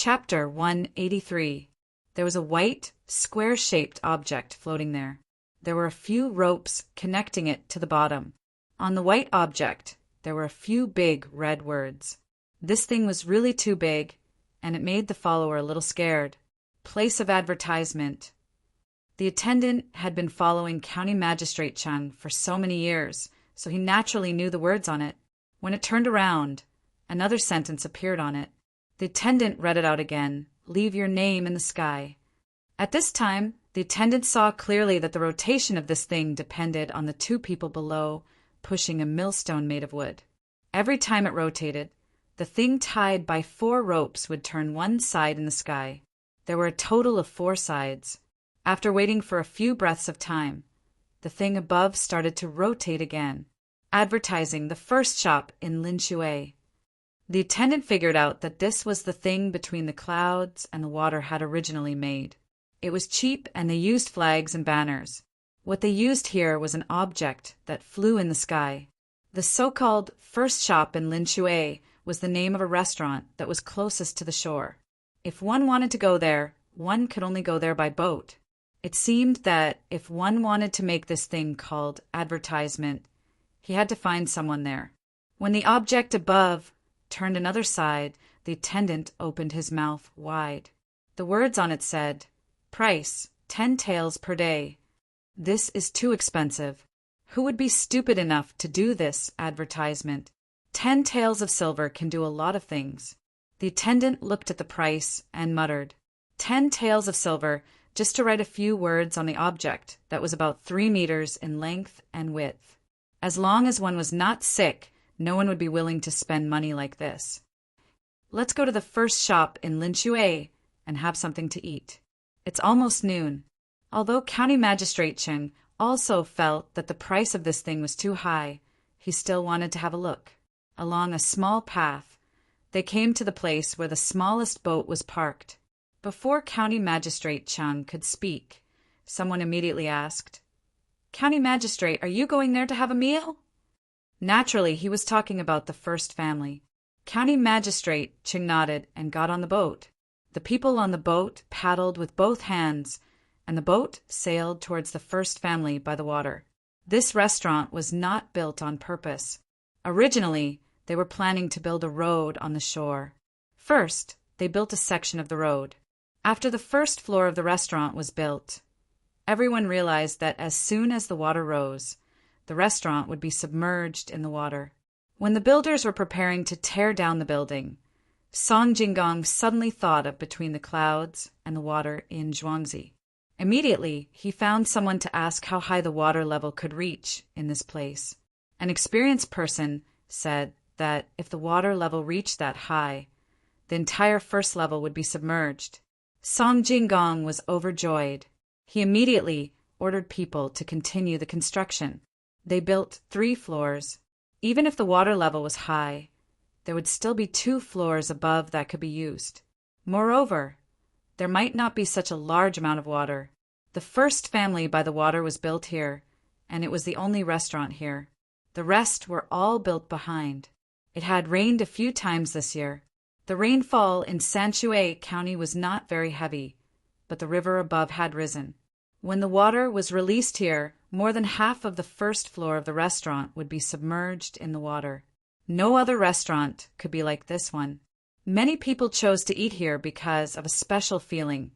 Chapter 183. There was a white, square-shaped object floating there. There were a few ropes connecting it to the bottom. On the white object, there were a few big red words. This thing was really too big, and it made the follower a little scared. Place of advertisement. The attendant had been following County Magistrate Chung for so many years, so he naturally knew the words on it. When it turned around, another sentence appeared on it. The attendant read it out again. Leave your name in the sky. At this time, the attendant saw clearly that the rotation of this thing depended on the two people below pushing a millstone made of wood. Every time it rotated, the thing tied by 4 ropes would turn one side in the sky. There were a total of 4 sides. After waiting for a few breaths of time, the thing above started to rotate again, advertising the first shop in Linshui. The attendant figured out that this was the thing between the clouds and the water had originally made. It was cheap, and they used flags and banners. What they used here was an object that flew in the sky. The so-called first shop in Linshui was the name of a restaurant that was closest to the shore. If one wanted to go there, one could only go there by boat. It seemed that if one wanted to make this thing called advertisement, he had to find someone there. When the object above turned another side, the attendant opened his mouth wide. The words on it said, Price, 10 taels per day. This is too expensive. Who would be stupid enough to do this advertisement? 10 taels of silver can do a lot of things. The attendant looked at the price and muttered, 10 taels of silver just to write a few words on the object that was about 3 meters in length and width. As long as one was not sick, no one would be willing to spend money like this. Let's go to the first shop in Linshui and have something to eat. It's almost noon. Although County Magistrate Chung also felt that the price of this thing was too high, he still wanted to have a look. Along a small path, they came to the place where the smallest boat was parked. Before County Magistrate Chung could speak, someone immediately asked, County Magistrate, are you going there to have a meal? Naturally, he was talking about the first family. County Magistrate Chung nodded and got on the boat. The people on the boat paddled with both hands, and the boat sailed towards the first family by the water. This restaurant was not built on purpose. Originally, they were planning to build a road on the shore. First, they built a section of the road. After the first floor of the restaurant was built, everyone realized that as soon as the water rose, the restaurant would be submerged in the water. When the builders were preparing to tear down the building, Song Jingong suddenly thought of between the clouds and the water in Zhuangzi. Immediately, he found someone to ask how high the water level could reach in this place. An experienced person said that if the water level reached that high, the entire first level would be submerged. Song Jingong was overjoyed. He immediately ordered people to continue the construction. They built 3 floors. Even if the water level was high, there would still be 2 floors above that could be used. Moreover, there might not be such a large amount of water. The first family by the water was built here, and it was the only restaurant here. The rest were all built behind. It had rained a few times this year. The rainfall in Sanshui County was not very heavy, but the river above had risen. When the water was released here, more than half of the first floor of the restaurant would be submerged in the water. No other restaurant could be like this one. Many people chose to eat here because of a special feeling,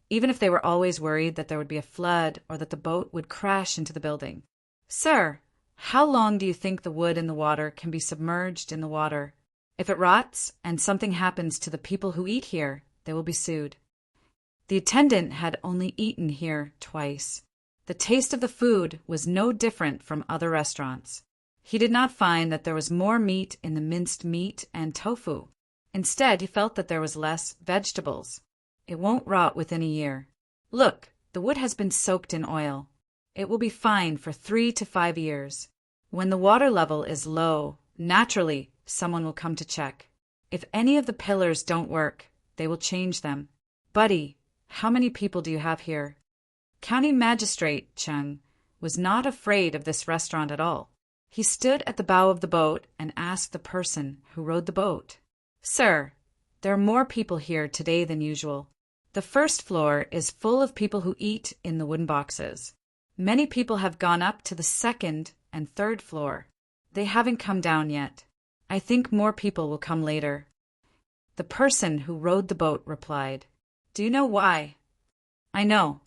even if they were always worried that there would be a flood or that the boat would crash into the building. Sir, how long do you think the wood in the water can be submerged in the water? If it rots and something happens to the people who eat here, they will be sued. The attendant had only eaten here twice. The taste of the food was no different from other restaurants. He did not find that there was more meat in the minced meat and tofu. Instead, he felt that there was less vegetables. It won't rot within a year. Look, the wood has been soaked in oil. It will be fine for 3 to 5 years. When the water level is low, naturally, someone will come to check. If any of the pillars don't work, they will change them. Buddy, how many people do you have here? County Magistrate Chung was not afraid of this restaurant at all. He stood at the bow of the boat and asked the person who rowed the boat, Sir, There are more people here today than usual. The first floor is full of people who eat in the wooden boxes. Many people have gone up to the second and third floor. They haven't come down yet. I think more people will come later. The person who rowed the boat replied, "Do you know why?" "I know.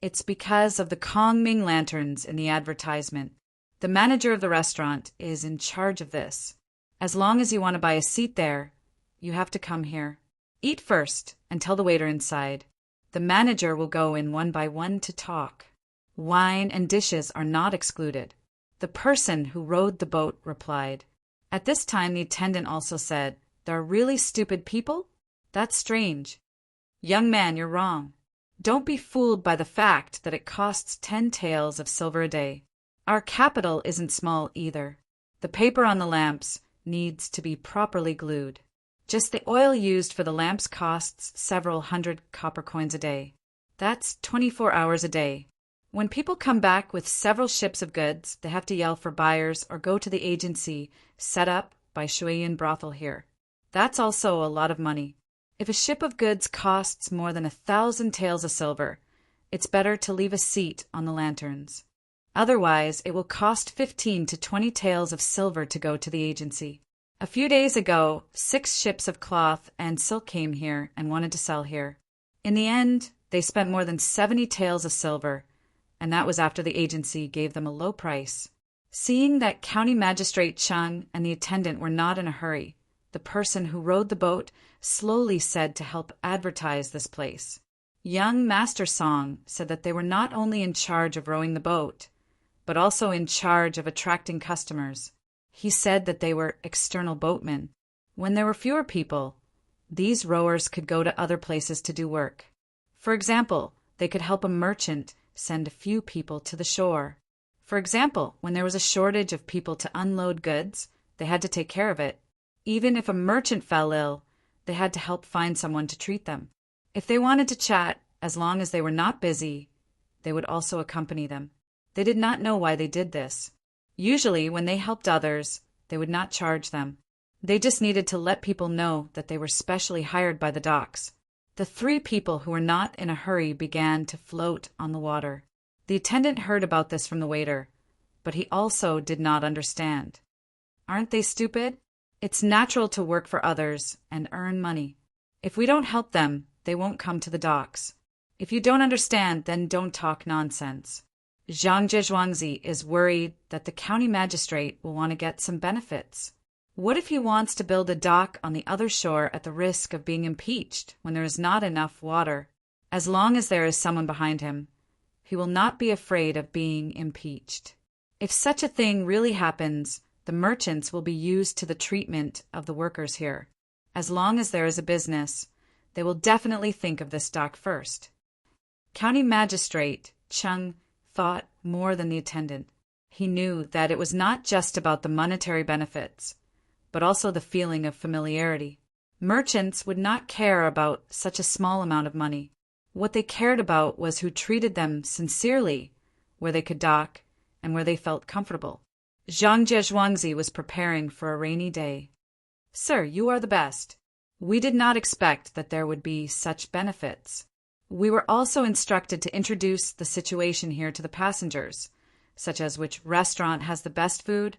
It's because of the Kongming lanterns in the advertisement. The manager of the restaurant is in charge of this. As long as you want to buy a seat there, you have to come here. Eat first and tell the waiter inside. The manager will go in one by one to talk. Wine and dishes are not excluded." The person who rowed the boat replied. At this time, the attendant also said, "There are really stupid people? That's strange." "Young man, you're wrong. Don't be fooled by the fact that it costs 10 taels of silver a day. Our capital isn't small either. The paper on the lamps needs to be properly glued. Just the oil used for the lamps costs several hundred copper coins a day. That's 24 hours a day. When people come back with several ships of goods, they have to yell for buyers or go to the agency set up by Shuiyan brothel here. That's also a lot of money. If a ship of goods costs more than 1,000 taels of silver, it's better to leave a seat on the lanterns. Otherwise, it will cost 15 to 20 taels of silver to go to the agency. A few days ago, 6 ships of cloth and silk came here and wanted to sell here. In the end, they spent more than 70 taels of silver, and that was after the agency gave them a low price. Seeing that County Magistrate Chung and the attendant were not in a hurry, the person who rowed the boat slowly said to help advertise this place. Young Master Song said that they were not only in charge of rowing the boat, but also in charge of attracting customers. He said that they were external boatmen. When there were fewer people, these rowers could go to other places to do work. For example, they could help a merchant send a few people to the shore. For example, when there was a shortage of people to unload goods, they had to take care of it. Even if a merchant fell ill, they had to help find someone to treat them. If they wanted to chat, as long as they were not busy, they would also accompany them. They did not know why they did this. Usually, when they helped others, they would not charge them. They just needed to let people know that they were specially hired by the docks. The 3 people who were not in a hurry began to float on the water. The attendant heard about this from the waiter, but he also did not understand. Aren't they stupid? It's natural to work for others and earn money. If we don't help them, they won't come to the docks. If you don't understand, then don't talk nonsense. Zhang Zhuangzi is worried that the county magistrate will want to get some benefits. What if he wants to build a dock on the other shore at the risk of being impeached when there is not enough water? As long as there is someone behind him, he will not be afraid of being impeached. If such a thing really happens, the merchants will be used to the treatment of the workers here. As long as there is a business, they will definitely think of this dock first. County Magistrate Chung thought more than the attendant. He knew that it was not just about the monetary benefits, but also the feeling of familiarity. Merchants would not care about such a small amount of money. What they cared about was who treated them sincerely, where they could dock, and where they felt comfortable. Zhang Zhuangzi was preparing for a rainy day. "Sir, you are the best. We did not expect that there would be such benefits. We were also instructed to introduce the situation here to the passengers, such as which restaurant has the best food,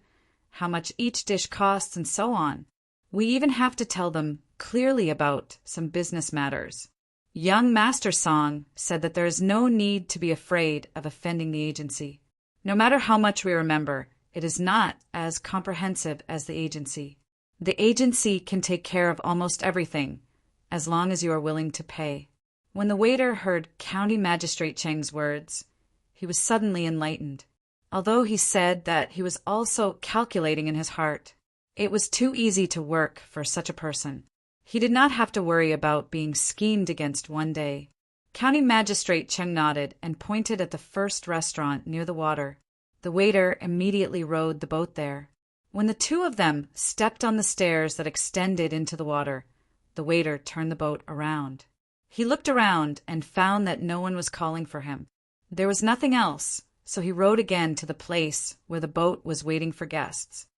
how much each dish costs, and so on. We even have to tell them clearly about some business matters." Young Master Song said that there is no need to be afraid of offending the agency. No matter how much we remember, it is not as comprehensive as the agency. The agency can take care of almost everything, as long as you are willing to pay. When the waiter heard County Magistrate Cheng's words, he was suddenly enlightened. Although he said that he was also calculating in his heart, it was too easy to work for such a person. He did not have to worry about being schemed against one day. County Magistrate Cheng nodded and pointed at the first restaurant near the water. The waiter immediately rowed the boat there. When the 2 of them stepped on the stairs that extended into the water, the waiter turned the boat around. He looked around and found that no one was calling for him. There was nothing else, so he rowed again to the place where the boat was waiting for guests.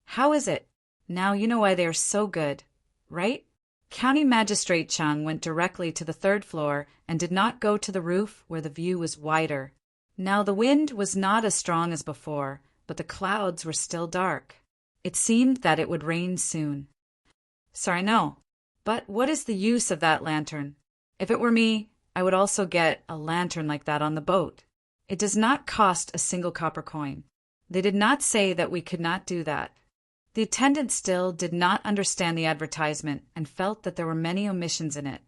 "How is it? Now you know why they are so good, right?" County Magistrate Chung went directly to the third floor and did not go to the roof where the view was wider. Now the wind was not as strong as before, but the clouds were still dark. It seemed that it would rain soon. Sorry, no. But what is the use of that lantern? If it were me, I would also get a lantern like that on the boat. It does not cost a single copper coin. They did not say that we could not do that. The attendant still did not understand the advertisement and felt that there were many omissions in it.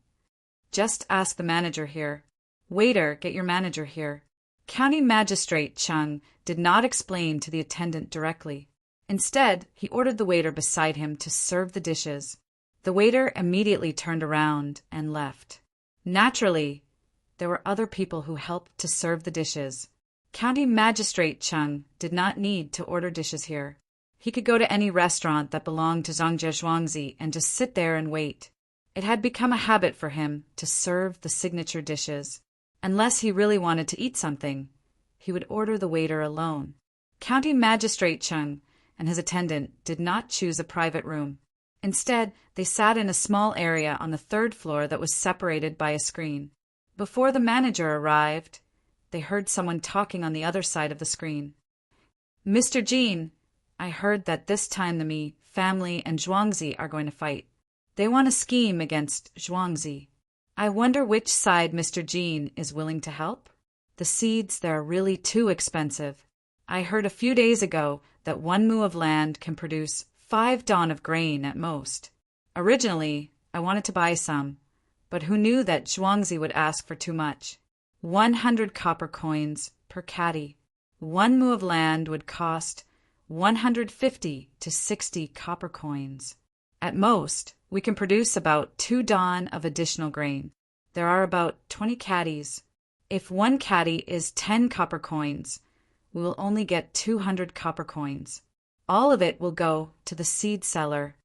Just ask the manager here. Waiter, get your manager here. County Magistrate Chung did not explain to the attendant directly. Instead, he ordered the waiter beside him to serve the dishes. The waiter immediately turned around and left. Naturally, there were other people who helped to serve the dishes. County Magistrate Chung did not need to order dishes here. He could go to any restaurant that belonged to Zhangjie Zhuangzi and just sit there and wait. It had become a habit for him to serve the signature dishes. Unless he really wanted to eat something, he would order the waiter alone. County Magistrate Chung and his attendant did not choose a private room. Instead, they sat in a small area on the third floor that was separated by a screen. Before the manager arrived, they heard someone talking on the other side of the screen. Mr. Jean, I heard that this time the Mi family and Zhuangzi are going to fight. They want a scheme against Zhuangzi. I wonder which side Mr. Jean is willing to help? The seeds there are really too expensive. I heard a few days ago that 1 mu of land can produce 5 dawn of grain at most. Originally, I wanted to buy some, but who knew that Zhuangzi would ask for too much? 100 copper coins per caddy. 1 mu of land would cost 150 to 60 copper coins. At most, we can produce about 2 dawn of additional grain. There are about 20 caddies. If 1 caddy is 10 copper coins, we will only get 200 copper coins. All of it will go to the seed seller.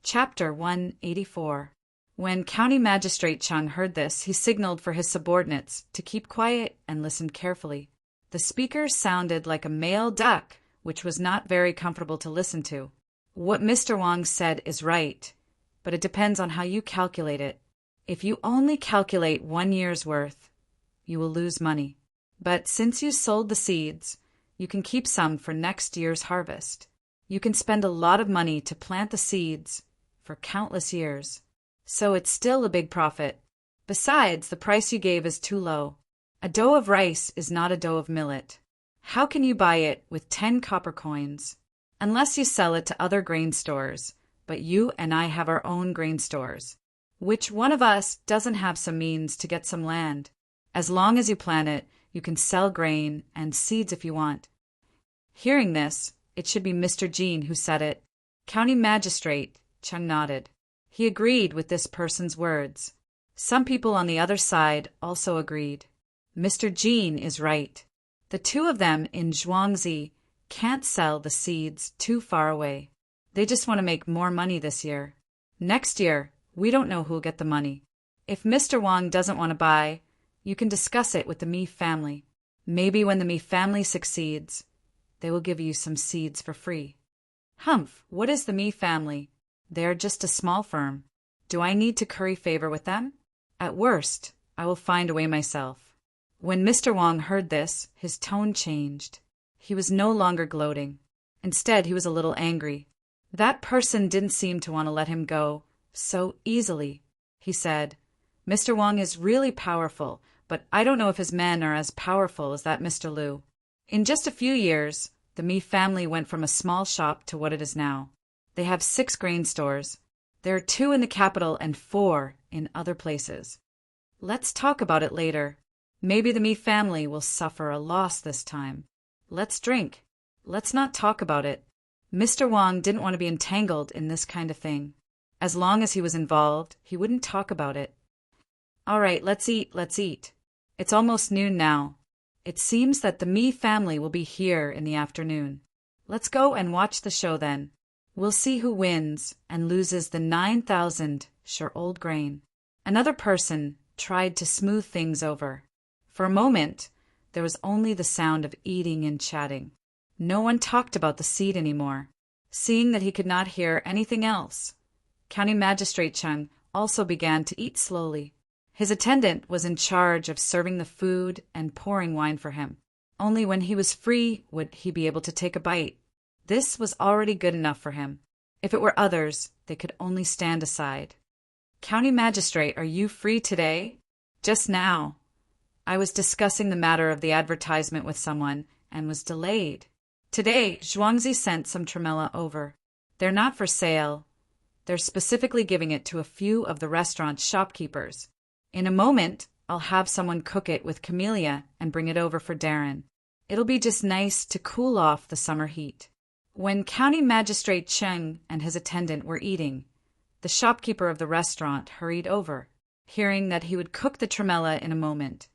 Chapter 184. When County Magistrate Chung heard this, he signaled for his subordinates to keep quiet and listen carefully. The speaker sounded like a male duck, which was not very comfortable to listen to. What Mr. Wang said is right, but it depends on how you calculate it. If you only calculate 1 year's worth, you will lose money. But since you sold the seeds, you can keep some for next year's harvest. You can spend a lot of money to plant the seeds for countless years. So it's still a big profit. Besides, the price you gave is too low. A dough of rice is not a dough of millet. How can you buy it with 10 copper coins? Unless you sell it to other grain stores, but you and I have our own grain stores. Which one of us doesn't have some means to get some land? As long as you plant it, you can sell grain and seeds if you want. Hearing this, it should be Mr. Jean who said it. County Magistrate Chung nodded. He agreed with this person's words. Some people on the other side also agreed. Mr. Jean is right. The two of them in Zhuangzi can't sell the seeds too far away. They just want to make more money this year. Next year, we don't know who'll get the money. If Mr. Wang doesn't want to buy, you can discuss it with the Mi family. Maybe when the Mi family succeeds, they will give you some seeds for free. Humph, what is the Mi family? They are just a small firm. Do I need to curry favor with them? At worst, I will find a way myself. When Mr. Wang heard this, his tone changed. He was no longer gloating. Instead, he was a little angry. That person didn't seem to want to let him go so easily. He said, Mr. Wang is really powerful, but I don't know if his men are as powerful as that Mr. Liu. In just a few years, the Mi family went from a small shop to what it is now. They have 6 grain stores. There are 2 in the capital and 4 in other places. Let's talk about it later. Maybe the Mi family will suffer a loss this time. Let's drink. Let's not talk about it. Mr. Wang didn't want to be entangled in this kind of thing. As long as he was involved, he wouldn't talk about it. All right, let's eat, let's eat. It's almost noon now. It seems that the Mi family will be here in the afternoon. Let's go and watch the show then. We'll see who wins and loses the 9,000 sure old grain. Another person tried to smooth things over. For a moment, there was only the sound of eating and chatting. No one talked about the seed anymore. Seeing that he could not hear anything else, County Magistrate Chung also began to eat slowly. His attendant was in charge of serving the food and pouring wine for him. Only when he was free would he be able to take a bite. This was already good enough for him. If it were others, they could only stand aside. "County Magistrate, are you free today?" "Just now. I was discussing the matter of the advertisement with someone and was delayed. Today, Zhuangzi sent some tremella over. They're not for sale. They're specifically giving it to a few of the restaurant's shopkeepers. In a moment, I'll have someone cook it with camellia and bring it over for Darren. It'll be just nice to cool off the summer heat." When County Magistrate Cheng and his attendant were eating, the shopkeeper of the restaurant hurried over, hearing that he would cook the tremella in a moment.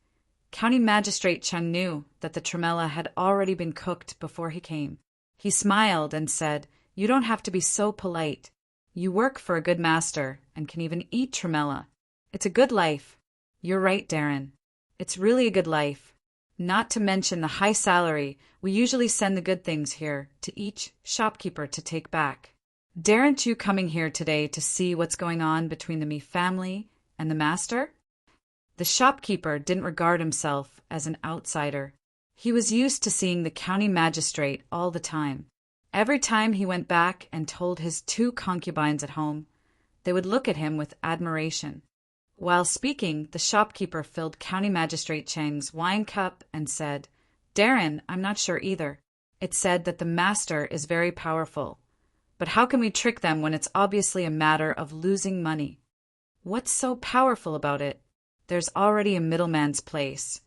County Magistrate Cheng knew that the tremella had already been cooked before he came. He smiled and said, "You don't have to be so polite. You work for a good master and can even eat tremella. It's a good life." "You're right, Darren. It's really a good life. Not to mention the high salary, we usually send the good things here to each shopkeeper to take back. Daren't you coming here today to see what's going on between the Mi family and the master?" The shopkeeper didn't regard himself as an outsider. He was used to seeing the county magistrate all the time. Every time he went back and told his 2 concubines at home, they would look at him with admiration. While speaking, the shopkeeper filled County Magistrate Cheng's wine cup and said, "Darren, I'm not sure either. It said that the master is very powerful. But how can we trick them when it's obviously a matter of losing money? What's so powerful about it? There's already a middleman's place.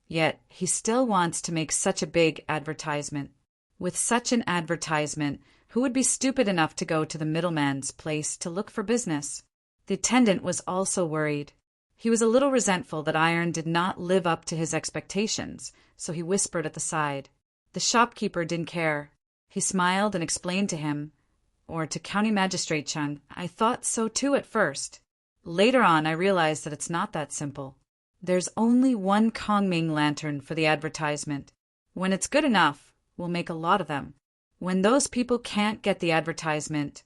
Yet he still wants to make such a big advertisement. With such an advertisement, who would be stupid enough to go to the middleman's place to look for business?" The attendant was also worried. He was a little resentful that Iron did not live up to his expectations, so he whispered at the side. The shopkeeper didn't care. He smiled and explained to him, or to County Magistrate Chung, "I thought so too at first. Later on I realized that it's not that simple. There's only one Kongming lantern for the advertisement. When it's good enough, we'll make a lot of them. When those people can't get the advertisement,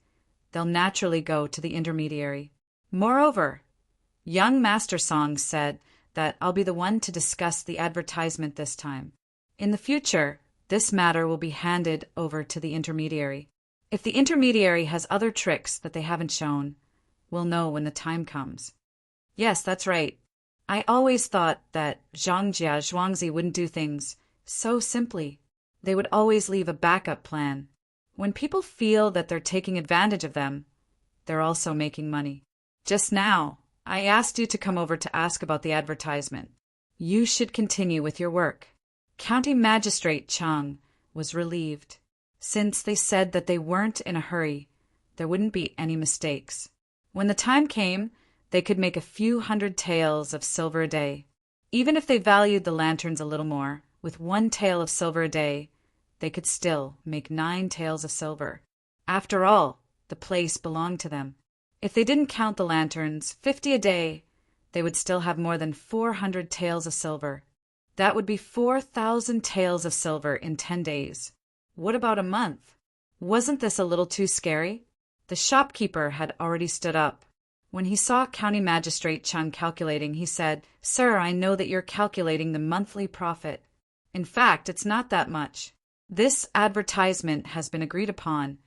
they'll naturally go to the intermediary. Moreover, young Master Song said that I'll be the one to discuss the advertisement this time. In the future, this matter will be handed over to the intermediary. If the intermediary has other tricks that they haven't shown, we'll know when the time comes." "Yes, that's right. I always thought that Zhangjia Zhuangzi wouldn't do things so simply. They would always leave a backup plan. When people feel that they're taking advantage of them, they're also making money. Just now, I asked you to come over to ask about the advertisement. You should continue with your work." County Magistrate Chang was relieved. Since they said that they weren't in a hurry, there wouldn't be any mistakes. When the time came, they could make a few hundred taels of silver a day. Even if they valued the lanterns a little more, with 1 tael of silver a day, they could still make 9 taels of silver. After all, the place belonged to them. If they didn't count the lanterns, 50 a day, they would still have more than 400 taels of silver. That would be 4,000 taels of silver in 10 days. What about a month? Wasn't this a little too scary? The shopkeeper had already stood up. When he saw County Magistrate Chung calculating, he said, "Sir, I know that you're calculating the monthly profit. In fact, it's not that much. This advertisement has been agreed upon,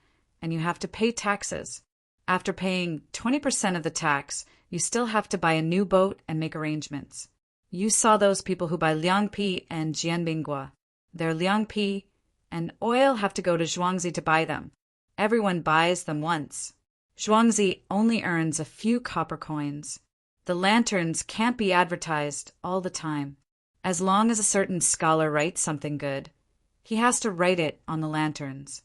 and you have to pay taxes. After paying 20% of the tax, you still have to buy a new boat and make arrangements. You saw those people who buy liangpi and jianbingua. Their liangpi and oil have to go to Zhuangzi to buy them. Everyone buys them once. Zhuangzi only earns a few copper coins. The lanterns can't be advertised all the time. As long as a certain scholar writes something good, he has to write it on the lanterns."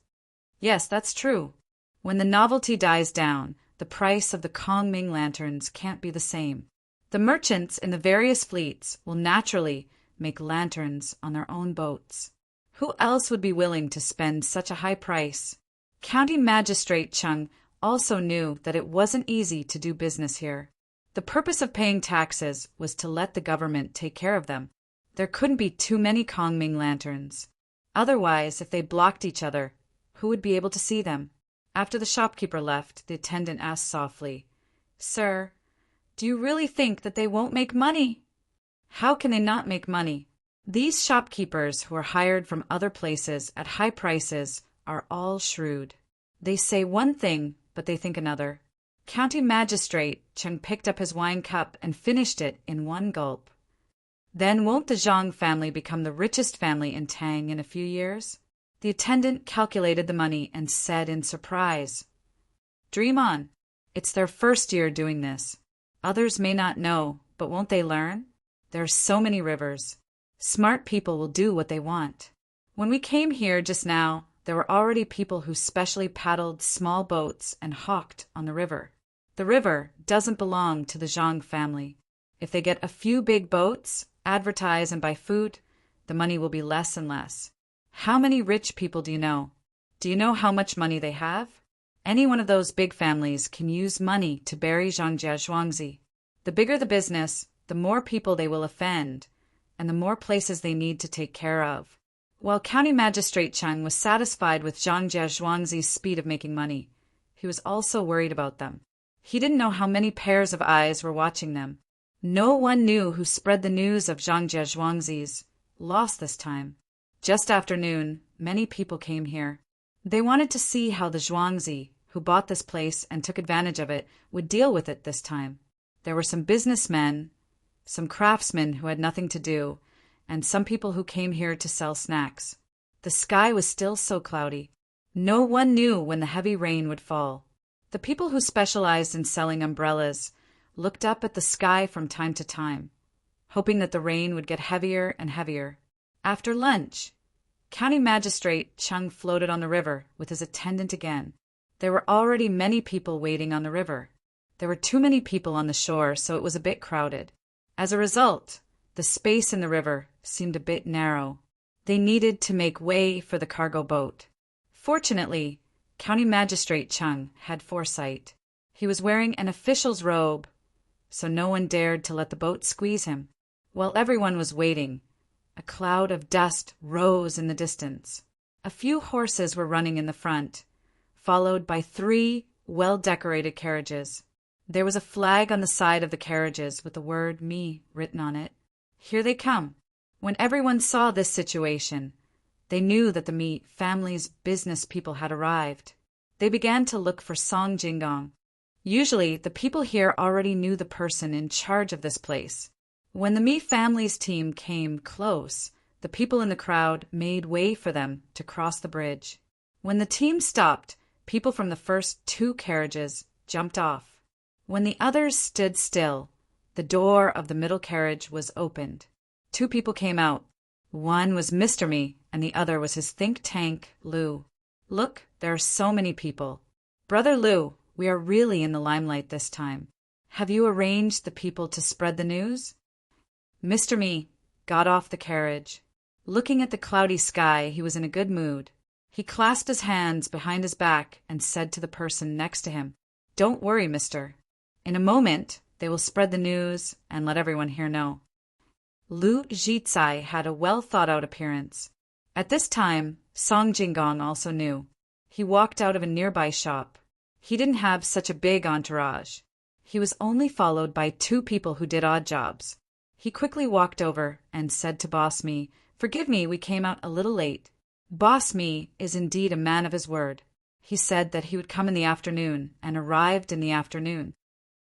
"Yes, that's true. When the novelty dies down, the price of the Kongming lanterns can't be the same. The merchants in the various fleets will naturally make lanterns on their own boats. Who else would be willing to spend such a high price?" County Magistrate Chung also knew that it wasn't easy to do business here. The purpose of paying taxes was to let the government take care of them. There couldn't be too many Kongming lanterns. Otherwise, if they blocked each other, who would be able to see them? After the shopkeeper left, the attendant asked softly, "Sir, do you really think that they won't make money?" "How can they not make money? These shopkeepers who are hired from other places at high prices are all shrewd. They say one thing, but they think another." County Magistrate Cheng picked up his wine cup and finished it in one gulp. "Then won't the Zhang family become the richest family in Tang in a few years?" The attendant calculated the money and said in surprise, "Dream on. It's their first year doing this. Others may not know, but won't they learn? There are so many rivers. Smart people will do what they want. When we came here just now, there were already people who specially paddled small boats and hawked on the river. The river doesn't belong to the Zhang family. If they get a few big boats, advertise and buy food, the money will be less and less. How many rich people do you know? Do you know how much money they have? Any one of those big families can use money to bury Zhangjia Zhuangzi. The bigger the business, the more people they will offend, and the more places they need to take care of." While County Magistrate Cheng was satisfied with Zhangjia Zhuangzi's speed of making money, he was also worried about them. He didn't know how many pairs of eyes were watching them. No one knew who spread the news of Zhangjia Zhuangzi's loss this time. Just after noon, many people came here. They wanted to see how the Zhuangzi, who bought this place and took advantage of it, would deal with it this time. There were some businessmen, some craftsmen who had nothing to do, and some people who came here to sell snacks. The sky was still so cloudy. No one knew when the heavy rain would fall. The people who specialized in selling umbrellas looked up at the sky from time to time, hoping that the rain would get heavier and heavier. After lunch, County Magistrate Cheng floated on the river with his attendant again. There were already many people waiting on the river. There were too many people on the shore, so it was a bit crowded. As a result, the space in the river seemed a bit narrow. They needed to make way for the cargo boat. Fortunately, County Magistrate Cheng had foresight. He was wearing an official's robe, so no one dared to let the boat squeeze him. While everyone was waiting, a cloud of dust rose in the distance. A few horses were running in the front, followed by 3 well-decorated carriages. There was a flag on the side of the carriages with the word "Me" written on it. Here they come. When everyone saw this situation, they knew that the Mi family's business people had arrived. They began to look for Song Jinggong. Usually, the people here already knew the person in charge of this place. When the Mi family's team came close, the people in the crowd made way for them to cross the bridge. When the team stopped, people from the first 2 carriages jumped off. When the others stood still, the door of the middle carriage was opened. 2 people came out. One was Mr. Mi, and the other was his think tank, Lu. "Look, there are so many people. Brother Lu, we are really in the limelight this time. Have you arranged the people to spread the news?" Mr. Mi got off the carriage. Looking at the cloudy sky, he was in a good mood. He clasped his hands behind his back and said to the person next to him, "Don't worry, mister. In a moment, they will spread the news and let everyone here know." Lu Zhizai had a well-thought-out appearance. At this time, Song Jinggong also knew. He walked out of a nearby shop. He didn't have such a big entourage. He was only followed by 2 people who did odd jobs. He quickly walked over and said to Boss Mi, "Forgive me, we came out a little late." Boss Mi is indeed a man of his word. He said that he would come in the afternoon and arrived in the afternoon.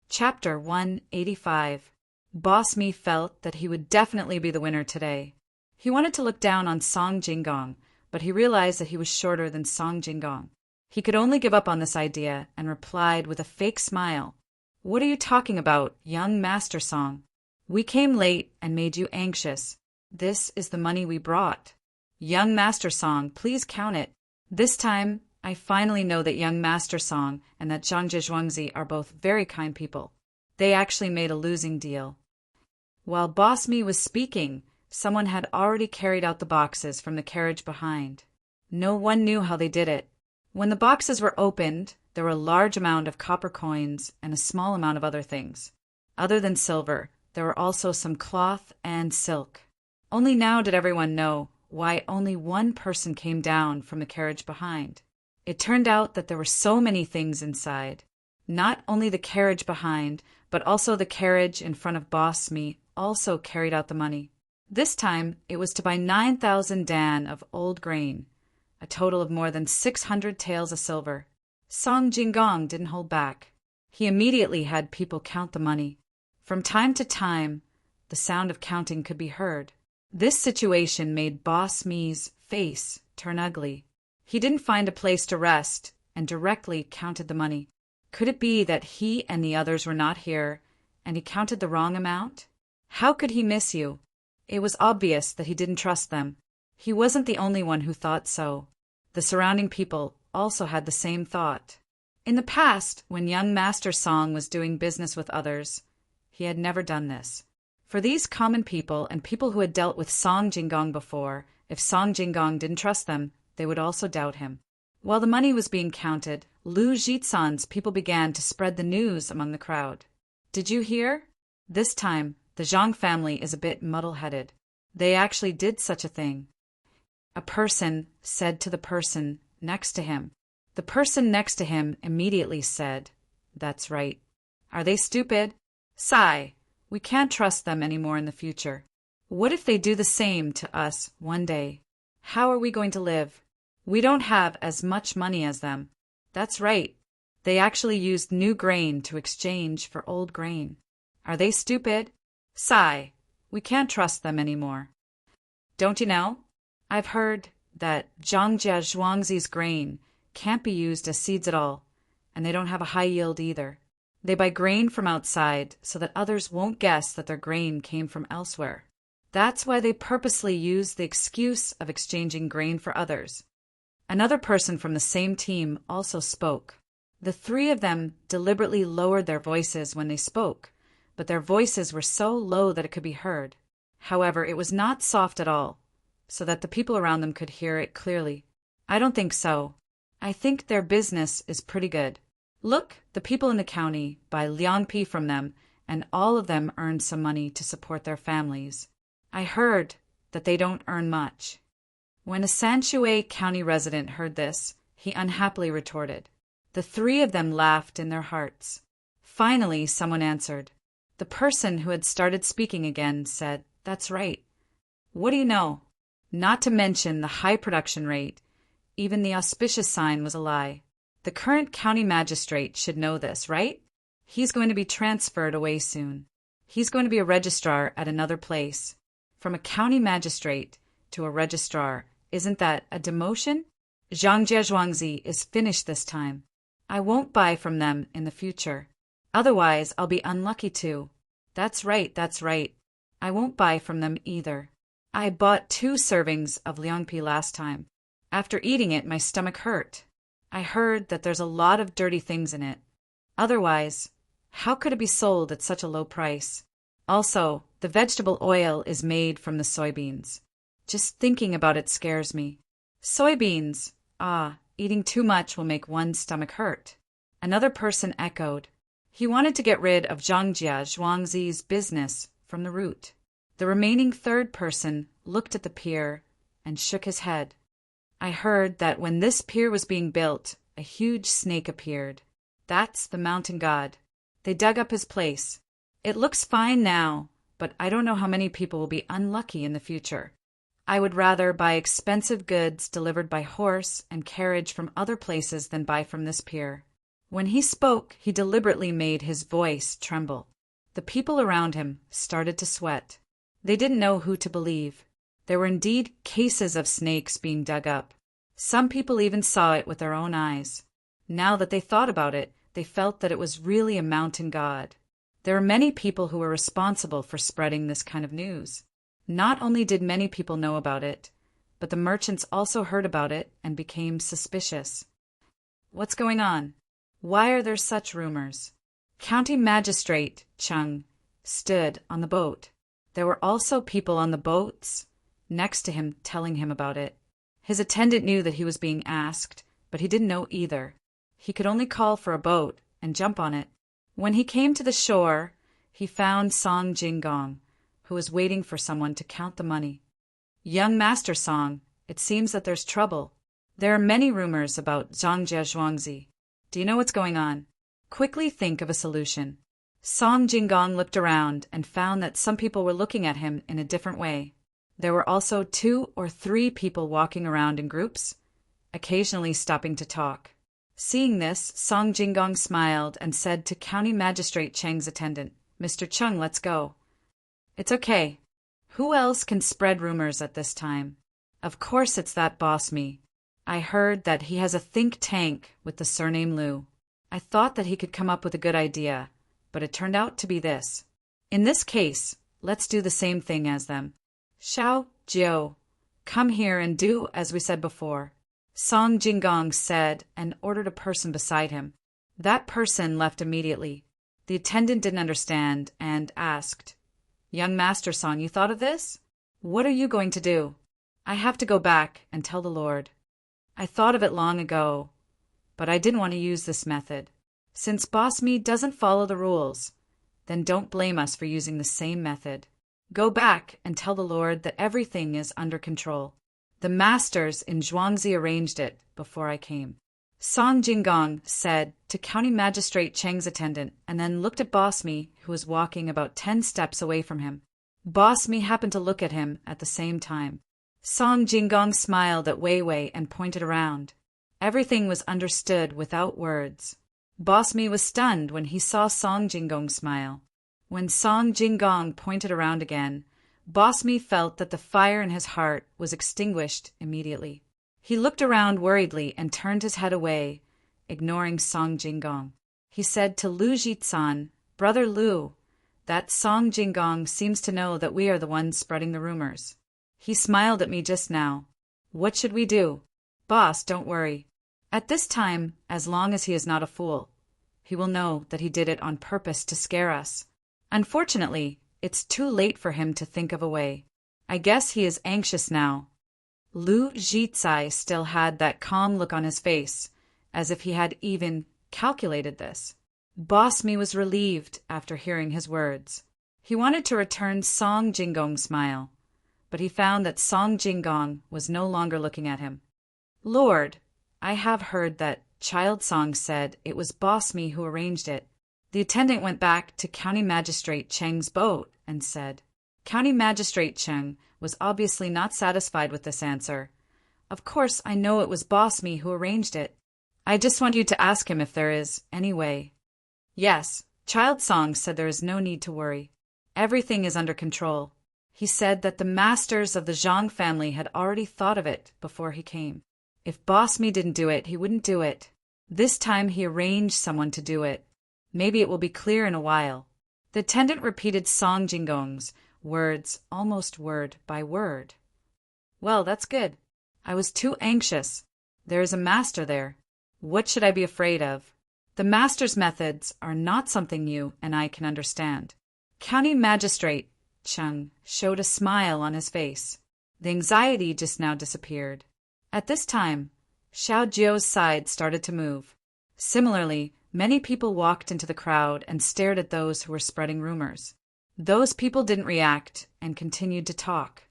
Chapter 185. Boss Mi felt that he would definitely be the winner today. He wanted to look down on Song Jinggong, but he realized that he was shorter than Song Jinggong. He could only give up on this idea and replied with a fake smile, "What are you talking about, young Master Song? We came late and made you anxious. This is the money we brought. Young Master Song, please count it. This time, I finally know that young Master Song and that Zhangjia Zhuangzi are both very kind people. They actually made a losing deal." While Boss Mi was speaking, someone had already carried out the boxes from the carriage behind. No one knew how they did it. When the boxes were opened, there were a large amount of copper coins and a small amount of other things. Other than silver, there were also some cloth and silk. Only now did everyone know why only one person came down from the carriage behind. It turned out that there were so many things inside. Not only the carriage behind, but also the carriage in front of Boss Me also carried out the money. This time, it was to buy 9,000 dan of old grain, a total of more than 600 taels of silver. Song Jingong didn't hold back. He immediately had people count the money. From time to time, the sound of counting could be heard. This situation made Boss Me's face turn ugly. He didn't find a place to rest and directly counted the money. Could it be that he and the others were not here, and he counted the wrong amount? How could he miss you? It was obvious that he didn't trust them. He wasn't the only one who thought so. The surrounding people also had the same thought. In the past, when young Master Song was doing business with others, he had never done this. For these common people and people who had dealt with Song Jingong before, if Song Jingong didn't trust them, they would also doubt him. While the money was being counted, Lu Jitsan's people began to spread the news among the crowd. Did you hear? This time, the Zhang family is a bit muddle-headed. They actually did such a thing. A person said to the person next to him. The person next to him immediately said, "That's right." Are they stupid? Sigh. We can't trust them anymore in the future. What if they do the same to us one day? How are we going to live? We don't have as much money as them. That's right. They actually used new grain to exchange for old grain. Are they stupid? Sigh. We can't trust them anymore. Don't you know? I've heard that Zhangjia Zhuangzi's grain can't be used as seeds at all, and they don't have a high yield either. They buy grain from outside so that others won't guess that their grain came from elsewhere. That's why they purposely use the excuse of exchanging grain for others. Another person from the same team also spoke. The three of them deliberately lowered their voices when they spoke, but their voices were so low that it could be heard. However, it was not soft at all, so that the people around them could hear it clearly. I don't think so. I think their business is pretty good. Look, the people in the county buy liangpi from them, and all of them earn some money to support their families. I heard that they don't earn much. When a Sanshui County resident heard this, he unhappily retorted. The three of them laughed in their hearts. Finally, someone answered. The person who had started speaking again said, "That's right. What do you know? Not to mention the high production rate. Even the auspicious sign was a lie. The current county magistrate should know this, right? He's going to be transferred away soon. He's going to be a registrar at another place. From a county magistrate to a registrar, isn't that a demotion? Zhangjia Zhuangzi is finished this time. I won't buy from them in the future. Otherwise, I'll be unlucky too. That's right, that's right. I won't buy from them either. I bought 2 servings of liangpi last time. After eating it, my stomach hurt. I heard that there's a lot of dirty things in it. Otherwise, how could it be sold at such a low price? Also, the vegetable oil is made from the soybeans. Just thinking about it scares me. Soybeans. Eating too much will make one's stomach hurt. Another person echoed. He wanted to get rid of Zhangjia Zhuangzi's business from the root. The remaining third person looked at the pier and shook his head. I heard that when this pier was being built, a huge snake appeared. That's the mountain god. They dug up his place. It looks fine now, but I don't know how many people will be unlucky in the future. I would rather buy expensive goods delivered by horse and carriage from other places than buy from this pier. When he spoke, he deliberately made his voice tremble. The people around him started to sweat. They didn't know who to believe. There were indeed cases of snakes being dug up. Some people even saw it with their own eyes. Now that they thought about it, they felt that it was really a mountain god. There are many people who were responsible for spreading this kind of news. Not only did many people know about it, but the merchants also heard about it and became suspicious. What's going on? Why are there such rumors? County Magistrate Chung stood on the boat. There were also people on the boats next to him telling him about it. His attendant knew that he was being asked, but he didn't know either. He could only call for a boat and jump on it. When he came to the shore, he found Song Jingong, who was waiting for someone to count the money. Young Master Song, it seems that there's trouble. There are many rumors about Zhangjie Zhuangzi. Do you know what's going on? Quickly think of a solution. Song Jinggong looked around and found that some people were looking at him in a different way. There were also 2 or 3 people walking around in groups, occasionally stopping to talk. Seeing this, Song Jinggong smiled and said to County Magistrate Cheng's attendant, "Mr. Cheng, let's go." "It's okay. Who else can spread rumors at this time? Of course it's that boss me. I heard that he has a think tank with the surname Liu. I thought that he could come up with a good idea, but it turned out to be this. In this case, let's do the same thing as them. Xiao Jiu, come here and do as we said before," Song Jinggong said and ordered a person beside him. That person left immediately. The attendant didn't understand and asked, "Young Master Song, you thought of this? What are you going to do?" "I have to go back and tell the Lord. I thought of it long ago, but I didn't want to use this method. Since Boss Me doesn't follow the rules, then don't blame us for using the same method. Go back and tell the Lord that everything is under control. The masters in Zhuangzi arranged it before I came," Song Jinggong said to County Magistrate Cheng's attendant, and then looked at Boss Me, who was walking about 10 steps away from him. Boss Me happened to look at him at the same time. Song Jinggong smiled at Wei Wei and pointed around. Everything was understood without words. Boss Me was stunned when he saw Song Jinggong smile. When Song Jinggong pointed around again, Boss Me felt that the fire in his heart was extinguished immediately. He looked around worriedly and turned his head away, ignoring Song Jinggong. He said to Lu Jitsan, "Brother Lu, that Song Jinggong seems to know that we are the ones spreading the rumors. He smiled at me just now. What should we do?" "Boss, don't worry. At this time, as long as he is not a fool, he will know that he did it on purpose to scare us. Unfortunately, it's too late for him to think of a way. I guess he is anxious now." Lu Jitsai still had that calm look on his face, as if he had even calculated this. Boss Me was relieved after hearing his words. He wanted to return Song Jinggong's smile, but he found that Song Jinggong was no longer looking at him. "Lord, I have heard that Child Song said it was Boss Me who arranged it." The attendant went back to County Magistrate Cheng's boat and said. County Magistrate Cheng was obviously not satisfied with this answer. "Of course I know it was Boss Me who arranged it. I just want you to ask him if there is any way." "Yes, Child Song said there is no need to worry. Everything is under control. He said that the masters of the Zhang family had already thought of it before he came. If Boss Me didn't do it, he wouldn't do it. This time he arranged someone to do it. Maybe it will be clear in a while." The attendant repeated Song Jinggong's words almost word by word. "Well, that's good. I was too anxious. There is a master there. What should I be afraid of? The master's methods are not something you and I can understand." County Magistrate Cheng showed a smile on his face. The anxiety just now disappeared. At this time, Xiao Jiu's side started to move. Similarly, many people walked into the crowd and stared at those who were spreading rumors. Those people didn't react and continued to talk.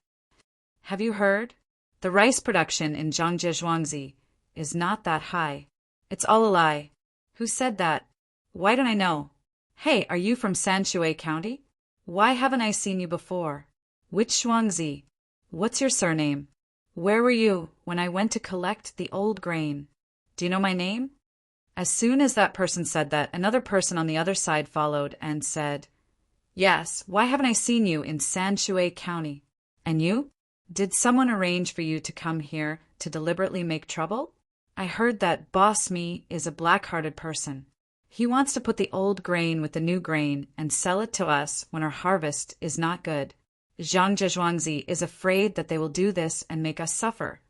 "Have you heard? The rice production in Zhangjie Zhuangzi is not that high. It's all a lie." "Who said that? Why don't I know? Hey, are you from Sanshui County? Why haven't I seen you before? Which Zhuangzi? What's your surname? Where were you when I went to collect the old grain? Do you know my name?" As soon as that person said that, another person on the other side followed and said, "Yes, why haven't I seen you in Sanshui County? And you? Did someone arrange for you to come here to deliberately make trouble? I heard that Boss Me is a black-hearted person. He wants to put the old grain with the new grain and sell it to us when our harvest is not good. Zhangjie Zhuangzi is afraid that they will do this and make us suffer.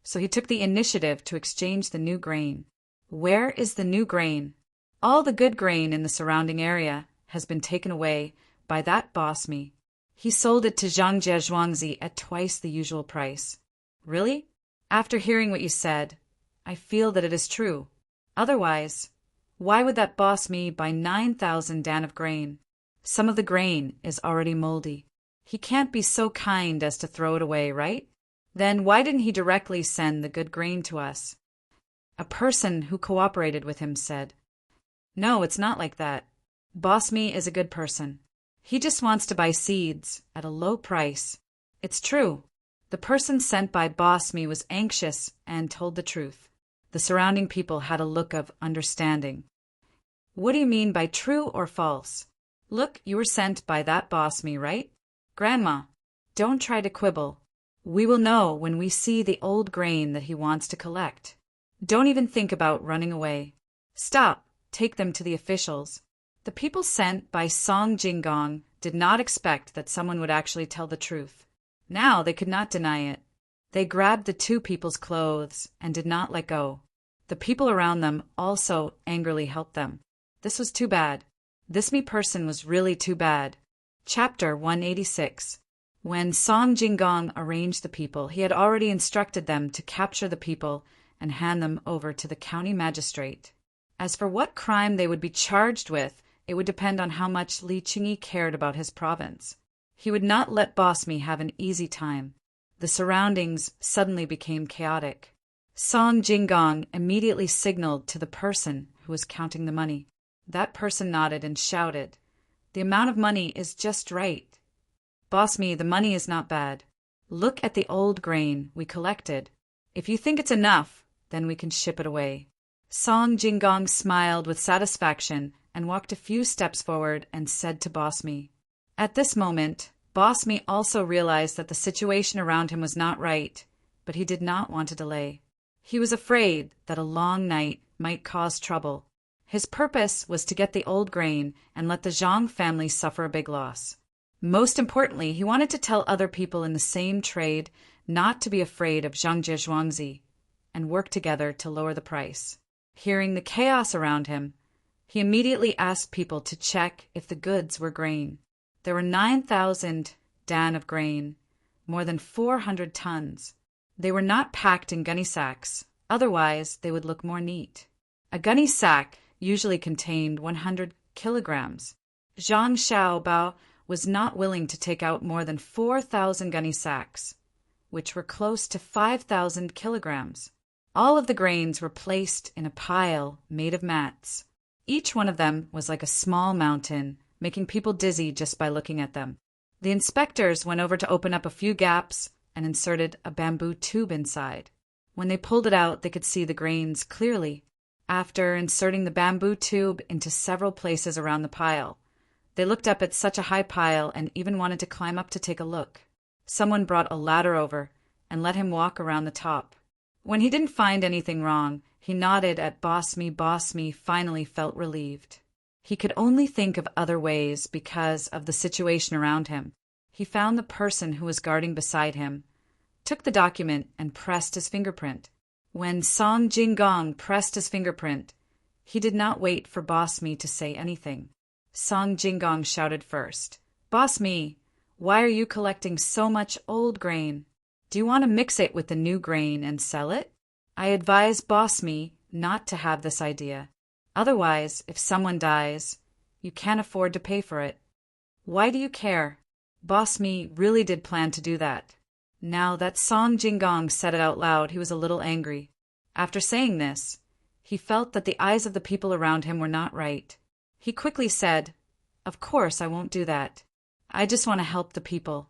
So he took the initiative to exchange the new grain. Where is the new grain? All the good grain in the surrounding area has been taken away by that Boss Me. He sold it to Zhangjie Zhuangzi at twice the usual price." "Really? After hearing what you said, I feel that it is true. Otherwise, why would that Boss Me buy 9,000 dan of grain? Some of the grain is already moldy. He can't be so kind as to throw it away, right?" Then why didn't he directly send the good grain to us? A person who cooperated with him said. No, it's not like that. Boss Me is a good person. He just wants to buy seeds at a low price. It's true. The person sent by Boss Me was anxious and told the truth. The surrounding people had a look of understanding. What do you mean by true or false? Look, you were sent by that Boss Me, right? Grandma, don't try to quibble. We will know when we see the old grain that he wants to collect. Don't even think about running away. Stop. Take them to the officials. The people sent by Song Jingong did not expect that someone would actually tell the truth. Now they could not deny it. They grabbed the two people's clothes and did not let go. The people around them also angrily helped them. This was too bad. This me person was really too bad. Chapter 186. When Song Jingong arranged the people, he had already instructed them to capture the people and hand them over to the county magistrate. As for what crime they would be charged with, it would depend on how much Li Qingyi cared about his province. He would not let Boss Me have an easy time. The surroundings suddenly became chaotic. Song Jingong immediately signaled to the person who was counting the money. That person nodded and shouted, "The amount of money is just right. Boss Me, the money is not bad. Look at the old grain we collected. If you think it's enough, then we can ship it away." Song Jingong smiled with satisfaction and walked a few steps forward and said to Boss Me. At this moment, Boss Me also realized that the situation around him was not right, but he did not want to delay. He was afraid that a long night might cause trouble. His purpose was to get the old grain and let the Zhang family suffer a big loss. Most importantly, he wanted to tell other people in the same trade not to be afraid of Zhangjie Zhuangzi and work together to lower the price. Hearing the chaos around him, he immediately asked people to check if the goods were grain. There were 9,000 dan of grain, more than 400 tons. They were not packed in gunny sacks, otherwise they would look more neat. A gunny sack usually contained 100 kilograms. Zhang Xiaobao was not willing to take out more than 4,000 gunny sacks, which were close to 5,000 kilograms. All of the grains were placed in a pile made of mats. Each one of them was like a small mountain, making people dizzy just by looking at them. The inspectors went over to open up a few gaps and inserted a bamboo tube inside. When they pulled it out, they could see the grains clearly. After inserting the bamboo tube into several places around the pile, they looked up at such a high pile and even wanted to climb up to take a look. Someone brought a ladder over and let him walk around the top. When he didn't find anything wrong, he nodded at Boss Me, finally felt relieved. He could only think of other ways because of the situation around him. He found the person who was guarding beside him, took the document, and pressed his fingerprint. When Song Jingong pressed his fingerprint, he did not wait for Boss Me to say anything. Song Jingong shouted first, "Boss Me, why are you collecting so much old grain? Do you want to mix it with the new grain and sell it? I advise Boss Me not to have this idea. Otherwise, if someone dies, you can't afford to pay for it. Why do you care? Boss Me really did plan to do that." Now that Song Jingong said it out loud, he was a little angry. After saying this, he felt that the eyes of the people around him were not right. He quickly said, "Of course I won't do that. I just want to help the people.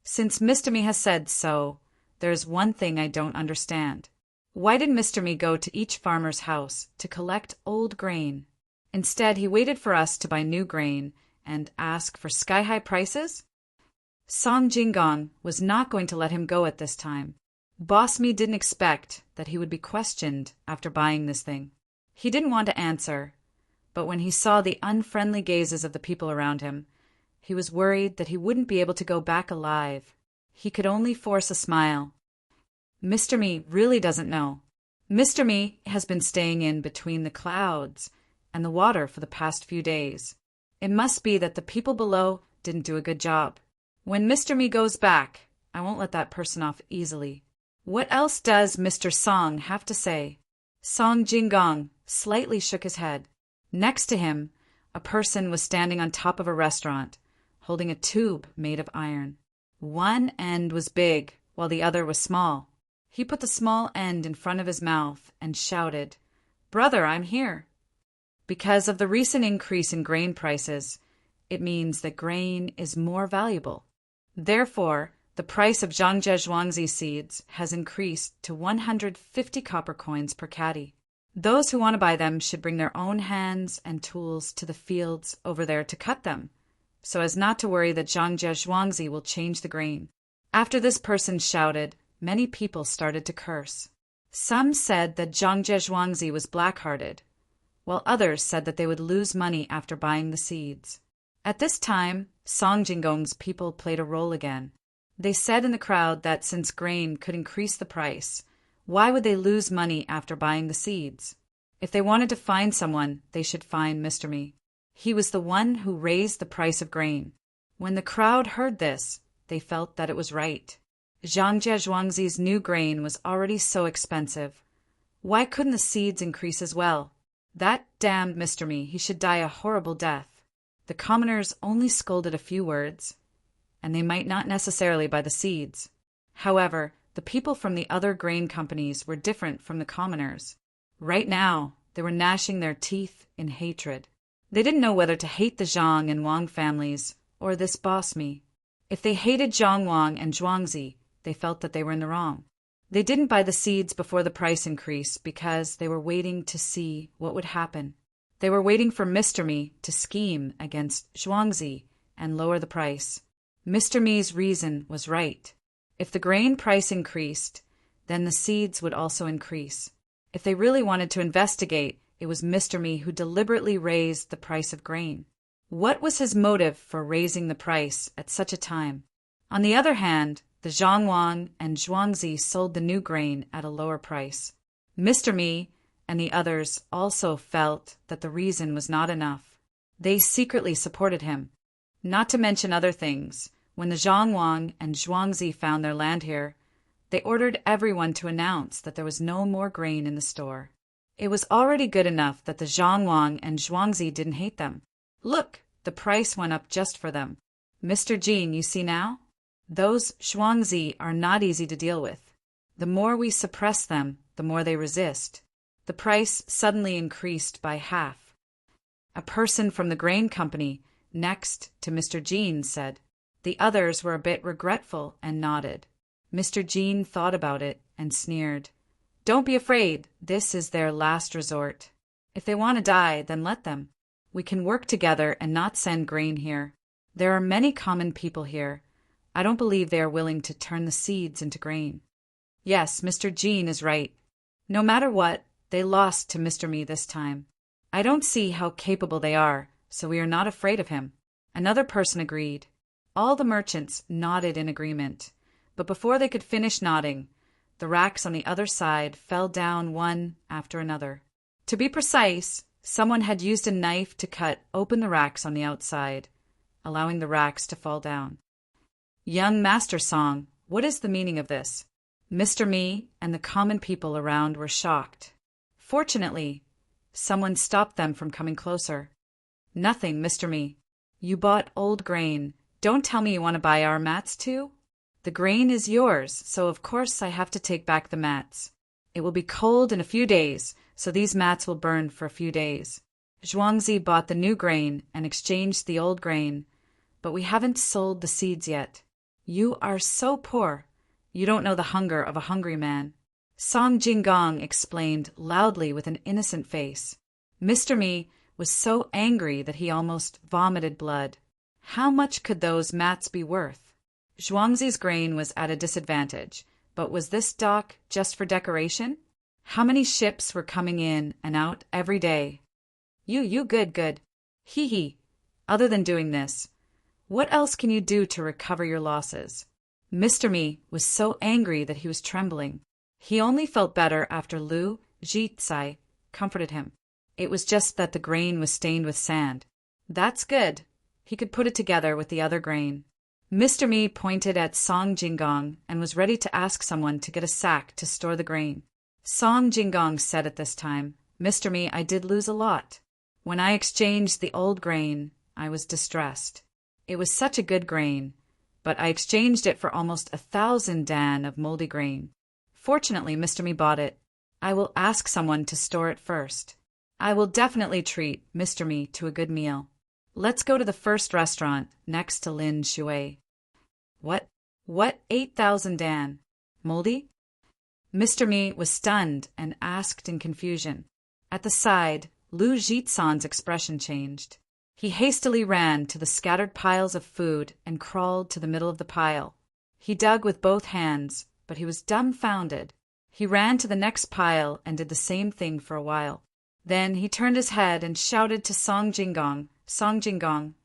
Since Mr. Me has said so, there is one thing I don't understand. Why did Mr. Me go to each farmer's house to collect old grain? Instead, he waited for us to buy new grain and ask for sky-high prices?" Song Jingong was not going to let him go at this time. Boss Me didn't expect that he would be questioned after buying this thing. He didn't want to answer, but when he saw the unfriendly gazes of the people around him, he was worried that he wouldn't be able to go back alive. He could only force a smile. Mr. Me really doesn't know. Mr. Me has been staying in between the clouds and the water for the past few days. It must be that the people below didn't do a good job. When Mr. Me goes back, I won't let that person off easily. What else does Mr. Song have to say? Song Jingong slightly shook his head. Next to him, a person was standing on top of a restaurant, holding a tube made of iron. One end was big, while the other was small. He put the small end in front of his mouth and shouted, "Brother, I'm here." Because of the recent increase in grain prices, it means that grain is more valuable. Therefore, the price of Zhangje Zhuangzi seeds has increased to 150 copper coins per caddy. Those who want to buy them should bring their own hands and tools to the fields over there to cut them, so as not to worry that Zhangje Zhuangzi will change the grain. After this person shouted, many people started to curse. Some said that Zhangje Zhuangzi was black-hearted, while others said that they would lose money after buying the seeds. At this time, Song Jinggong's people played a role again. They said in the crowd that since grain could increase the price, why would they lose money after buying the seeds? If they wanted to find someone, they should find Mr. Me. He was the one who raised the price of grain. When the crowd heard this, they felt that it was right. Zhangje Zhuangzi's new grain was already so expensive. Why couldn't the seeds increase as well? That damned Mr. Me, he should die a horrible death. The commoners only scolded a few words, and they might not necessarily buy the seeds. However, the people from the other grain companies were different from the commoners. Right now, they were gnashing their teeth in hatred. They didn't know whether to hate the Zhang and Wang families or this boss Me. If they hated Zhang Wang and Zhuangzi, they felt that they were in the wrong. They didn't buy the seeds before the price increase because they were waiting to see what would happen. They were waiting for Mr. Me to scheme against Zhuangzi and lower the price. Mr. Me's reason was right. If the grain price increased, then the seeds would also increase. If they really wanted to investigate, it was Mr. Me who deliberately raised the price of grain. What was his motive for raising the price at such a time? On the other hand, the Zhangwang and Zhuangzi sold the new grain at a lower price. Mr. Me and the others also felt that the reason was not enough. They secretly supported him. Not to mention other things, when the Zhangwang and Zhuangzi found their land here, they ordered everyone to announce that there was no more grain in the store. It was already good enough that the Zhangwang and Zhuangzi didn't hate them. Look, the price went up just for them. Mr. Jin, you see now? Those Zhuangzi are not easy to deal with. The more we suppress them, the more they resist. The price suddenly increased by half. A person from the grain company, next to Mr. Jin, said. The others were a bit regretful and nodded. Mr. Jin thought about it and sneered. Don't be afraid, this is their last resort. If they want to die, then let them. We can work together and not send grain here. There are many common people here. I don't believe they are willing to turn the seeds into grain. Yes, Mr. Jin is right. No matter what, they lost to Mr. Me this time. I don't see how capable they are, so we are not afraid of him. Another person agreed. All the merchants nodded in agreement, but before they could finish nodding, the racks on the other side fell down one after another. To be precise, someone had used a knife to cut open the racks on the outside, allowing the racks to fall down. Young Master Song, what is the meaning of this? Mr. Me and the common people around were shocked. Fortunately, someone stopped them from coming closer. Nothing, Mr. Me. You bought old grain. Don't tell me you want to buy our mats too? The grain is yours, so of course I have to take back the mats. It will be cold in a few days, so these mats will burn for a few days. Zhuangzi bought the new grain and exchanged the old grain, but we haven't sold the seeds yet. You are so poor. You don't know the hunger of a hungry man. Song Jinggong explained loudly with an innocent face. Mr. Me was so angry that he almost vomited blood. How much could those mats be worth? Zhuangzi's grain was at a disadvantage, but was this dock just for decoration? How many ships were coming in and out every day? You good. Hee hee. Other than doing this, what else can you do to recover your losses? Mr. Me was so angry that he was trembling. He only felt better after Lu Zhitsai comforted him. It was just that the grain was stained with sand. That's good. He could put it together with the other grain. Mr. Me pointed at Song Jinggong and was ready to ask someone to get a sack to store the grain. Song Jinggong said at this time, Mr. Me, I did lose a lot. When I exchanged the old grain, I was distressed. It was such a good grain, but I exchanged it for almost 1,000 dan of moldy grain. Fortunately, Mr. Me bought it. I will ask someone to store it first. I will definitely treat Mr. Me to a good meal. Let's go to the first restaurant next to Lin Shui. What? 8,000 dan? Moldy? Mr. Me was stunned and asked in confusion. At the side, Lu Jitsan's expression changed. He hastily ran to the scattered piles of food and crawled to the middle of the pile. He dug with both hands, but he was dumbfounded. He ran to the next pile and did the same thing for a while. Then he turned his head and shouted to Song Jingong, Song Jingong,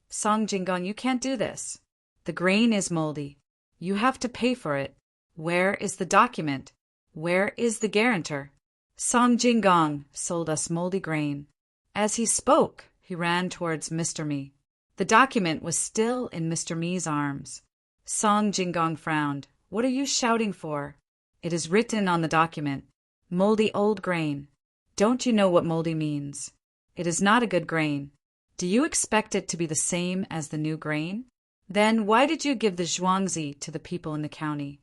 Song Jingong, you can't do this. The grain is moldy. You have to pay for it. Where is the document? Where is the guarantor? Song Jingong sold us moldy grain. As he spoke, he ran towards Mr. Me. The document was still in Mr. Me's arms. Song Jingong frowned. What are you shouting for? It is written on the document. Moldy old grain. Don't you know what moldy means? It is not a good grain. Do you expect it to be the same as the new grain? Then why did you give the zhuangzi to the people in the county?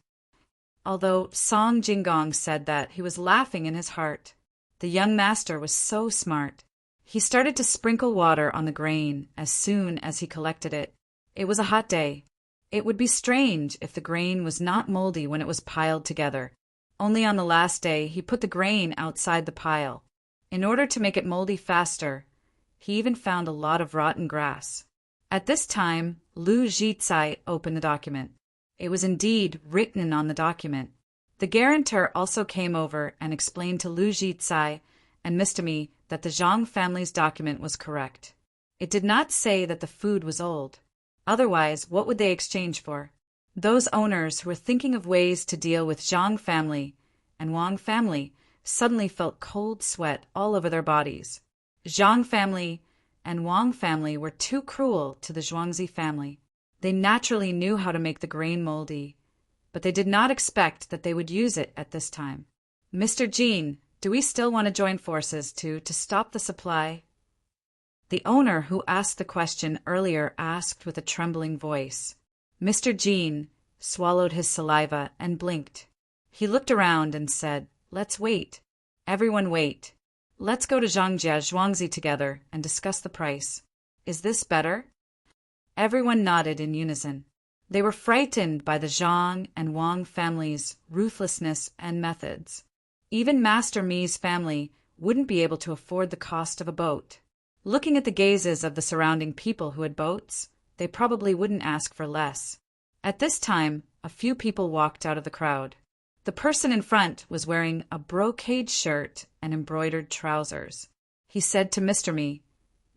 Although Song Jingong said that, he was laughing in his heart. The young master was so smart. He started to sprinkle water on the grain as soon as he collected it. It was a hot day. It would be strange if the grain was not moldy when it was piled together. Only on the last day he put the grain outside the pile. In order to make it moldy faster, he even found a lot of rotten grass. At this time, Lu Jitsai opened the document. It was indeed written on the document. The guarantor also came over and explained to Lu Jitsai and Mr. Me that the Zhang family's document was correct. It did not say that the food was old. Otherwise, what would they exchange for? Those owners who were thinking of ways to deal with Zhang family and Wang family suddenly felt cold sweat all over their bodies. Zhang family and Wang family were too cruel to the Zhuangzi family. They naturally knew how to make the grain moldy, but they did not expect that they would use it at this time. Mr. Jean, do we still want to join forces to stop the supply? The owner who asked the question earlier asked with a trembling voice. Mr. Jean swallowed his saliva and blinked. He looked around and said, Let's wait. Everyone wait. Let's go to Zhangjia Zhuangzi together and discuss the price. Is this better? Everyone nodded in unison. They were frightened by the Zhang and Wang families' ruthlessness and methods. Even Master Mi's family wouldn't be able to afford the cost of a boat. Looking at the gazes of the surrounding people who had boats, they probably wouldn't ask for less. At this time, a few people walked out of the crowd. The person in front was wearing a brocade shirt and embroidered trousers. He said to Mr. Me,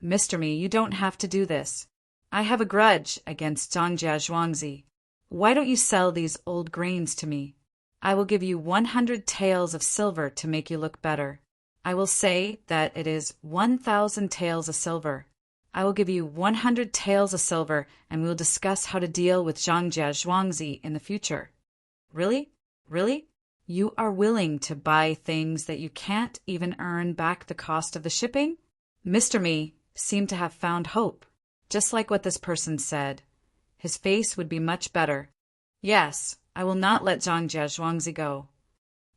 Mr. Me, you don't have to do this. I have a grudge against Zhangjia Zhuangzi. Why don't you sell these old grains to me? I will give you 100 taels of silver to make you look better. I will say that it is 1,000 taels of silver. I will give you 100 taels of silver, and we will discuss how to deal with Zhangjia Zhuangzi in the future. Really? Really? You are willing to buy things that you can't even earn back the cost of the shipping? Mr. Me seemed to have found hope. Just like what this person said, his face would be much better. Yes, I will not let Zhangjia Zhuangzi go.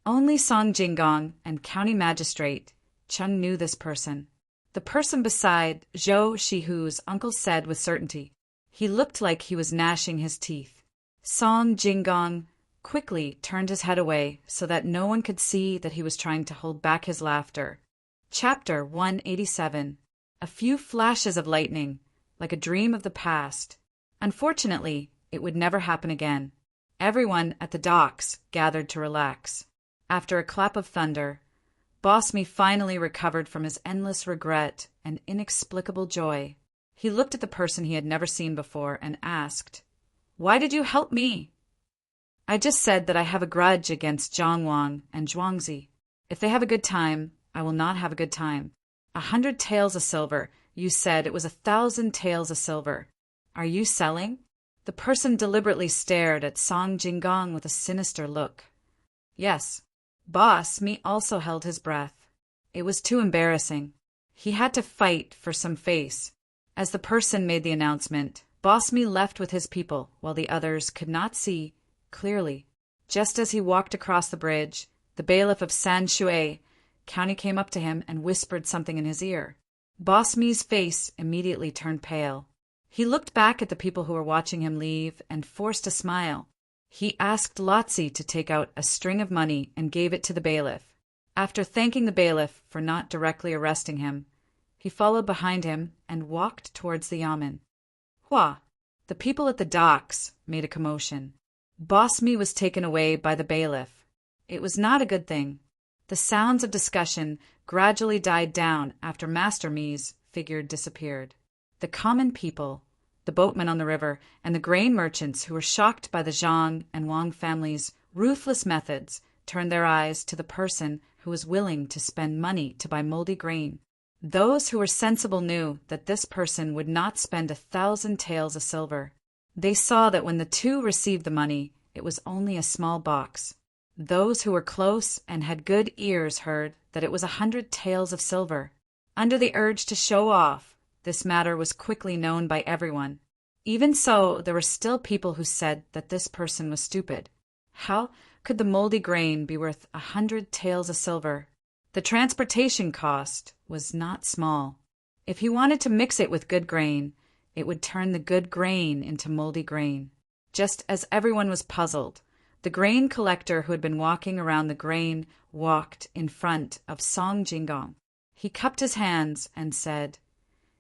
Only Song Jingong and County Magistrate Cheng knew this person. The person beside Zhou Shihu's uncle said with certainty. He looked like he was gnashing his teeth. Song Jingong quickly turned his head away so that no one could see that he was trying to hold back his laughter. Chapter 187. A few flashes of lightning, like a dream of the past. Unfortunately, it would never happen again. Everyone at the docks gathered to relax. After a clap of thunder, Boss Me finally recovered from his endless regret and inexplicable joy. He looked at the person he had never seen before and asked, Why did you help me? I just said that I have a grudge against Zhang Wang and Zhuangzi. If they have a good time, I will not have a good time. 100 taels of silver. You said it was 1,000 taels of silver. Are you selling? The person deliberately stared at Song Jingong with a sinister look. Yes. Boss Me also held his breath. It was too embarrassing. He had to fight for some face. As the person made the announcement, Boss Me left with his people while the others could not see clearly. Just as he walked across the bridge, the bailiff of San Shui County came up to him and whispered something in his ear. Boss Me's face immediately turned pale. He looked back at the people who were watching him leave and forced a smile. He asked Lotzi to take out a string of money and gave it to the bailiff. After thanking the bailiff for not directly arresting him, he followed behind him and walked towards the yamen. Hua! The people at the docks made a commotion. Boss Me was taken away by the bailiff. It was not a good thing. The sounds of discussion gradually died down after Master Me's figure disappeared. The common people, the boatmen on the river, and the grain merchants who were shocked by the Zhang and Wang families' ruthless methods turned their eyes to the person who was willing to spend money to buy moldy grain. Those who were sensible knew that this person would not spend 1,000 taels of silver. They saw that when the two received the money, it was only a small box. Those who were close and had good ears heard that it was 100 taels of silver. Under the urge to show off, this matter was quickly known by everyone. Even so, there were still people who said that this person was stupid. How could the moldy grain be worth 100 taels of silver? The transportation cost was not small. If he wanted to mix it with good grain, it would turn the good grain into moldy grain. Just as everyone was puzzled, the grain collector who had been walking around the grain walked in front of Song Jingong. He cupped his hands and said,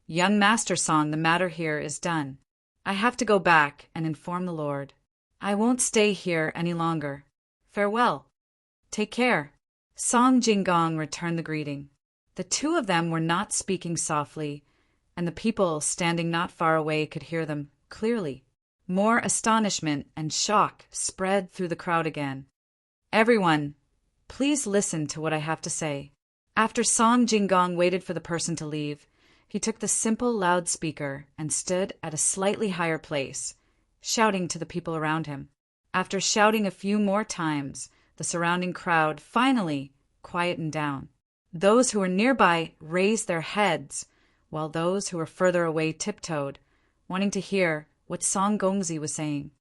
"Young Master Song, the matter here is done. I have to go back and inform the Lord. I won't stay here any longer. Farewell. Take care." Song Jingong returned the greeting. The two of them were not speaking softly, and the people standing not far away could hear them clearly. More astonishment and shock spread through the crowd again. "Everyone, please listen to what I have to say." After Song Jingong waited for the person to leave, he took the simple loudspeaker and stood at a slightly higher place, shouting to the people around him. After shouting a few more times, the surrounding crowd finally quietened down. Those who were nearby raised their heads, while those who were further away tiptoed, wanting to hear what Song Gongzi was saying.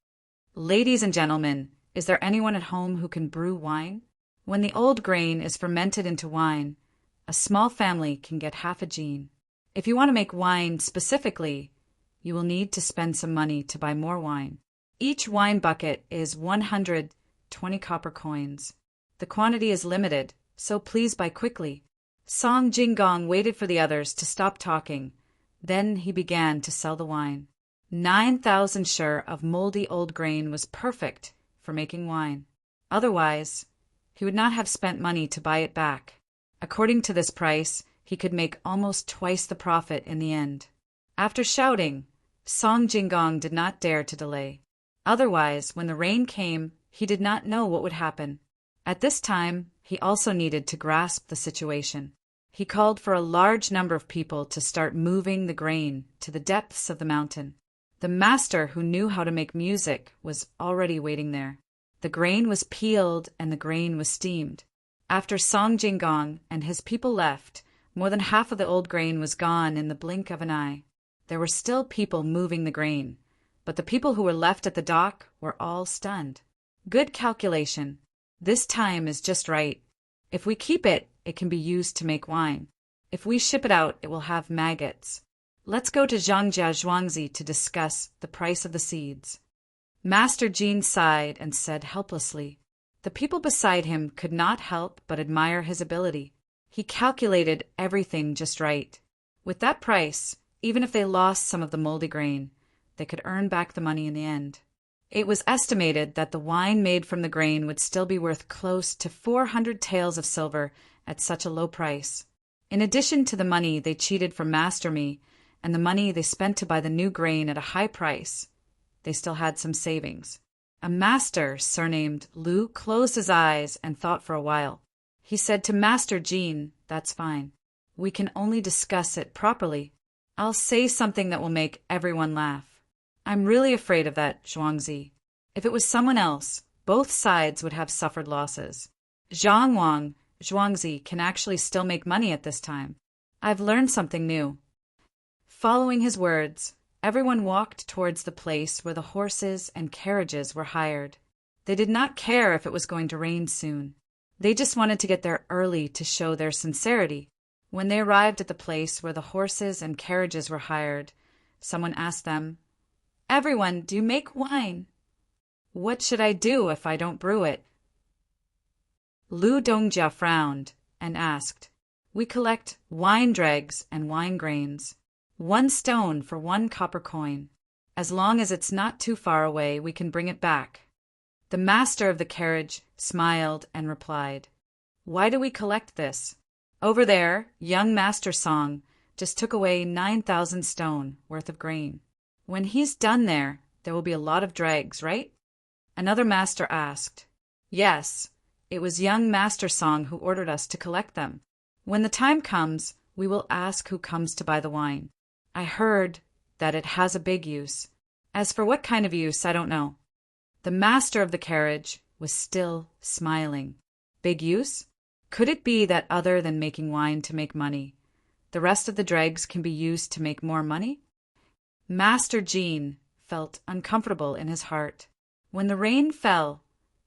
"Ladies and gentlemen, is there anyone at home who can brew wine? When the old grain is fermented into wine, a small family can get half a gene. If you want to make wine specifically, you will need to spend some money to buy more wine. Each wine bucket is 120 copper coins. The quantity is limited, so please buy quickly." Song Jingong waited for the others to stop talking. Then he began to sell the wine. 9,000 shur of moldy old grain was perfect for making wine. Otherwise, he would not have spent money to buy it back. According to this price, he could make almost twice the profit in the end. After shouting, Song Jingong did not dare to delay. Otherwise, when the rain came, he did not know what would happen. At this time, he also needed to grasp the situation. He called for a large number of people to start moving the grain to the depths of the mountain. The master who knew how to make music was already waiting there. The grain was peeled and the grain was steamed. After Song Jingong and his people left, more than half of the old grain was gone in the blink of an eye. There were still people moving the grain, but the people who were left at the dock were all stunned. Good calculation. This time is just right. If we keep it, it can be used to make wine. If we ship it out, it will have maggots. Let's go to Zhangjia Zhuangzi to discuss the price of the seeds. Master Jean sighed and said helplessly. The people beside him could not help but admire his ability. He calculated everything just right. With that price, even if they lost some of the moldy grain, they could earn back the money in the end. It was estimated that the wine made from the grain would still be worth close to 400 taels of silver at such a low price. In addition to the money they cheated from Master Me and the money they spent to buy the new grain at a high price, they still had some savings. A master surnamed Lu closed his eyes and thought for a while. He said to Master Jean, "That's fine. We can only discuss it properly. I'll say something that will make everyone laugh. I'm really afraid of that, Zhuangzi. If it was someone else, both sides would have suffered losses. Zhang Wang, Zhuangzi can actually still make money at this time. I've learned something new." Following his words, Everyone walked towards the place where the horses and carriages were hired. They did not care if it was going to rain soon. They just wanted to get there early to show their sincerity. When they arrived at the place where the horses and carriages were hired, someone asked them, "Everyone, do you make wine?" "What should I do if I don't brew it?" Lu Dongjia frowned and asked, "We collect wine dregs and wine grains. 1 stone for 1 copper coin. As long as it's not too far away, we can bring it back." The master of the carriage smiled and replied, "Why do we collect this? Over there, young Master Song just took away 9,000 stone worth of grain. When he's done there will be a lot of dregs, right?" Another master asked, "Yes, it was young Master Song who ordered us to collect them. When the time comes, we will ask who comes to buy the wine. I heard that it has a big use. As for what kind of use, I don't know." The master of the carriage was still smiling. Big use? Could it be that other than making wine to make money, the rest of the dregs can be used to make more money? Master Jean felt uncomfortable in his heart. When the rain fell,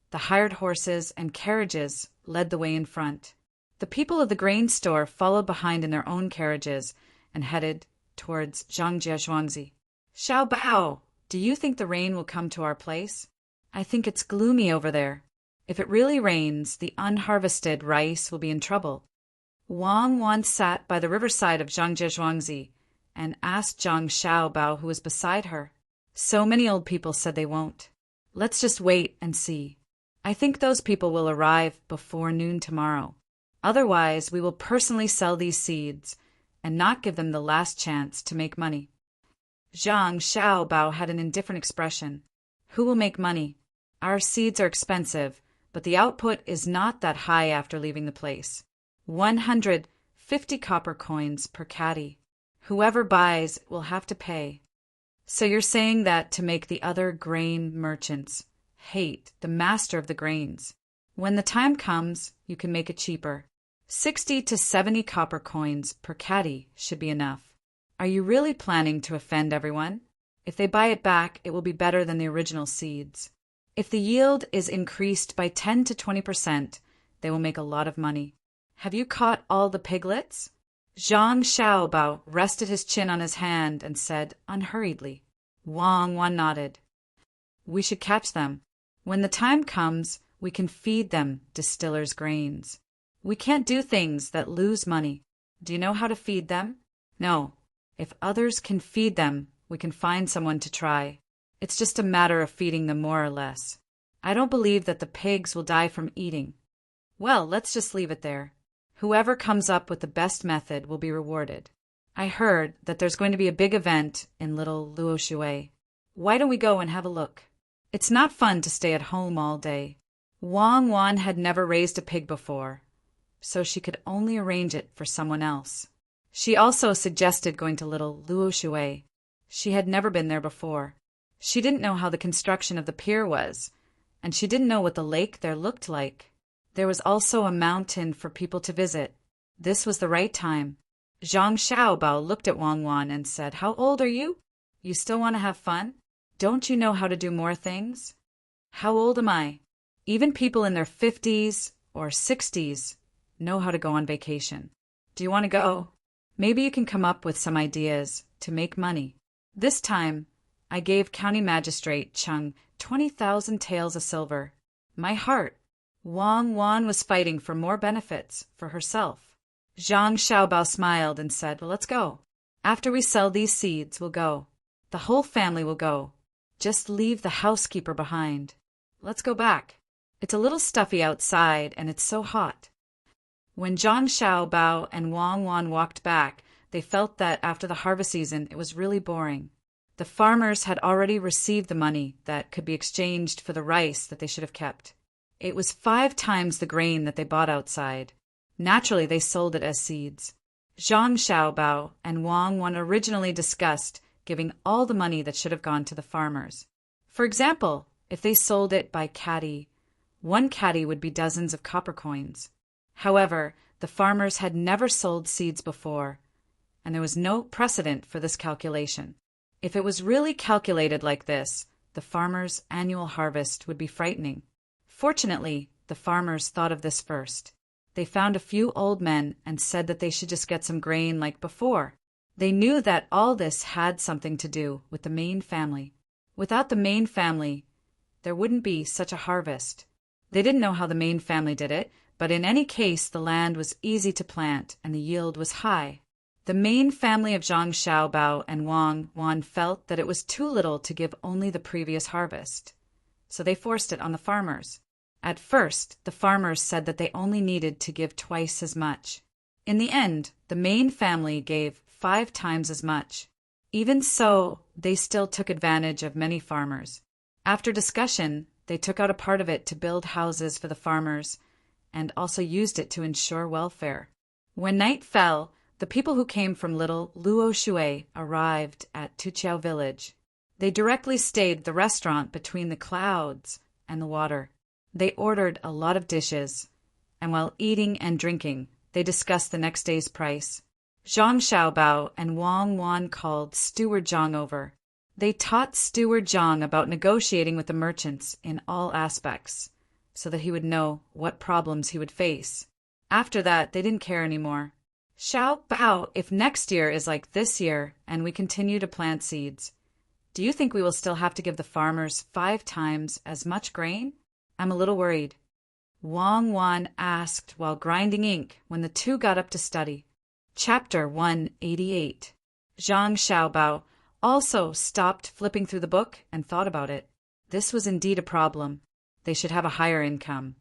the hired horses and carriages led the way in front. The people of the grain store followed behind in their own carriages and headed towards Zhangjiazhuangzi. "Xiao Bao, do you think the rain will come to our place? I think it's gloomy over there. If it really rains, the unharvested rice will be in trouble." Wang Wan sat by the riverside of Zhangjiazhuangzi and asked Zhang Xiaobao, who was beside her. "So many old people said they won't. Let's just wait and see. I think those people will arrive before noon tomorrow. Otherwise, we will personally sell these seeds and not give them the last chance to make money." Zhang Xiaobao had an indifferent expression. "Who will make money? Our seeds are expensive, but the output is not that high after leaving the place. 150 copper coins per caddy. Whoever buys will have to pay." "So you're saying that to make the other grain merchants hate the master of the grains. When the time comes, you can make it cheaper. 60 to 70 copper coins per caddy should be enough. Are you really planning to offend everyone? If they buy it back, it will be better than the original seeds. If the yield is increased by 10 to 20%, they will make a lot of money. Have you caught all the piglets?" Zhang Xiaobao rested his chin on his hand and said unhurriedly. Wang Wan nodded. "We should catch them. When the time comes, we can feed them distillers' grains. We can't do things that lose money. Do you know how to feed them?" "No. If others can feed them, we can find someone to try. It's just a matter of feeding them more or less. I don't believe that the pigs will die from eating." "Well, let's just leave it there. Whoever comes up with the best method will be rewarded. I heard that there's going to be a big event in Little Luoshui. Why don't we go and have a look? It's not fun to stay at home all day." Wang Wan had never raised a pig before, so she could only arrange it for someone else. She also suggested going to Little Luoshui. She had never been there before. She didn't know how the construction of the pier was, and she didn't know what the lake there looked like. There was also a mountain for people to visit. This was the right time. Zhang Xiaobao looked at Wang Wan and said, "How old are you? You still want to have fun? Don't you know how to do more things?" "How old am I? Even people in their 50s or 60s know how to go on vacation. Do you want to go? Maybe you can come up with some ideas to make money." This time, I gave County Magistrate Chung 20,000 taels of silver. My heart. Wang Wan was fighting for more benefits for herself. Zhang Xiaobao smiled and said, "Well, let's go. After we sell these seeds, we'll go. The whole family will go. Just leave the housekeeper behind. Let's go back. It's a little stuffy outside and it's so hot." When Zhang Xiaobao and Wang Wan walked back, they felt that after the harvest season, it was really boring. The farmers had already received the money that could be exchanged for the rice that they should have kept. It was 5 times the grain that they bought outside. Naturally, they sold it as seeds. Zhang Xiaobao and Wang Wan originally discussed giving all the money that should have gone to the farmers. For example, if they sold it by caddy, 1 caddy would be dozens of copper coins. However, the farmers had never sold seeds before, and there was no precedent for this calculation. If it was really calculated like this, the farmers' annual harvest would be frightening. Fortunately, the farmers thought of this first. They found a few old men and said that they should just get some grain like before. They knew that all this had something to do with the main family. Without the main family, there wouldn't be such a harvest. They didn't know how the main family did it, but in any case the land was easy to plant and the yield was high. The main family of Zhang Xiaobao and Wang Wan felt that it was too little to give only the previous harvest, so they forced it on the farmers. At first, the farmers said that they only needed to give twice as much. In the end, the main family gave 5 times as much. Even so, they still took advantage of many farmers. After discussion, they took out a part of it to build houses for the farmers and also used it to ensure welfare. When night fell, the people who came from little Luo Shui arrived at Tuqiao village. They directly stayed at the restaurant between the clouds and the water. They ordered a lot of dishes, and while eating and drinking, they discussed the next day's price. Zhang Xiaobao and Wang Wan called Steward Zhang over. They taught Steward Zhang about negotiating with the merchants in all aspects, so that he would know what problems he would face. After that, they didn't care anymore. Xiaobao, if next year is like this year and we continue to plant seeds, do you think we will still have to give the farmers 5 times as much grain? I'm a little worried. Wang Wan asked while grinding ink when the two got up to study. Chapter 188. Zhang Xiaobao also stopped flipping through the book and thought about it. This was indeed a problem. They should have a higher income.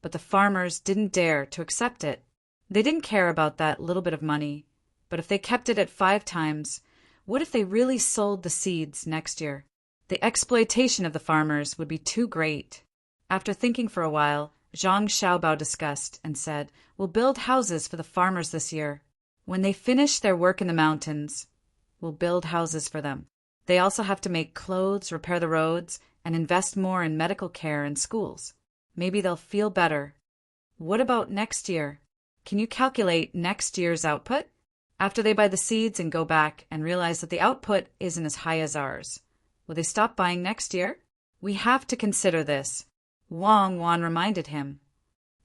But the farmers didn't dare to accept it. They didn't care about that little bit of money. But if they kept it at 5 times, what if they really sold the seeds next year? The exploitation of the farmers would be too great. After thinking for a while, Zhang Xiaobao discussed and said, "We'll build houses for the farmers this year. When they finish their work in the mountains, we'll build houses for them. They also have to make clothes, repair the roads, and invest more in medical care and schools. Maybe they'll feel better." What about next year? Can you calculate next year's output? After they buy the seeds and go back and realize that the output isn't as high as ours, will they stop buying next year? We have to consider this. Wang Wan reminded him.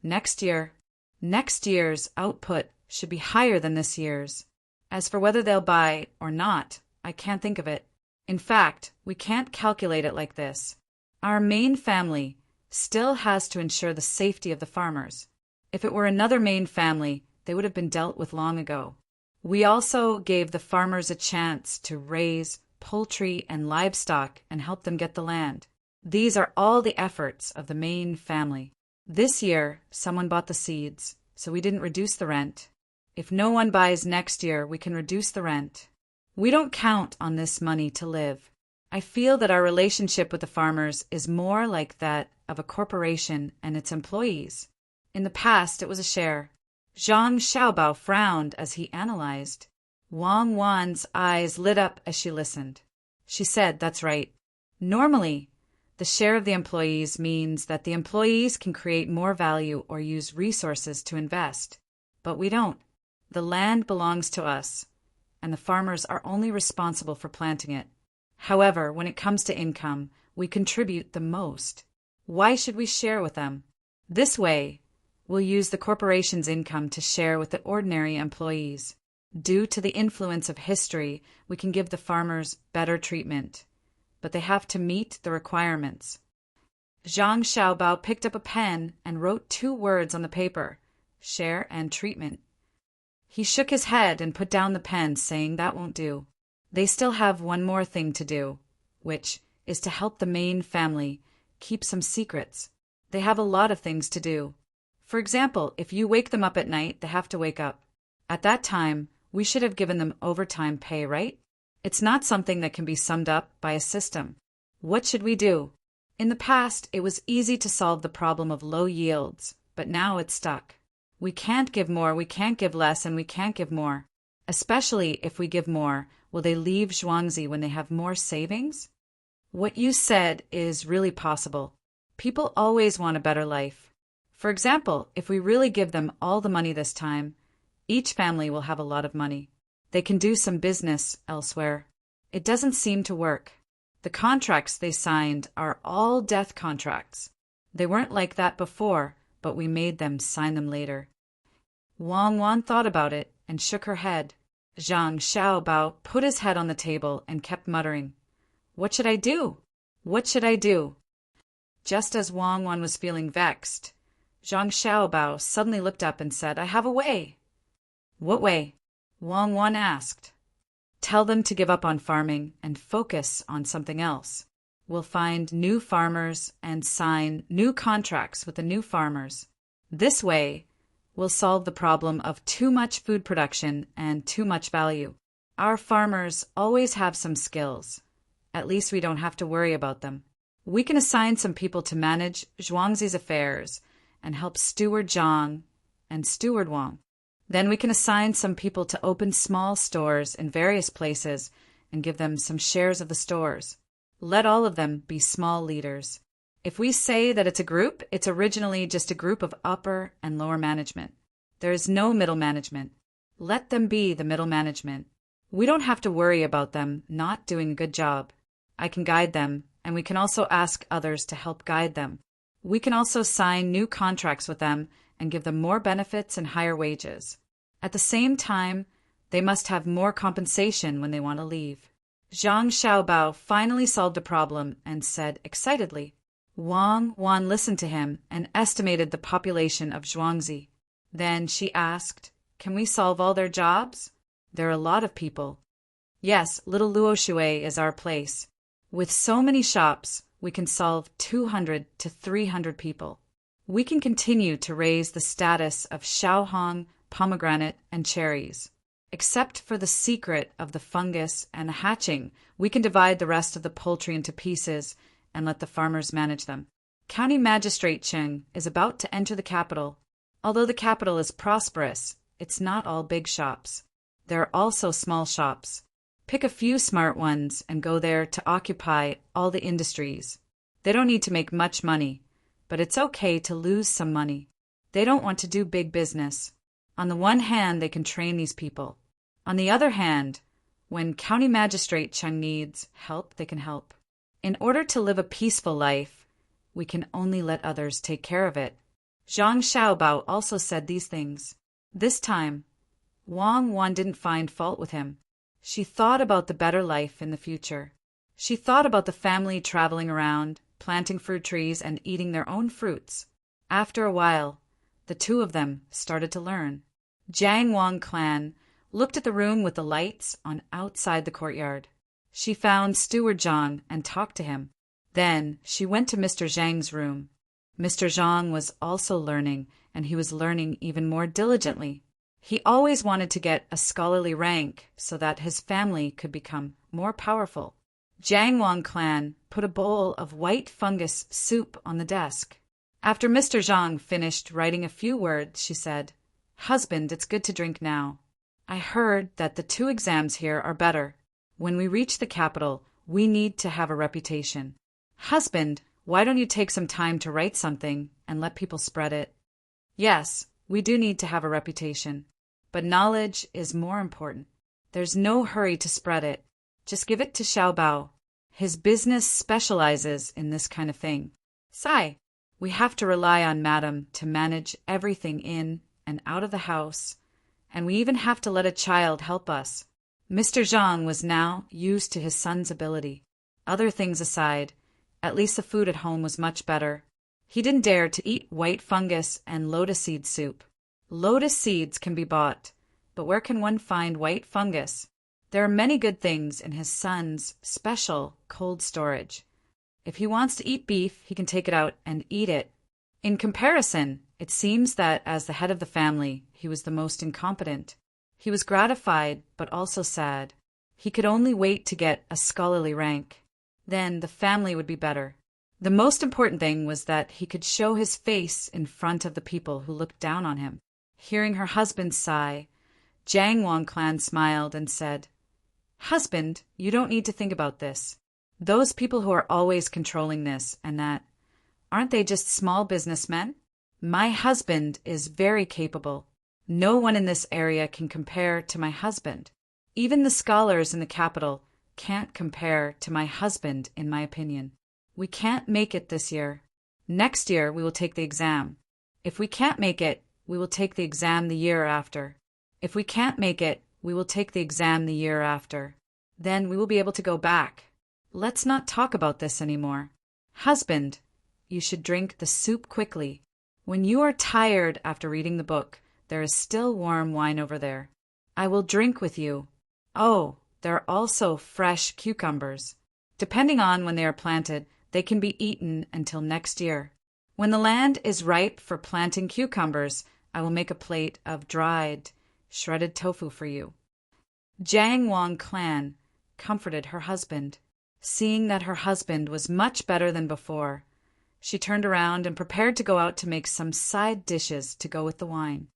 Next year's output should be higher than this year's. As for whether they'll buy or not, I can't think of it. In fact, we can't calculate it like this. Our main family still has to ensure the safety of the farmers. If it were another main family, they would have been dealt with long ago. We also gave the farmers a chance to raise poultry and livestock and help them get the land. These are all the efforts of the main family. This year, someone bought the seeds, so we didn't reduce the rent. If no one buys next year, we can reduce the rent. We don't count on this money to live. I feel that our relationship with the farmers is more like that of a corporation and its employees. In the past, it was a share. Zhang Xiaobao frowned as he analyzed. Wang Wan's eyes lit up as she listened. She said, "That's right. Normally, the share of the employees means that the employees can create more value or use resources to invest. But we don't. The land belongs to us, and the farmers are only responsible for planting it. However, when it comes to income, we contribute the most. Why should we share with them? This way, we'll use the corporation's income to share with the ordinary employees. Due to the influence of history, we can give the farmers better treatment, but they have to meet the requirements." Zhang Xiaobao picked up a pen and wrote 2 words on the paper, share and treatment. He shook his head and put down the pen, saying that won't do. They still have one more thing to do, which is to help the main family keep some secrets. They have a lot of things to do. For example, if you wake them up at night, they have to wake up. At that time, we should have given them overtime pay, right? It's not something that can be summed up by a system. What should we do? In the past, it was easy to solve the problem of low yields, but now it's stuck. We can't give more, we can't give less, and we can't give more. Especially if we give more, will they leave Zhuangzi when they have more savings? What you said is really possible. People always want a better life. For example, if we really give them all the money this time, each family will have a lot of money. They can do some business elsewhere. It doesn't seem to work. The contracts they signed are all death contracts. They weren't like that before, but we made them sign them later. Wang Wan thought about it and shook her head. Zhang Xiaobao put his head on the table and kept muttering, "What should I do? What should I do?" Just as Wang Wan was feeling vexed, Zhang Xiaobao suddenly looked up and said, "I have a way." "What way?" Wang Wan asked. "Tell them to give up on farming and focus on something else. We'll find new farmers and sign new contracts with the new farmers. This way, we'll solve the problem of too much food production and too much value. Our farmers always have some skills. At least we don't have to worry about them. We can assign some people to manage Zhuangzi's affairs and help steward Zhang and steward Wang. Then we can assign some people to open small stores in various places and give them some shares of the stores. Let all of them be small leaders. If we say that it's a group, it's originally just a group of upper and lower management. There is no middle management. Let them be the middle management. We don't have to worry about them not doing a good job. I can guide them, and we can also ask others to help guide them. We can also sign new contracts with them and give them more benefits and higher wages. At the same time, they must have more compensation when they want to leave." Zhang Xiaobao finally solved a problem and said excitedly. Wang Wan listened to him and estimated the population of Zhuangzi. Then she asked, "Can we solve all their jobs? There are a lot of people." "Yes, Little Luoshui is our place. With so many shops, we can solve 200 to 300 people. We can continue to raise the status of Shaohong, pomegranate, and cherries. Except for the secret of the fungus and the hatching, we can divide the rest of the poultry into pieces and let the farmers manage them. County Magistrate Cheng is about to enter the capital. Although the capital is prosperous, it's not all big shops. There are also small shops. Pick a few smart ones and go there to occupy all the industries. They don't need to make much money, but it's okay to lose some money. They don't want to do big business. On the one hand, they can train these people. On the other hand, when County Magistrate Cheng needs help, they can help. In order to live a peaceful life, we can only let others take care of it." Zhang Xiaobao also said these things. This time, Wang Wan didn't find fault with him. She thought about the better life in the future. She thought about the family traveling around, planting fruit trees and eating their own fruits. After a while, the two of them started to learn. Jiang Wang clan looked at the room with the lights on outside the courtyard. She found Steward Zhang and talked to him. Then she went to Mr. Zhang's room. Mr. Zhang was also learning, and he was learning even more diligently. He always wanted to get a scholarly rank so that his family could become more powerful. Jiang Wang clan put a bowl of white fungus soup on the desk. After Mr. Zhang finished writing a few words, she said, "Husband, it's good to drink now. I heard that the 2 exams here are better. When we reach the capital, we need to have a reputation. Husband, why don't you take some time to write something and let people spread it?" "Yes, we do need to have a reputation, but knowledge is more important. There's no hurry to spread it. Just give it to Xiaobao. His business specializes in this kind of thing. Sai, we have to rely on Madam to manage everything in and out of the house, and we even have to let a child help us." Mr. Zhang was now used to his son's ability. Other things aside, at least the food at home was much better. He didn't dare to eat white fungus and lotus seed soup. Lotus seeds can be bought, but where can one find white fungus? There are many good things in his son's special cold storage. If he wants to eat beef, he can take it out and eat it. In comparison, it seems that as the head of the family, he was the most incompetent. He was gratified, but also sad. He could only wait to get a scholarly rank. Then the family would be better. The most important thing was that he could show his face in front of the people who looked down on him. Hearing her husband sigh, Jiang Wang clan smiled and said, "Husband, you don't need to think about this. Those people who are always controlling this and that, aren't they just small businessmen? My husband is very capable. No one in this area can compare to my husband. Even the scholars in the capital can't compare to my husband, in my opinion. We can't make it this year. Next year we will take the exam. If we can't make it, we will take the exam the year after. If we can't make it, we will take the exam the year after. Then we will be able to go back. Let's not talk about this anymore. Husband, you should drink the soup quickly. When you are tired after reading the book, there is still warm wine over there. I will drink with you. Oh, there are also fresh cucumbers. Depending on when they are planted, they can be eaten until next year. When the land is ripe for planting cucumbers, I will make a plate of dried, shredded tofu for you. Jiang Wang Clan comforted her husband. Seeing that her husband was much better than before, she turned around and prepared to go out to make some side dishes to go with the wine.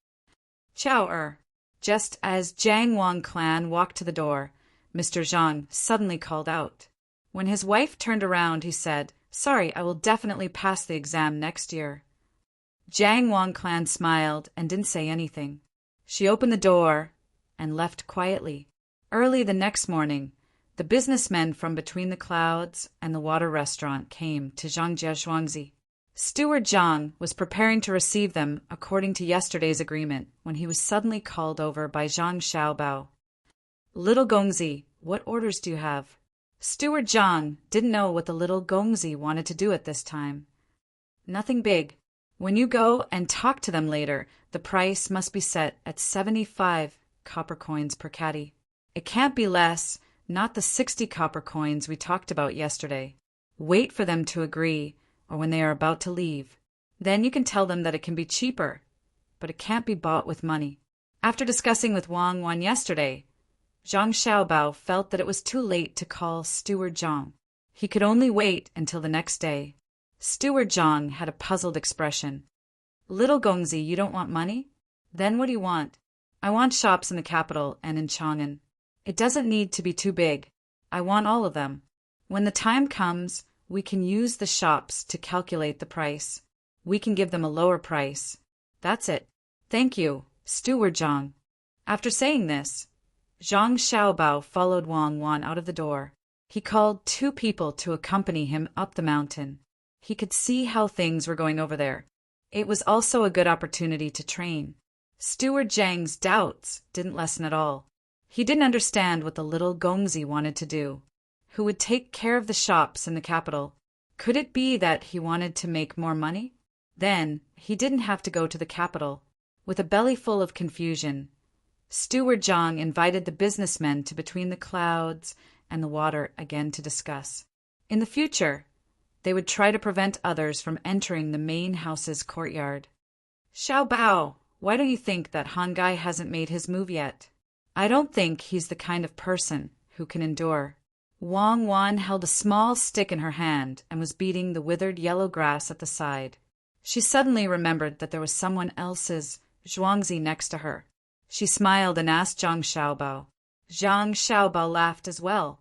Chow. Just as Jiang Wang Clan walked to the door, Mr. Zhang suddenly called out. When his wife turned around, he said, "Sorry, I will definitely pass the exam next year." Jiang Wang Clan smiled and didn't say anything. She opened the door and left quietly. Early the next morning, the businessmen from between the clouds and the water restaurant came to Zhangjia Zhuangzi. Steward Zhang was preparing to receive them according to yesterday's agreement when he was suddenly called over by Zhang Xiaobao. "Little Gongzi, what orders do you have?" Steward Zhang didn't know what the little Gongzi wanted to do at this time. "Nothing big. When you go and talk to them later, the price must be set at 75 copper coins per caddy. It can't be less, not the 60 copper coins we talked about yesterday. Wait for them to agree, or when they are about to leave. Then you can tell them that it can be cheaper, but it can't be bought with money." After discussing with Wang Wan yesterday, Zhang Xiaobao felt that it was too late to call Steward Zhang. He could only wait until the next day. Steward Zhang had a puzzled expression. "Little Gongzi, you don't want money? Then what do you want?" "I want shops in the capital and in Chang'an. It doesn't need to be too big. I want all of them. When the time comes, we can use the shops to calculate the price. We can give them a lower price. That's it. Thank you, Steward Zhang." After saying this, Zhang Xiaobao followed Wang Wan out of the door. He called 2 people to accompany him up the mountain. He could see how things were going over there. It was also a good opportunity to train. Steward Zhang's doubts didn't lessen at all. He didn't understand what the little Gongzi wanted to do. Who would take care of the shops in the capital? Could it be that he wanted to make more money? Then he didn't have to go to the capital. With a belly full of confusion, Steward Zhang invited the businessmen to between the clouds and the water again to discuss. In the future, they would try to prevent others from entering the main house's courtyard. "Xiaobao, why don't you think that Han Gai hasn't made his move yet? I don't think he's the kind of person who can endure." Wang Wan held a small stick in her hand and was beating the withered yellow grass at the side. She suddenly remembered that there was someone else's Zhuangzi next to her. She smiled and asked Zhang Xiaobao. Zhang Xiaobao laughed as well.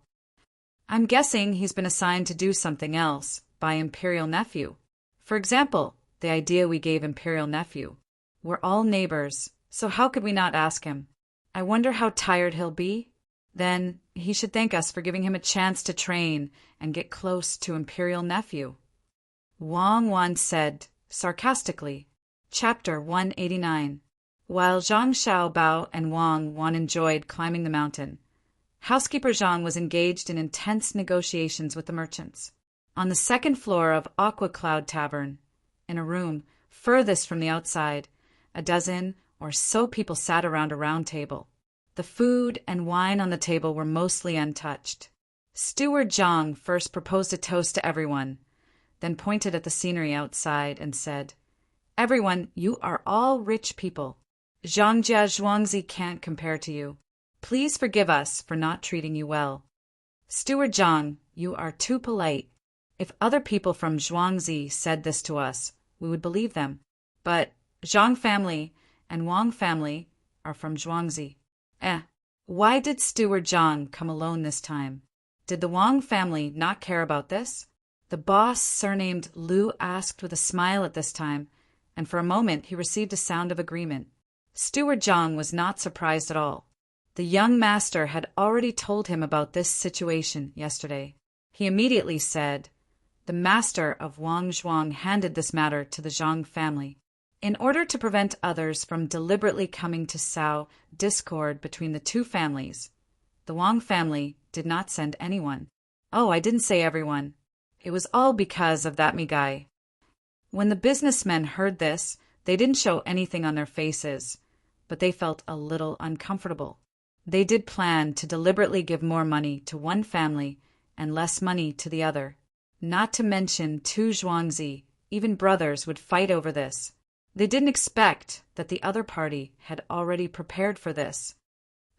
"I'm guessing he's been assigned to do something else by Imperial Nephew. For example, the idea we gave Imperial Nephew. We're all neighbors, so how could we not ask him? I wonder how tired he'll be? Then he should thank us for giving him a chance to train and get close to Imperial Nephew." Wang Wan said sarcastically. Chapter 189. While Zhang Xiaobao and Wang Wan enjoyed climbing the mountain, Housekeeper Zhang was engaged in intense negotiations with the merchants. On the second floor of Aqua Cloud Tavern, in a room furthest from the outside, a dozen or so people sat around a round table. The food and wine on the table were mostly untouched. Steward Zhang first proposed a toast to everyone, then pointed at the scenery outside and said, "Everyone, you are all rich people. Zhangjia Zhuangzi can't compare to you. Please forgive us for not treating you well. Steward Zhang, you are too polite. If other people from Zhuangzi said this to us, we would believe them. But Zhang family and Wang family are from Zhuangzi. Why did Steward Zhang come alone this time? Did the Wang family not care about this?" The boss, surnamed Lu, asked with a smile at this time, and for a moment he received a sound of agreement. Steward Zhang was not surprised at all. The young master had already told him about this situation yesterday. He immediately said, "The master of Wang Zhuang handed this matter to the Zhang family. In order to prevent others from deliberately coming to sow discord between the two families, the Wang family did not send anyone. Oh, I didn't say everyone. It was all because of that me guy." When the businessmen heard this, they didn't show anything on their faces, but they felt a little uncomfortable. They did plan to deliberately give more money to one family and less money to the other. Not to mention two Zhuangzi, even brothers, would fight over this. They didn't expect that the other party had already prepared for this.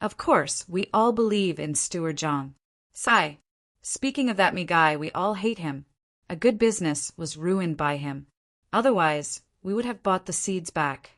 Of course, we all believe in Steward Zhang. Sigh. Speaking of that me guy, we all hate him. A good business was ruined by him. Otherwise, we would have bought the seeds back.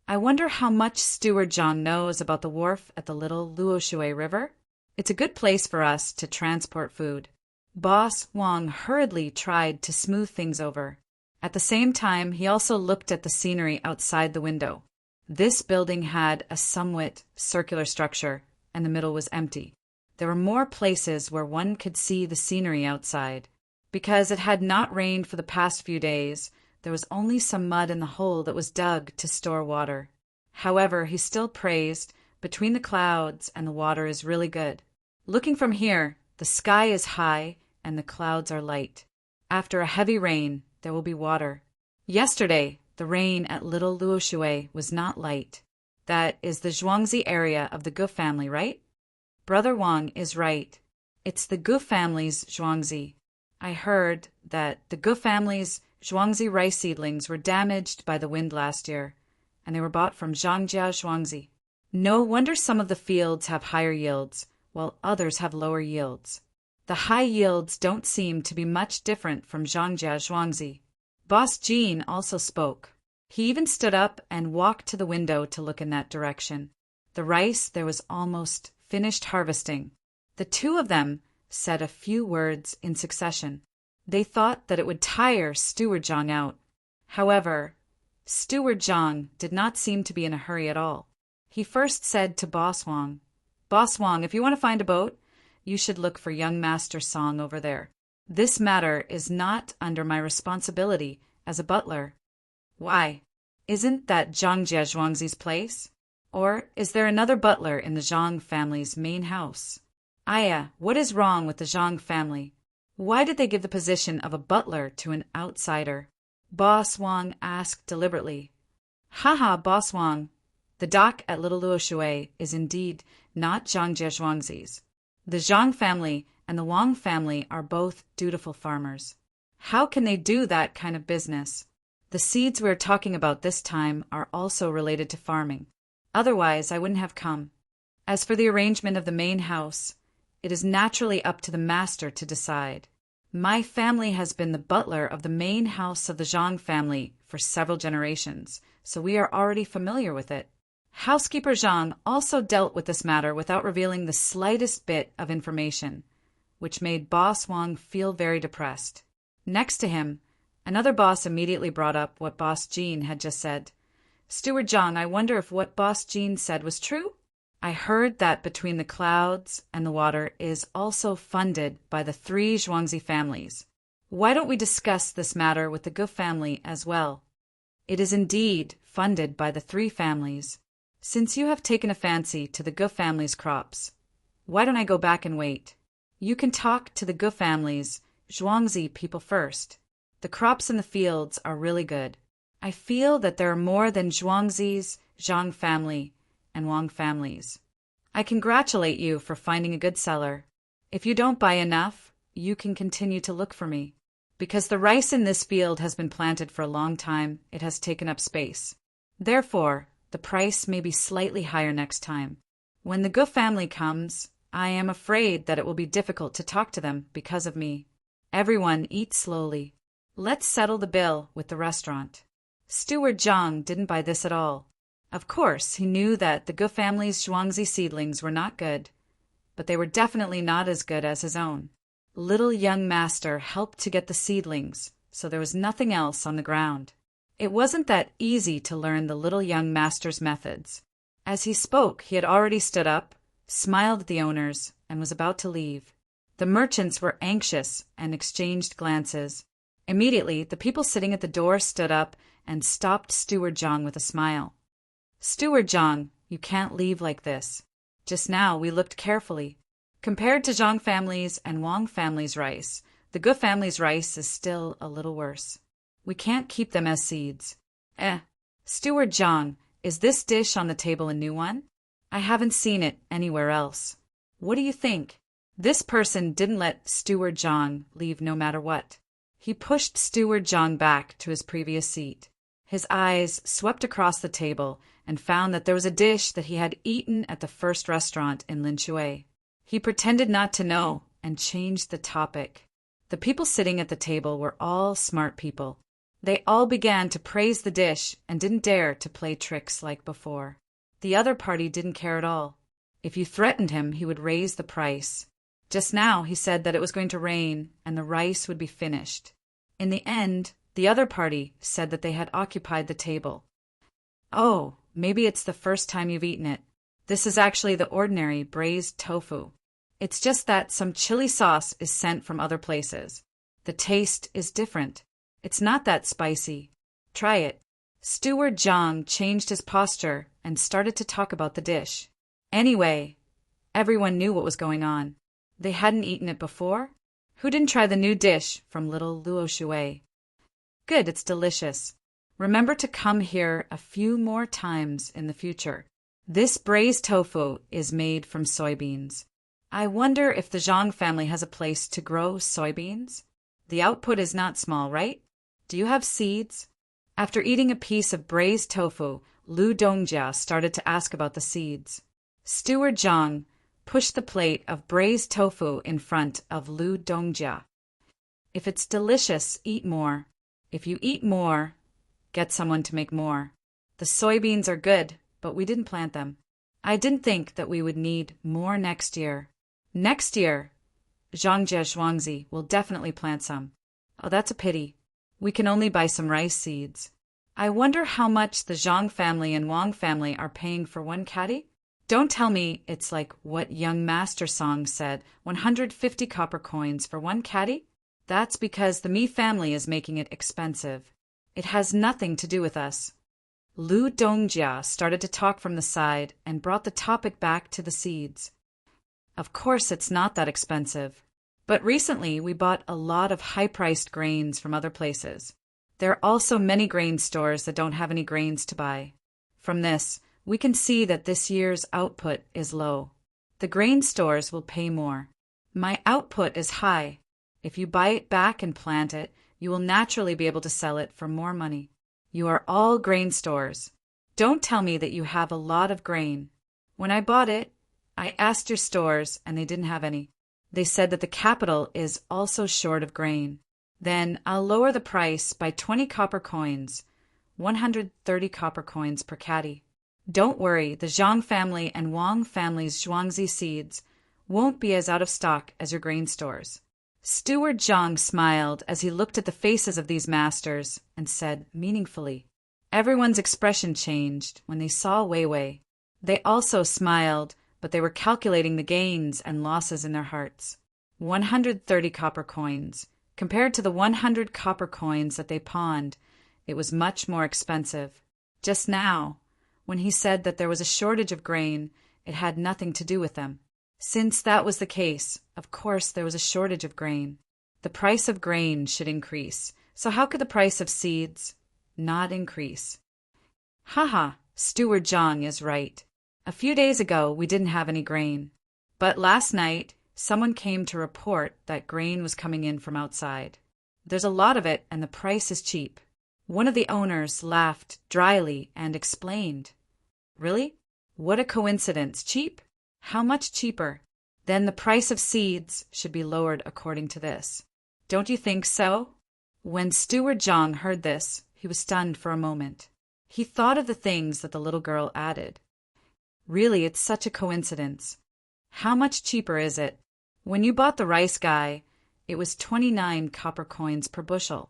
I wonder how much Steward Zhang knows about the wharf at the little Luoshui River? It's a good place for us to transport food. Boss Wang hurriedly tried to smooth things over. At the same time, he also looked at the scenery outside the window. This building had a somewhat circular structure, and the middle was empty. There were more places where one could see the scenery outside. Because it had not rained for the past few days, there was only some mud in the hole that was dug to store water. However, he still praised, "Between the clouds and the water is really good. Looking from here, the sky is high and the clouds are light. After a heavy rain, there will be water. Yesterday, the rain at Little Luoshui was not light. That is the Zhuangzi area of the Gu family, right?" Brother Wang is right. It's the Gu family's Zhuangzi. I heard that the Gu family's Zhuangzi rice seedlings were damaged by the wind last year, and they were bought from Zhangjia Zhuangzi. No wonder some of the fields have higher yields, while others have lower yields. The high yields don't seem to be much different from Zhangjia Zhuangzi. Boss Jean also spoke. He even stood up and walked to the window to look in that direction. The rice there was almost finished harvesting. The two of them said a few words in succession. They thought that it would tire Steward Zhang out. However, Steward Zhang did not seem to be in a hurry at all. He first said to Boss Wang, "Boss Wang, if you want to find a boat, you should look for young Master Song over there. This matter is not under my responsibility as a butler." "Why? Isn't that Zhangjia Zhuangzi's place? Or is there another butler in the Zhang family's main house?" "Aya, what is wrong with the Zhang family? Why did they give the position of a butler to an outsider?" Boss Wang asked deliberately. "Haha, Boss Wang, the dock at Little Luoshui is indeed not Zhangjia Zhuangzi's. The Zhang family and the Wang family are both dutiful farmers. How can they do that kind of business? The seeds we're talking about this time are also related to farming. Otherwise, I wouldn't have come. As for the arrangement of the main house, it is naturally up to the master to decide. My family has been the butler of the main house of the Zhang family for several generations, so we are already familiar with it." Housekeeper Zhang also dealt with this matter without revealing the slightest bit of information, which made Boss Wang feel very depressed. Next to him, another boss immediately brought up what Boss Jean had just said. "Steward Zhang, I wonder if what Boss Jean said was true? I heard that Between the Clouds and the Water is also funded by the three Zhuangzi families. Why don't we discuss this matter with the Gu family as well? It is indeed funded by the three families. Since you have taken a fancy to the Gu family's crops, why don't I go back and wait? You can talk to the Gu family's Zhuangzi people first. The crops in the fields are really good. I feel that there are more than Zhuangzi's Zhang family and Wang families. I congratulate you for finding a good seller. If you don't buy enough, you can continue to look for me. Because the rice in this field has been planted for a long time, it has taken up space. Therefore, the price may be slightly higher next time. When the Gu family comes, I am afraid that it will be difficult to talk to them because of me. Everyone eat slowly. Let's settle the bill with the restaurant." Steward Zhang didn't buy this at all. Of course, he knew that the Gu family's Zhuangzi seedlings were not good, but they were definitely not as good as his own. Little young master helped to get the seedlings, so there was nothing else on the ground. It wasn't that easy to learn the little young master's methods. As he spoke, he had already stood up, smiled at the owners, and was about to leave. The merchants were anxious and exchanged glances. Immediately, the people sitting at the door stood up and stopped Steward Zhang with a smile. "Steward Zhang, you can't leave like this. Just now we looked carefully. Compared to Zhang family's and Wang family's rice, the Gu family's rice is still a little worse. We can't keep them as seeds." Steward Zhang, is this dish on the table a new one? I haven't seen it anywhere else. What do you think? This person didn't let Steward Zhang leave no matter what. He pushed Steward Zhang back to his previous seat. His eyes swept across the table and found that there was a dish that he had eaten at the first restaurant in Linshui. He pretended not to know and changed the topic. The people sitting at the table were all smart people. They all began to praise the dish and didn't dare to play tricks like before. The other party didn't care at all. If you threatened him, he would raise the price. Just now he said that it was going to rain and the rice would be finished. In the end, the other party said that they had occupied the table. "Oh, maybe it's the first time you've eaten it. This is actually the ordinary braised tofu. It's just that some chili sauce is sent from other places. The taste is different. It's not that spicy. Try it." Steward Zhang changed his posture and started to talk about the dish. Anyway, everyone knew what was going on. They hadn't eaten it before. Who didn't try the new dish from little Luo Shui? Good, it's delicious. Remember to come here a few more times in the future. This braised tofu is made from soybeans. I wonder if the Zhang family has a place to grow soybeans? The output is not small, right? Do you have seeds? After eating a piece of braised tofu, Lu Dongjia started to ask about the seeds. Steward Zhang pushed the plate of braised tofu in front of Lu Dongjia. "If it's delicious, eat more. If you eat more, get someone to make more. The soybeans are good, but we didn't plant them. I didn't think that we would need more next year. Next year, Zhangjie Zhuangzi will definitely plant some. Oh, that's a pity. We can only buy some rice seeds. I wonder how much the Zhang family and Wang family are paying for one caddy? Don't tell me it's like what Young Master Song said, 150 copper coins for one caddy? That's because the Mi family is making it expensive. It has nothing to do with us." Lu Dongjia started to talk from the side and brought the topic back to the seeds. "Of course it's not that expensive. But recently we bought a lot of high-priced grains from other places. There are also many grain stores that don't have any grains to buy. From this, we can see that this year's output is low. The grain stores will pay more. My output is high. If you buy it back and plant it, you will naturally be able to sell it for more money. You are all grain stores. Don't tell me that you have a lot of grain. When I bought it, I asked your stores and they didn't have any. They said that the capital is also short of grain. Then I'll lower the price by 20 copper coins, 130 copper coins per caddy. Don't worry, the Zhang family and Wang family's Zhuangzi seeds won't be as out of stock as your grain stores." Steward Zhang smiled as he looked at the faces of these masters and said meaningfully. Everyone's expression changed when they saw Wei Wei. They also smiled, but they were calculating the gains and losses in their hearts. 130 copper coins. Compared to the 100 copper coins that they pawned, it was much more expensive. Just now, when he said that there was a shortage of grain, it had nothing to do with them. Since that was the case, of course there was a shortage of grain. The price of grain should increase, so how could the price of seeds not increase? Haha, Steward Zhang is right. A few days ago we didn't have any grain, but last night someone came to report that grain was coming in from outside. There's a lot of it and the price is cheap. One of the owners laughed dryly and explained. Really? What a coincidence. Cheap? How much cheaper? Then the price of seeds should be lowered according to this. Don't you think so? When Steward Zhang heard this, he was stunned for a moment. He thought of the things that the little girl added. Really, it's such a coincidence. How much cheaper is it? When you bought the rice guy, it was 29 copper coins per bushel.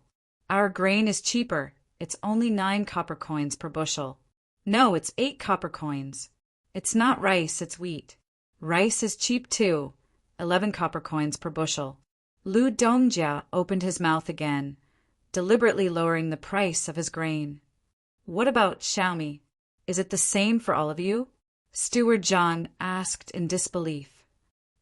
Our grain is cheaper. It's only 9 copper coins per bushel. No, it's 8 copper coins. It's not rice, it's wheat. Rice is cheap too, 11 copper coins per bushel. Lu Dongjia opened his mouth again, deliberately lowering the price of his grain. What about Xiaomi? Is it the same for all of you? Steward Zhang asked in disbelief.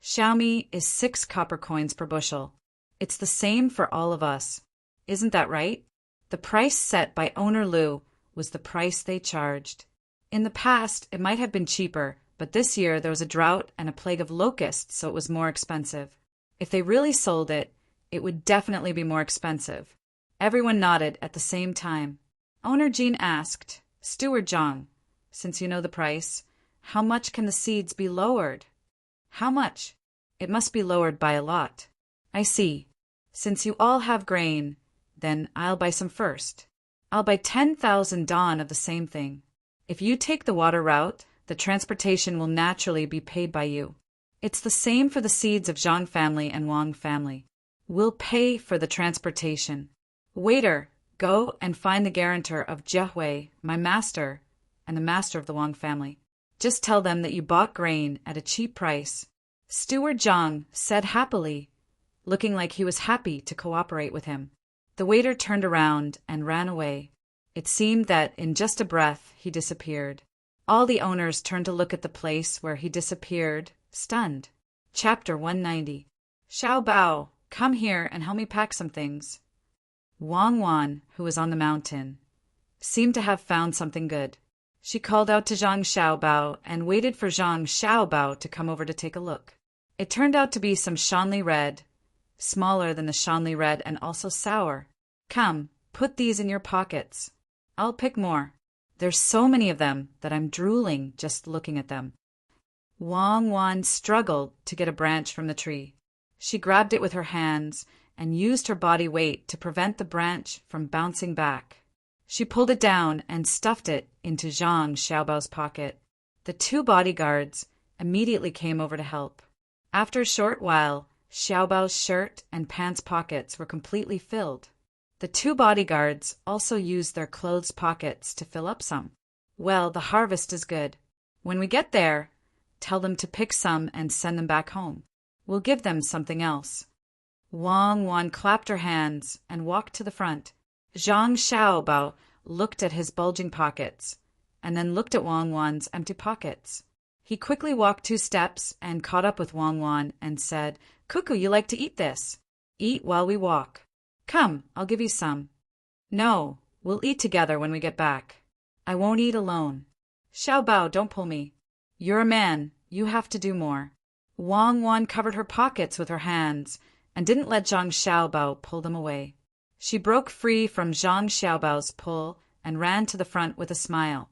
Xiaomi is 6 copper coins per bushel. It's the same for all of us. Isn't that right? The price set by owner Lu was the price they charged. In the past, it might have been cheaper, but this year there was a drought and a plague of locusts, so it was more expensive. If they really sold it, it would definitely be more expensive. Everyone nodded at the same time. Owner Jean asked, Steward Zhang, since you know the price, how much can the seeds be lowered? How much? It must be lowered by a lot. I see. Since you all have grain, then I'll buy some first. I'll buy 10,000 don of the same thing. If you take the water route, the transportation will naturally be paid by you. It's the same for the seeds of Zhang family and Wang family. We'll pay for the transportation. Waiter, go and find the guarantor of Jiehui, my master, and the master of the Wang family. Just tell them that you bought grain at a cheap price. Steward Zhang said happily, looking like he was happy to cooperate with him. The waiter turned around and ran away. It seemed that in just a breath he disappeared. All the owners turned to look at the place where he disappeared, stunned. Chapter 190. Xiao Bao, come here and help me pack some things. Wang Wan, who was on the mountain, seemed to have found something good. She called out to Zhang Xiaobao and waited for Zhang Xiaobao to come over to take a look. It turned out to be some Shanli red, smaller than the Shanli red and also sour. Come, put these in your pockets. I'll pick more. There's so many of them that I'm drooling just looking at them. Wang Wan struggled to get a branch from the tree. She grabbed it with her hands and used her body weight to prevent the branch from bouncing back. She pulled it down and stuffed it into Zhang Xiaobao's pocket. The 2 bodyguards immediately came over to help. After a short while, Xiaobao's shirt and pants pockets were completely filled. The 2 bodyguards also used their clothes pockets to fill up some. Well, the harvest is good. When we get there, tell them to pick some and send them back home. We'll give them something else. Wang Wan clapped her hands and walked to the front. Zhang Xiaobao looked at his bulging pockets, and then looked at Wang Wan's empty pockets. He quickly walked 2 steps and caught up with Wang Wan and said, Cuckoo, you like to eat this. Eat while we walk. Come, I'll give you some. No, we'll eat together when we get back. I won't eat alone. Xiaobao, don't pull me. You're a man, you have to do more. Wang Wan covered her pockets with her hands and didn't let Zhang Xiaobao pull them away. She broke free from Zhang Xiaobao's pull and ran to the front with a smile.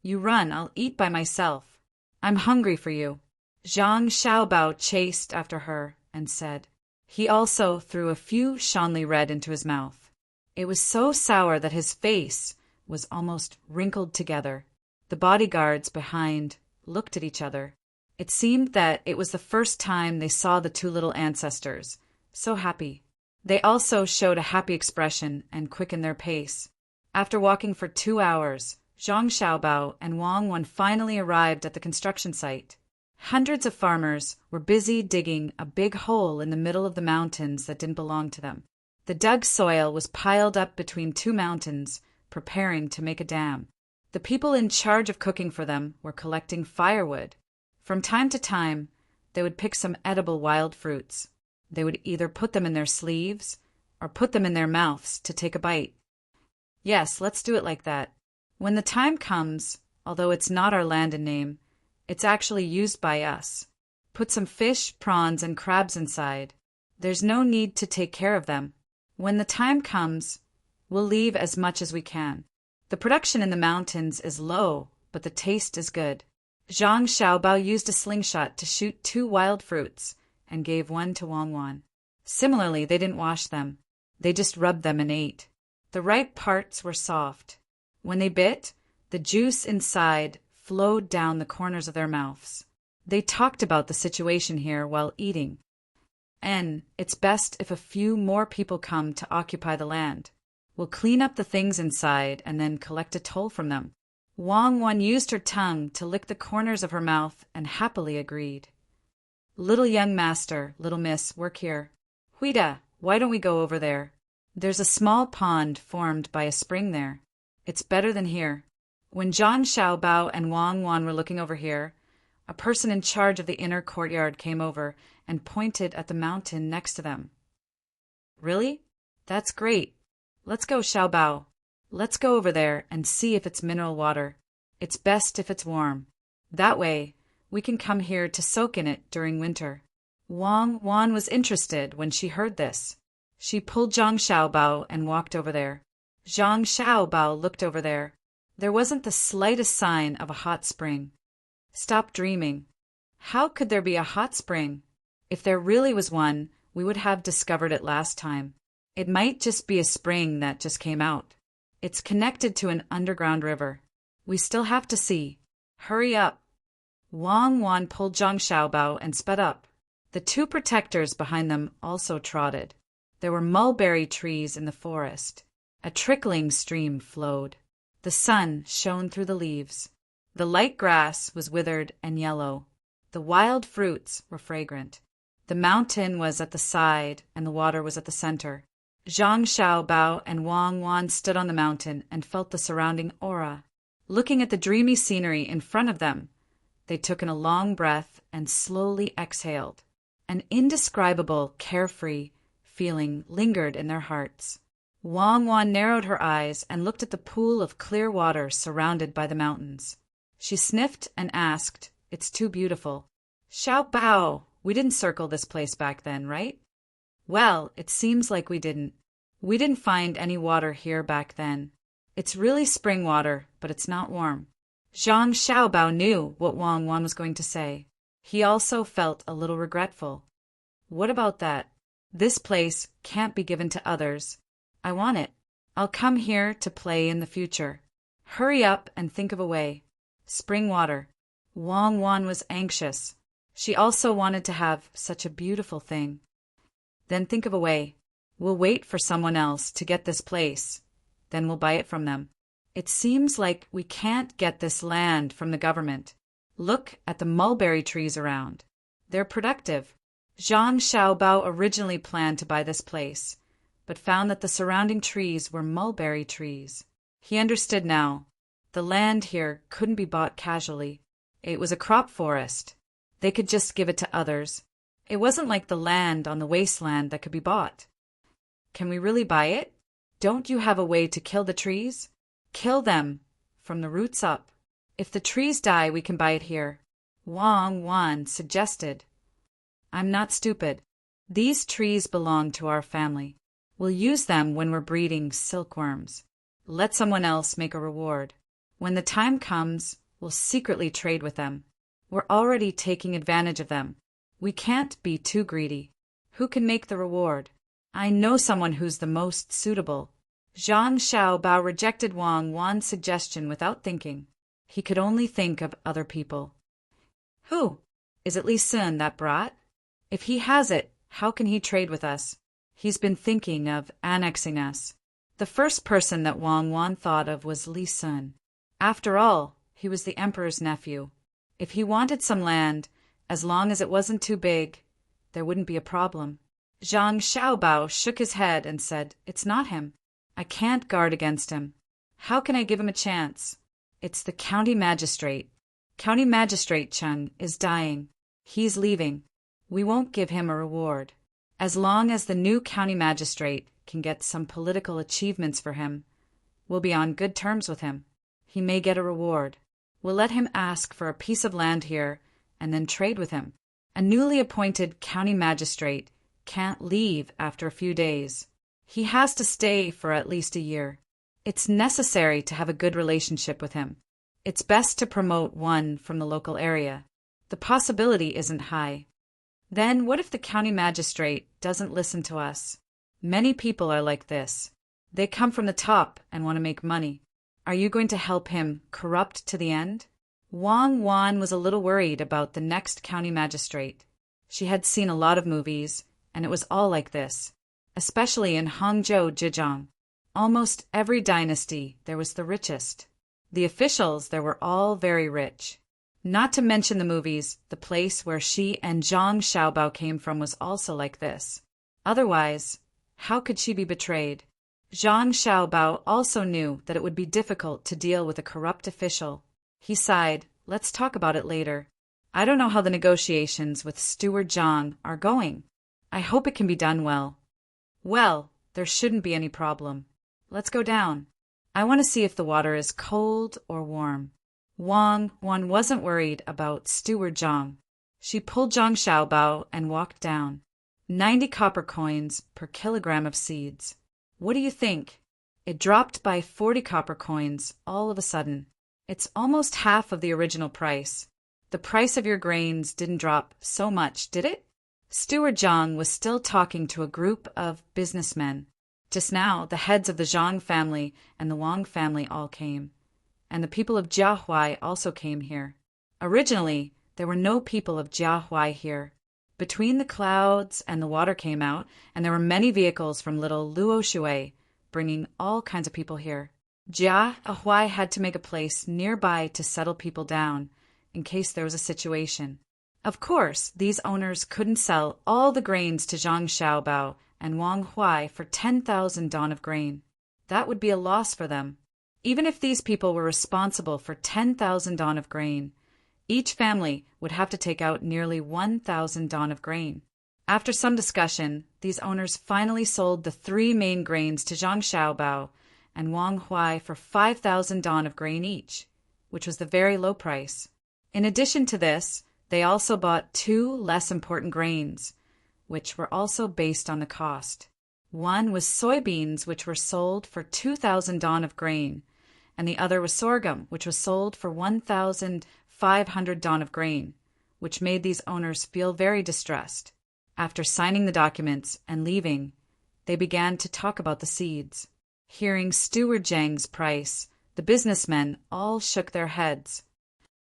You run, I'll eat by myself. I'm hungry for you. Zhang Xiaobao chased after her and said. He also threw a few Shanli red into his mouth. It was so sour that his face was almost wrinkled together. The bodyguards behind looked at each other. It seemed that it was the first time they saw the 2 little ancestors, so happy. They also showed a happy expression and quickened their pace. After walking for 2 hours, Zhang Xiaobao and Wang Wan finally arrived at the construction site. Hundreds of farmers were busy digging a big hole in the middle of the mountains that didn't belong to them. The dug soil was piled up between 2 mountains, preparing to make a dam. The people in charge of cooking for them were collecting firewood. From time to time, they would pick some edible wild fruits. They would either put them in their sleeves or put them in their mouths to take a bite. Yes, let's do it like that. When the time comes, although it's not our land and name, it's actually used by us. Put some fish, prawns, and crabs inside. There's no need to take care of them. When the time comes, we'll leave as much as we can. The production in the mountains is low, but the taste is good. Zhang Xiaobao used a slingshot to shoot 2 wild fruits and gave one to Wang Wan. Similarly, they didn't wash them. They just rubbed them and ate. The ripe parts were soft. When they bit, the juice inside flowed down the corners of their mouths. They talked about the situation here while eating. And it's best if a few more people come to occupy the land. We'll clean up the things inside and then collect a toll from them. Wang Wan used her tongue to lick the corners of her mouth and happily agreed. Little young master, little miss, work here. Huida, why don't we go over there? There's a small pond formed by a spring there. It's better than here. When Zhang Xiaobao and Wang Wan were looking over here, a person in charge of the inner courtyard came over and pointed at the mountain next to them. Really? That's great. Let's go, Xiaobao. Let's go over there and see if it's mineral water. It's best if it's warm. That way, we can come here to soak in it during winter. Wang Wan was interested when she heard this. She pulled Zhang Xiaobao and walked over there. Zhang Xiaobao looked over there. There wasn't the slightest sign of a hot spring. Stop dreaming. How could there be a hot spring? If there really was one, we would have discovered it last time. It might just be a spring that just came out. It's connected to an underground river. We still have to see. Hurry up. Wang Wan pulled Zhang Xiaobao and sped up. The two protectors behind them also trotted. There were mulberry trees in the forest. A trickling stream flowed. The sun shone through the leaves. The light grass was withered and yellow. The wild fruits were fragrant. The mountain was at the side and the water was at the center. Zhang Xiaobao and Wang Wan stood on the mountain and felt the surrounding aura. Looking at the dreamy scenery in front of them, they took in a long breath and slowly exhaled. An indescribable, carefree feeling lingered in their hearts. Wang Wan narrowed her eyes and looked at the pool of clear water surrounded by the mountains. She sniffed and asked, "It's too beautiful." "Xiaobao, we didn't circle this place back then, right?" "Well, it seems like we didn't. We didn't find any water here back then. It's really spring water, but it's not warm." Zhang Xiaobao knew what Wang Wan was going to say. He also felt a little regretful. "What about that? This place can't be given to others. I want it. I'll come here to play in the future. Hurry up and think of a way." Spring water. Wang Wan was anxious. She also wanted to have such a beautiful thing. "Then think of a way. We'll wait for someone else to get this place. Then we'll buy it from them. It seems like we can't get this land from the government. Look at the mulberry trees around. They're productive." Zhang Xiaobao originally planned to buy this place, but found that the surrounding trees were mulberry trees. He understood now. The land here couldn't be bought casually. It was a crop forest. They could just give it to others. It wasn't like the land on the wasteland that could be bought. "Can we really buy it? Don't you have a way to kill the trees? Kill them, from the roots up. If the trees die, we can buy it here," Wang Wan suggested. "I'm not stupid. These trees belong to our family. We'll use them when we're breeding silkworms. Let someone else make a reward. When the time comes, we'll secretly trade with them. We're already taking advantage of them. We can't be too greedy. Who can make the reward? I know someone who's the most suitable." Zhang Xiaobao rejected Wang Wan's suggestion without thinking. He could only think of other people. "Who? Is it Li Sun, that brat? If he has it, how can he trade with us? He's been thinking of annexing us." The first person that Wang Wan thought of was Li Sun. After all, he was the emperor's nephew. If he wanted some land, as long as it wasn't too big, there wouldn't be a problem. Zhang Xiaobao shook his head and said, "It's not him. I can't guard against him. How can I give him a chance? It's the county magistrate. County Magistrate Cheng is dying. He's leaving. We won't give him a reward. As long as the new county magistrate can get some political achievements for him, we'll be on good terms with him. He may get a reward. We'll let him ask for a piece of land here and then trade with him. A newly appointed county magistrate can't leave after a few days. He has to stay for at least a year. It's necessary to have a good relationship with him. It's best to promote one from the local area. The possibility isn't high. Then what if the county magistrate doesn't listen to us? Many people are like this. They come from the top and want to make money. Are you going to help him corrupt to the end?" Wang Wan was a little worried about the next county magistrate. She had seen a lot of movies, and it was all like this, especially in Hangzhou Zhejiang. Almost every dynasty there was the richest. The officials there were all very rich. Not to mention the movies, the place where she and Zhang Xiaobao came from was also like this. Otherwise, how could she be betrayed? Zhang Xiaobao also knew that it would be difficult to deal with a corrupt official. He sighed, let's talk about it later. I don't know how the negotiations with Steward Zhang are going. I hope it can be done well. Well, there shouldn't be any problem. Let's go down. I want to see if the water is cold or warm. Wang Wan wasn't worried about Steward Zhang. She pulled Zhang Xiaobao and walked down. 90 copper coins per kilogram of seeds. What do you think? It dropped by 40 copper coins all of a sudden. It's almost half of the original price. The price of your grains didn't drop so much, did it? Steward Zhang was still talking to a group of businessmen. Just now, the heads of the Zhang family and the Wang family all came. And the people of Jiahuai also came here. Originally, there were no people of Jiahuai here. Between the clouds and the water came out, and there were many vehicles from little Luoshui, bringing all kinds of people here. Jiahuai had to make a place nearby to settle people down, in case there was a situation. Of course, these owners couldn't sell all the grains to Zhang Xiaobao and Wang Huai for 10,000 dawn of grain. That would be a loss for them. Even if these people were responsible for 10,000 dawn of grain, each family would have to take out nearly 1,000 dawn of grain. After some discussion, these owners finally sold the 3 main grains to Zhang Xiaobao and Wang Huai for 5,000 dawn of grain each, which was the very low price. In addition to this, they also bought 2 less important grains, which were also based on the cost. One was soybeans, which were sold for 2,000 dawn of grain, and the other was sorghum, which was sold for 1,500 dawn of grain, which made these owners feel very distressed. After signing the documents and leaving, they began to talk about the seeds. Hearing Steward Zhang's price, the businessmen all shook their heads.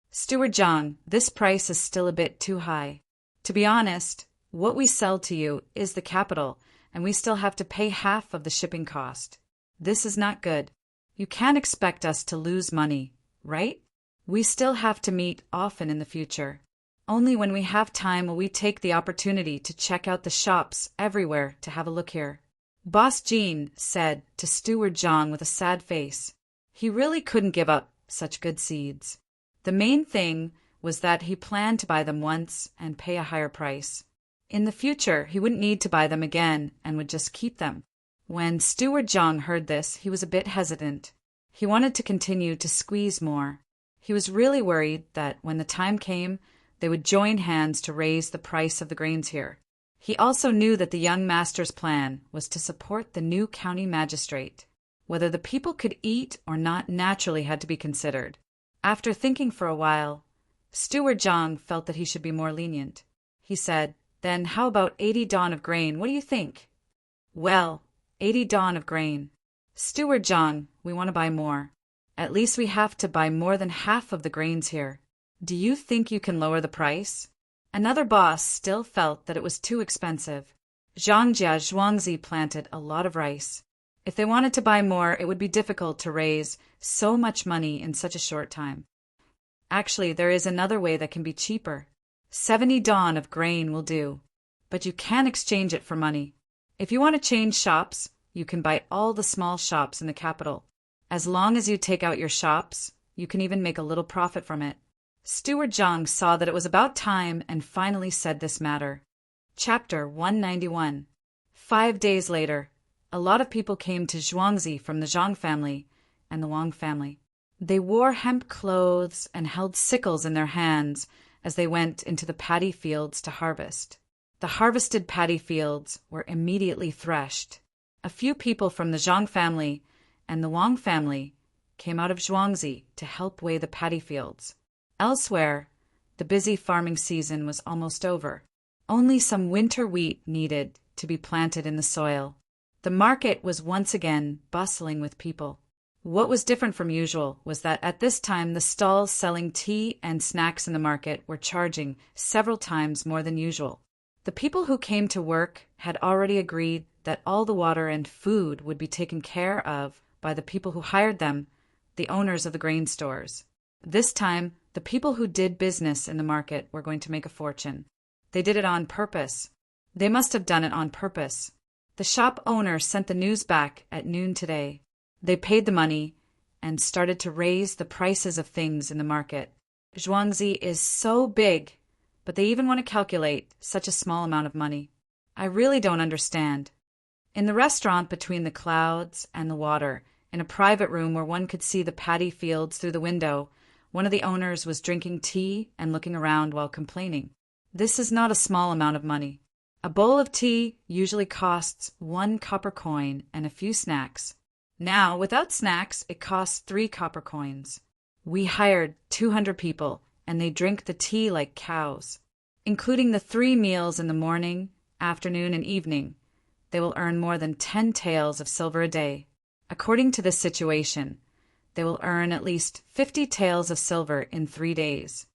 Steward Zhang, this price is still a bit too high. To be honest, what we sell to you is the capital, and we still have to pay half of the shipping cost. This is not good. You can't expect us to lose money, right? We still have to meet often in the future. Only when we have time will we take the opportunity to check out the shops everywhere to have a look here. Boss Jean said to Steward Zhang with a sad face. He really couldn't give up such good seeds. The main thing was that he planned to buy them once and pay a higher price. In the future, he wouldn't need to buy them again and would just keep them. When Steward Zhang heard this, he was a bit hesitant. He wanted to continue to squeeze more. He was really worried that when the time came, they would join hands to raise the price of the grains here. He also knew that the young master's plan was to support the new county magistrate. Whether the people could eat or not naturally had to be considered. After thinking for a while, Steward Zhang felt that he should be more lenient. He said, "Then how about 80 dawn of grain? What do you think?" "Well, 80 dawn of grain. Steward Zhang, we want to buy more. At least we have to buy more than half of the grains here. Do you think you can lower the price?" Another boss still felt that it was too expensive. Zhangjia Zhuangzi planted a lot of rice. If they wanted to buy more, it would be difficult to raise so much money in such a short time. Actually, there is another way that can be cheaper. 70 dawn of grain will do, but you can exchange it for money. If you want to change shops, you can buy all the small shops in the capital. As long as you take out your shops, you can even make a little profit from it. Steward Zhang saw that it was about time and finally said this matter. Chapter 191. 5 days later, a lot of people came to Zhuangzi from the Zhang family and the Wang family. They wore hemp clothes and held sickles in their hands as they went into the paddy fields to harvest. The harvested paddy fields were immediately threshed. A few people from the Zhang family and the Wang family came out of Zhuangzi to help weigh the paddy fields. Elsewhere, the busy farming season was almost over. Only some winter wheat needed to be planted in the soil. The market was once again bustling with people. What was different from usual was that at this time the stalls selling tea and snacks in the market were charging several times more than usual. The people who came to work had already agreed that all the water and food would be taken care of by the people who hired them, the owners of the grain stores. This time, The people who did business in the market were going to make a fortune. They did it on purpose. They must have done it on purpose. The shop owner sent the news back at noon today. They paid the money and started to raise the prices of things in the market. Zhuangzi is so big, but they even want to calculate such a small amount of money. I really don't understand. In the restaurant between the clouds and the water, in a private room where one could see the paddy fields through the window, one of the owners was drinking tea and looking around while complaining. This is not a small amount of money. A bowl of tea usually costs 1 copper coin and a few snacks. Now, without snacks, it costs 3 copper coins. We hired 200 people, and they drink the tea like cows. Including the 3 meals in the morning, afternoon, and evening, they will earn more than 10 taels of silver a day. According to this situation, they will earn at least 50 taels of silver in 3 days.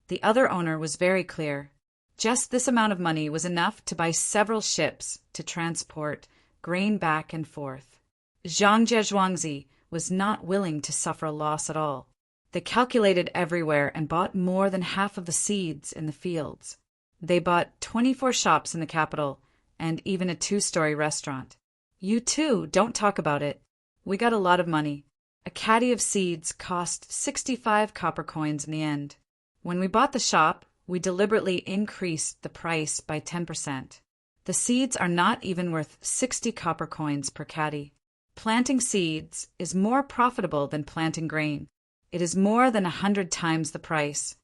The other owner was very clear. Just this amount of money was enough to buy several ships to transport grain back and forth. Zhangjie Zhuangzi was not willing to suffer a loss at all. They calculated everywhere and bought more than half of the seeds in the fields. They bought 24 shops in the capital and even a 2-story restaurant. You too, don't talk about it. We got a lot of money. A caddy of seeds cost 65 copper coins in the end. When we bought the shop, we deliberately increased the price by 10%. The seeds are not even worth 60 copper coins per caddy. Planting seeds is more profitable than planting grain. It is more than 100 times the price.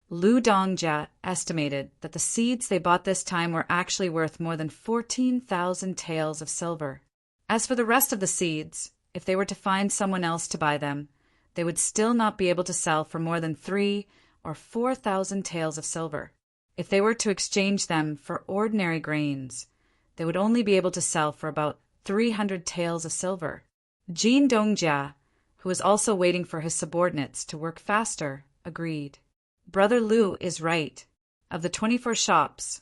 Lu Dongjia estimated that the seeds they bought this time were actually worth more than 14,000 taels of silver. As for the rest of the seeds, if they were to find someone else to buy them, they would still not be able to sell for more than 3,000 or 4,000 taels of silver. If they were to exchange them for ordinary grains, they would only be able to sell for about 300 taels of silver. Jin Dongjia, who was also waiting for his subordinates to work faster, agreed. Brother Lu is right. Of the 24 shops,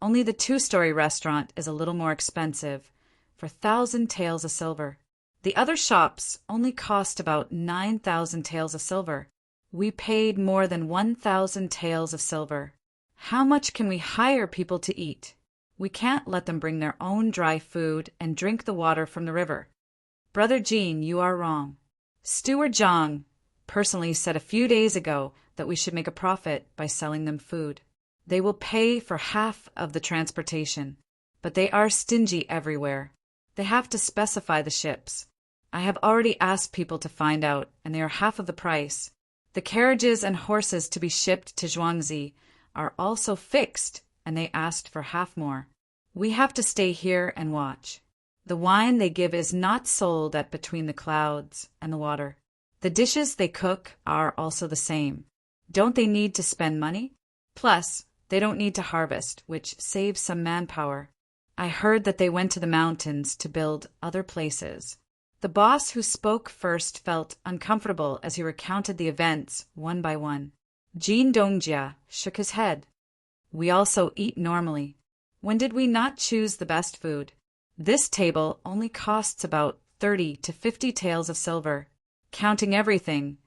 only the 2-story restaurant is a little more expensive, for 1,000 taels of silver. The other shops only cost about 9,000 taels of silver. We paid more than 1,000 taels of silver. How much can we hire people to eat? We can't let them bring their own dry food and drink the water from the river. Brother Jean, you are wrong. Steward Zhang personally said a few days ago that we should make a profit by selling them food. They will pay for half of the transportation, but they are stingy everywhere. They have to specify the ships. I have already asked people to find out, and they are half of the price. The carriages and horses to be shipped to Zhuangzi are also fixed, and they asked for half more. We have to stay here and watch. The wine they give is not sold at between the clouds and the water. The dishes they cook are also the same. Don't they need to spend money? Plus, they don't need to harvest, which saves some manpower. I heard that they went to the mountains to build other places. The boss who spoke first felt uncomfortable as he recounted the events one by one. Jin Dongjia shook his head. We also eat normally. When did we not choose the best food? This table only costs about 30 to 50 taels of silver. Counting everything,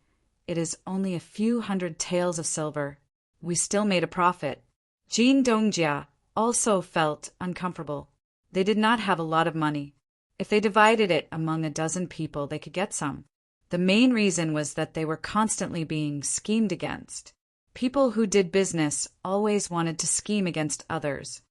it is only a few hundred taels of silver. We still made a profit. Jin Dongjia also felt uncomfortable. They did not have a lot of money. If they divided it among a dozen people, they could get some. The main reason was that they were constantly being schemed against. People who did business always wanted to scheme against others.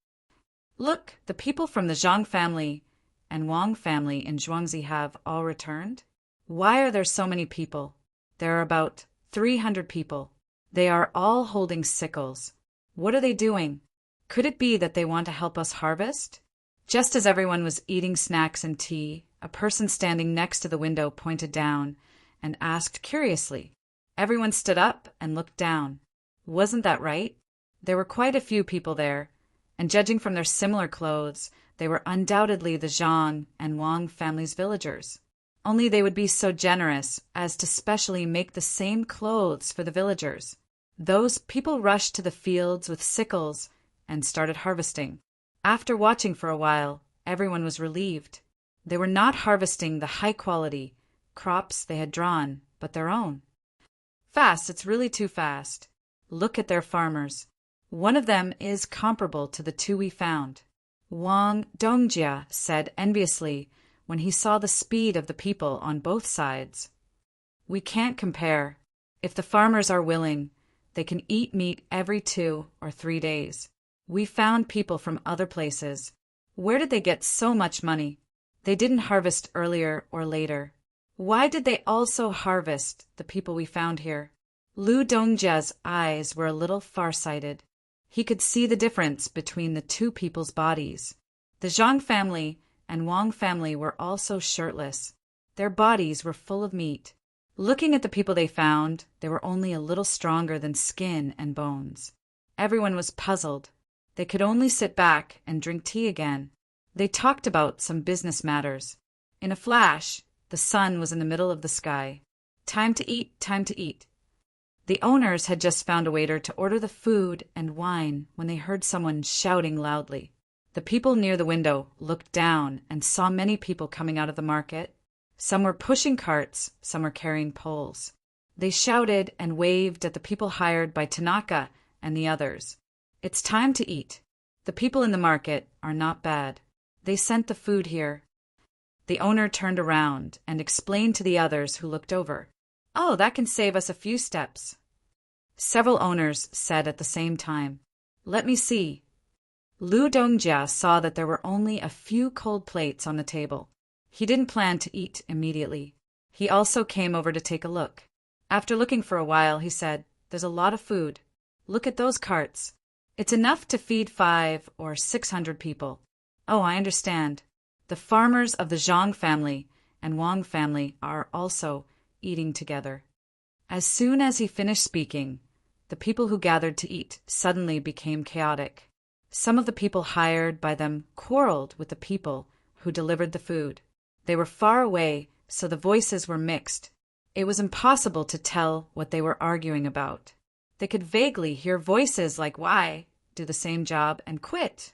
Look, the people from the Zhang family and Wang family in Zhuangzi have all returned. Why are there so many people? There are about 300 people. They are all holding sickles. What are they doing? Could it be that they want to help us harvest? Just as everyone was eating snacks and tea, a person standing next to the window pointed down and asked curiously. Everyone stood up and looked down. Wasn't that right? There were quite a few people there, and judging from their similar clothes, they were undoubtedly the Zhang and Wang families' villagers. Only they would be so generous as to specially make the same clothes for the villagers. Those people rushed to the fields with sickles and started harvesting. After watching for a while, everyone was relieved. They were not harvesting the high-quality crops they had drawn, but their own. Fast, it's really too fast. Look at their farmers. One of them is comparable to the two we found. Wang Dongjia said enviously when he saw the speed of the people on both sides. We can't compare. If the farmers are willing, they can eat meat every 2 or 3 days. We found people from other places. Where did they get so much money? They didn't harvest earlier or later. Why did they also harvest the people we found here? Lu Dongjia's eyes were a little farsighted. He could see the difference between the two people's bodies. The Zhang family and Wang family were also shirtless. Their bodies were full of meat. Looking at the people they found, they were only a little stronger than skin and bones. Everyone was puzzled. They could only sit back and drink tea again. They talked about some business matters. In a flash, the sun was in the middle of the sky. Time to eat, time to eat. The owners had just found a waiter to order the food and wine when they heard someone shouting loudly. The people near the window looked down and saw many people coming out of the market. Some were pushing carts, some were carrying poles. They shouted and waved at the people hired by Tanaka and the others. It's time to eat. The people in the market are not bad. They sent the food here. The owner turned around and explained to the others who looked over. Oh, that can save us a few steps. Several owners said at the same time. Let me see. Lu Dongjia saw that there were only a few cold plates on the table. He didn't plan to eat immediately. He also came over to take a look. After looking for a while, he said, There's a lot of food. Look at those carts. It's enough to feed 500 or 600 people. Oh, I understand. The farmers of the Zhang family and Wang family are also eating together. As soon as he finished speaking, the people who gathered to eat suddenly became chaotic. Some of the people hired by them quarreled with the people who delivered the food. They were far away, so the voices were mixed. It was impossible to tell what they were arguing about. They could vaguely hear voices like, Why? Do the same job and quit.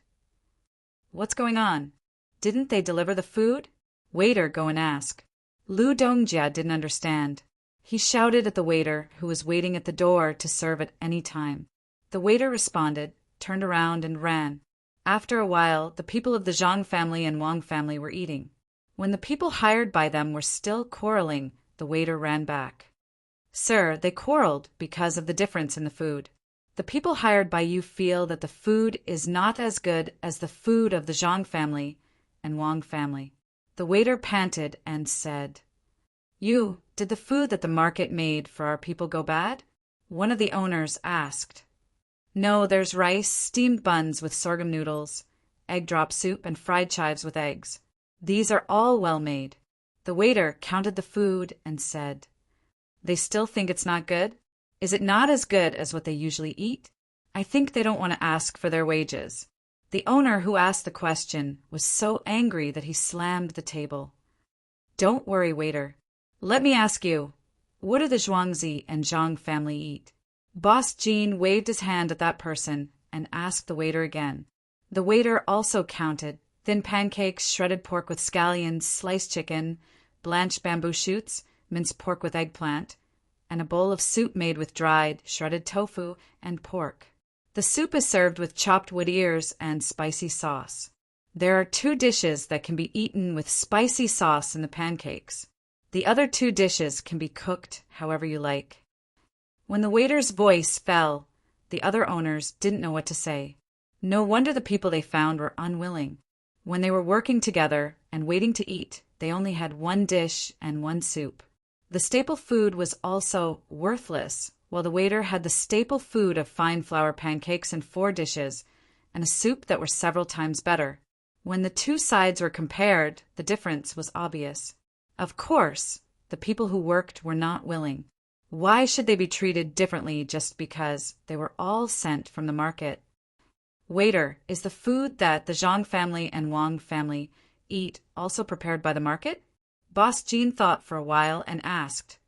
What's going on? Didn't they deliver the food? Waiter, go and ask. Lu Dongjia didn't understand. He shouted at the waiter, who was waiting at the door to serve at any time. The waiter responded, turned around and ran. After a while, the people of the Zhang family and Wang family were eating. When the people hired by them were still quarreling, the waiter ran back. Sir, they quarreled because of the difference in the food. The people hired by you feel that the food is not as good as the food of the Zhang family and Wang family. The waiter panted and said, Did the food that the market made for our people go bad? One of the owners asked. No, there's rice, steamed buns with sorghum noodles, egg drop soup, and fried chives with eggs. These are all well made. The waiter counted the food and said, They still think it's not good? Is it not as good as what they usually eat? I think they don't want to ask for their wages. The owner who asked the question was so angry that he slammed the table. Don't worry, waiter. Let me ask you, what do the Zhuangzi and Zhang family eat? Boss Jean waved his hand at that person and asked the waiter again. The waiter also counted thin pancakes, shredded pork with scallions, sliced chicken, blanched bamboo shoots, minced pork with eggplant, and a bowl of soup made with dried, shredded tofu and pork. The soup is served with chopped wood ears and spicy sauce. There are 2 dishes that can be eaten with spicy sauce in the pancakes. The other 2 dishes can be cooked however you like. When the waiter's voice fell, the other owners didn't know what to say. No wonder the people they found were unwilling. When they were working together and waiting to eat, they only had 1 dish and 1 soup. The staple food was also worthless, while the waiter had the staple food of fine flour pancakes and 4 dishes, and a soup that were several times better. When the 2 sides were compared, the difference was obvious. Of course, the people who worked were not willing. Why should they be treated differently just because they were all sent from the market? Waiter, is the food that the Zhang family and Wang family eat also prepared by the market? Boss Jean thought for a while and asked.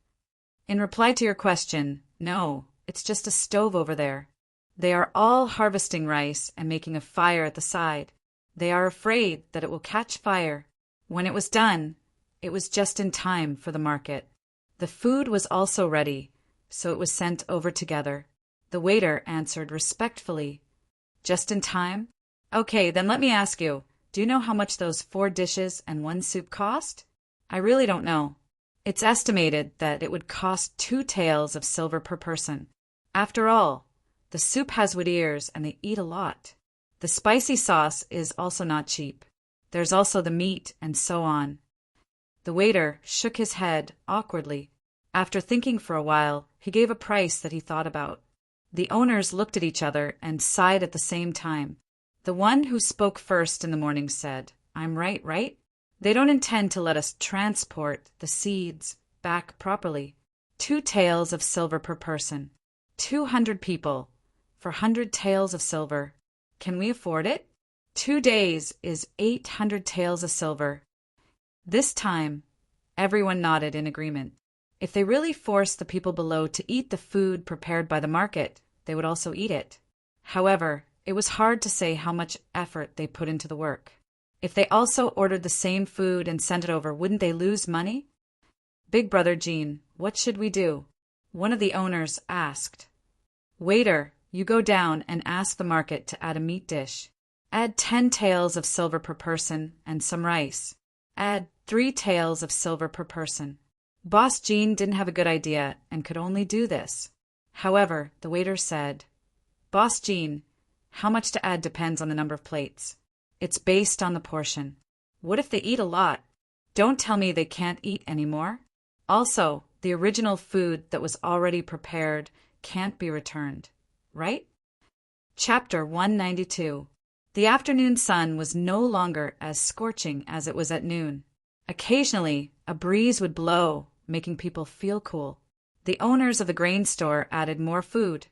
In reply to your question, no, it's just a stove over there. They are all harvesting rice and making a fire at the side. They are afraid that it will catch fire. When it was done, it was just in time for the market. The food was also ready, so it was sent over together. The waiter answered respectfully. Just in time? Okay, then let me ask you, do you know how much those 4 dishes and 1 soup cost? I really don't know. It's estimated that it would cost 2 taels of silver per person. After all, the soup has wood ears and they eat a lot. The spicy sauce is also not cheap. There's also the meat and so on. The waiter shook his head awkwardly. After thinking for a while, he gave a price that he thought about. The owners looked at each other and sighed at the same time. The one who spoke first in the morning said, "I'm right, right? They don't intend to let us transport the seeds back properly. 2 taels of silver per person. 200 people for 100 taels of silver. Can we afford it? 2 days is 800 taels of silver." This time, everyone nodded in agreement. If they really forced the people below to eat the food prepared by the market, they would also eat it. However, it was hard to say how much effort they put into the work. If they also ordered the same food and sent it over, wouldn't they lose money? Big Brother Jean, what should we do? One of the owners asked. Waiter, you go down and ask the market to add a meat dish. Add 10 taels of silver per person and some rice. Add 3 taels of silver per person. Boss Jean didn't have a good idea and could only do this. However, the waiter said, Boss Jean, how much to add depends on the number of plates. It's based on the portion. What if they eat a lot? Don't tell me they can't eat any more. Also, the original food that was already prepared can't be returned, right? Chapter 192. The afternoon sun was no longer as scorching as it was at noon. Occasionally, a breeze would blow, making people feel cool. The owners of the grain store added more food,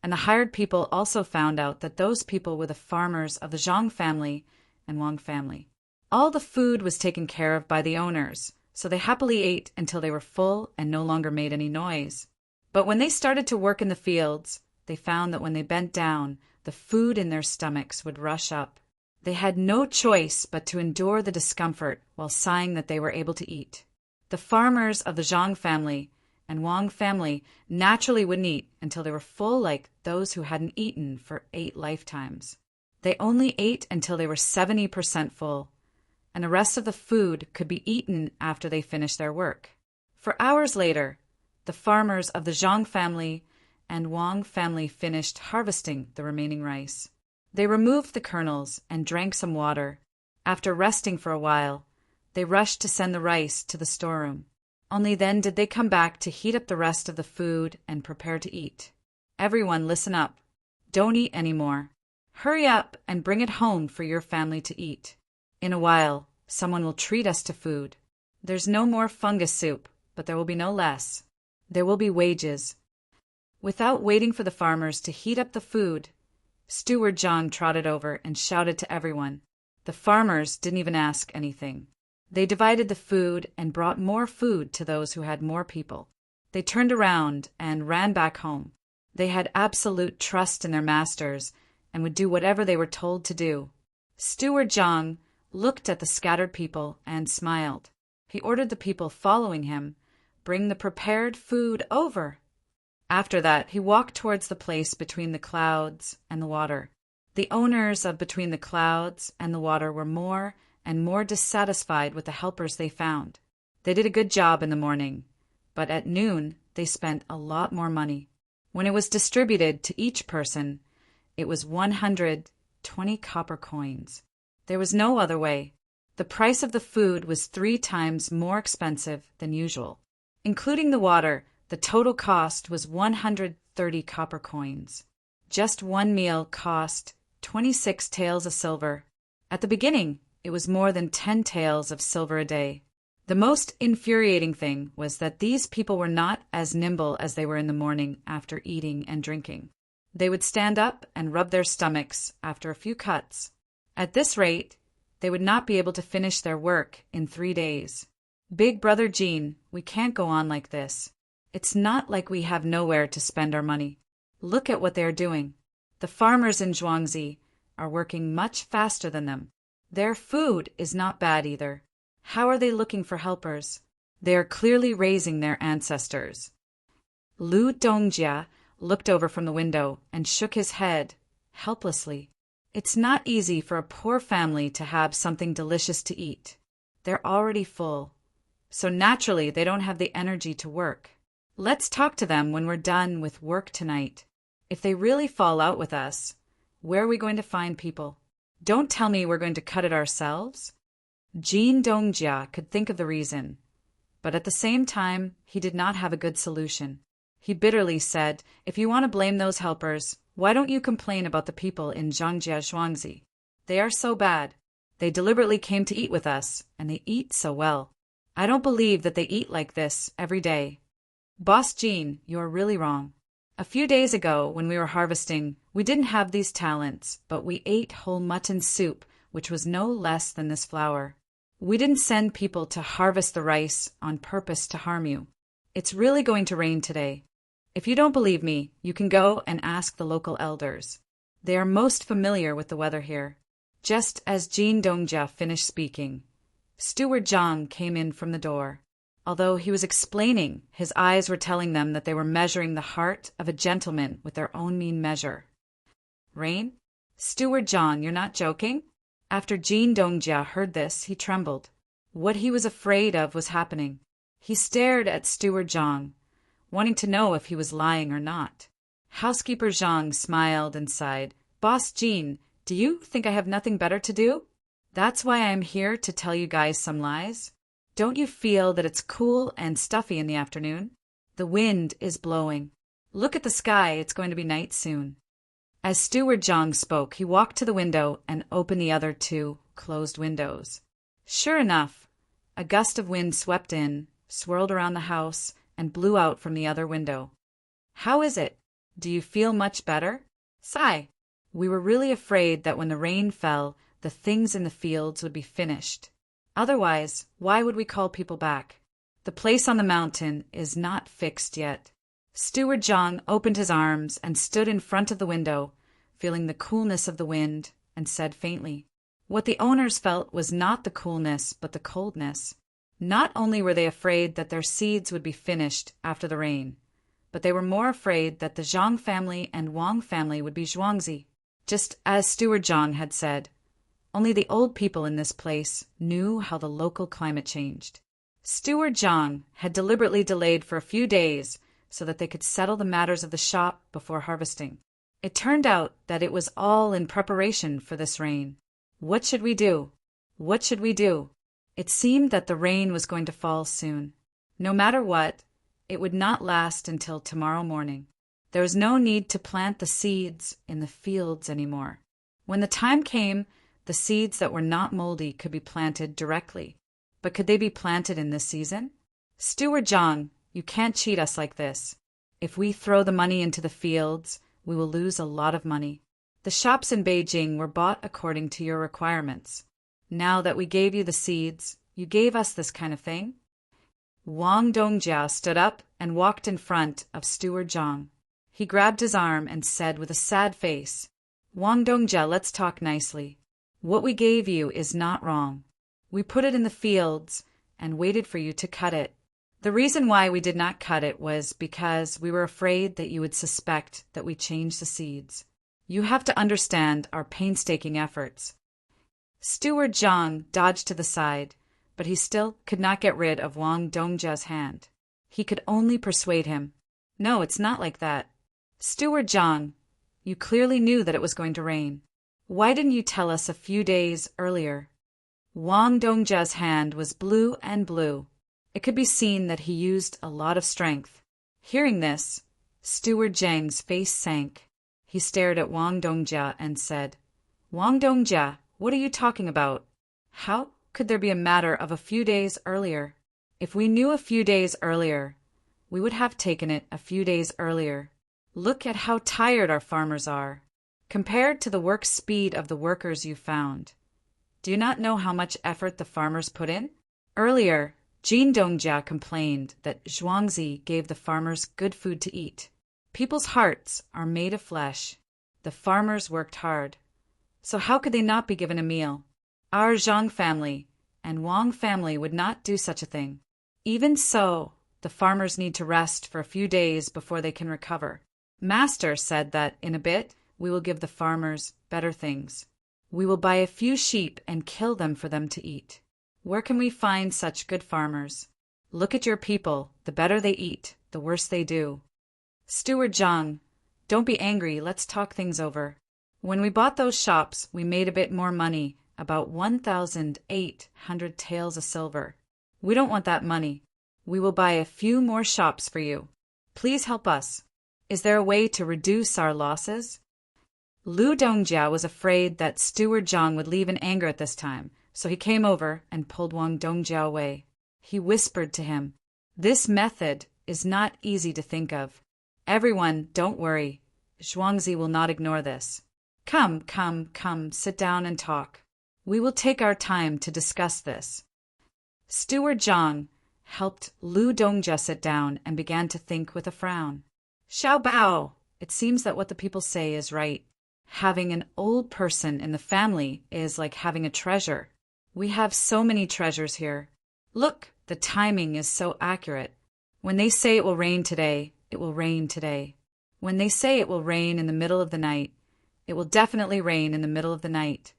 and the hired people also found out that those people were the farmers of the Zhang family and Wang family. All the food was taken care of by the owners, so they happily ate until they were full and no longer made any noise. But when they started to work in the fields, they found that when they bent down, the food in their stomachs would rush up. They had no choice but to endure the discomfort while sighing that they were able to eat. The farmers of the Zhang family and Wang family naturally wouldn't eat until they were full, like those who hadn't eaten for 8 lifetimes. They only ate until they were 70% full, and the rest of the food could be eaten after they finished their work. For hours later, the farmers of the Zhang family and Wang family finished harvesting the remaining rice. They removed the kernels and drank some water. After resting for a while, they rushed to send the rice to the storeroom. Only then did they come back to heat up the rest of the food and prepare to eat. Everyone, listen up. Don't eat anymore. Hurry up and bring it home for your family to eat. In a while, someone will treat us to food. There's no more fungus soup, but there will be no less. There will be wages. Without waiting for the farmers to heat up the food, Steward Zhang trotted over and shouted to everyone. The farmers didn't even ask anything. They divided the food and brought more food to those who had more people. They turned around and ran back home. They had absolute trust in their masters and would do whatever they were told to do. Steward Zhang looked at the scattered people and smiled. He ordered the people following him, bring the prepared food over. After that, he walked towards the place between the clouds and the water. The owners of Between the Clouds and the Water were more and more dissatisfied with the helpers they found. They did a good job in the morning, but at noon they spent a lot more money. When it was distributed to each person, it was 120 copper coins. There was no other way. The price of the food was 3 times more expensive than usual. Including the water, the total cost was 130 copper coins. Just one meal cost 26 taels of silver. At the beginning, it was more than 10 taels of silver a day. The most infuriating thing was that these people were not as nimble as they were in the morning after eating and drinking. They would stand up and rub their stomachs after a few cuts. At this rate, they would not be able to finish their work in 3 days. Big Brother Jean, we can't go on like this. It's not like we have nowhere to spend our money. Look at what they are doing. The farmers in Zhuangzi are working much faster than them. Their food is not bad either. How are they looking for helpers? They are clearly raising their ancestors. Lu Dongjia looked over from the window and shook his head, helplessly. It's not easy for a poor family to have something delicious to eat. They're already full, so naturally they don't have the energy to work. Let's talk to them when we're done with work tonight. If they really fall out with us, where are we going to find people? Don't tell me we're going to cut it ourselves. Jin Dongjia could think of the reason, but at the same time, he did not have a good solution. He bitterly said, if you want to blame those helpers, why don't you complain about the people in Zhangjia Zhuangzi? They are so bad. They deliberately came to eat with us, and they eat so well. I don't believe that they eat like this every day. Boss Jean, you are really wrong. A few days ago, when we were harvesting, we didn't have these talents, but we ate whole mutton soup, which was no less than this flour. We didn't send people to harvest the rice on purpose to harm you. It's really going to rain today. If you don't believe me, you can go and ask the local elders. They are most familiar with the weather here. Just as Jin Dongjia finished speaking, Steward Zhang came in from the door. Although he was explaining, his eyes were telling them that they were measuring the heart of a gentleman with their own mean measure. Rain? Steward Zhang, you're not joking? After Jin Dongjia heard this, he trembled. What he was afraid of was happening. He stared at Steward Zhang, wanting to know if he was lying or not. Housekeeper Zhang smiled and sighed. Boss Jin, do you think I have nothing better to do? That's why I am here to tell you guys some lies. Don't you feel that it's cool and stuffy in the afternoon? The wind is blowing. Look at the sky, it's going to be night soon. As Steward Zhang spoke, he walked to the window and opened the other two closed windows. Sure enough, a gust of wind swept in, swirled around the house, and blew out from the other window. How is it? Do you feel much better? Sigh. We were really afraid that when the rain fell, the things in the fields would be finished. Otherwise, why would we call people back? The place on the mountain is not fixed yet. Steward Zhang opened his arms and stood in front of the window, feeling the coolness of the wind, and said faintly. What the owners felt was not the coolness, but the coldness. Not only were they afraid that their seeds would be finished after the rain, but they were more afraid that the Zhang family and Wang family would be Zhuangzi, just as Steward Zhang had said. Only the old people in this place knew how the local climate changed. Steward Zhang had deliberately delayed for a few days so that they could settle the matters of the shop before harvesting. It turned out that it was all in preparation for this rain. What should we do? What should we do? It seemed that the rain was going to fall soon. No matter what, it would not last until tomorrow morning. There was no need to plant the seeds in the fields anymore. When the time came, the seeds that were not moldy could be planted directly. But could they be planted in this season? Steward Zhang, you can't cheat us like this. If we throw the money into the fields, we will lose a lot of money. The shops in Beijing were bought according to your requirements. Now that we gave you the seeds, you gave us this kind of thing? Wang Dongjia stood up and walked in front of Steward Zhang. He grabbed his arm and said with a sad face, Wang Dongjia, let's talk nicely. What we gave you is not wrong. We put it in the fields and waited for you to cut it. The reason why we did not cut it was because we were afraid that you would suspect that we changed the seeds. You have to understand our painstaking efforts. Steward Zhang dodged to the side, but he still could not get rid of Wang Dongjia's hand. He could only persuade him. No, it's not like that. Steward Zhang, you clearly knew that it was going to rain. Why didn't you tell us a few days earlier? Wang Dongjia's hand was blue and blue. It could be seen that he used a lot of strength. Hearing this, Steward Zhang's face sank. He stared at Wang Dongjia and said, Wang Dongjia, what are you talking about? How could there be a matter of a few days earlier? If we knew a few days earlier, we would have taken it a few days earlier. Look at how tired our farmers are. Compared to the work speed of the workers you found, do you not know how much effort the farmers put in? Earlier, Jin Dongjia complained that Zhuangzi gave the farmers good food to eat. People's hearts are made of flesh. The farmers worked hard. So how could they not be given a meal? Our Zhang family and Wang family would not do such a thing. Even so, The farmers need to rest for a few days before they can recover. Master said that, in a bit, we will give the farmers better things. We will buy a few sheep and kill them for them to eat. Where can we find such good farmers? Look at your people. The better they eat, the worse they do. Steward Zhang, don't be angry. Let's talk things over. When we bought those shops, we made a bit more money, about 1,800 taels of silver. We don't want that money. We will buy a few more shops for you. Please help us. Is there a way to reduce our losses? Lu Dongjia was afraid that Steward Zhang would leave in anger at this time, so he came over and pulled Wang Dongjia away. He whispered to him, "This method is not easy to think of. Everyone, don't worry. Zhuangzi will not ignore this. Come, sit down and talk. We will take our time to discuss this." Steward Zhang helped Lu Dongjia sit down and began to think with a frown. Xiao Bao, it seems that what the people say is right. Having an old person in the family is like having a treasure. We have so many treasures here. Look, the timing is so accurate. When they say it will rain today, it will rain today. When they say it will rain in the middle of the night, it will definitely rain in the middle of the night.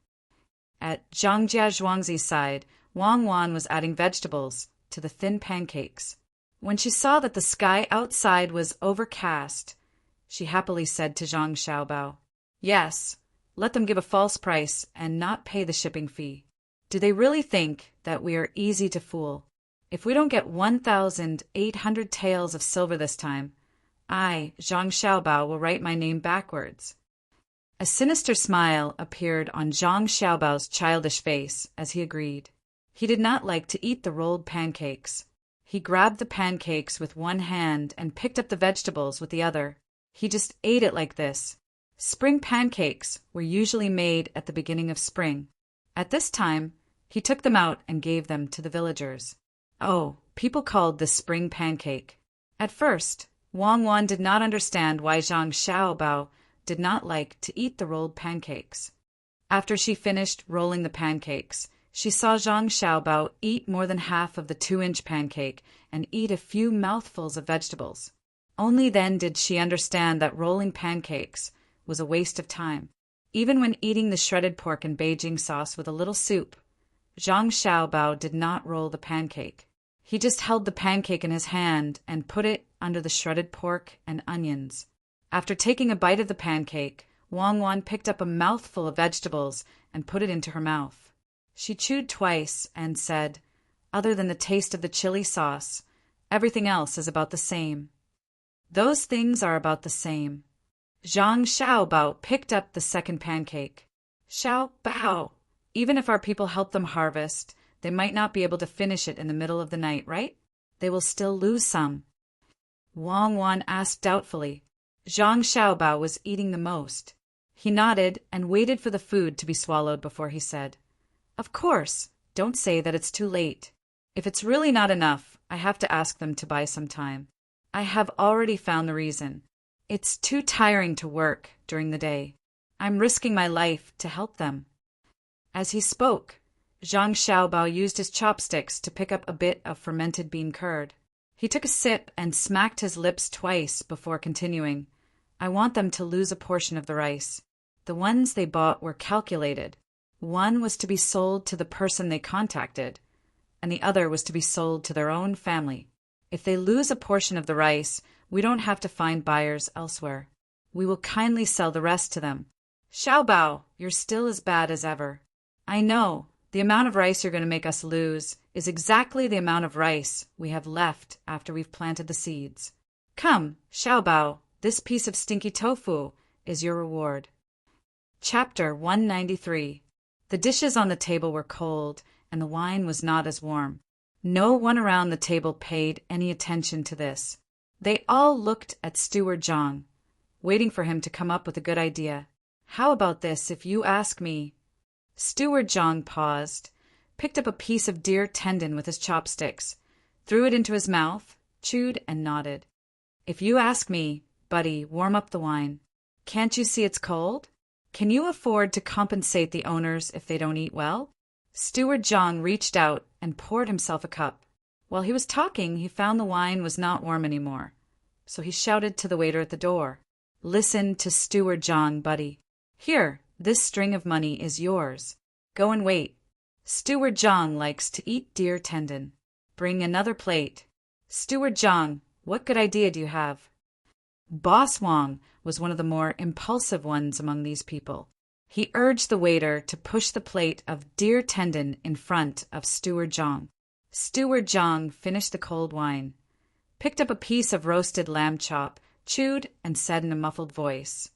At Zhangjia Zhuangzi's side, Wang Wan was adding vegetables to the thin pancakes. When she saw that the sky outside was overcast, she happily said to Zhang Xiaobao, "Yes, let them give a false price and not pay the shipping fee. Do they really think that we are easy to fool? If we don't get 1,800 taels of silver this time, I, Zhang Xiaobao, will write my name backwards." A sinister smile appeared on Zhang Xiaobao's childish face as he agreed. He did not like to eat the rolled pancakes. He grabbed the pancakes with one hand and picked up the vegetables with the other. He just ate it like this. Spring pancakes were usually made at the beginning of spring. At this time, he took them out and gave them to the villagers. Oh, people called this spring pancake. At first, Wang Wan did not understand why Zhang Xiaobao did not like to eat the rolled pancakes. After she finished rolling the pancakes, she saw Zhang Xiaobao eat more than half of the 2-inch pancake and eat a few mouthfuls of vegetables. Only then did she understand that rolling pancakes was a waste of time. Even when eating the shredded pork and Beijing sauce with a little soup, Zhang Xiaobao did not roll the pancake. He just held the pancake in his hand and put it under the shredded pork and onions. After taking a bite of the pancake, Wang Wan picked up a mouthful of vegetables and put it into her mouth. She chewed twice and said, "Other than the taste of the chili sauce, everything else is about the same." Those things are about the same. Zhang Xiaobao picked up the second pancake. Xiao Bao, even if our people help them harvest, they might not be able to finish it in the middle of the night, right? They will still lose some. Wang Wan asked doubtfully. Zhang Xiaobao was eating the most. He nodded and waited for the food to be swallowed before he said, "Of course, don't say that it's too late. If it's really not enough, I have to ask them to buy some time. I have already found the reason. It's too tiring to work during the day. I'm risking my life to help them." As he spoke, Zhang Xiaobao used his chopsticks to pick up a bit of fermented bean curd. He took a sip and smacked his lips twice before continuing, "I want them to lose a portion of the rice. The ones they bought were calculated. One was to be sold to the person they contacted, and the other was to be sold to their own family. If they lose a portion of the rice, we don't have to find buyers elsewhere. We will kindly sell the rest to them." "Xiaobao, you're still as bad as ever. I know. The amount of rice you're going to make us lose is exactly the amount of rice we have left after we've planted the seeds. Come, Xiaobao, this piece of stinky tofu is your reward." Chapter 193. The dishes on the table were cold, and the wine was not as warm. No one around the table paid any attention to this. They all looked at Steward Zhang, waiting for him to come up with a good idea. "How about this if you ask me?" Steward Zhang paused, picked up a piece of deer tendon with his chopsticks, threw it into his mouth, chewed and nodded. "If you ask me, buddy, warm up the wine. Can't you see it's cold? Can you afford to compensate the owners if they don't eat well?" Steward Zhang reached out and poured himself a cup. While he was talking, he found the wine was not warm anymore. So he shouted to the waiter at the door, "Listen to Steward Jong, buddy. Here, this string of money is yours. Go and wait. Steward Jong likes to eat deer tendon. Bring another plate. Steward Jong, what good idea do you have?" Boss Wong was one of the more impulsive ones among these people. He urged the waiter to push the plate of deer tendon in front of Steward Jong. Steward Jong finished the cold wine, picked up a piece of roasted lamb chop, chewed, and said in a muffled voice,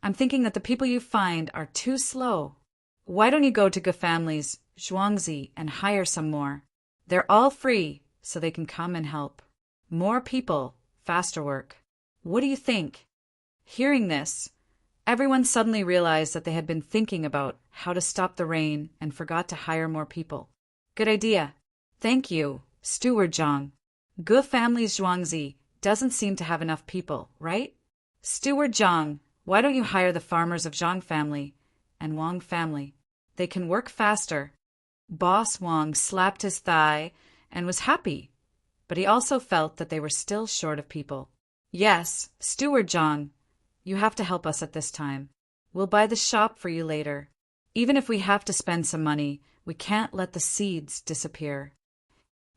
"I'm thinking that the people you find are too slow. Why don't you go to Ge Family's Zhuangzi and hire some more? They're all free, so they can come and help. More people, faster work. What do you think?" Hearing this, everyone suddenly realized that they had been thinking about how to stop the rain and forgot to hire more people. "Good idea. Thank you, Steward Jong. Ge Family's Zhuangzi doesn't seem to have enough people, right? Steward Jong, why don't you hire the farmers of Zhang family and Wang family? They can work faster." Boss Wang slapped his thigh and was happy, but he also felt that they were still short of people. "Yes, Steward Jong, you have to help us at this time. We'll buy the shop for you later. Even if we have to spend some money, we can't let the seeds disappear."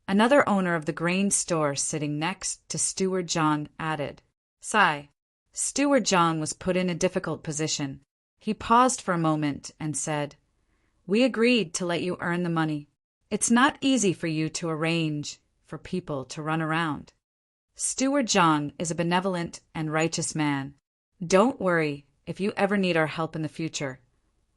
Another owner of the grain store sitting next to Steward Jong added, "Sigh." Steward Jong was put in a difficult position. He paused for a moment and said, "We agreed to let you earn the money. It's not easy for you to arrange for people to run around. Steward Jong is a benevolent and righteous man. Don't worry if you ever need our help in the future.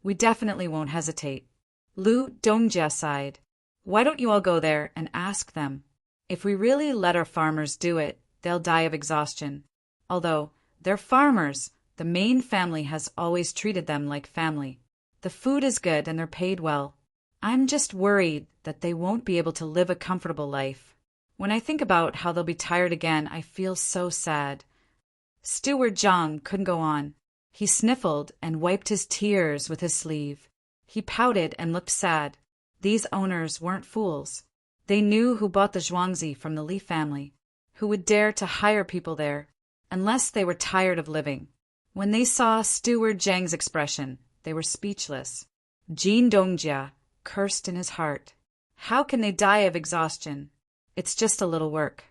We definitely won't hesitate." Lu Dongjia sighed. "Why don't you all go there and ask them? If we really let our farmers do it, they'll die of exhaustion. Although they're farmers, the main family has always treated them like family. The food is good and they're paid well. I'm just worried that they won't be able to live a comfortable life. When I think about how they'll be tired again, I feel so sad." Steward Jong couldn't go on. He sniffled and wiped his tears with his sleeve. He pouted and looked sad. These owners weren't fools. They knew who bought the Zhuangzi from the Li family, who would dare to hire people there, unless they were tired of living. When they saw Steward Jang's expression, they were speechless. Jin Dongjia cursed in his heart. How can they die of exhaustion? It's just a little work.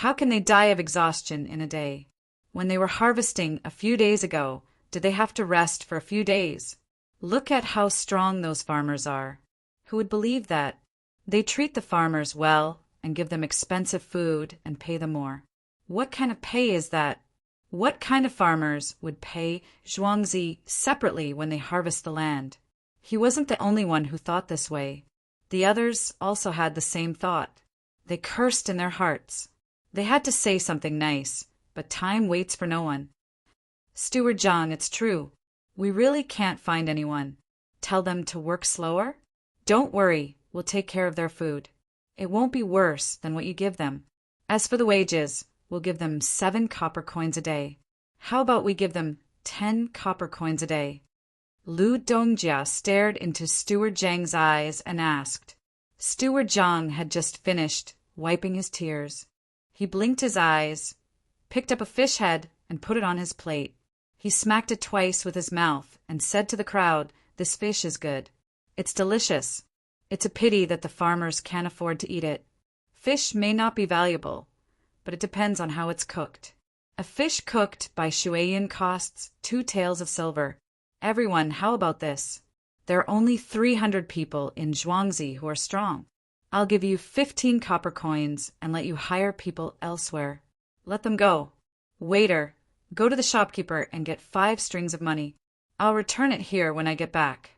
How can they die of exhaustion in a day? When they were harvesting a few days ago, did they have to rest for a few days? Look at how strong those farmers are. Who would believe that? They treat the farmers well and give them expensive food and pay them more. What kind of pay is that? What kind of farmers would pay Zhuangzi separately when they harvest the land? He wasn't the only one who thought this way. The others also had the same thought. They cursed in their hearts. They had to say something nice, but time waits for no one. "Steward Jong, it's true. We really can't find anyone. Tell them to work slower? Don't worry, we'll take care of their food. It won't be worse than what you give them. As for the wages, we'll give them 7 copper coins a day. How about we give them 10 copper coins a day?" Lu Dongjia stared into Steward Jang's eyes and asked. Steward Jong had just finished wiping his tears. He blinked his eyes, picked up a fish head, and put it on his plate. He smacked it twice with his mouth and said to the crowd, "This fish is good. It's delicious. It's a pity that the farmers can't afford to eat it. Fish may not be valuable, but it depends on how it's cooked. A fish cooked by Shuayan costs 2 taels of silver. Everyone, how about this? There are only 300 people in Zhuangzi who are strong. I'll give you 15 copper coins and let you hire people elsewhere. Let them go. Waiter, go to the shopkeeper and get 5 strings of money. I'll return it here when I get back."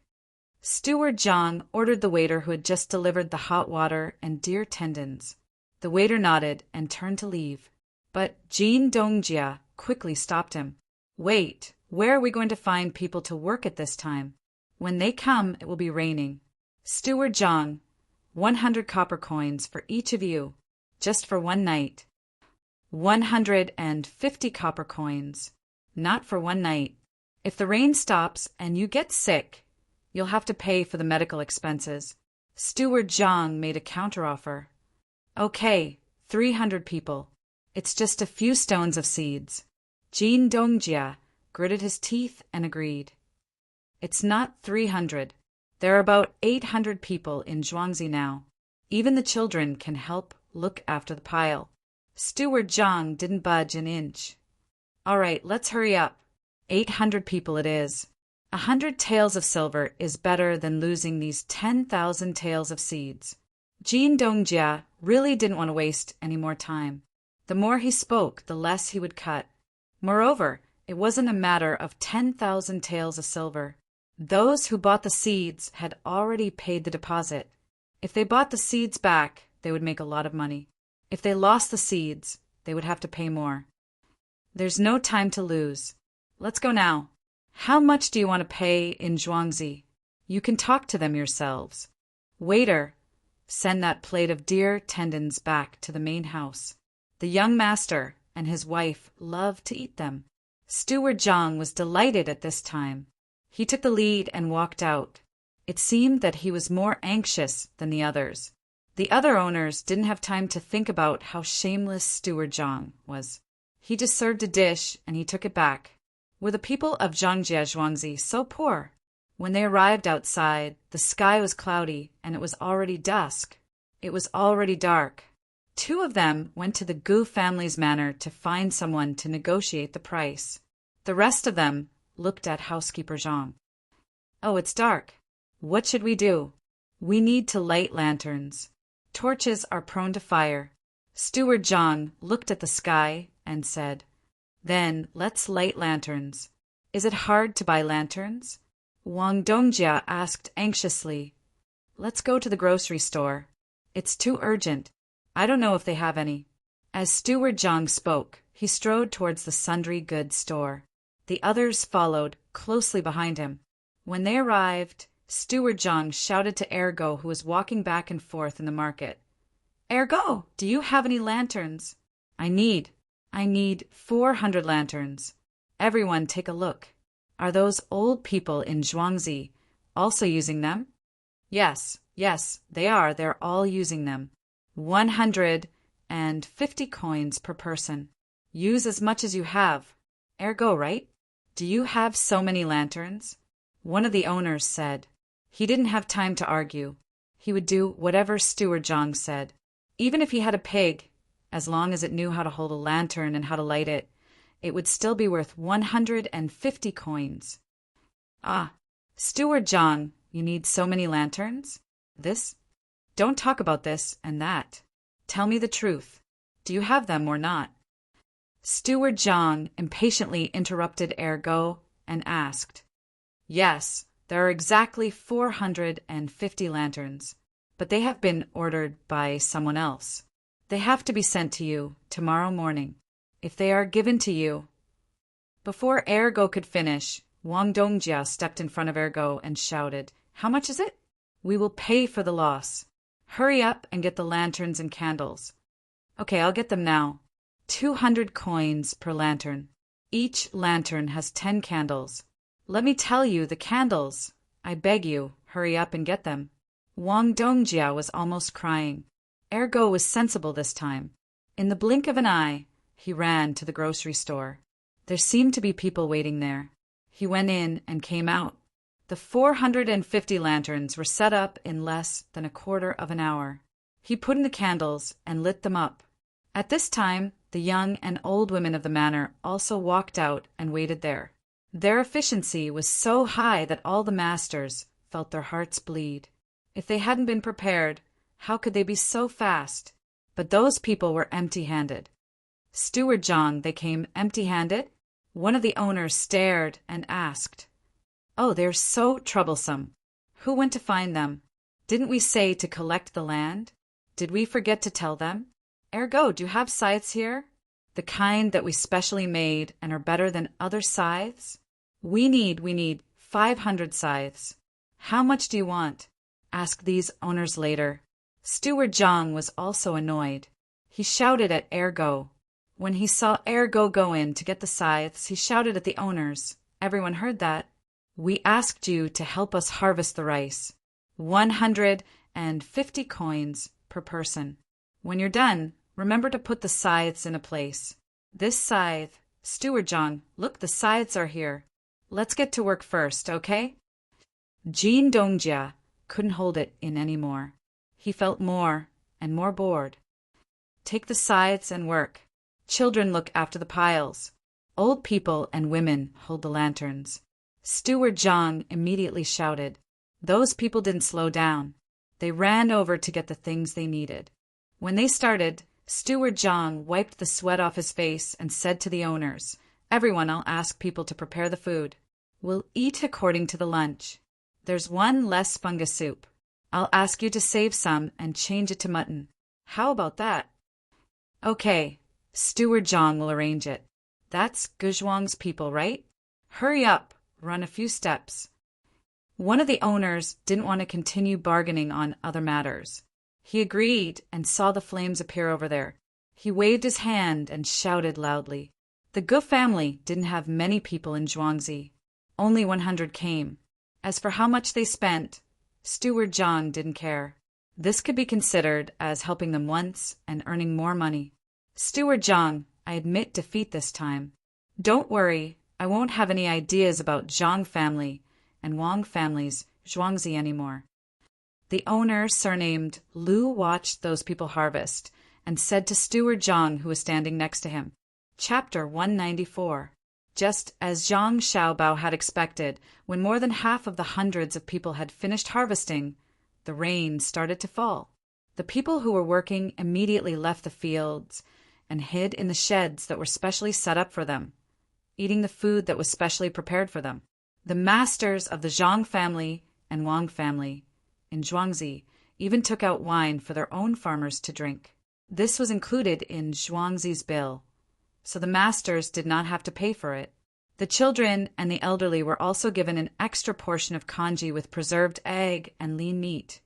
Steward Jong ordered the waiter who had just delivered the hot water and deer tendons. The waiter nodded and turned to leave, but Jin Dongjia quickly stopped him. "Wait, where are we going to find people to work at this time? When they come, it will be raining. Steward Jong, 100 copper coins for each of you, just for one night. 150 copper coins, not for one night. If the rain stops and you get sick, you'll have to pay for the medical expenses." Steward Jong made a counteroffer. Okay, 300 people. It's just a few stones of seeds. Jin Dongjia gritted his teeth and agreed. It's not 300. There are about 800 people in Zhuangzi now. Even the children can help look after the pile. Steward Zhang didn't budge an inch. All right, let's hurry up. 800 people it is. 100 taels of silver is better than losing these 10,000 taels of seeds. Jin Dongjia really didn't want to waste any more time. The more he spoke, the less he would cut. Moreover, it wasn't a matter of 10,000 taels of silver. Those who bought the seeds had already paid the deposit. If they bought the seeds back, they would make a lot of money. If they lost the seeds, they would have to pay more. There's no time to lose. Let's go now. How much do you want to pay in Zhuangzi? You can talk to them yourselves. Waiter, send that plate of deer tendons back to the main house. The young master and his wife loved to eat them. Steward Zhang was delighted at this time. He took the lead and walked out. It seemed that he was more anxious than the others. The other owners didn't have time to think about how shameless Steward Zhang was. He just served a dish and he took it back. Were the people of Zhangjia Zhuangzi so poor? When they arrived outside, the sky was cloudy and it was already dusk. It was already dark. Two of them went to the Gu family's manor to find someone to negotiate the price. The rest of them looked at housekeeper Zhang. Oh, it's dark. What should we do? We need to light lanterns. Torches are prone to fire. Steward Zhang looked at the sky and said, Then let's light lanterns. Is it hard to buy lanterns? Wang Dongjia asked anxiously. Let's go to the grocery store. It's too urgent. I don't know if they have any. As Steward Zhang spoke, he strode towards the sundry goods store. The others followed closely behind him. When they arrived, Steward Zhang shouted to Ergo, who was walking back and forth in the market. Ergo, do you have any lanterns? I need 400 lanterns. Everyone take a look. Are those old people in Zhuangzi also using them? Yes, they are. They're all using them. 150 coins per person. Use as much as you have. Ergo, right? Do you have so many lanterns? One of the owners said. He didn't have time to argue. He would do whatever Steward Zhang said. Even if he had a pig, as long as it knew how to hold a lantern and how to light it, it would still be worth 150 coins. Ah, Steward Zhang, you need so many lanterns? This? Don't talk about this and that. Tell me the truth. Do you have them or not? Steward Zhang impatiently interrupted Ergo and asked. Yes, there are exactly 450 lanterns, but they have been ordered by someone else. They have to be sent to you tomorrow morning. If they are given to you... Before Ergo could finish, Wang Dongjia stepped in front of Ergo and shouted, How much is it? We will pay for the loss. Hurry up and get the lanterns and candles. Okay, I'll get them now. 200 coins per lantern. Each lantern has 10 candles. Let me tell you, the candles. I beg you, hurry up and get them. Wang Dongjia was almost crying. Ergo was sensible this time. In the blink of an eye, he ran to the grocery store. There seemed to be people waiting there. He went in and came out. The 450 lanterns were set up in less than a quarter of an hour. He put in the candles and lit them up. At this time, the young and old women of the manor also walked out and waited there. Their efficiency was so high that all the masters felt their hearts bleed. If they hadn't been prepared, how could they be so fast? But those people were empty-handed. Steward Zhang, they came empty-handed? One of the owners stared and asked, Oh, they're so troublesome. Who went to find them? Didn't we say to collect the land? Did we forget to tell them? Ergo, do you have scythes here? The kind that we specially made and are better than other scythes? We need 500 scythes. How much do you want? Asked these owners later. Steward Zhang was also annoyed. He shouted at Ergo. When he saw Ergo go in to get the scythes, he shouted at the owners. Everyone heard that. We asked you to help us harvest the rice. 150 coins per person. When you're done, remember to put the scythes in a place. This scythe, Steward John, look, the scythes are here. Let's get to work first, okay? Jean Dongjia couldn't hold it in any more. He felt more and more bored. Take the scythes and work. Children look after the piles. Old people and women hold the lanterns. Steward John immediately shouted. Those people didn't slow down. They ran over to get the things they needed. When they started, Steward John wiped the sweat off his face and said to the owners, Everyone, I'll ask people to prepare the food. We'll eat according to the lunch. There's one less fungus soup. I'll ask you to save some and change it to mutton. How about that? Okay, Steward John will arrange it. That's Guzhuang's people, right? Hurry up, run a few steps. One of the owners didn't want to continue bargaining on other matters. He agreed and saw the flames appear over there. He waved his hand and shouted loudly. The Gu family didn't have many people in Zhuangzi. Only 100 came. As for how much they spent, Steward John didn't care. This could be considered as helping them once and earning more money. Steward John, I admit defeat this time. Don't worry, I won't have any ideas about Zhang family and Wang family's Zhuangzi anymore. The owner, surnamed Lu, watched those people harvest and said to Steward Zhang, who was standing next to him, Chapter 194. Just as Zhang Xiaobao had expected, when more than half of the hundreds of people had finished harvesting, the rain started to fall. The people who were working immediately left the fields and hid in the sheds that were specially set up for them, eating the food that was specially prepared for them. The masters of the Zhang family and Wang family in Zhuangzi even took out wine for their own farmers to drink. This was included in Zhuangzi's bill, so the masters did not have to pay for it. The children and the elderly were also given an extra portion of congee with preserved egg and lean meat,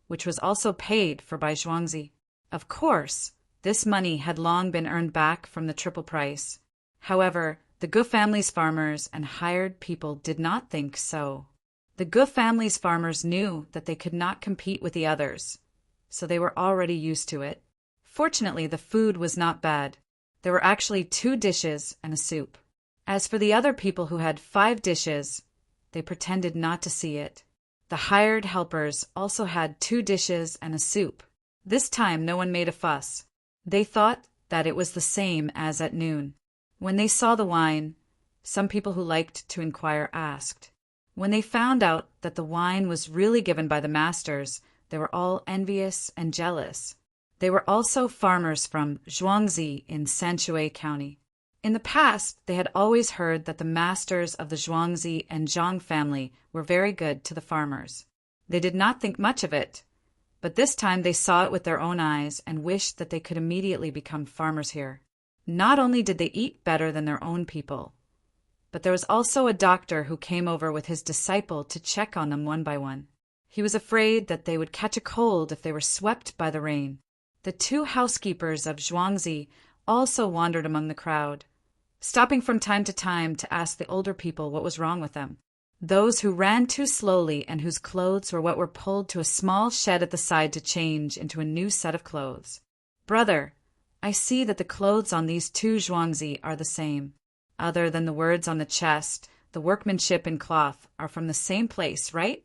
which was also paid for by Zhuangzi. Of course, this money had long been earned back from the triple price. However, the Gu family's farmers and hired people did not think so. The Gu family's farmers knew that they could not compete with the others, so they were already used to it. Fortunately, the food was not bad. There were actually 2 dishes and a soup. As for the other people who had 5 dishes, they pretended not to see it. The hired helpers also had 2 dishes and a soup. This time no one made a fuss. They thought that it was the same as at noon. When they saw the wine, some people who liked to inquire asked. When they found out that the wine was really given by the masters, they were all envious and jealous. They were also farmers from Zhuangzi in Sanshui County. In the past, they had always heard that the masters of the Zhuangzi and Zhang family were very good to the farmers. They did not think much of it, but this time they saw it with their own eyes and wished that they could immediately become farmers here. Not only did they eat better than their own people, but there was also a doctor who came over with his disciple to check on them one by one. He was afraid that they would catch a cold if they were swept by the rain. The 2 housekeepers of Zhuangzi also wandered among the crowd, stopping from time to time to ask the older people what was wrong with them. Those who ran too slowly and whose clothes were what were pulled to a small shed at the side to change into a new set of clothes. Brother, I see that the clothes on these 2 Zhuangzi are the same. Other than the words on the chest, the workmanship in cloth are from the same place, right?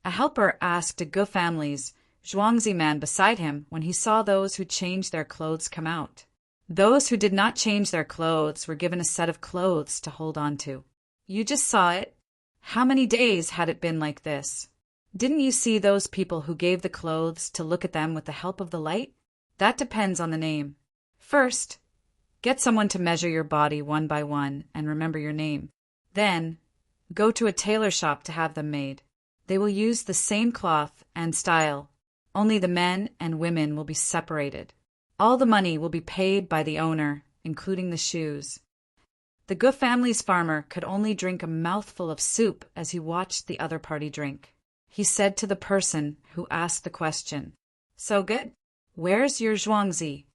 A helper asked a Gu family's Zhuangzi man beside him when he saw those who changed their clothes come out. Those who did not change their clothes were given a set of clothes to hold on to. You just saw it. How many days had it been like this? Didn't you see those people who gave the clothes to look at them with the help of the light? That depends on the name. First, get someone to measure your body one by one and remember your name. Then, go to a tailor shop to have them made. They will use the same cloth and style. Only the men and women will be separated. All the money will be paid by the owner, including the shoes. The Gu family's farmer could only drink a mouthful of soup as he watched the other party drink. He said to the person who asked the question, So good? Where's your Zhuangzi?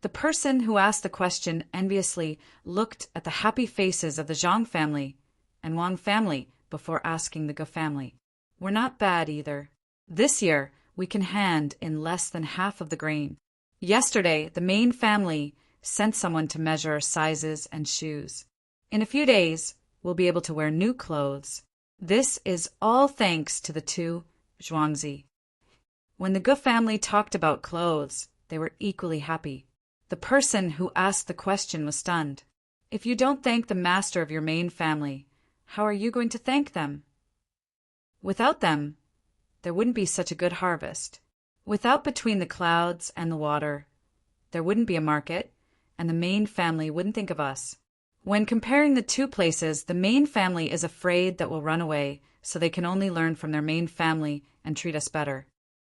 The person who asked the question enviously looked at the happy faces of the Zhang family and Wang family before asking the Gu family. We're not bad either. This year, we can hand in less than half of the grain. Yesterday, the main family sent someone to measure our sizes and shoes. In a few days, we'll be able to wear new clothes. This is all thanks to the two Zhuangzi. When the Gu family talked about clothes, they were equally happy. The person who asked the question was stunned. If you don't thank the master of your main family, how are you going to thank them? Without them, there wouldn't be such a good harvest. Without between the clouds and the water, there wouldn't be a market, and the main family wouldn't think of us. When comparing the two places, the main family is afraid that we'll run away, so they can only learn from their main family and treat us better.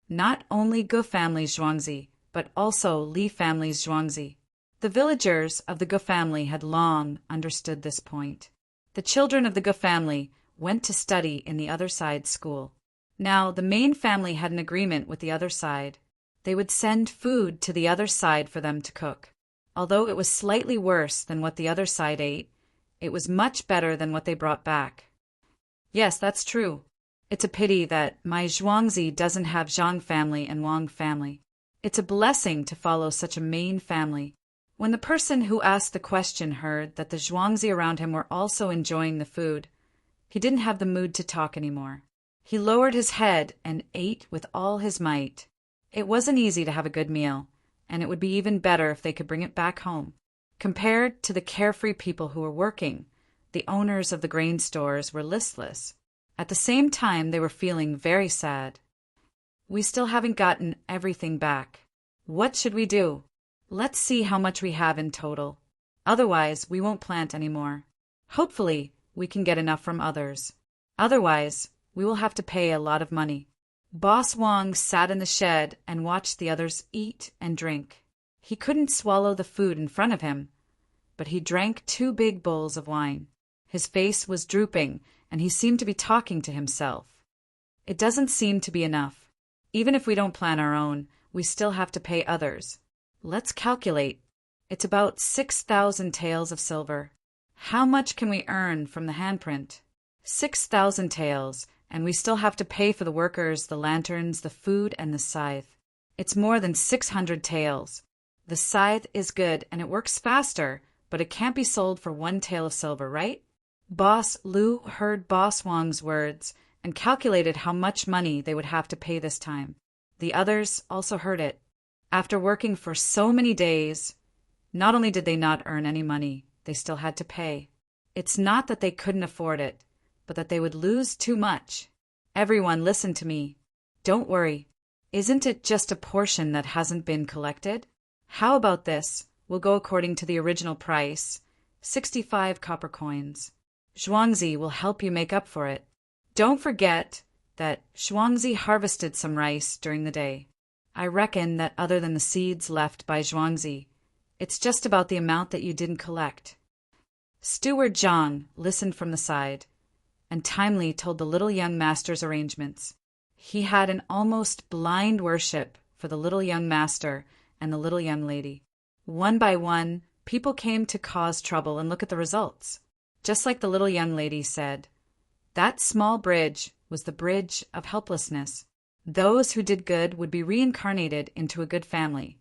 Not only Gu family's Zhuangzi, but also Li family's Zhuangzi. The villagers of the Gu family had long understood this point. The children of the Gu family went to study in the other side's school. Now, the main family had an agreement with the other side. They would send food to the other side for them to cook. Although it was slightly worse than what the other side ate, it was much better than what they brought back. Yes, that's true. It's a pity that my Zhuangzi doesn't have Zhang family and Wang family. It's a blessing to follow such a main family. When the person who asked the question heard that the Zhuangzi around him were also enjoying the food, he didn't have the mood to talk anymore. He lowered his head and ate with all his might. It wasn't easy to have a good meal, and it would be even better if they could bring it back home. Compared to the carefree people who were working, the owners of the grain stores were listless. At the same time, they were feeling very sad. We still haven't gotten everything back. What should we do? Let's see how much we have in total. Otherwise, we won't plant anymore. Hopefully, we can get enough from others. Otherwise, we will have to pay a lot of money. Boss Wang sat in the shed and watched the others eat and drink. He couldn't swallow the food in front of him, but he drank 2 big bowls of wine. His face was drooping, and he seemed to be talking to himself. It doesn't seem to be enough. Even if we don't plant our own, we still have to pay others. Let's calculate. It's about 6,000 taels of silver. How much can we earn from the handprint? 6,000 taels, and we still have to pay for the workers, the lanterns, the food, and the scythe. It's more than 600 taels. The scythe is good, and it works faster, but it can't be sold for 1 tael of silver, right? Boss Lu heard Boss Wang's words and calculated how much money they would have to pay this time. The others also heard it. After working for so many days, not only did they not earn any money, they still had to pay. It's not that they couldn't afford it, but that they would lose too much. Everyone, listen to me. Don't worry. Isn't it just a portion that hasn't been collected? How about this? We'll go according to the original price, 65 copper coins. Zhuangzi will help you make up for it. Don't forget that Zhuangzi harvested some rice during the day. I reckon that other than the seeds left by Zhuangzi, it's just about the amount that you didn't collect. Steward Zhang listened from the side and timely told the little young master's arrangements. He had an almost blind worship for the little young master and the little young lady. One by one, people came to cause trouble and look at the results. Just like the little young lady said, that small bridge was the bridge of helplessness. Those who did good would be reincarnated into a good family,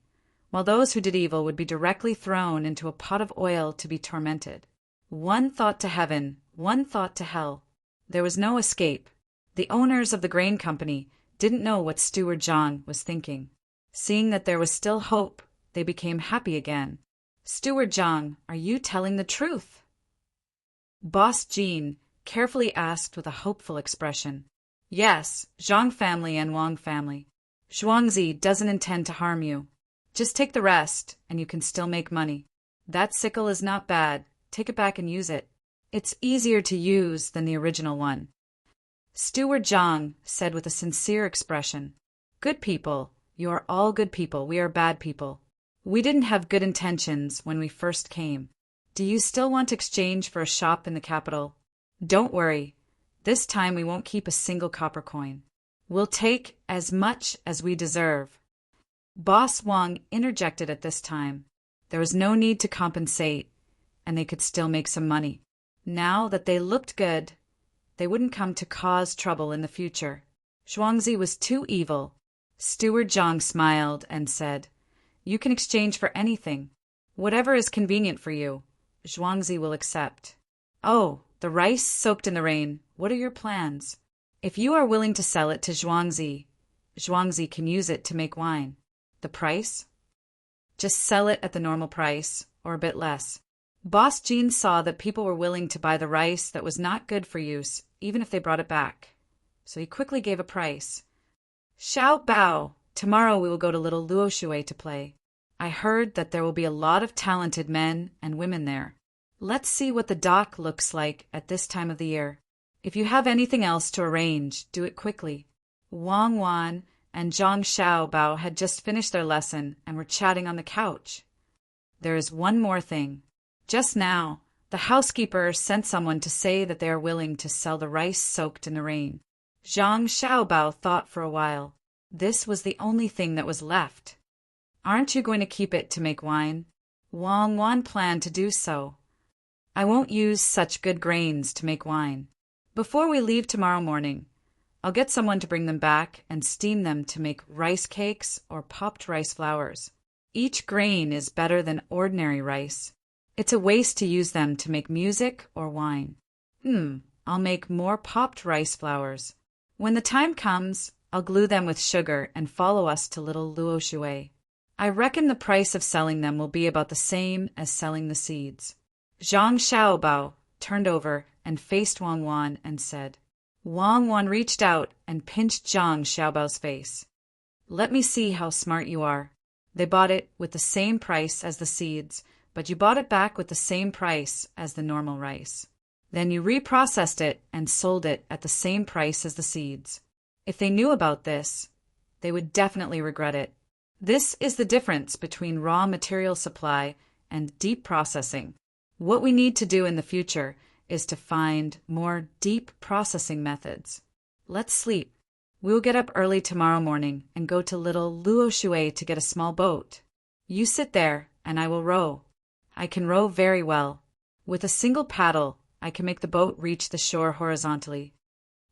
while those who did evil would be directly thrown into a pot of oil to be tormented. One thought to heaven, one thought to hell. There was no escape. The owners of the grain company didn't know what Steward Zhang was thinking. Seeing that there was still hope, they became happy again. Steward Zhang, are you telling the truth? Boss Jean carefully asked with a hopeful expression. Yes, Zhang family and Wang family. Zhuangzi doesn't intend to harm you. Just take the rest, and you can still make money. That sickle is not bad. Take it back and use it. It's easier to use than the original one. Steward Zhang said with a sincere expression, Good people, you are all good people. We are bad people. We didn't have good intentions when we first came. Do you still want to exchange for a shop in the capital? Don't worry. This time we won't keep a single copper coin. We'll take as much as we deserve. Boss Wang interjected at this time. There was no need to compensate, and they could still make some money. Now that they looked good, they wouldn't come to cause trouble in the future. Zhuangzi was too evil. Steward Zhang smiled and said, You can exchange for anything. Whatever is convenient for you, Zhuangzi will accept. Oh, the rice soaked in the rain. What are your plans? If you are willing to sell it to Zhuangzi, Zhuangzi can use it to make wine. The price? Just sell it at the normal price, or a bit less. Boss Jean saw that people were willing to buy the rice that was not good for use, even if they brought it back. So he quickly gave a price. Xiao Bao, tomorrow we will go to Little Luoshui to play. I heard that there will be a lot of talented men and women there. Let's see what the dock looks like at this time of the year. If you have anything else to arrange, do it quickly. Wang Wan and Zhang Xiaobao had just finished their lesson and were chatting on the couch. There is one more thing. Just now, the housekeeper sent someone to say that they are willing to sell the rice soaked in the rain. Zhang Xiaobao thought for a while. This was the only thing that was left. Aren't you going to keep it to make wine? Wang Wan planned to do so. I won't use such good grains to make wine. Before we leave tomorrow morning, I'll get someone to bring them back and steam them to make rice cakes or popped rice flowers. Each grain is better than ordinary rice. It's a waste to use them to make music or wine. I'll make more popped rice flowers. When the time comes, I'll glue them with sugar and follow us to Little Luoshui. I reckon the price of selling them will be about the same as selling the seeds. Zhang Xiaobao turned over and faced Wang Wan and said. Wang Wan reached out and pinched Zhang Xiaobao's face. Let me see how smart you are. They bought it with the same price as the seeds, but you bought it back with the same price as the normal rice. Then you reprocessed it and sold it at the same price as the seeds. If they knew about this, they would definitely regret it. This is the difference between raw material supply and deep processing. What we need to do in the future is to find more deep processing methods. Let's sleep. We will get up early tomorrow morning and go to Little Luoshui to get a small boat. You sit there and I will row. I can row very well. With a single paddle, I can make the boat reach the shore horizontally.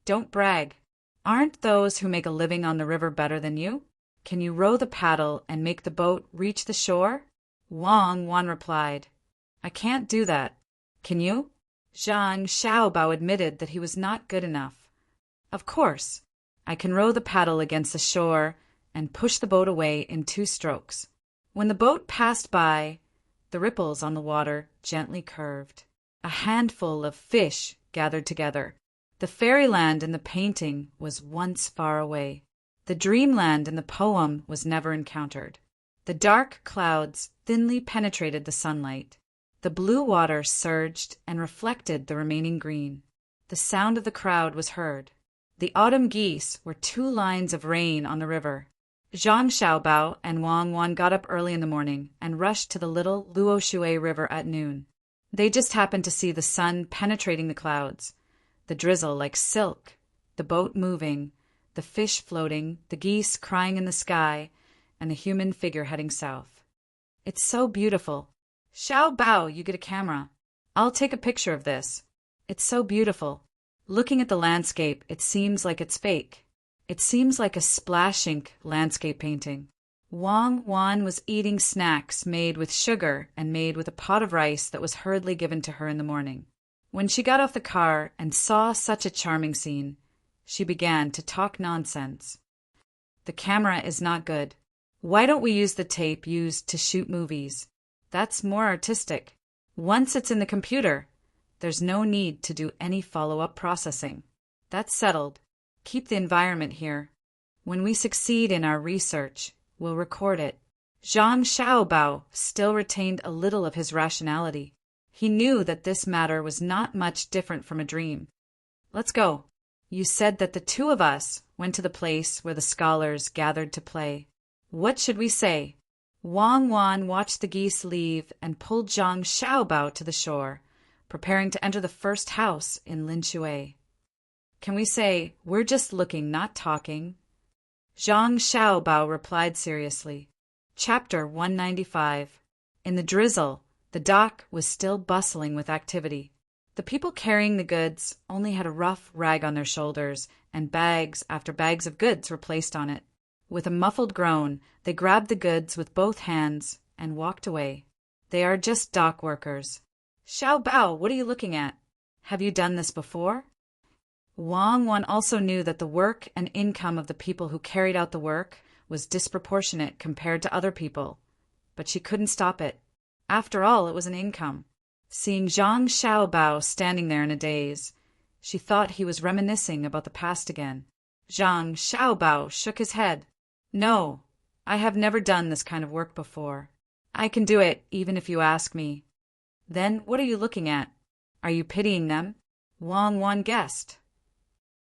Don't brag. Aren't those who make a living on the river better than you? Can you row the paddle and make the boat reach the shore? Wang Wan replied. I can't do that. Can you? Zhang Xiaobao admitted that he was not good enough. Of course. I can row the paddle against the shore and push the boat away in 2 strokes. When the boat passed by, the ripples on the water gently curved. A handful of fish gathered together. The fairyland in the painting was once far away. The dreamland in the poem was never encountered. The dark clouds thinly penetrated the sunlight. The blue water surged and reflected the remaining green. The sound of the crowd was heard. The autumn geese were 2 lines of rain on the river. Zhang Xiaobao and Wang Wan got up early in the morning and rushed to the Little Luoshui River at noon. They just happened to see the sun penetrating the clouds, the drizzle like silk, the boat moving, the fish floating, the geese crying in the sky, and the human figure heading south. It's so beautiful. Xiao Bao, you get a camera. I'll take a picture of this. It's so beautiful. Looking at the landscape, it seems like it's fake. It seems like a splash ink landscape painting. Wang Wan was eating snacks made with sugar and made with a pot of rice that was hurriedly given to her in the morning. When she got off the car and saw such a charming scene, she began to talk nonsense. The camera is not good. Why don't we use the tape used to shoot movies? That's more artistic. Once it's in the computer, there's no need to do any follow-up processing. That's settled. Keep the environment here. When we succeed in our research, we'll record it. Zhang Xiaobao still retained a little of his rationality. He knew that this matter was not much different from a dream. Let's go. You said that the 2 of us went to the place where the scholars gathered to play. What should we say? Wang Wan watched the geese leave and pulled Zhang Xiaobao to the shore, preparing to enter the first house in Linshui. Can we say, we're just looking, not talking? Zhang Xiaobao replied seriously. Chapter 195. In the drizzle, the dock was still bustling with activity. The people carrying the goods only had a rough rag on their shoulders, and bags after bags of goods were placed on it. With a muffled groan, they grabbed the goods with both hands and walked away. They are just dock workers. Xiao Bao, what are you looking at? Have you done this before? Wang Wan also knew that the work and income of the people who carried out the work was disproportionate compared to other people, but she couldn't stop it. After all, it was an income. Seeing Zhang Xiaobao standing there in a daze, she thought he was reminiscing about the past again. Zhang Xiaobao shook his head. No, I have never done this kind of work before. I can do it, even if you ask me. Then what are you looking at? Are you pitying them? Wang Wan guessed.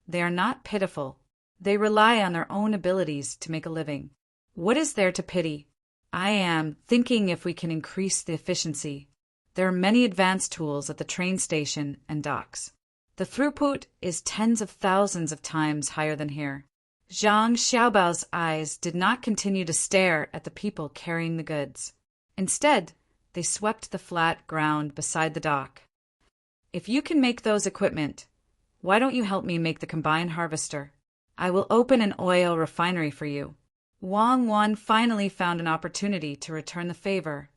They are not pitiful. They rely on their own abilities to make a living. What is there to pity? I am thinking if we can increase the efficiency. There are many advanced tools at the train station and docks. The throughput is tens of thousands of times higher than here. Zhang Xiaobao's eyes did not continue to stare at the people carrying the goods. Instead, they swept the flat ground beside the dock. If you can make those equipment, why don't you help me make the combine harvester? I will open an oil refinery for you. Wang Wan finally found an opportunity to return the favor.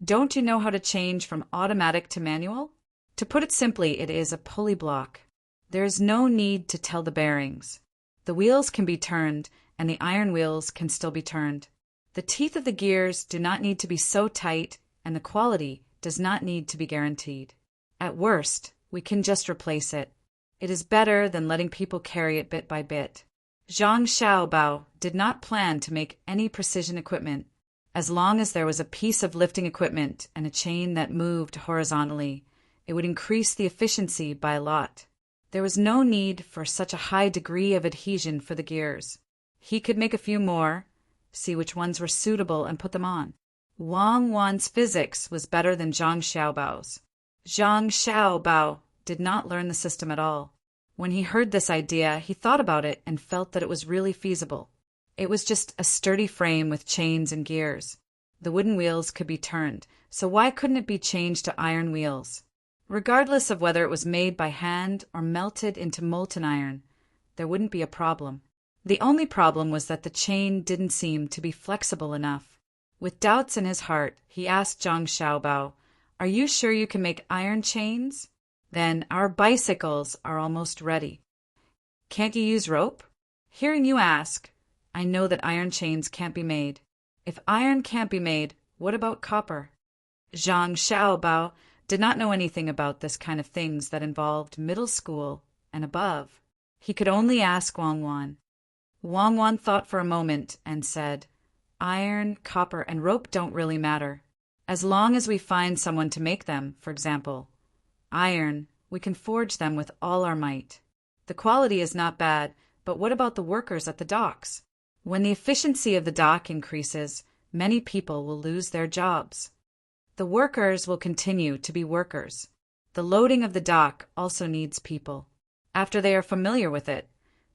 Don't you know how to change from automatic to manual? To put it simply, it is a pulley block. There is no need to tell the bearings. The wheels can be turned, and the iron wheels can still be turned. The teeth of the gears do not need to be so tight, and the quality does not need to be guaranteed. At worst, we can just replace it. It is better than letting people carry it bit by bit. Zhang Xiaobao did not plan to make any precision equipment. As long as there was a piece of lifting equipment and a chain that moved horizontally, it would increase the efficiency by a lot. There was no need for such a high degree of adhesion for the gears. He could make a few more, see which ones were suitable and put them on. Wang Wan's physics was better than Zhang Xiaobao's. Zhang Xiaobao did not learn the system at all. When he heard this idea, he thought about it and felt that it was really feasible. It was just a sturdy frame with chains and gears. The wooden wheels could be turned, so why couldn't it be changed to iron wheels? Regardless of whether it was made by hand or melted into molten iron, there wouldn't be a problem. The only problem was that the chain didn't seem to be flexible enough. With doubts in his heart, he asked Zhang Xiaobao, "Are you sure you can make iron chains? Then our bicycles are almost ready." "Can't you use rope?" Hearing you ask, I know that iron chains can't be made. If iron can't be made, what about copper? Zhang Xiaobao did not know anything about this kind of things that involved middle school and above. He could only ask Wang Wan. Wang Wan thought for a moment and said, "Iron, copper, and rope don't really matter. As long as we find someone to make them, for example, iron, we can forge them with all our might. The quality is not bad, but what about the workers at the docks? When the efficiency of the dock increases, many people will lose their jobs. The workers will continue to be workers. The loading of the dock also needs people. After they are familiar with it,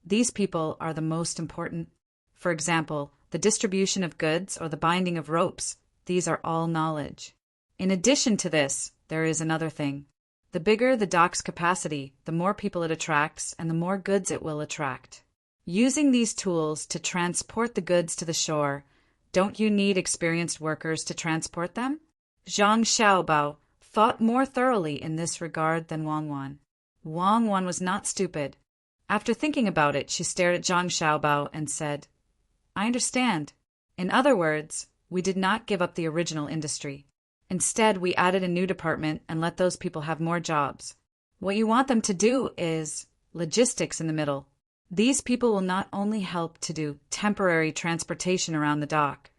these people are the most important. For example, the distribution of goods or the binding of ropes, these are all knowledge. In addition to this, there is another thing. The bigger the dock's capacity, the more people it attracts and the more goods it will attract. Using these tools to transport the goods to the shore, don't you need experienced workers to transport them? Zhang Xiaobao thought more thoroughly in this regard than Wang Wan. Wang Wan was not stupid. After thinking about it, she stared at Zhang Xiaobao and said, "I understand. In other words, we did not give up the original industry. Instead, we added a new department and let those people have more jobs. What you want them to do is logistics in the middle. These people will not only help to do temporary transportation around the dock,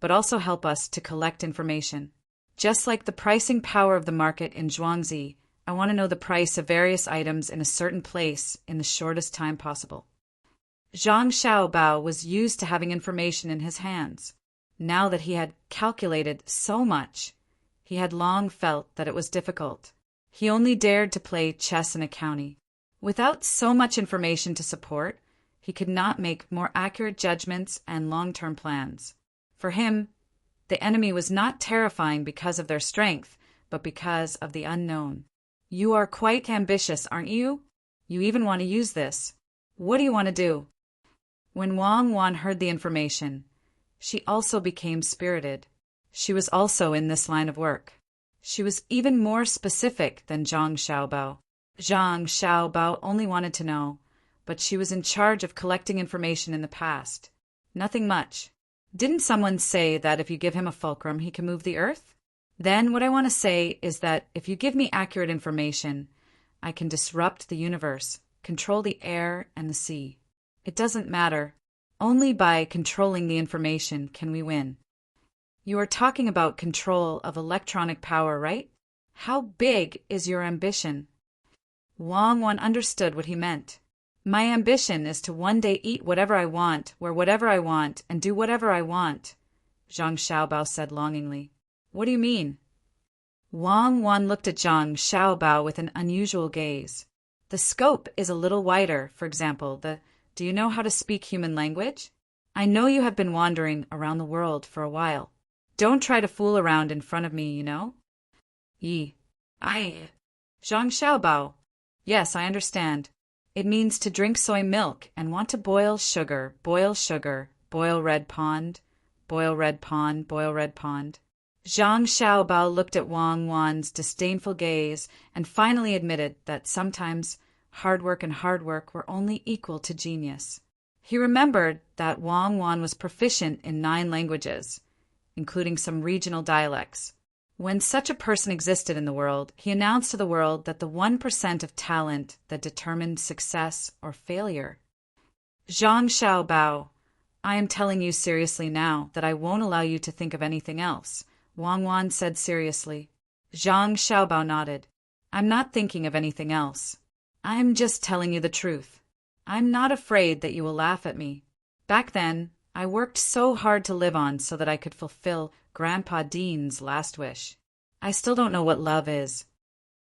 but also help us to collect information. Just like the pricing power of the market in Zhuangzi, I want to know the price of various items in a certain place in the shortest time possible." Zhang Xiaobao was used to having information in his hands. Now that he had calculated so much, he had long felt that it was difficult. He only dared to play chess in a county. Without so much information to support, he could not make more accurate judgments and long-term plans. For him, the enemy was not terrifying because of their strength, but because of the unknown. "You are quite ambitious, aren't you? You even want to use this. What do you want to do?" When Wang Wan heard the information, she also became spirited. She was also in this line of work. She was even more specific than Zhang Xiaobao. Zhang Xiaobao only wanted to know, but she was in charge of collecting information in the past. Nothing much. Didn't someone say that if you give him a fulcrum, he can move the earth? Then what I want to say is that if you give me accurate information, I can disrupt the universe, control the air and the sea. It doesn't matter. Only by controlling the information can we win. You are talking about control of electronic power, right? How big is your ambition? Wang Wan understood what he meant. My ambition is to one day eat whatever I want, wear whatever I want, and do whatever I want, Zhang Xiaobao said longingly. What do you mean? Wang Wan looked at Zhang Xiaobao with an unusual gaze. The scope is a little wider. For example, do you know how to speak human language? I know you have been wandering around the world for a while. Don't try to fool around in front of me, you know? Zhang Xiaobao. Yes, I understand. It means to drink soy milk and want to boil sugar, boil red pond, boil red pond, boil red pond. Zhang Xiaobao looked at Wang Wan's disdainful gaze and finally admitted that sometimes hard work and hard work were only equal to genius. He remembered that Wang Wan was proficient in 9 languages, including some regional dialects. When such a person existed in the world, he announced to the world that the 1% of talent that determined success or failure. Zhang Xiaobao, I am telling you seriously now that I won't allow you to think of anything else, Wang Wan said seriously. Zhang Xiaobao nodded. I'm not thinking of anything else. I'm just telling you the truth. I'm not afraid that you will laugh at me. Back then, I worked so hard to live on so that I could fulfill Grandpa Dean's last wish. I still don't know what love is.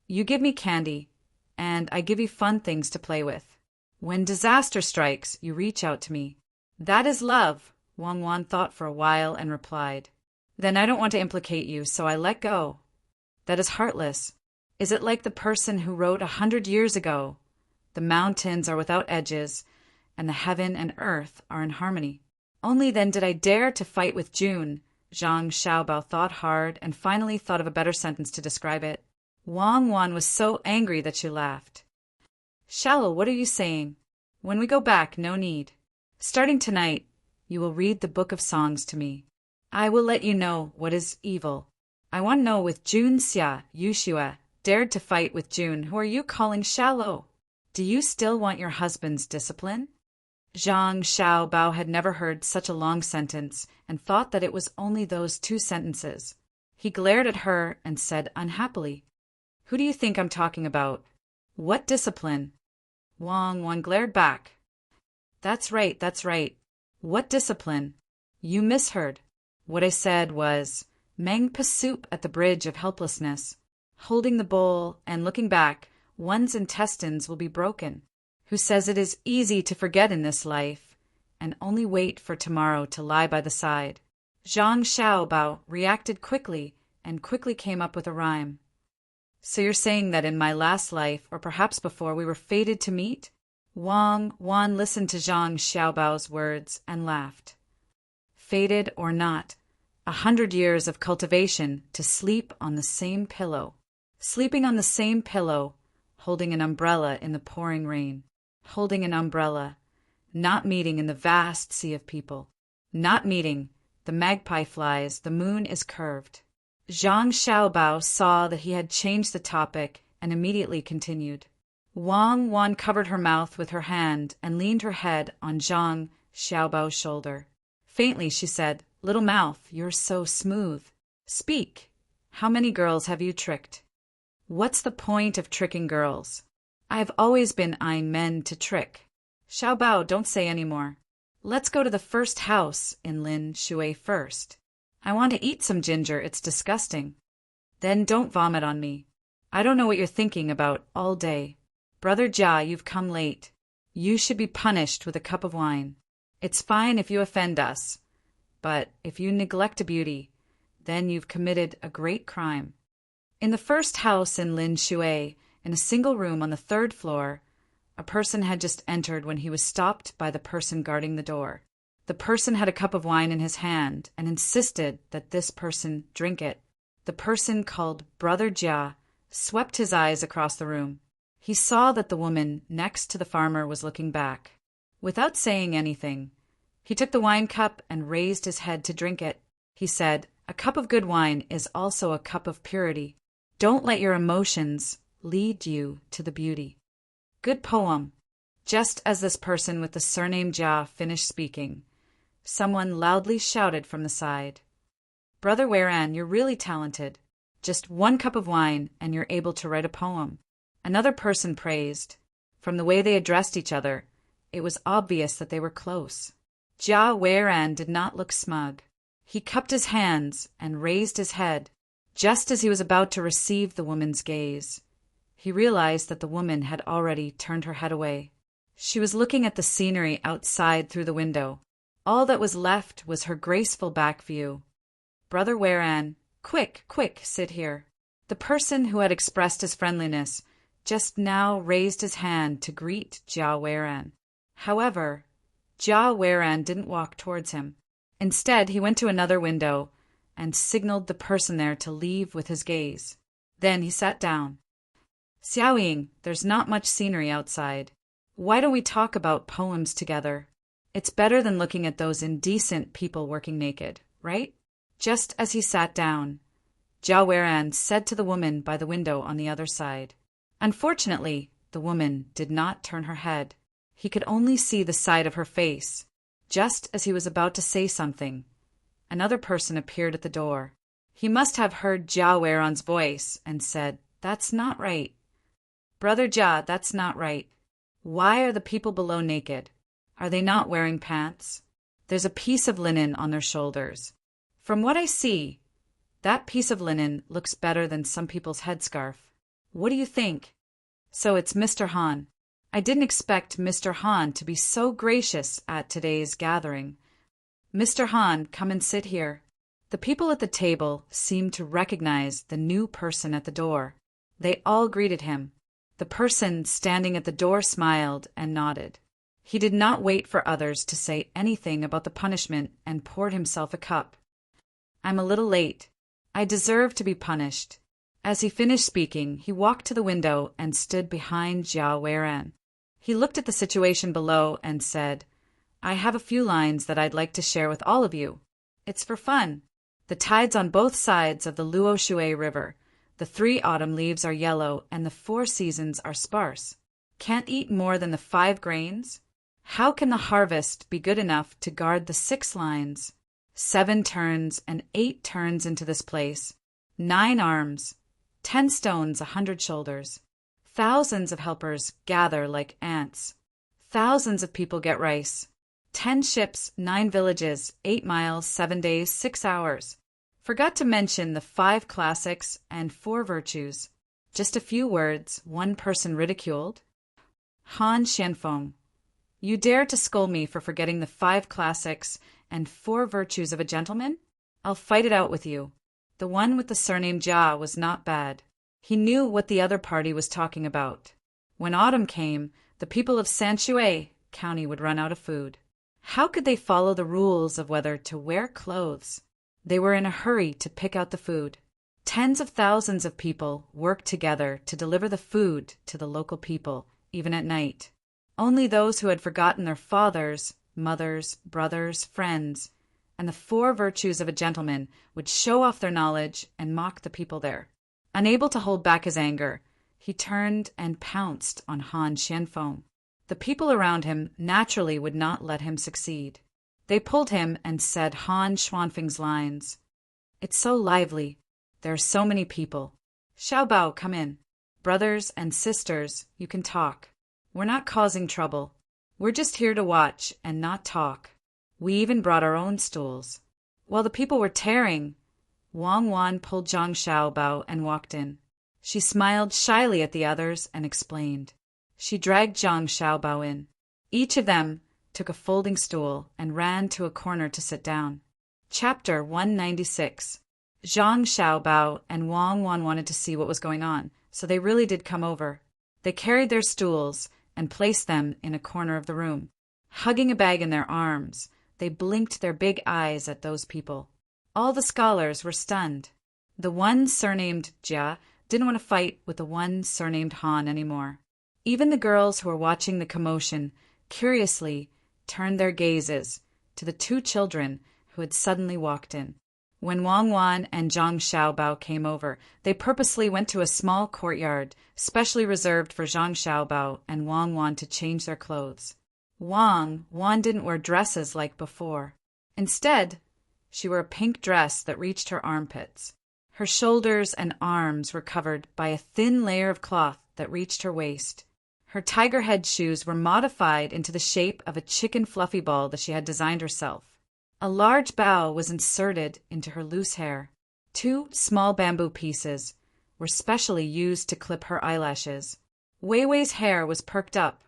You give me candy, and I give you fun things to play with. When disaster strikes, you reach out to me. That is love, Wang Wan thought for a while and replied. Then I don't want to implicate you, so I let go. That is heartless. Is it like the person who wrote 100 years ago? The mountains are without edges, and the heaven and earth are in harmony. Only then did I dare to fight with June. Zhang Xiaobao thought hard and finally thought of a better sentence to describe it. Wang Wan was so angry that she laughed. Shallow, what are you saying? When we go back, no need. Starting tonight, you will read the book of songs to me. I will let you know what is evil. I want to know with June Xia, Yushua, dared to fight with June, who are you calling shallow? Do you still want your husband's discipline? Zhang Xiaobao had never heard such a long sentence and thought that it was only those 2 sentences. He glared at her and said unhappily, Who do you think I'm talking about? What discipline? Wang Wan glared back. That's right. What discipline? You misheard. What I said was, Mangpa soup at the bridge of helplessness. Holding the bowl and looking back, one's intestines will be broken. Who says it is easy to forget in this life, and only wait for tomorrow to lie by the side? Zhang Xiaobao reacted quickly and quickly came up with a rhyme. So you're saying that in my last life, or perhaps before, we were fated to meet? Wang Wan listened to Zhang Xiaobao's words and laughed. Fated or not, 100 years of cultivation to sleep on the same pillow. Sleeping on the same pillow, holding an umbrella in the pouring rain. Holding an umbrella, not meeting in the vast sea of people. Not meeting, the magpie flies, the moon is curved. Zhang Xiaobao saw that he had changed the topic and immediately continued. Wang Wan covered her mouth with her hand and leaned her head on Zhang Xiaobao's shoulder. Faintly she said, Little mouth, you're so smooth. Speak. How many girls have you tricked? What's the point of tricking girls? I've always been eyeing men to trick. Xiaobao, don't say any more. Let's go to the first house in Lin Shui first. I want to eat some ginger, it's disgusting. Then don't vomit on me. I don't know what you're thinking about all day. Brother Jia, you've come late. You should be punished with a cup of wine. It's fine if you offend us, but if you neglect a beauty, then you've committed a great crime. In the first house in Lin Shui, in a single room on the 3rd floor, A person had just entered when he was stopped by the person guarding the door. The person had a cup of wine in his hand and insisted that this person drink it. The person called Brother Jia swept his eyes across the room. He saw that the woman next to the farmer was looking back. Without saying anything, he took the wine cup and raised his head to drink it. He said, "A cup of good wine is also a cup of purity. Don't let your emotions lead you to the beauty." Good poem. Just as this person with the surname Jia finished speaking, someone loudly shouted from the side, "Brother Weiran, you're really talented. Just one cup of wine and you're able to write a poem." Another person praised. From the way they addressed each other, it was obvious that they were close. Jia Weiran did not look smug. He cupped his hands and raised his head, just as he was about to receive the woman's gaze. He realized that the woman had already turned her head away. She was looking at the scenery outside through the window. All that was left was her graceful back view. "Brother Weiran, quick, quick, sit here." The person who had expressed his friendliness just now raised his hand to greet Jia Weiran. However, Jia Weiran didn't walk towards him. Instead, he went to another window and signaled the person there to leave with his gaze. Then he sat down. "Xiaoying, there's not much scenery outside. Why don't we talk about poems together? It's better than looking at those indecent people working naked, right?" Just as he sat down, Jia Weiran said to the woman by the window on the other side. Unfortunately, the woman did not turn her head. He could only see the side of her face. Just as he was about to say something, another person appeared at the door. He must have heard Jia Weiran's voice and said, "That's not right. Brother Jia, that's not right. Why are the people below naked? Are they not wearing pants? There's a piece of linen on their shoulders. From what I see, that piece of linen looks better than some people's headscarf. What do you think?" So it's Mr. Han. I didn't expect Mr. Han to be so gracious at today's gathering. "Mr. Han, come and sit here." The people at the table seemed to recognize the new person at the door. They all greeted him. The person standing at the door smiled and nodded. He did not wait for others to say anything about the punishment and poured himself a cup. "I'm a little late. I deserve to be punished." As he finished speaking, he walked to the window and stood behind Jia Weiran. He looked at the situation below and said, "I have a few lines that I'd like to share with all of you. It's for fun. The tides on both sides of the Luo Shui River. The 3 autumn leaves are yellow and the 4 seasons are sparse. Can't eat more than the 5 grains? How can the harvest be good enough to guard the 6 lines? 7 turns and 8 turns into this place. 9 arms, 10 stones, 100 shoulders. Thousands of helpers gather like ants. Thousands of people get rice. 10 ships, 9 villages, 8 miles, 7 days, 6 hours. Forgot to mention the 5 classics and 4 virtues. Just a few words, one person ridiculed. Han Xianfeng, you dare to scold me for forgetting the 5 classics and 4 virtues of a gentleman? I'll fight it out with you." The one with the surname Jia was not bad. He knew what the other party was talking about. When autumn came, the people of Sanshui County would run out of food. How could they follow the rules of whether to wear clothes? They were in a hurry to pick out the food. Tens of thousands of people worked together to deliver the food to the local people, even at night. Only those who had forgotten their fathers, mothers, brothers, friends, and the 4 virtues of a gentleman would show off their knowledge and mock the people there. Unable to hold back his anger, he turned and pounced on Han Xianfeng. The people around him naturally would not let him succeed. They pulled him and said Han Xuanfeng's lines. "It's so lively. There are so many people. Xiaobao, come in. Brothers and sisters, you can talk. We're not causing trouble. We're just here to watch and not talk. We even brought our own stools." While the people were tearing, Wang Wan pulled Zhang Xiaobao and walked in. She smiled shyly at the others and explained. She dragged Zhang Xiaobao in. Each of them took a folding stool and ran to a corner to sit down. Chapter 196. Zhang Xiaobao and Wang Wan wanted to see what was going on, so they really did come over. They carried their stools and placed them in a corner of the room. Hugging a bag in their arms, they blinked their big eyes at those people. All the scholars were stunned. The one surnamed Jia didn't want to fight with the one surnamed Han anymore. Even the girls who were watching the commotion curiously turned their gazes to the two children who had suddenly walked in. When Wang Wan and Zhang Xiaobao came over, they purposely went to a small courtyard, specially reserved for Zhang Xiaobao and Wang Wan to change their clothes. Wang Wan didn't wear dresses like before. Instead, she wore a pink dress that reached her armpits. Her shoulders and arms were covered by a thin layer of cloth that reached her waist. Her tiger head shoes were modified into the shape of a chicken fluffy ball that she had designed herself. A large bow was inserted into her loose hair. 2 small bamboo pieces were specially used to clip her eyelashes. Wei Wei's hair was perked up.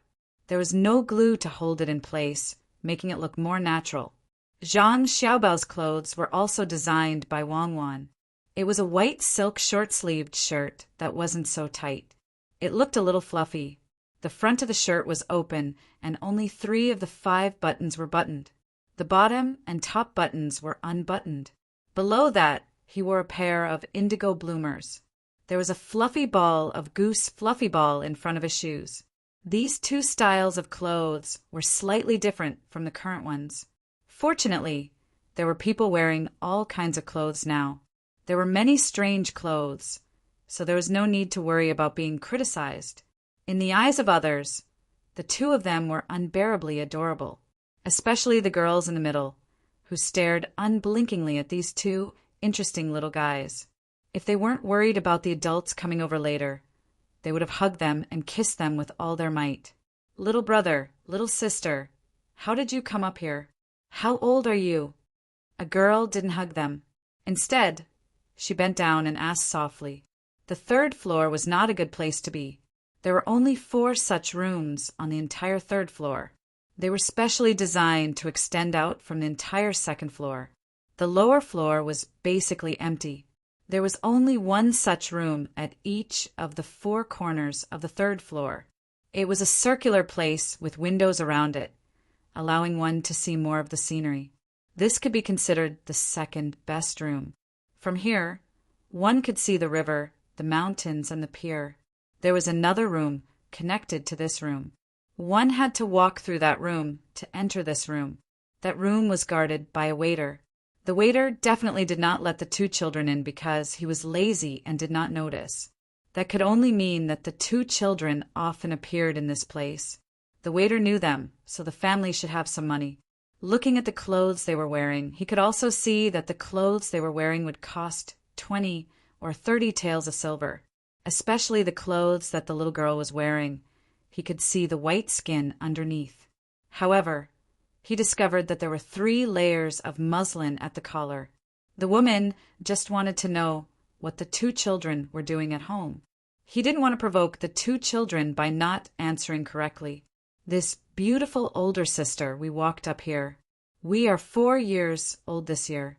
There was no glue to hold it in place, making it look more natural. Zhang Xiaobao's clothes were also designed by Wang Wan. It was a white silk short-sleeved shirt that wasn't so tight. It looked a little fluffy. The front of the shirt was open, and only 3 of the 5 buttons were buttoned. The bottom and top buttons were unbuttoned. Below that, he wore a pair of indigo bloomers. There was a fluffy ball of goose fluffy ball in front of his shoes. These 2 styles of clothes were slightly different from the current ones. Fortunately, there were people wearing all kinds of clothes now. There were many strange clothes, so there was no need to worry about being criticized. In the eyes of others, the 2 of them were unbearably adorable, especially the girls in the middle, who stared unblinkingly at these 2 interesting little guys. If they weren't worried about the adults coming over later, they would have hugged them and kissed them with all their might. "Little brother, little sister, how did you come up here? How old are you?" A girl didn't hug them. Instead, she bent down and asked softly. The 3rd floor was not a good place to be. There were only 4 such rooms on the entire 3rd floor. They were specially designed to extend out from the entire 2nd floor. The lower floor was basically empty. There was only 1 such room at each of the 4 corners of the 3rd floor. It was a circular place with windows around it, allowing one to see more of the scenery. This could be considered the 2nd best room. From here, one could see the river, the mountains, and the pier. There was another room connected to this room. One had to walk through that room to enter this room. That room was guarded by a waiter. The waiter definitely did not let the 2 children in because he was lazy and did not notice. That could only mean that the 2 children often appeared in this place. The waiter knew them, so the family should have some money. Looking at the clothes they were wearing, he could also see that the clothes they were wearing would cost 20 or 30 taels of silver, especially the clothes that the little girl was wearing. He could see the white skin underneath. However, he discovered that there were 3 layers of muslin at the collar. The woman just wanted to know what the 2 children were doing at home. He didn't want to provoke the 2 children by not answering correctly. "This beautiful older sister, we walked up here. We are 4 years old this year."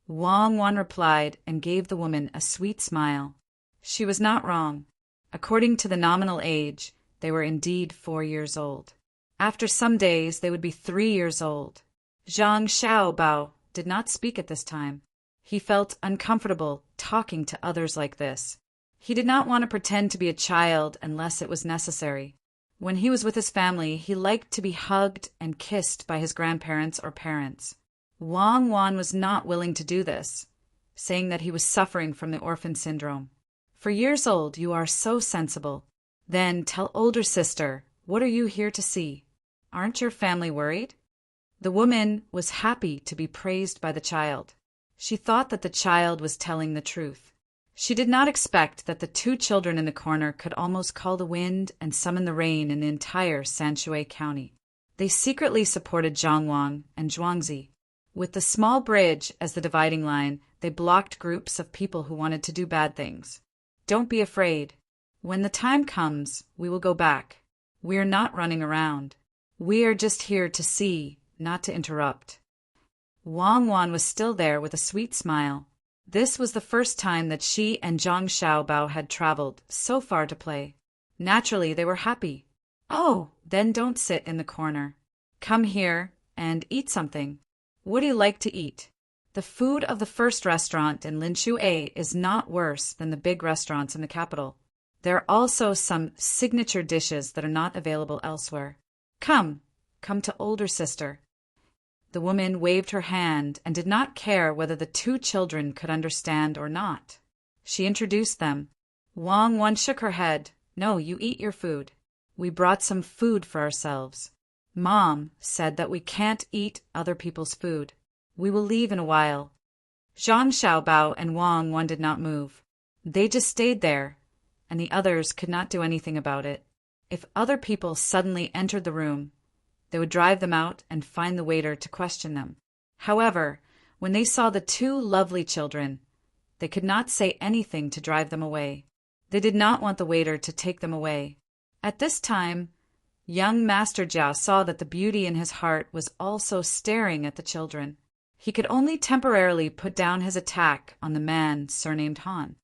Wang Wan replied and gave the woman a sweet smile. She was not wrong. According to the nominal age, they were indeed 4 years old. After some days, they would be 3 years old. Zhang Xiaobao did not speak at this time. He felt uncomfortable talking to others like this. He did not want to pretend to be a child unless it was necessary. When he was with his family, he liked to be hugged and kissed by his grandparents or parents. Wang Wan was not willing to do this, saying that he was suffering from the orphan syndrome. "For years old, you are so sensible. Then tell older sister, what are you here to see? Aren't your family worried?" The woman was happy to be praised by the child. She thought that the child was telling the truth. She did not expect that the 2 children in the corner could almost call the wind and summon the rain in the entire Sanshui County. They secretly supported Zhangwang and Zhuangzi. With the small bridge as the dividing line, they blocked groups of people who wanted to do bad things. "Don't be afraid. When the time comes, we will go back. We are not running around. We are just here to see, not to interrupt." Wang Wan was still there with a sweet smile. This was the first time that she and Zhang Xiaobao had traveled so far to play. Naturally, they were happy. Oh, then don't sit in the corner. Come here and eat something. What do you like to eat? The food of the first restaurant in Linshui is not worse than the big restaurants in the capital. There are also some signature dishes that are not available elsewhere. Come to older sister. The woman waved her hand and did not care whether the two children could understand or not. She introduced them. Wang Wan shook her head. No, you eat your food. We brought some food for ourselves. Mom said that we can't eat other people's food. We will leave in a while. Zhang Xiaobao and Wang Wan did not move. They just stayed there, and the others could not do anything about it. If other people suddenly entered the room, they would drive them out and find the waiter to question them. However, when they saw the two lovely children, they could not say anything to drive them away. They did not want the waiter to take them away. At this time, young Master Jia saw that the beauty in his heart was also staring at the children. He could only temporarily put down his attack on the man surnamed Han.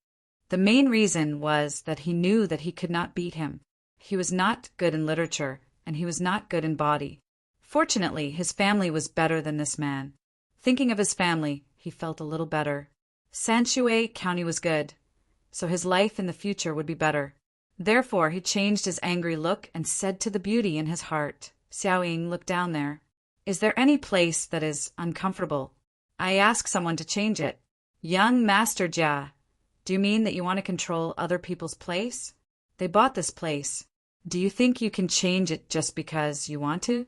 The main reason was that he knew that he could not beat him. He was not good in literature, and he was not good in body. Fortunately, his family was better than this man. Thinking of his family, he felt a little better. Sanshui County was good, so his life in the future would be better. Therefore, he changed his angry look and said to the beauty in his heart, Xiaoying, look down there. Is there any place that is uncomfortable? I ask someone to change it. Young Master Jia, do you mean that you want to control other people's place? They bought this place. Do you think you can change it just because you want to?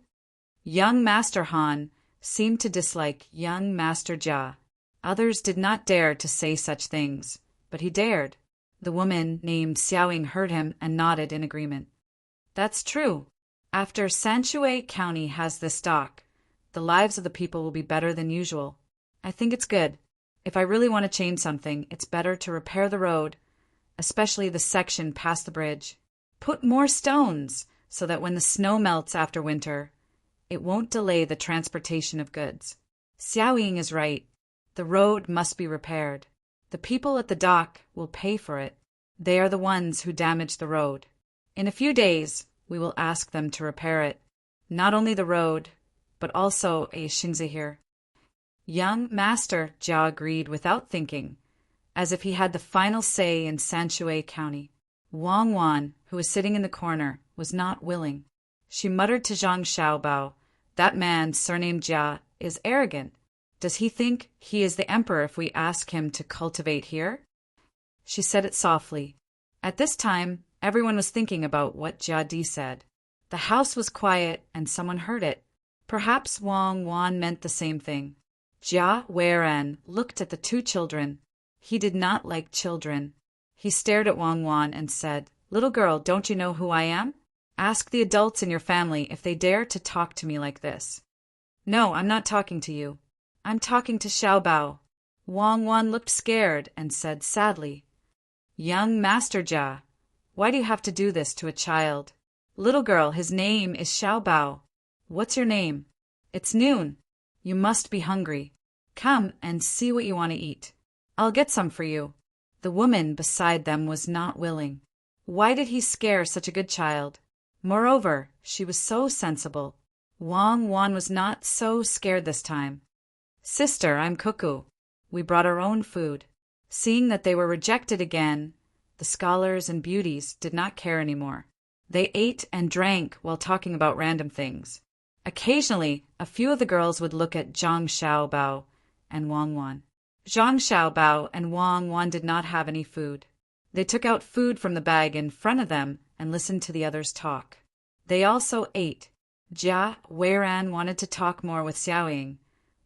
Young Master Han seemed to dislike young Master Jia. Others did not dare to say such things, but he dared. The woman named Xiaoying heard him and nodded in agreement. That's true. After Sanshui County has this dock, the lives of the people will be better than usual. I think it's good. If I really want to change something, it's better to repair the road, especially the section past the bridge. Put more stones so that when the snow melts after winter, it won't delay the transportation of goods. Xiaoying is right. The road must be repaired. The people at the dock will pay for it. They are the ones who damaged the road. In a few days, we will ask them to repair it. Not only the road, but also a Shinzihir. Young Master Jia agreed without thinking, as if he had the final say in Sanshui County. Wang Wan, who was sitting in the corner, was not willing. She muttered to Zhang Xiaobao, that man, surnamed Jia, is arrogant. Does he think he is the emperor if we ask him to cultivate here? She said it softly. At this time, everyone was thinking about what Jia Di said. The house was quiet and someone heard it. Perhaps Wang Wan meant the same thing. Jia Weiren looked at the two children. He did not like children. He stared at Wang Wan and said, Little girl, don't you know who I am? Ask the adults in your family if they dare to talk to me like this. No, I'm not talking to you. I'm talking to Xiaobao. Wang Wan looked scared and said sadly, Young Master Jia, why do you have to do this to a child? Little girl, his name is Xiaobao. What's your name? It's noon. You must be hungry. Come and see what you want to eat. I'll get some for you. The woman beside them was not willing. Why did he scare such a good child? Moreover, she was so sensible. Wang Wan was not so scared this time. Sister, I'm Cuckoo. We brought our own food. Seeing that they were rejected again, the scholars and beauties did not care anymore. They ate and drank while talking about random things. Occasionally, a few of the girls would look at Zhang Xiaobao and Wang Wan. Zhang Xiaobao and Wang Wan did not have any food. They took out food from the bag in front of them and listened to the others talk. They also ate. Jia Weiran wanted to talk more with Xiaoying,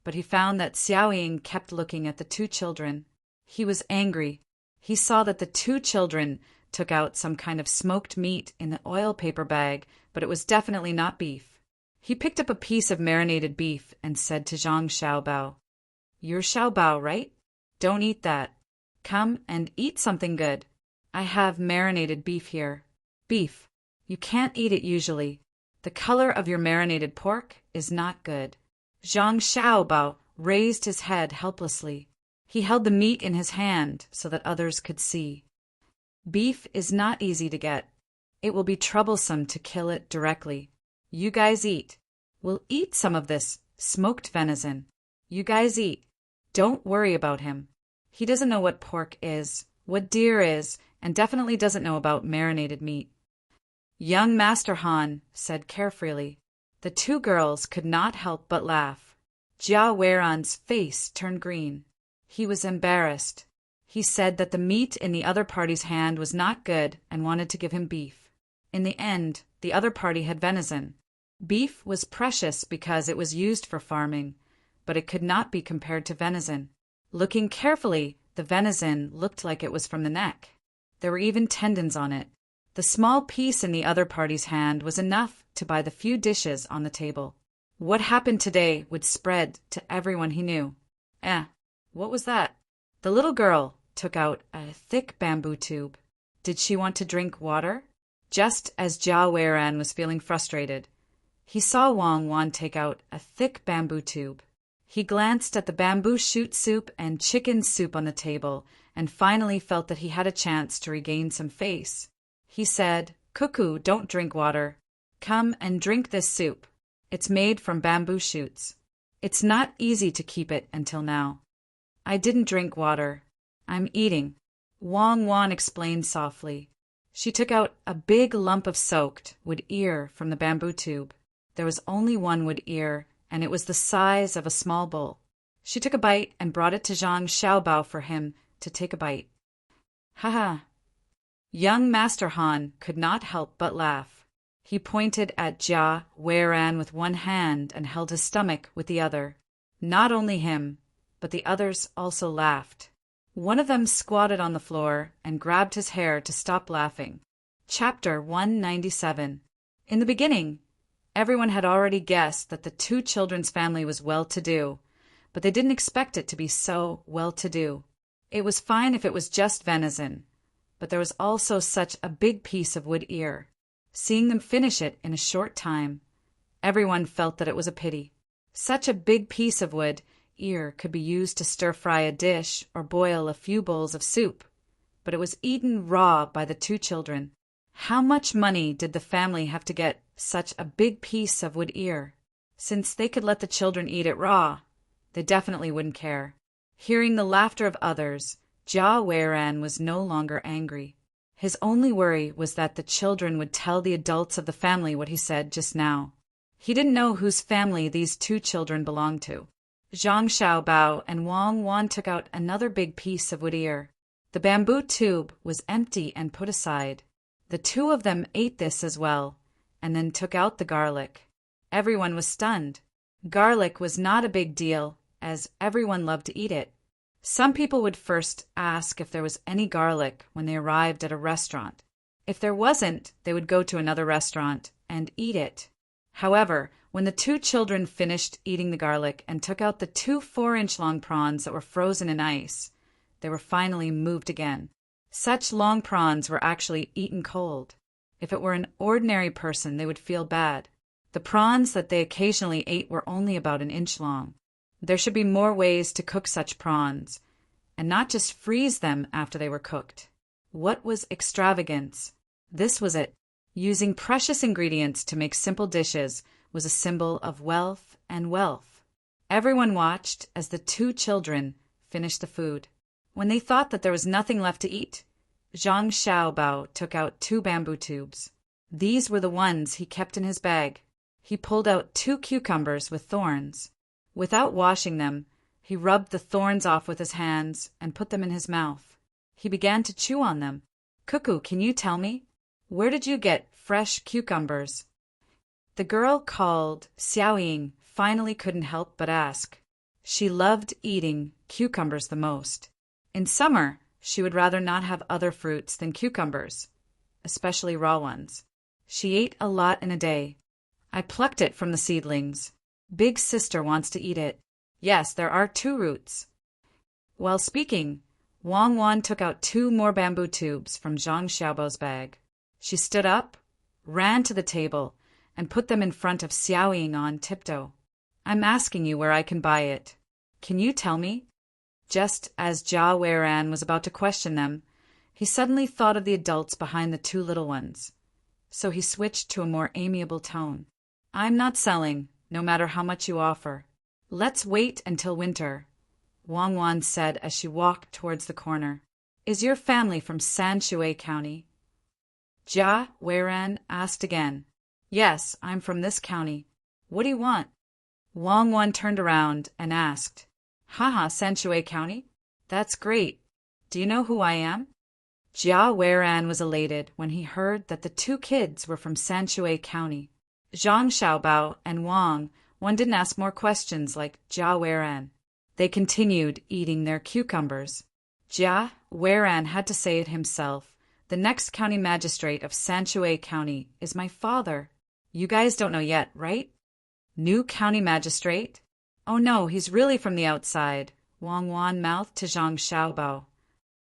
but he found that Xiaoying kept looking at the two children. He was angry. He saw that the two children took out some kind of smoked meat in the oil paper bag, but it was definitely not beef. He picked up a piece of marinated beef and said to Zhang Xiaobao, You're Xiaobao, right? Don't eat that. Come and eat something good. I have marinated beef here. Beef. You can't eat it usually. The color of your marinated pork is not good. Zhang Xiaobao raised his head helplessly. He held the meat in his hand so that others could see. Beef is not easy to get. It will be troublesome to kill it directly. You guys eat. We'll eat some of this smoked venison. You guys eat. Don't worry about him. He doesn't know what pork is, what deer is, and definitely doesn't know about marinated meat. Young Master Han said carefreely. The two girls could not help but laugh. Jia Weiran's face turned green. He was embarrassed. He said that the meat in the other party's hand was not good and wanted to give him beef. In the end, the other party had venison. Beef was precious because it was used for farming, but it could not be compared to venison. Looking carefully, the venison looked like it was from the neck. There were even tendons on it. The small piece in the other party's hand was enough to buy the few dishes on the table. What happened today would spread to everyone he knew. What was that? The little girl took out a thick bamboo tube. Did she want to drink water? Just as Jia Weiran was feeling frustrated, he saw Wang Wan take out a thick bamboo tube. He glanced at the bamboo shoot soup and chicken soup on the table and finally felt that he had a chance to regain some face. He said, "Cuckoo, don't drink water. Come and drink this soup. It's made from bamboo shoots. It's not easy to keep it until now." "I didn't drink water. I'm eating," Wang Wan explained softly. She took out a big lump of soaked wood ear from the bamboo tube. There was only one wood ear, and it was the size of a small bowl. She took a bite and brought it to Zhang Xiaobao for him to take a bite. "Ha!" Young Master Han could not help but laugh. He pointed at Jia Weiran with one hand and held his stomach with the other. Not only him, but the others also laughed. One of them squatted on the floor and grabbed his hair to stop laughing. Chapter 197. In the beginning, everyone had already guessed that the two children's family was well-to-do, but they didn't expect it to be so well-to-do. It was fine if it was just venison, but there was also such a big piece of wood ear. Seeing them finish it in a short time, everyone felt that it was a pity. Such a big piece of wood ear could be used to stir-fry a dish or boil a few bowls of soup, but it was eaten raw by the two children. How much money did the family have to get such a big piece of wood ear? Since they could let the children eat it raw, they definitely wouldn't care. Hearing the laughter of others, Jia Weiran was no longer angry. His only worry was that the children would tell the adults of the family what he said just now. He didn't know whose family these two children belonged to. Zhang Xiaobao and Wang Wan took out another big piece of wood ear. The bamboo tube was empty and put aside. The two of them ate this as well, and then took out the garlic. Everyone was stunned. Garlic was not a big deal, as everyone loved to eat it. Some people would first ask if there was any garlic when they arrived at a restaurant. If there wasn't, they would go to another restaurant and eat it. However, when the two children finished eating the garlic and took out the 2 4-inch-long prawns that were frozen in ice, they were finally moved again. Such long prawns were actually eaten cold. If it were an ordinary person, they would feel bad. The prawns that they occasionally ate were only about 1 inch long. There should be more ways to cook such prawns, and not just freeze them after they were cooked. What was extravagance? This was it. Using precious ingredients to make simple dishes was a symbol of wealth and wealth. Everyone watched as the two children finished the food. When they thought that there was nothing left to eat, Zhang Xiaobao took out 2 bamboo tubes. These were the ones he kept in his bag. He pulled out 2 cucumbers with thorns. Without washing them, he rubbed the thorns off with his hands and put them in his mouth. He began to chew on them. "Cuckoo, can you tell me? Where did you get fresh cucumbers?" The girl called Xiaoying finally couldn't help but ask. She loved eating cucumbers the most. In summer, she would rather not have other fruits than cucumbers, especially raw ones. She ate a lot in a day. "I plucked it from the seedlings. Big sister wants to eat it. Yes, there are 2 roots." While speaking, Wang Wan took out 2 more bamboo tubes from Zhang Xiaobao's bag. She stood up, ran to the table, and put them in front of Xiaoying on tiptoe. "I'm asking you where I can buy it. Can you tell me?" Just as Jia Weiran was about to question them, he suddenly thought of the adults behind the 2 little ones. so he switched to a more amiable tone. I'm not selling, no matter how much you offer. Let's wait until winter, Wang Wan said as she walked towards the corner. Is your family from Sanshui County? Jia Weiran asked again. Yes, I'm from this county. What do you want? Wang Wan turned around and asked. Haha, Sanshui County? That's great. Do you know who I am? Jia Weiran was elated when he heard that the two kids were from Sanshui County. Zhang Xiaobao and Wang Wan didn't ask more questions like Jia Weiran. They continued eating their cucumbers. Jia Weiran had to say it himself. The next county magistrate of Sanshui County is my father. You guys don't know yet, right? New county magistrate? Oh no, he's really from the outside, Wang Wan mouthed to Zhang Xiaobao.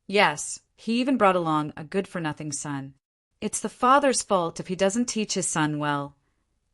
Yes, he even brought along a good-for-nothing son. It's the father's fault if he doesn't teach his son well.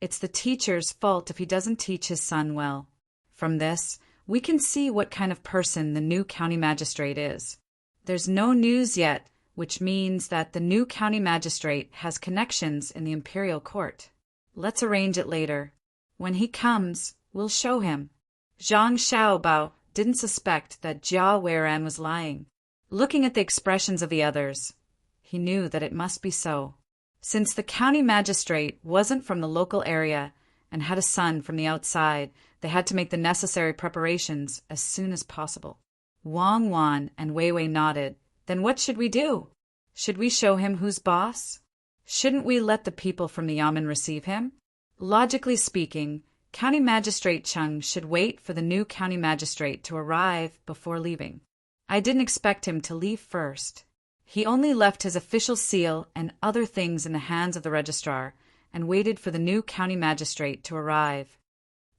It's the teacher's fault if he doesn't teach his son well. From this, we can see what kind of person the new county magistrate is. There's no news yet, which means that the new county magistrate has connections in the imperial court. Let's arrange it later. When he comes, we'll show him. Zhang Xiaobao didn't suspect that Jia Weiran was lying. Looking at the expressions of the others, he knew that it must be so. Since the county magistrate wasn't from the local area and had a son from the outside, they had to make the necessary preparations as soon as possible. Wang Wan and Wei Wei nodded. Then what should we do? Should we show him who's boss? Shouldn't we let the people from the Yamen receive him? Logically speaking, County Magistrate Chung should wait for the new county magistrate to arrive before leaving. I didn't expect him to leave first. He only left his official seal and other things in the hands of the registrar and waited for the new county magistrate to arrive.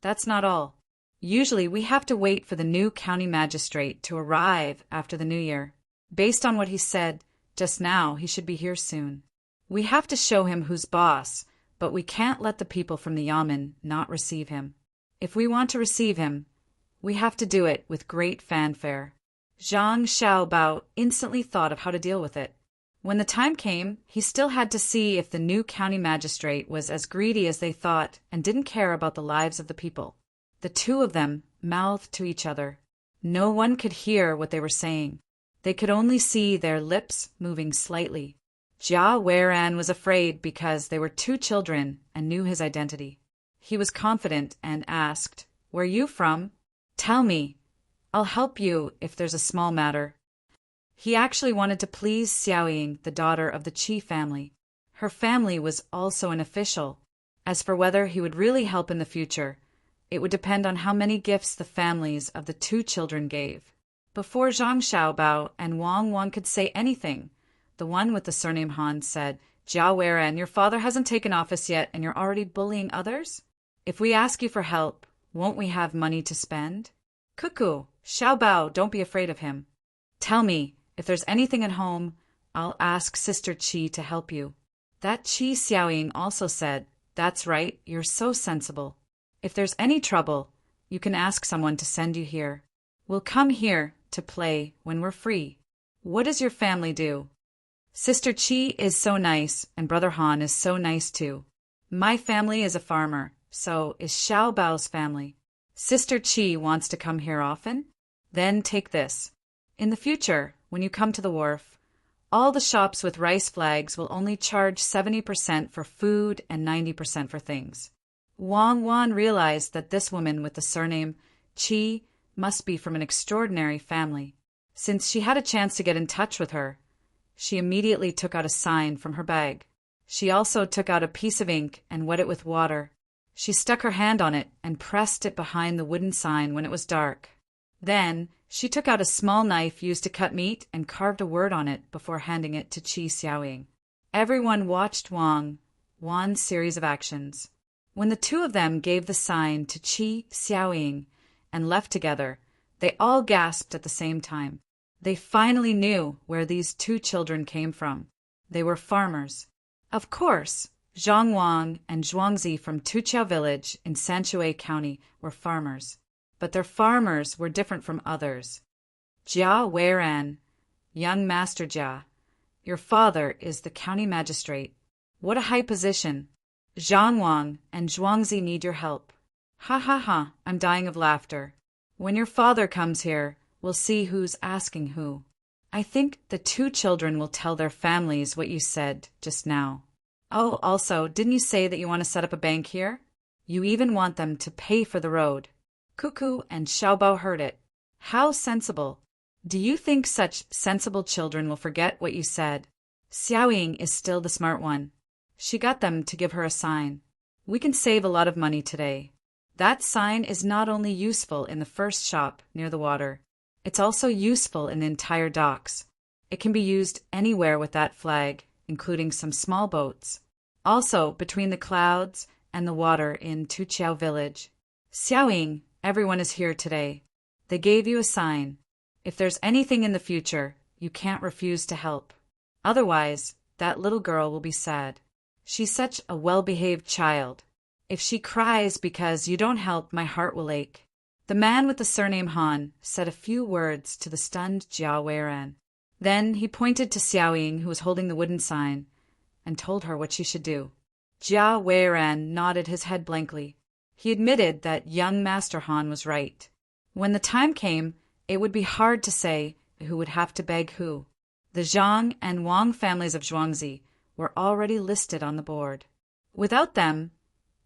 That's not all. Usually we have to wait for the new county magistrate to arrive after the new year. Based on what he said just now, he should be here soon. We have to show him who's boss, but we can't let the people from the Yamen not receive him. If we want to receive him, we have to do it with great fanfare. Zhang Xiaobao instantly thought of how to deal with it. When the time came, he still had to see if the new county magistrate was as greedy as they thought and didn't care about the lives of the people. The two of them mouthed to each other. No one could hear what they were saying. They could only see their lips moving slightly. Jia Weiran was afraid because they were two children and knew his identity. He was confident and asked, "Where you from? Tell me. I'll help you if there's a small matter." He actually wanted to please Xiaoying, the daughter of the Qi family. Her family was also an official. As for whether he would really help in the future, it would depend on how many gifts the families of the two children gave. Before Zhang Xiaobao and Wang Wan could say anything, the one with the surname Han said, "Jia Weiran, your father hasn't taken office yet and you're already bullying others? If we ask you for help, won't we have money to spend? Cuckoo, Xiaobao, don't be afraid of him. Tell me, if there's anything at home, I'll ask Sister Qi to help you." That Qi Xiaoying also said, "That's right, you're so sensible. If there's any trouble, you can ask someone to send you here. We'll come here to play when we're free. What does your family do?" "Sister Qi is so nice, and Brother Han is so nice too. My family is a farmer, so is Xiaobao's family. Sister Qi wants to come here often? Then take this. In the future, when you come to the wharf, all the shops with rice flags will only charge 70% for food and 90% for things." Wang Wan realized that this woman with the surname Qi must be from an extraordinary family. Since she had a chance to get in touch with her, she immediately took out a sign from her bag. She also took out a piece of ink and wet it with water. She stuck her hand on it and pressed it behind the wooden sign when it was dark. Then she took out a small knife used to cut meat and carved a word on it before handing it to Qi Xiaoying. Everyone watched Wang Wan's series of actions. When the two of them gave the sign to Qi Xiaoying and left together, they all gasped at the same time. They finally knew where these two children came from. They were farmers. Of course, Zhang Wang and Zhuangzi from Tuqiao village in Sanshui County were farmers. But their farmers were different from others. "Jia Weiran, young Master Jia, your father is the county magistrate. What a high position. Zhang Wang and Zhuangzi need your help. Ha ha ha, I'm dying of laughter. When your father comes here, we'll see who's asking who. I think the two children will tell their families what you said just now. Oh, also, didn't you say that you want to set up a bank here? You even want them to pay for the road. Cuckoo and Xiaobao heard it. How sensible. Do you think such sensible children will forget what you said? Xiaoying is still the smart one. She got them to give her a sign. We can save a lot of money today. That sign is not only useful in the first shop near the water, it's also useful in the entire docks. It can be used anywhere with that flag, including some small boats. Also, between the clouds and the water in Tuqiao village. Xiaoying, everyone is here today. They gave you a sign. If there's anything in the future, you can't refuse to help. Otherwise, that little girl will be sad. She's such a well-behaved child. If she cries because you don't help, my heart will ache. The man with the surname Han said a few words to the stunned Jia Weiran. Then he pointed to Xiaoying, who was holding the wooden sign, and told her what she should do. Jia Weiran nodded his head blankly. He admitted that young Master Han was right. When the time came, it would be hard to say who would have to beg who. The Zhang and Wang families of Zhuangzi were already listed on the board. Without them,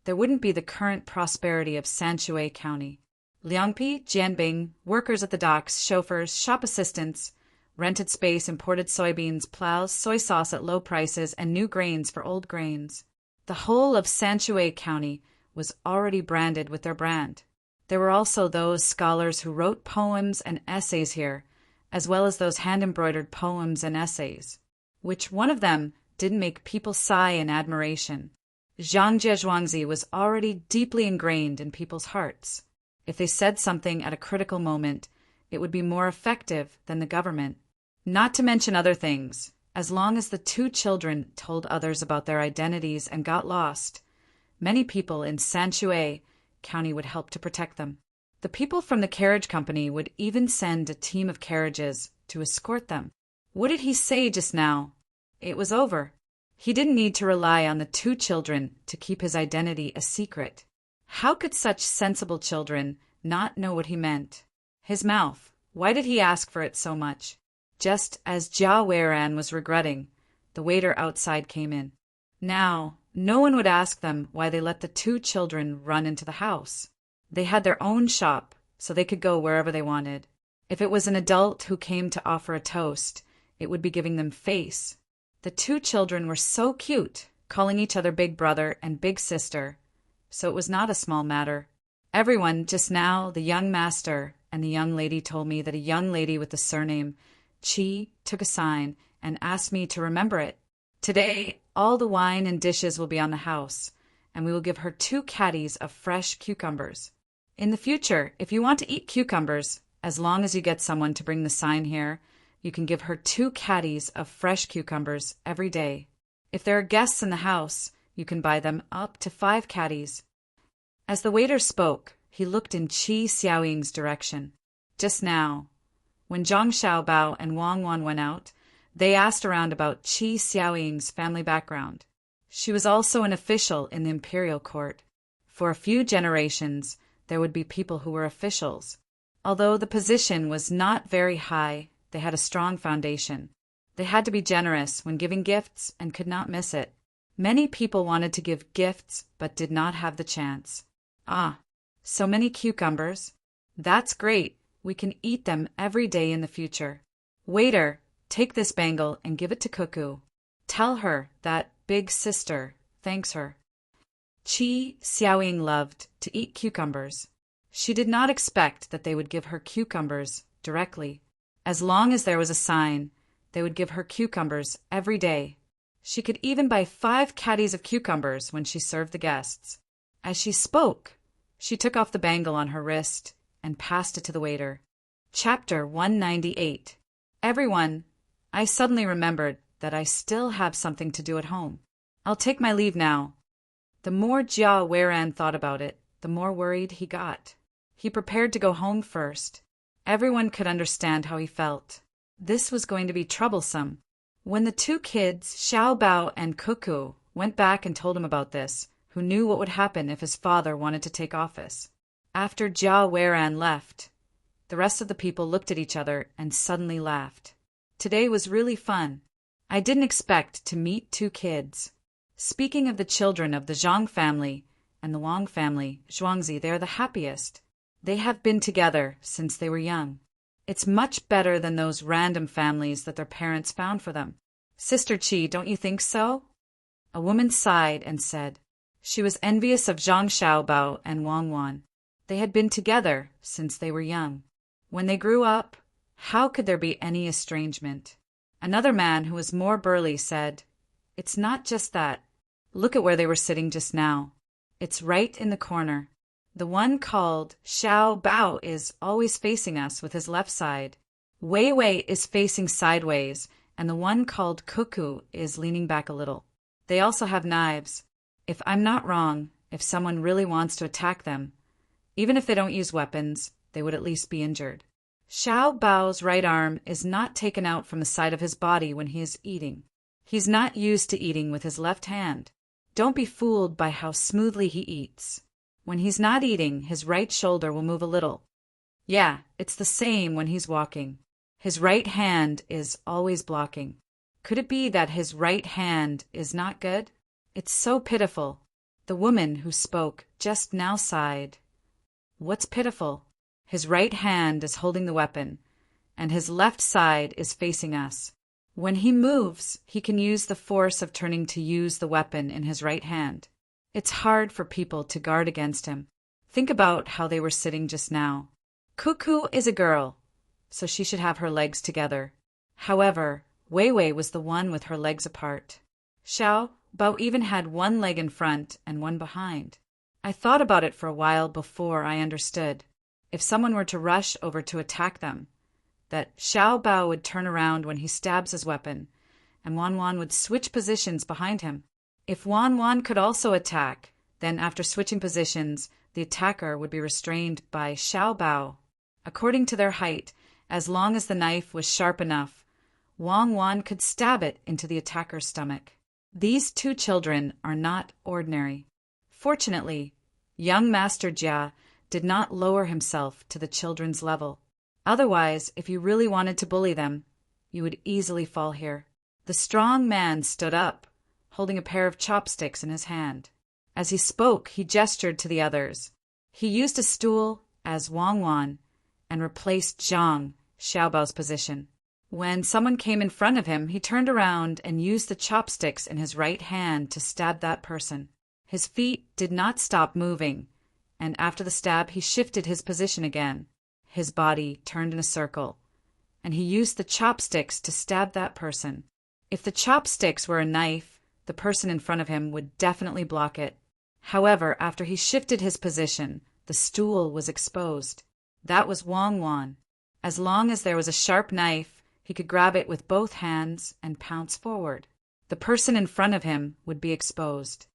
there wouldn't be the current prosperity of Sanshui County. Liangpi, Jianbing, workers at the docks, chauffeurs, shop assistants, rented space, imported soybeans, plows, soy sauce at low prices, and new grains for old grains. The whole of Sanshui County was already branded with their brand. There were also those scholars who wrote poems and essays here, as well as those hand-embroidered poems and essays. Which one of them didn't make people sigh in admiration? Zhangjie Zhuangzi was already deeply ingrained in people's hearts. If they said something at a critical moment, it would be more effective than the government. Not to mention other things, as long as the two children told others about their identities and got lost, many people in Sanshui County would help to protect them. The people from the carriage company would even send a team of carriages to escort them. What did he say just now? It was over. He didn't need to rely on the two children to keep his identity a secret. How could such sensible children not know what he meant? His mouth, why did he ask for it so much? Just as Jia Weiran was regretting, the waiter outside came in. Now, no one would ask them why they let the two children run into the house. They had their own shop, so they could go wherever they wanted. If it was an adult who came to offer a toast, it would be giving them face. The two children were so cute, calling each other big brother and big sister, so it was not a small matter. Everyone, just now, the young master and the young lady told me that a young lady with the surname Qi took a sign and asked me to remember it. Today, all the wine and dishes will be on the house, and we will give her 2 caddies of fresh cucumbers. In the future, if you want to eat cucumbers, as long as you get someone to bring the sign here, you can give her 2 caddies of fresh cucumbers every day. If there are guests in the house, you can buy them up to 5 caddies. As the waiter spoke, he looked in Qi Xiaoying's direction. Just now, when Zhang Xiaobao and Wang Wan went out, they asked around about Qi Xiaoying's family background. She was also an official in the imperial court. For a few generations, there would be people who were officials. Although the position was not very high, they had a strong foundation. They had to be generous when giving gifts and could not miss it. Many people wanted to give gifts but did not have the chance. Ah, so many cucumbers. That's great. We can eat them every day in the future. Waiter, take this bangle and give it to Cuckoo. Tell her that big sister thanks her. Qi Xiaoying loved to eat cucumbers. She did not expect that they would give her cucumbers directly. As long as there was a sign, they would give her cucumbers every day. She could even buy 5 caddies of cucumbers when she served the guests. As she spoke, she took off the bangle on her wrist and passed it to the waiter. Chapter 198. Everyone, I suddenly remembered that I still have something to do at home. I'll take my leave now. The more Jia Weiran thought about it, the more worried he got. He prepared to go home first. Everyone could understand how he felt. This was going to be troublesome. When the 2 kids, Xiaobao and Cuckoo, went back and told him about this, who knew what would happen if his father wanted to take office. After Jia Weiran left, the rest of the people looked at each other and suddenly laughed. Today was really fun. I didn't expect to meet two kids. Speaking of the children of the Zhang family and the Wang family, Zhuangzi, they are the happiest. They have been together since they were young. It's much better than those random families that their parents found for them. Sister Qi, don't you think so? A woman sighed and said she was envious of Zhang Xiaobao and Wang Wan. They had been together since they were young. When they grew up, how could there be any estrangement? Another man who was more burly said, "It's not just that. Look at where they were sitting just now. It's right in the corner. The one called Xiao Bao is always facing us with his left side. Wei Wei is facing sideways, and the one called Cuckoo is leaning back a little. They also have knives. If I'm not wrong, if someone really wants to attack them, even if they don't use weapons, they would at least be injured. Xiao Bao's right arm is not taken out from the side of his body when he is eating. He's not used to eating with his left hand. Don't be fooled by how smoothly he eats. When he's not eating, his right shoulder will move a little. Yeah, it's the same when he's walking. His right hand is always blocking. Could it be that his right hand is not good? It's so pitiful." The woman who spoke just now sighed. "What's pitiful? His right hand is holding the weapon, and his left side is facing us. When he moves, he can use the force of turning to use the weapon in his right hand. It's hard for people to guard against him. Think about how they were sitting just now. Cuckoo is a girl, so she should have her legs together. However, Wei Wei was the one with her legs apart. Xiao Bao even had one leg in front and one behind. I thought about it for a while before I understood. If someone were to rush over to attack them, that Xiao Bao would turn around when he stabs his weapon, and Wan Wan would switch positions behind him. If Wan Wan could also attack, then after switching positions, the attacker would be restrained by Xiao Bao. According to their height, as long as the knife was sharp enough, Wang Wan could stab it into the attacker's stomach. These two children are not ordinary. Fortunately, young Master Jia did not lower himself to the children's level. Otherwise, if you really wanted to bully them, you would easily fall here. The strong man stood up, holding a pair of chopsticks in his hand. As he spoke, he gestured to the others. He used a stool as Wang Wan and replaced Zhang Xiaobao's position. When someone came in front of him, he turned around and used the chopsticks in his right hand to stab that person. His feet did not stop moving, and after the stab he shifted his position again. His body turned in a circle, and he used the chopsticks to stab that person. If the chopsticks were a knife, the person in front of him would definitely block it. However, after he shifted his position, the stool was exposed. That was Wang Wan. As long as there was a sharp knife, he could grab it with both hands and pounce forward. The person in front of him would be exposed.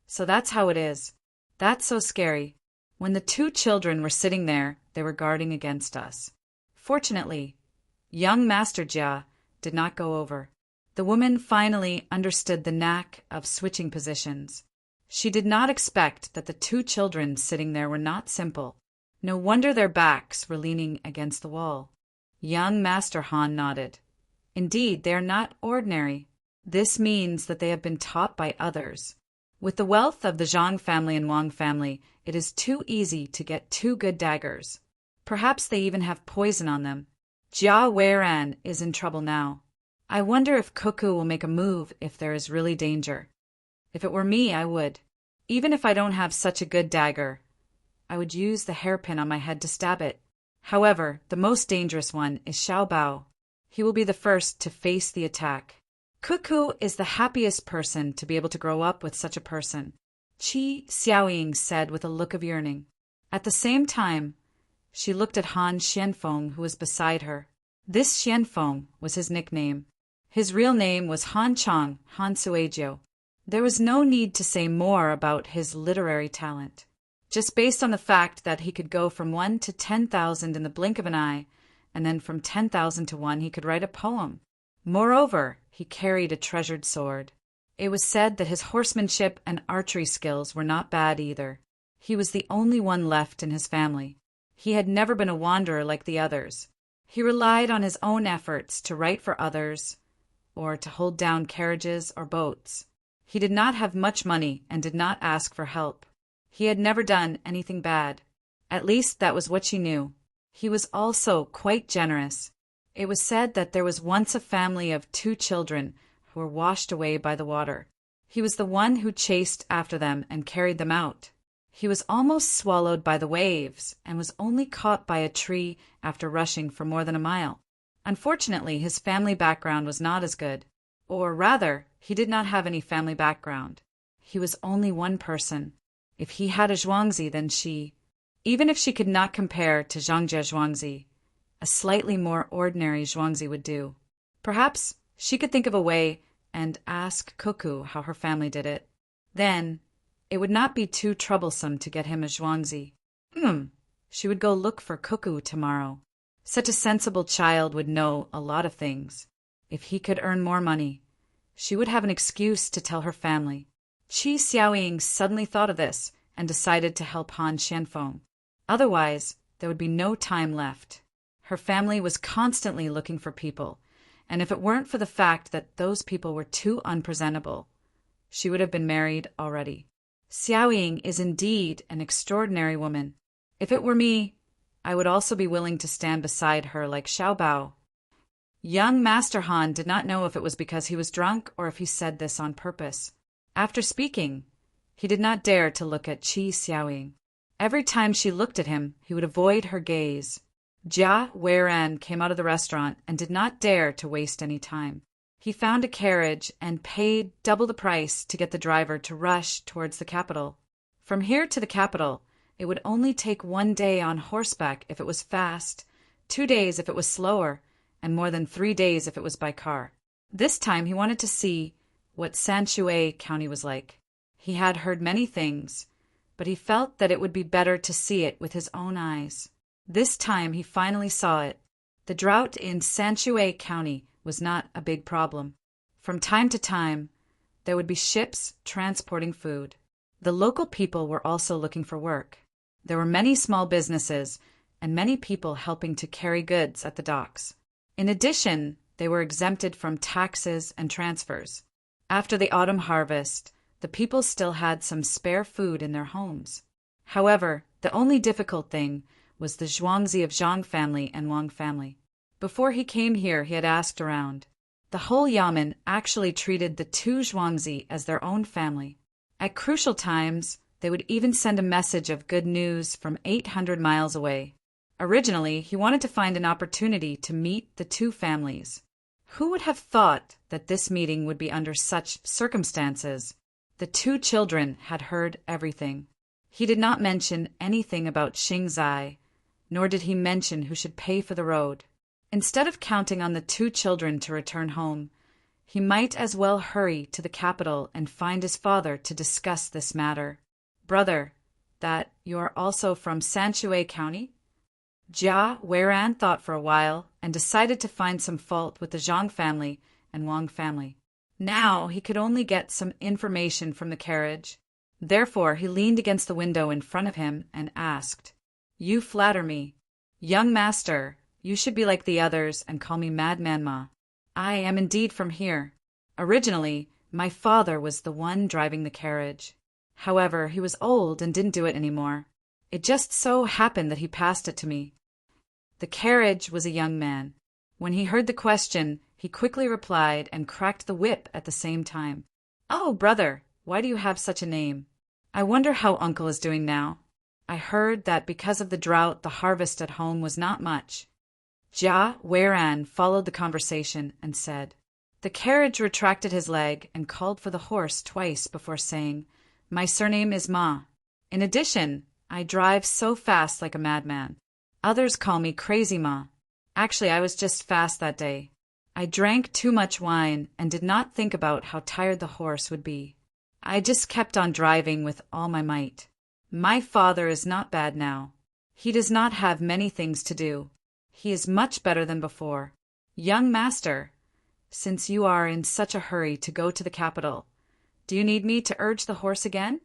So that's how it is. That's so scary. When the two children were sitting there, they were guarding against us. Fortunately, young Master Jia did not go over. The woman finally understood the knack of switching positions. She did not expect that the two children sitting there were not simple. No wonder their backs were leaning against the wall. Young Master Han nodded. Indeed, they are not ordinary. This means that they have been taught by others. With the wealth of the Zhang family and Wang family, it is too easy to get two good daggers. Perhaps they even have poison on them. Jia Weiran is in trouble now. I wonder if Cuckoo will make a move if there is really danger. If it were me, I would. Even if I don't have such a good dagger, I would use the hairpin on my head to stab it. However, the most dangerous one is Xiao Bao. He will be the first to face the attack. Cuckoo is the happiest person to be able to grow up with such a person, Qi Xiaoying said with a look of yearning. At the same time, she looked at Han Xianfeng, who was beside her. This Xianfeng was his nickname. His real name was Han Chang, Han Suejiu. There was no need to say more about his literary talent. Just based on the fact that he could go from 1 to 10,000 in the blink of an eye, and then from 10,000 to 1 he could write a poem. Moreover, he carried a treasured sword. It was said that his horsemanship and archery skills were not bad either. He was the only one left in his family. He had never been a wanderer like the others. He relied on his own efforts to write for others, or to hold down carriages or boats. He did not have much money and did not ask for help. He had never done anything bad. At least that was what she knew. He was also quite generous. It was said that there was once a family of 2 children who were washed away by the water. He was the one who chased after them and carried them out. He was almost swallowed by the waves and was only caught by a tree after rushing for more than a mile. Unfortunately, his family background was not as good. Or rather, he did not have any family background. He was only one person. If he had a Zhuangzi, then she, even if she could not compare to Zhangjie Zhuangzi, a slightly more ordinary Zhuangzi would do. Perhaps she could think of a way and ask Cuckoo how her family did it. Then, it would not be too troublesome to get him a Zhuangzi. She would go look for Cuckoo tomorrow. Such a sensible child would know a lot of things. If he could earn more money, she would have an excuse to tell her family. Qi Xiaoying suddenly thought of this and decided to help Han Xianfeng. Otherwise, there would be no time left. Her family was constantly looking for people, and if it weren't for the fact that those people were too unpresentable, she would have been married already. Xiaoying is indeed an extraordinary woman. If it were me, I would also be willing to stand beside her like Xiaobao. Young Master Han did not know if it was because he was drunk or if he said this on purpose. After speaking, he did not dare to look at Qi Xiaoying. Every time she looked at him, he would avoid her gaze. Jia Weiran came out of the restaurant and did not dare to waste any time. He found a carriage and paid double the price to get the driver to rush towards the capital. From here to the capital, it would only take 1 day on horseback if it was fast, 2 days if it was slower, and more than 3 days if it was by car. This time he wanted to see what Sanshui County was like. He had heard many things, but he felt that it would be better to see it with his own eyes. This time he finally saw it. The drought in Sanshui County was not a big problem. From time to time, there would be ships transporting food. The local people were also looking for work. There were many small businesses and many people helping to carry goods at the docks. In addition, they were exempted from taxes and transfers. After the autumn harvest, the people still had some spare food in their homes. However, the only difficult thing was the Zhuangzi of Zhang family and Wang family. Before he came here, he had asked around. The whole Yamen actually treated the 2 Zhuangzi as their own family. At crucial times, they would even send a message of good news from 800 miles away. Originally, he wanted to find an opportunity to meet the 2 families. Who would have thought that this meeting would be under such circumstances? The 2 children had heard everything. He did not mention anything about Xingzai, nor did he mention who should pay for the road. Instead of counting on the 2 children to return home, he might as well hurry to the capital and find his father to discuss this matter. Brother, that you are also from Sanshui County? Jia Weiran thought for a while and decided to find some fault with the Zhang family and Wang family. Now he could only get some information from the carriage. Therefore he leaned against the window in front of him and asked, "You flatter me. Young master, you should be like the others and call me Madman Ma. I am indeed from here. Originally, my father was the one driving the carriage. However, he was old and didn't do it anymore. It just so happened that he passed it to me." The carriage was a young man. When he heard the question, he quickly replied and cracked the whip at the same time. "Oh, brother, why do you have such a name? I wonder how uncle is doing now. I heard that because of the drought, the harvest at home was not much." Jia Weiran followed the conversation and said. The carriage retracted his leg and called for the horse twice before saying, "My surname is Ma. In addition, I drive so fast like a madman. Others call me Crazy Ma. Actually, I was just fast that day. I drank too much wine and did not think about how tired the horse would be. I just kept on driving with all my might. My father is not bad now. He does not have many things to do. He is much better than before. Young master, since you are in such a hurry to go to the capital, Do you need me to urge the horse again?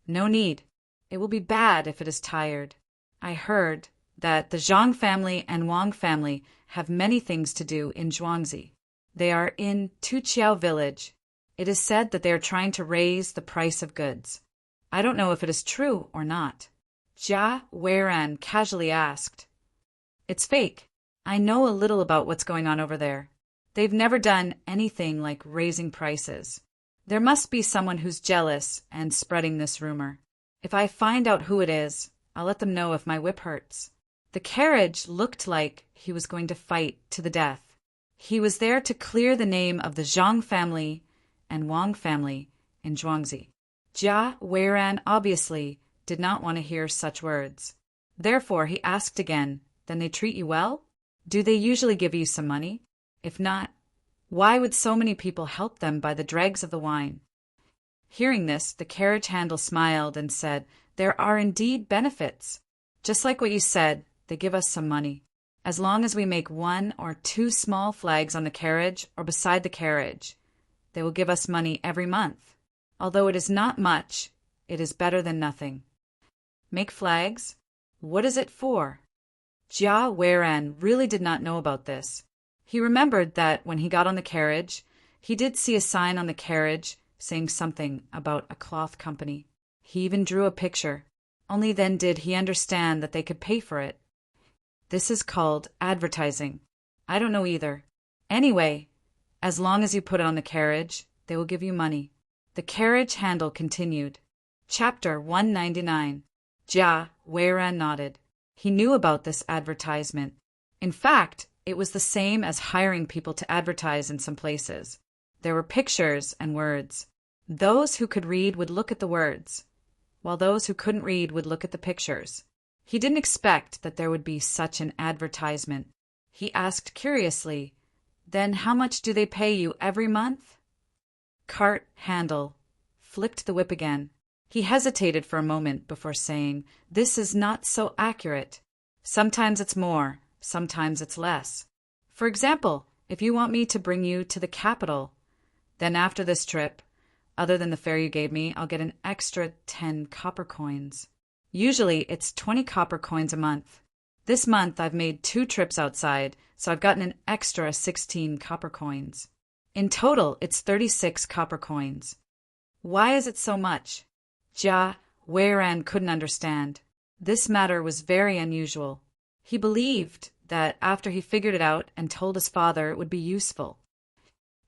No need. It will be bad if it is tired. I heard that the Zhang family and Wang family have many things to do in Zhuangzi. They are in Tuqiao village. It is said that they are trying to raise the price of goods. I don't know if it is true or not. Jia Weiran casually asked. It's fake. I know a little about what's going on over there. They've never done anything like raising prices. There must be someone who's jealous and spreading this rumor. If I find out who it is, I'll let them know if my whip hurts. The carriage looked like he was going to fight to the death. He was there to clear the name of the Zhang family and Wang family in Zhuangzi. Jia Weiran obviously did not want to hear such words. Therefore, he asked again, Then they treat you well? Do they usually give you some money? If not, why would so many people help them by the dregs of the wine? Hearing this, the carriage handle smiled and said, There are indeed benefits. Just like what you said, they give us some money. As long as we make 1 or 2 small flags on the carriage or beside the carriage, they will give us money every month. Although it is not much, it is better than nothing. Make flags? What is it for? Jia Weiran really did not know about this. He remembered that when he got on the carriage, he did see a sign on the carriage saying something about a cloth company. He even drew a picture. Only then did he understand that they could pay for it. This is called advertising. I don't know either. Anyway, as long as you put it on the carriage, they will give you money. The carriage handle continued. Chapter 199. Jia Weiran nodded. He knew about this advertisement. In fact, it was the same as hiring people to advertise in some places. There were pictures and words. Those who could read would look at the words, while those who couldn't read would look at the pictures. He didn't expect that there would be such an advertisement. He asked curiously, Then how much do they pay you every month? Cart handle flicked the whip again. He hesitated for a moment before saying, This is not so accurate. Sometimes it's more, sometimes it's less. For example, if you want me to bring you to the capital, then after this trip, other than the fare you gave me, I'll get an extra 10 copper coins. Usually it's 20 copper coins a month. This month I've made 2 trips outside, so I've gotten an extra 16 copper coins. In total, it's 36 copper coins. Why is it so much? Jia Weiran couldn't understand. This matter was very unusual. He believed that after he figured it out and told his father, it would be useful.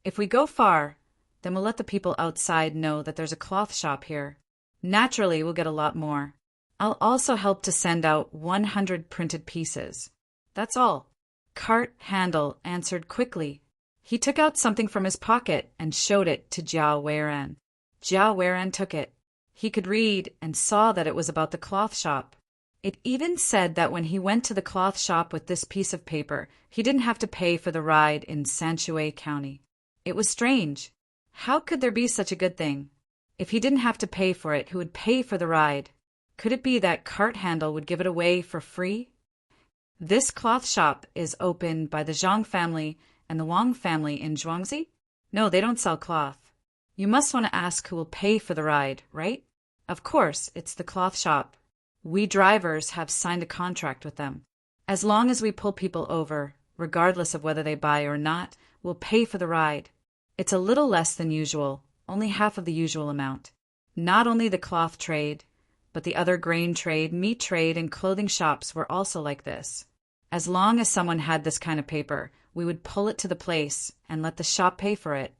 If we go far, then we'll let the people outside know that there's a cloth shop here. Naturally, we'll get a lot more. I'll also help to send out 100 printed pieces. That's all. Cart handle answered quickly. He took out something from his pocket and showed it to Jia Weiran. Jia Weiran took it. He could read and saw that it was about the cloth shop. It even said that when he went to the cloth shop with this piece of paper, he didn't have to pay for the ride in Sanshui County. It was strange. How could there be such a good thing? If he didn't have to pay for it, who would pay for the ride? Could it be that cart handle would give it away for free? This cloth shop is opened by the Zhang family and the Wang family in Zhuangzi? No, they don't sell cloth. You must want to ask who will pay for the ride, right? Of course, it's the cloth shop. We drivers have signed a contract with them. As long as we pull people over, regardless of whether they buy or not, we'll pay for the ride. It's a little less than usual, only half of the usual amount. Not only the cloth trade, but the other grain trade, meat trade, and clothing shops were also like this. As long as someone had this kind of paper, we would pull it to the place and let the shop pay for it.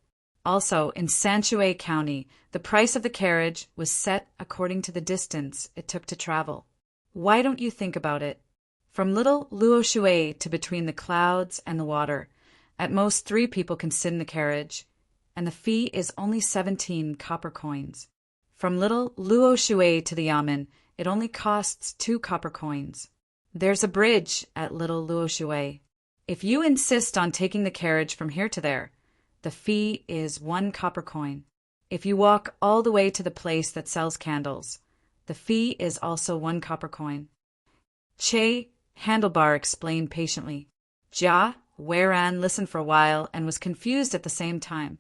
Also, in Sanshui County, the price of the carriage was set according to the distance it took to travel. Why don't you think about it? From little Luoshui to between the clouds and the water, at most 3 people can sit in the carriage, and the fee is only 17 copper coins. From little Luoshui to the Yamen, it only costs 2 copper coins. There's a bridge at little Luoshui. If you insist on taking the carriage from here to there, the fee is 1 copper coin. If you walk all the way to the place that sells candles, the fee is also 1 copper coin. Che Handlebar explained patiently. Jia Weiran listened for a while and was confused at the same time.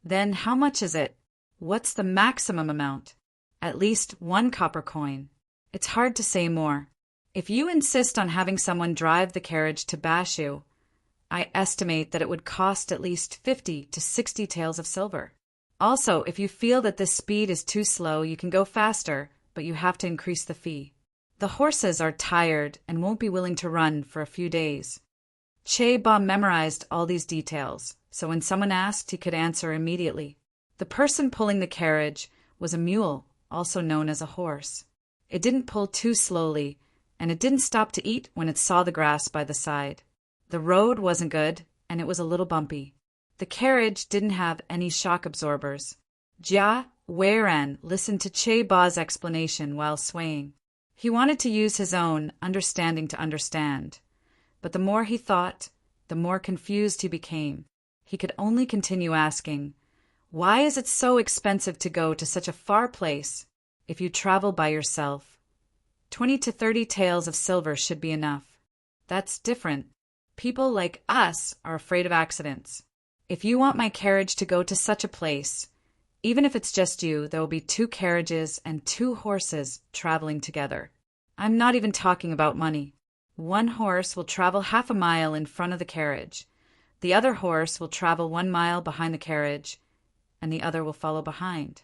Then how much is it? What's the maximum amount? At least 1 copper coin. It's hard to say more. If you insist on having someone drive the carriage to Bashu, I estimate that it would cost at least 50 to 60 taels of silver. Also, if you feel that this speed is too slow, you can go faster, but you have to increase the fee. The horses are tired and won't be willing to run for a few days. Che Ba memorized all these details, so when someone asked, he could answer immediately. The person pulling the carriage was a mule, also known as a horse. It didn't pull too slowly, and it didn't stop to eat when it saw the grass by the side. The road wasn't good, and it was a little bumpy. The carriage didn't have any shock absorbers. Jia Weiran listened to Che Ba's explanation while swaying. He wanted to use his own understanding to understand, but the more he thought, the more confused he became. He could only continue asking, "Why is it so expensive to go to such a far place if you travel by yourself? 20 to 30 taels of silver should be enough." That's different. People like us are afraid of accidents. If you want my carriage to go to such a place, even if it's just you, there will be 2 carriages and 2 horses traveling together. I'm not even talking about money. One horse will travel half a mile in front of the carriage. The other horse will travel 1 mile behind the carriage, and the other will follow behind.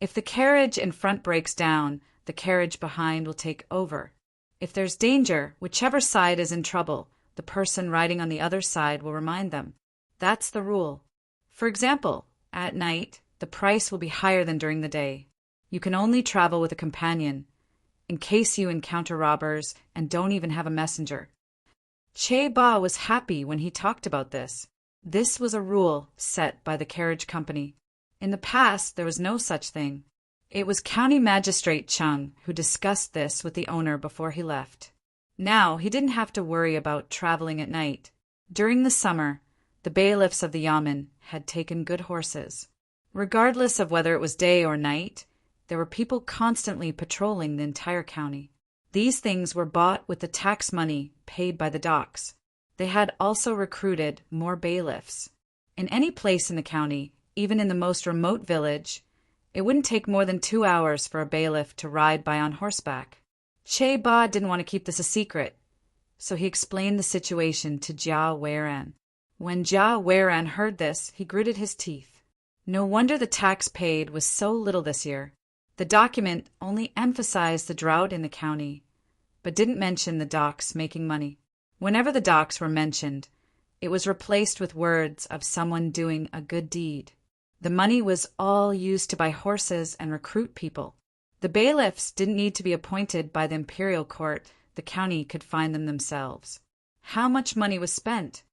If the carriage in front breaks down, the carriage behind will take over. If there's danger, whichever side is in trouble, the person riding on the other side will remind them. That's the rule. For example, at night, the price will be higher than during the day. You can only travel with a companion, in case you encounter robbers and don't even have a messenger. Che Ba was happy when he talked about this. This was a rule set by the carriage company. In the past, there was no such thing. It was County Magistrate Chung who discussed this with the owner before he left. Now, he didn't have to worry about traveling at night. During the summer, the bailiffs of the yamen had taken good horses. Regardless of whether it was day or night, there were people constantly patrolling the entire county. These things were bought with the tax money paid by the docks. They had also recruited more bailiffs. In any place in the county, even in the most remote village, it wouldn't take more than 2 hours for a bailiff to ride by on horseback. Che Ba didn't want to keep this a secret, so he explained the situation to Jia Weiran. When Jia Weiran heard this, he gritted his teeth. No wonder the tax paid was so little this year. The document only emphasized the drought in the county, but didn't mention the docks making money. Whenever the docks were mentioned, it was replaced with words of someone doing a good deed. The money was all used to buy horses and recruit people. The bailiffs didn't need to be appointed by the imperial court. The county could find them themselves. How much money was spent?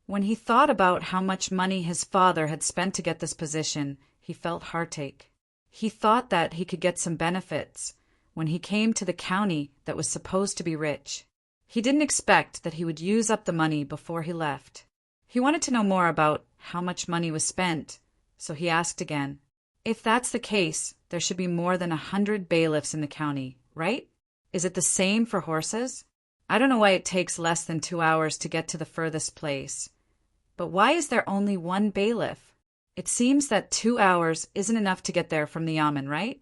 When he thought about how much money his father had spent to get this position, he felt heartache. He thought that he could get some benefits when he came to the county that was supposed to be rich. He didn't expect that he would use up the money before he left. He wanted to know more about how much money was spent, so he asked again. If that's the case, there should be more than 100 bailiffs in the county, right? Is it the same for horses? I don't know why it takes less than 2 hours to get to the furthest place. But why is there only 1 bailiff? It seems that 2 hours isn't enough to get there from the yamen, right?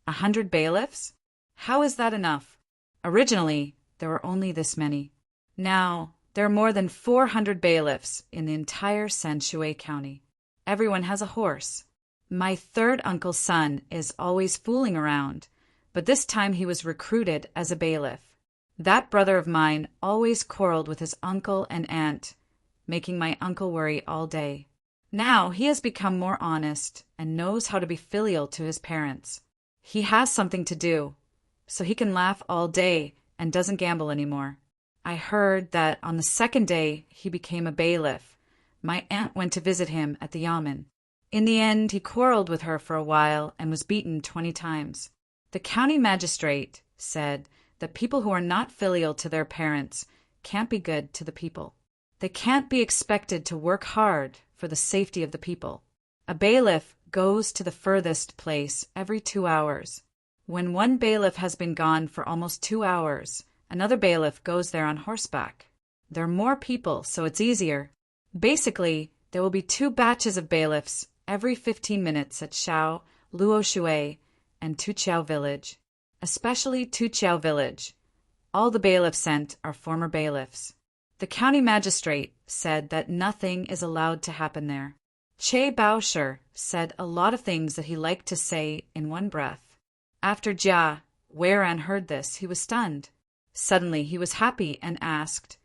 100 bailiffs? How is that enough? Originally, there were only this many. Now, there are more than 400 bailiffs in the entire Sanshui County. Everyone has a horse. My third uncle's son is always fooling around, but this time he was recruited as a bailiff. That brother of mine always quarreled with his uncle and aunt, making my uncle worry all day. Now he has become more honest and knows how to be filial to his parents. He has something to do, so he can laugh all day and doesn't gamble anymore. I heard that on the second day he became a bailiff. My aunt went to visit him at the yamen. In the end, he quarreled with her for a while and was beaten 20 times. The county magistrate said that people who are not filial to their parents can't be good to the people. They can't be expected to work hard for the safety of the people. A bailiff goes to the furthest place every 2 hours. When one bailiff has been gone for almost 2 hours, another bailiff goes there on horseback. There are more people, so it's easier. Basically, there will be 2 batches of bailiffs every 15 minutes at Shao Luo Shui, and Tuqiao village. Especially Tuqiao village. All the bailiffs sent are former bailiffs. The county magistrate said that nothing is allowed to happen there. Che Baosher said a lot of things that he liked to say in one breath. After Jia Weiran heard this, he was stunned. Suddenly he was happy and asked,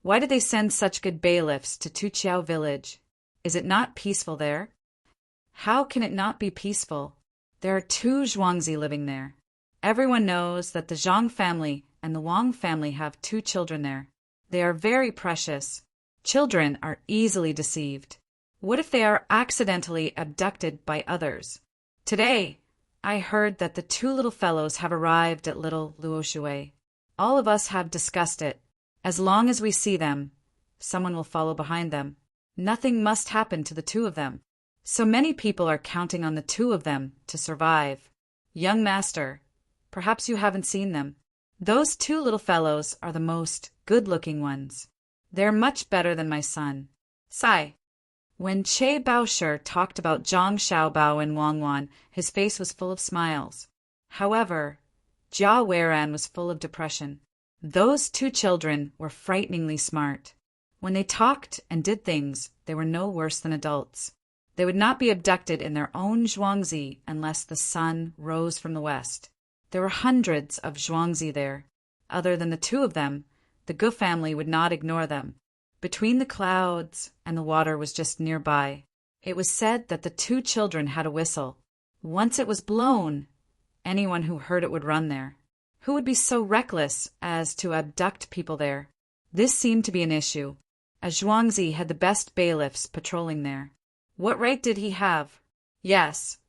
"Why did they send such good bailiffs to Tuqiao village? Is it not peaceful there?" "How can it not be peaceful? There are 2 Zhuangzi living there. Everyone knows that the Zhang family and the Wang family have 2 children there. They are very precious. Children are easily deceived. What if they are accidentally abducted by others? Today, I heard that the 2 little fellows have arrived at little Luoshui. All of us have discussed it. As long as we see them, someone will follow behind them. Nothing must happen to the 2 of them. So many people are counting on the 2 of them to survive. Young master, perhaps you haven't seen them. Those 2 little fellows are the most good-looking ones. They're much better than my son." Sigh. When Che Baosher talked about Zhang Xiaobao and Wang Wan, his face was full of smiles. However, Jia Weiran was full of depression. Those 2 children were frighteningly smart. When they talked and did things, they were no worse than adults. They would not be abducted in their own Zhuangzi unless the sun rose from the west. There were hundreds of Zhuangzi there. Other than the 2 of them, the Gu family would not ignore them. Between the clouds and the water was just nearby. It was said that the 2 children had a whistle. Once it was blown, anyone who heard it would run there. Who would be so reckless as to abduct people there? This seemed to be an issue, as Zhuangzi had the best bailiffs patrolling there. What right did he have? Yes,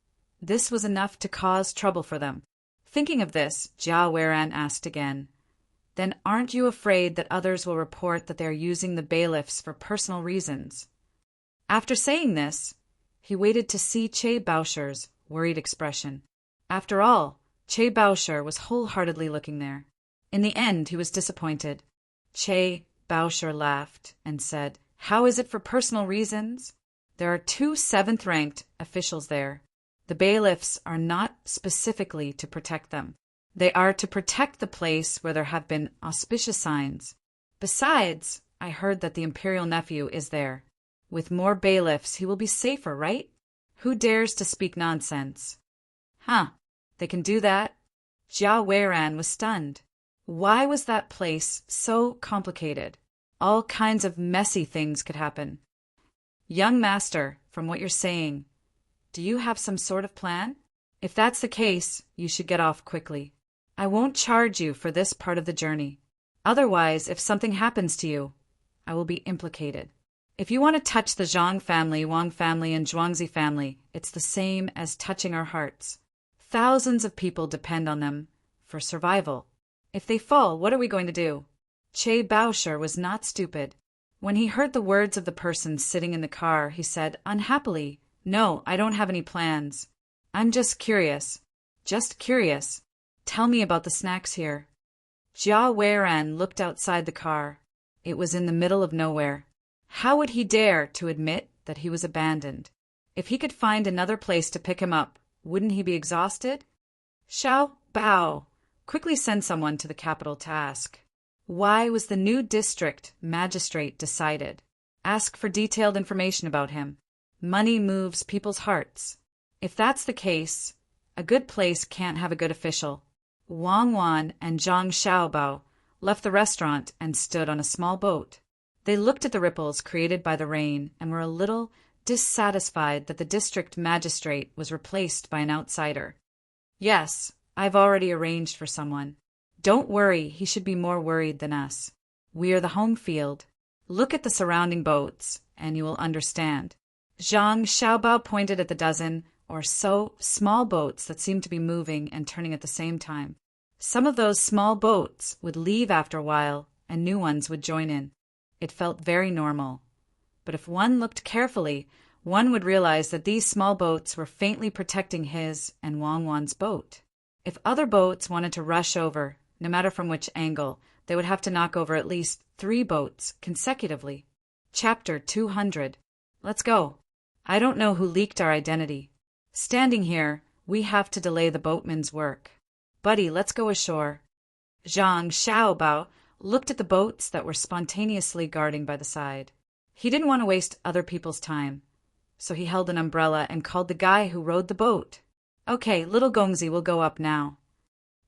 this was enough to cause trouble for them. Thinking of this, Jia Weiran asked again, "Then aren't you afraid that others will report that they are using the bailiffs for personal reasons?" After saying this, he waited to see Che Baosher's worried expression. After all, Che Baosher was wholeheartedly looking there. In the end, he was disappointed. Che Baosher laughed and said, "How is it for personal reasons? There are 2 7th-ranked officials there. The bailiffs are not specifically to protect them. They are to protect the place where there have been auspicious signs. Besides, I heard that the imperial nephew is there. With more bailiffs, he will be safer, right? Who dares to speak nonsense?" "Huh, they can do that?" Jia Weiran was stunned. Why was that place so complicated? All kinds of messy things could happen. "Young master, from what you're saying, do you have some sort of plan? If that's the case, you should get off quickly. I won't charge you for this part of the journey. Otherwise, if something happens to you, I will be implicated. If you want to touch the Zhang family, Wang family, and Zhuangzi family, it's the same as touching our hearts. Thousands of people depend on them for survival. If they fall, what are we going to do?" Che Baosher was not stupid. When he heard the words of the person sitting in the car, he said unhappily, "No, I don't have any plans. I'm just curious. Just curious. Tell me about the snacks here." Jia Weiran looked outside the car. It was in the middle of nowhere. How would he dare to admit that he was abandoned? If he could find another place to pick him up, wouldn't he be exhausted? Xiao Bao, quickly send someone to the capital to ask. Why was the new district magistrate decided? Ask for detailed information about him. Money moves people's hearts. If that's the case, a good place can't have a good official. Wang Wan and Zhang Xiaobao left the restaurant and stood on a small boat. They looked at the ripples created by the rain and were a little dissatisfied that the district magistrate was replaced by an outsider. "Yes, I've already arranged for someone. Don't worry, he should be more worried than us. We are the home field. Look at the surrounding boats, and you will understand." Zhang Xiaobao pointed at the dozen or so small boats that seemed to be moving and turning at the same time. Some of those small boats would leave after a while, and new ones would join in. It felt very normal. But if one looked carefully, one would realize that these small boats were faintly protecting his and Wang Wan's boat. If other boats wanted to rush over, no matter from which angle, they would have to knock over at least 3 boats consecutively. Chapter 200. Let's go. I don't know who leaked our identity. Standing here, We have to delay the boatman's work. Buddy, let's go ashore. Zhang Xiaobao looked at the boats that were spontaneously guarding by the side. He didn't want to waste other people's time, so he held an umbrella and called the guy who rowed the boat. Okay, little Gongzi will go up now.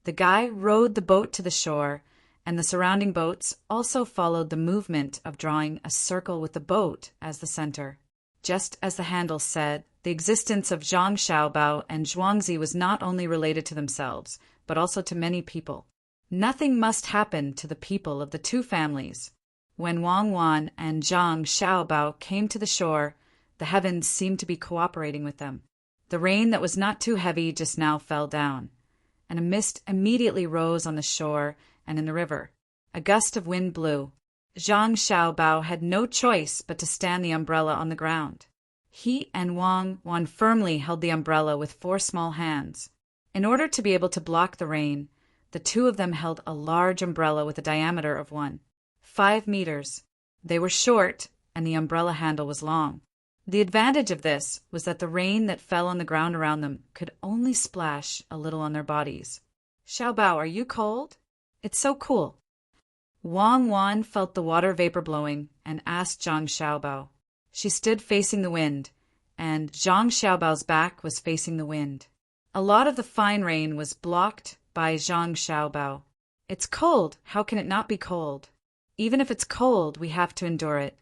The guy rowed the boat to the shore, and the surrounding boats also followed the movement of drawing a circle with the boat as the center. Just as the handle said, the existence of Zhang Xiaobao and Zhuangzi was not only related to themselves, but also to many people. Nothing must happen to the people of the two families. When Wang Wan and Zhang Xiaobao came to the shore, the heavens seemed to be cooperating with them. The rain that was not too heavy just now fell down, and a mist immediately rose on the shore and in the river. A gust of wind blew. Zhang Xiaobao had no choice but to stand the umbrella on the ground. He and Wang Wan firmly held the umbrella with 4 small hands. In order to be able to block the rain, the two of them held a large umbrella with a diameter of 5 meters. They were short, and the umbrella handle was long. The advantage of this was that the rain that fell on the ground around them could only splash a little on their bodies. Xiaobao, are you cold? It's so cool. Wang Wan felt the water vapor blowing and asked Zhang Xiaobao. She stood facing the wind, and Zhang Xiaobao's back was facing the wind. A lot of the fine rain was blocked by Zhang Xiaobao. It's cold. How can it not be cold? Even if it's cold, we have to endure it.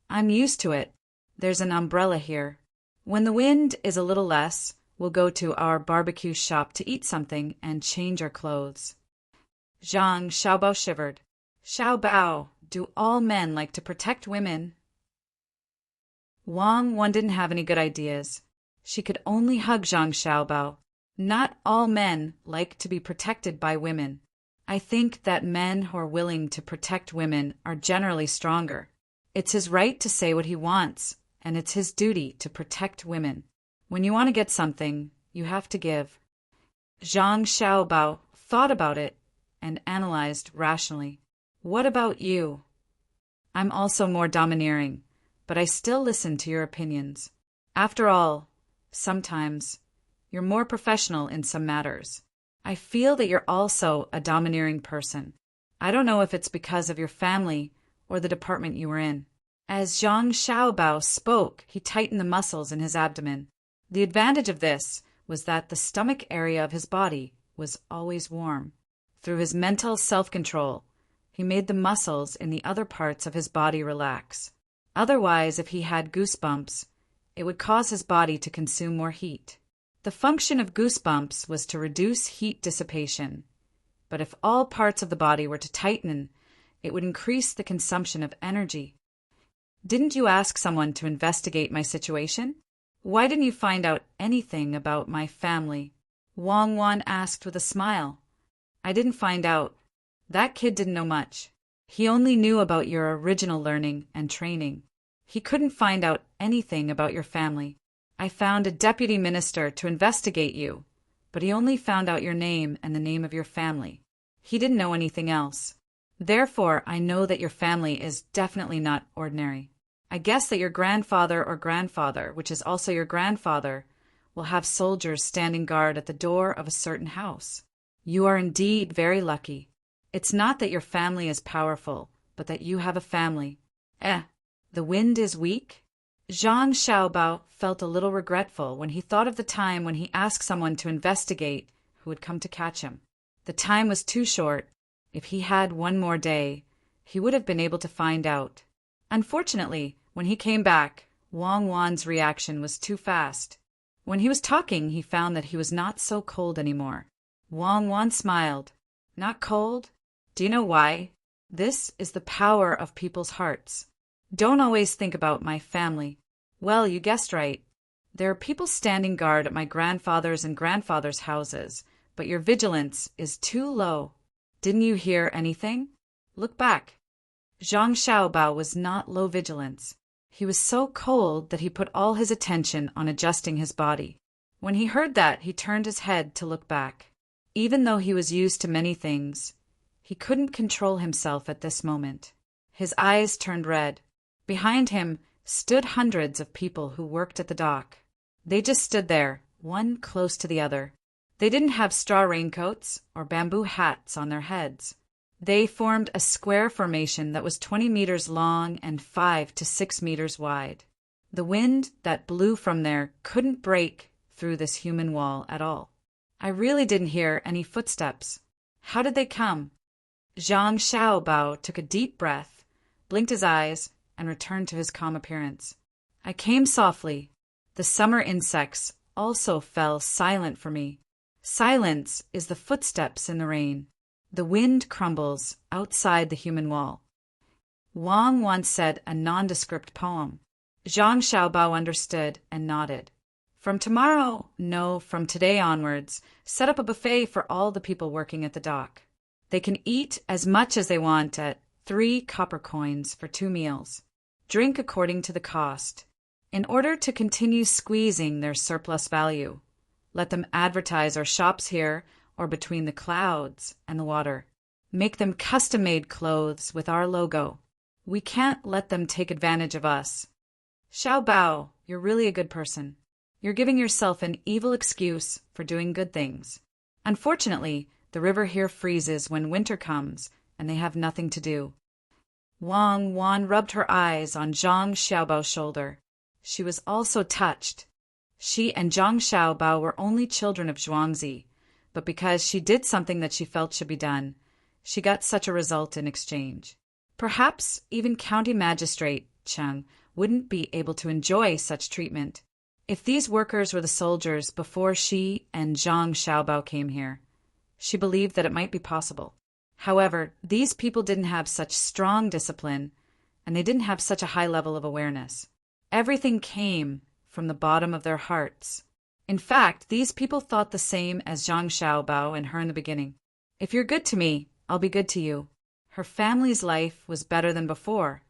I'm used to it. There's an umbrella here. When the wind is a little less, we'll go to our barbecue shop to eat something and change our clothes. Zhang Xiaobao shivered. Xiaobao, do all men like to protect women? Wang Wan didn't have any good ideas. She could only hug Zhang Xiaobao. Not all men like to be protected by women. I think that men who are willing to protect women are generally stronger. It's his right to say what he wants, and it's his duty to protect women. When you want to get something, you have to give. Zhang Xiaobao thought about it and analyzed rationally. What about you? I'm also more domineering, but I still listen to your opinions. After all, sometimes you're more professional in some matters. I feel that you're also a domineering person. I don't know if it's because of your family or the department you were in. As Zhang Xiaobao spoke, he tightened the muscles in his abdomen. The advantage of this was that the stomach area of his body was always warm. Through his mental self-control, he made the muscles in the other parts of his body relax. Otherwise, if he had goosebumps, it would cause his body to consume more heat. The function of goosebumps was to reduce heat dissipation, but if all parts of the body were to tighten, it would increase the consumption of energy. Didn't you ask someone to investigate my situation? Why didn't you find out anything about my family? Wang Wan asked with a smile. I didn't find out. That kid didn't know much. He only knew about your original learning and training. He couldn't find out anything about your family. I found a deputy minister to investigate you, but he only found out your name and the name of your family. He didn't know anything else. Therefore, I know that your family is definitely not ordinary. I guess that your grandfather or grandfather, which is also your grandfather, will have soldiers standing guard at the door of a certain house. You are indeed very lucky. It's not that your family is powerful, but that you have a family. The wind is weak? Zhang Xiaobao felt a little regretful when he thought of the time when he asked someone to investigate who had come to catch him. The time was too short. If he had one more day, he would have been able to find out. Unfortunately, when he came back, Wang Wan's reaction was too fast. When he was talking, he found that he was not so cold anymore. Wang Wan smiled. Not cold? Do you know why? This is the power of people's hearts. Don't always think about my family. Well, you guessed right. There are people standing guard at my grandfather's and grandfather's houses, but your vigilance is too low. Didn't you hear anything? Look back. Zhang Xiaobao was not low vigilance. He was so cold that he put all his attention on adjusting his body. When he heard that, he turned his head to look back. Even though he was used to many things, he couldn't control himself at this moment. His eyes turned red. Behind him stood hundreds of people who worked at the dock. They just stood there, one close to the other. They didn't have straw raincoats or bamboo hats on their heads. They formed a square formation that was 20 meters long and 5 to 6 meters wide. The wind that blew from there couldn't break through this human wall at all. I really didn't hear any footsteps. How did they come? Zhang Xiaobao took a deep breath, blinked his eyes, and returned to his calm appearance. I came softly. The summer insects also fell silent for me. Silence is the footsteps in the rain. The wind crumbles outside the human wall. Wang once said a nondescript poem. Zhang Xiaobao understood and nodded. From tomorrow, no, from today onwards, set up a buffet for all the people working at the dock. They can eat as much as they want at 3 copper coins for 2 meals. Drink according to the cost. In order to continue squeezing their surplus value, let them advertise our shops here or between the clouds and the water. Make them custom-made clothes with our logo. We can't let them take advantage of us. Xiao Bao, you're really a good person. You're giving yourself an evil excuse for doing good things. Unfortunately, the river here freezes when winter comes, and they have nothing to do. Wang Wan rubbed her eyes on Zhang Xiaobao's shoulder. She was also touched. She and Zhang Xiaobao were only children of Zhuangzi, but because she did something that she felt should be done, she got such a result in exchange. Perhaps even County Magistrate Cheng wouldn't be able to enjoy such treatment. If these workers were the soldiers before she and Zhang Xiaobao came here, she believed that it might be possible. However, these people didn't have such strong discipline, and they didn't have such a high level of awareness. Everything came from the bottom of their hearts. In fact, these people thought the same as Zhang Xiaobao and her in the beginning. If you're good to me, I'll be good to you. Her family's life was better than before,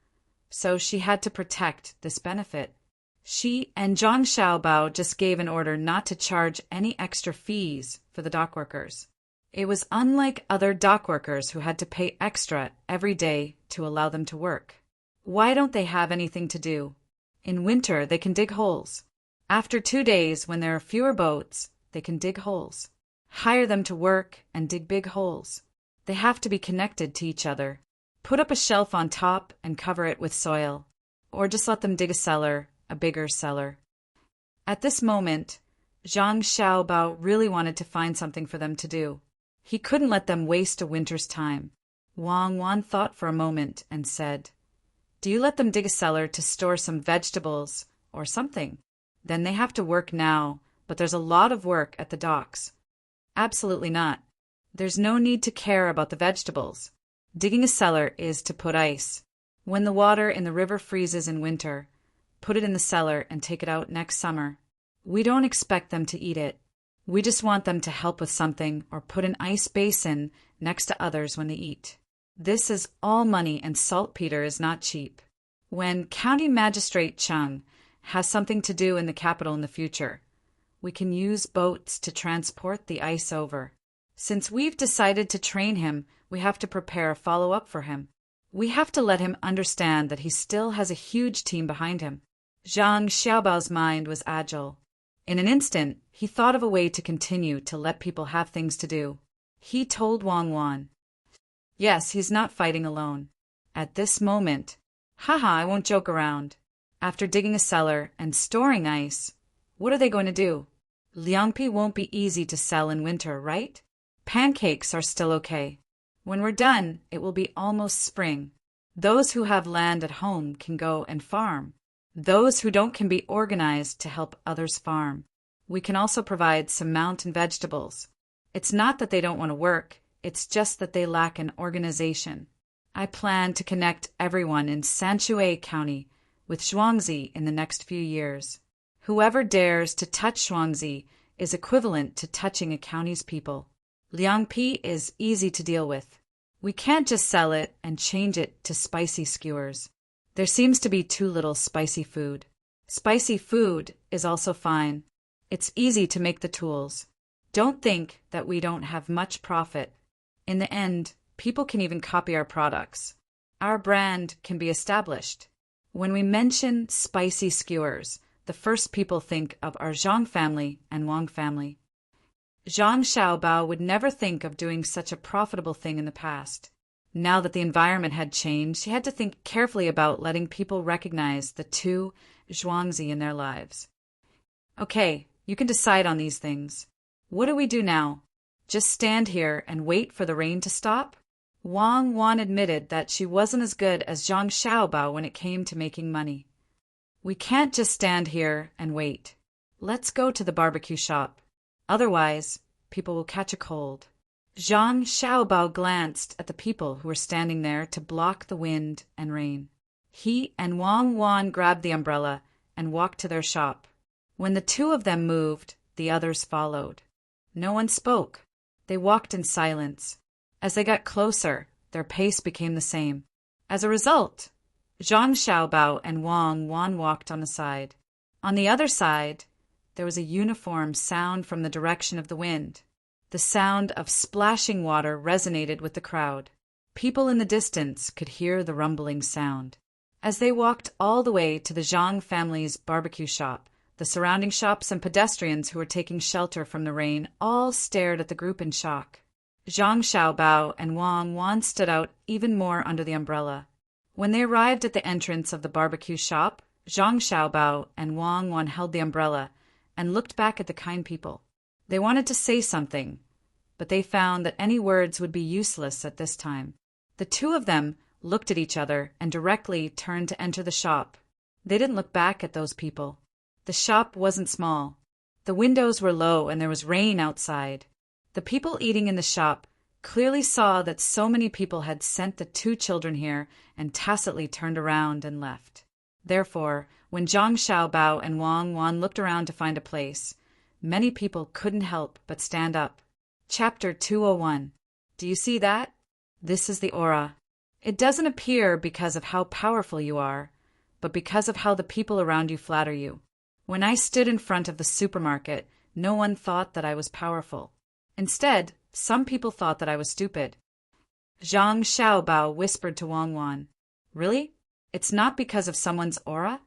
so she had to protect this benefit. She and Zhang Xiaobao just gave an order not to charge any extra fees for the dock workers. It was unlike other dock workers who had to pay extra every day to allow them to work. Why don't they have anything to do? In winter, they can dig holes. After 2 days, when there are fewer boats, they can dig holes. Hire them to work and dig big holes. They have to be connected to each other. Put up a shelf on top and cover it with soil, or just let them dig a cellar, a bigger cellar. At this moment, Zhang Xiaobao really wanted to find something for them to do. He couldn't let them waste a winter's time. Wang Wan thought for a moment and said, "Do you let them dig a cellar to store some vegetables or something? Then they have to work now, but there's a lot of work at the docks." "Absolutely not. There's no need to care about the vegetables. Digging a cellar is to put ice. When the water in the river freezes in winter, put it in the cellar and take it out next summer. We don't expect them to eat it. We just want them to help with something or put an ice basin next to others when they eat. This is all money, and saltpeter is not cheap. When County Magistrate Cheng has something to do in the capital in the future, we can use boats to transport the ice over. Since we've decided to train him, we have to prepare a follow-up for him. We have to let him understand that he still has a huge team behind him." Zhang Xiaobao's mind was agile. In an instant, he thought of a way to continue to let people have things to do. He told Wang Wan, "Yes, he's not fighting alone. At this moment, I won't joke around. After digging a cellar and storing ice, what are they going to do? Liangpi won't be easy to sell in winter, right? Pancakes are still okay. When we're done, it will be almost spring. Those who have land at home can go and farm. Those who don't can be organized to help others farm. We can also provide some mountain vegetables. It's not that they don't want to work, it's just that they lack an organization. I plan to connect everyone in Sanshui County with Zhuangzi in the next few years. Whoever dares to touch Zhuangzi is equivalent to touching a county's people. Liangpi is easy to deal with. We can't just sell it and change it to spicy skewers. There seems to be too little spicy food. Spicy food is also fine. It's easy to make the tools. Don't think that we don't have much profit. In the end, people can even copy our products. Our brand can be established. When we mention spicy skewers, the first people think of are Zhang family and Wang family. Zhang Xiaobao would never think of doing such a profitable thing in the past. Now that the environment had changed, she had to think carefully about letting people recognize the two Zhuangzi in their lives. Okay, you can decide on these things. What do we do now? Just stand here and wait for the rain to stop? Wang Wan admitted that she wasn't as good as Zhang Xiaobao when it came to making money. We can't just stand here and wait. Let's go to the barbecue shop. Otherwise, people will catch a cold. Zhang Xiaobao glanced at the people who were standing there to block the wind and rain. He and Wang Wan grabbed the umbrella and walked to their shop. When the two of them moved, the others followed. No one spoke. They walked in silence. As they got closer, their pace became the same. As a result, Zhang Xiaobao and Wang Wan walked on the side. On the other side, there was a uniform sound from the direction of the wind. The sound of splashing water resonated with the crowd. People in the distance could hear the rumbling sound. As they walked all the way to the Zhang family's barbecue shop, the surrounding shops and pedestrians who were taking shelter from the rain all stared at the group in shock. Zhang Xiaobao and Wang Wan stood out even more under the umbrella. When they arrived at the entrance of the barbecue shop, Zhang Xiaobao and Wang Wan held the umbrella and looked back at the kind people. They wanted to say something, but they found that any words would be useless at this time. The two of them looked at each other and directly turned to enter the shop. They didn't look back at those people. The shop wasn't small. The windows were low and there was rain outside. The people eating in the shop clearly saw that so many people had sent the two children here and tacitly turned around and left. Therefore, when Zhang Xiaobao and Wang Wan looked around to find a place, many people couldn't help but stand up. Chapter 201. Do you see that? This is the aura. It doesn't appear because of how powerful you are, but because of how the people around you flatter you. When I stood in front of the supermarket, no one thought that I was powerful. Instead, some people thought that I was stupid. Zhang Xiaobao whispered to Wang Wan, "Really? It's not because of someone's aura?"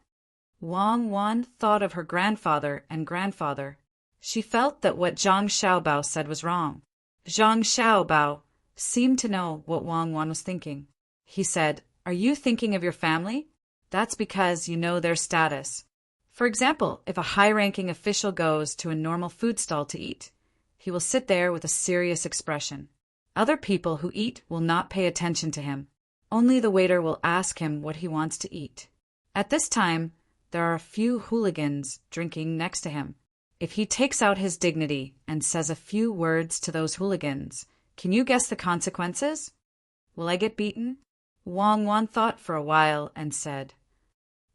Wang Wan thought of her grandfather and grandfather. She felt that what Zhang Xiaobao said was wrong. Zhang Xiaobao seemed to know what Wang Wan was thinking. He said, "Are you thinking of your family? That's because you know their status. For example, if a high-ranking official goes to a normal food stall to eat, he will sit there with a serious expression. Other people who eat will not pay attention to him. Only the waiter will ask him what he wants to eat. At this time, there are a few hooligans drinking next to him. If he takes out his dignity and says a few words to those hooligans, can you guess the consequences? Will I get beaten?" Wang Wan thought for a while and said,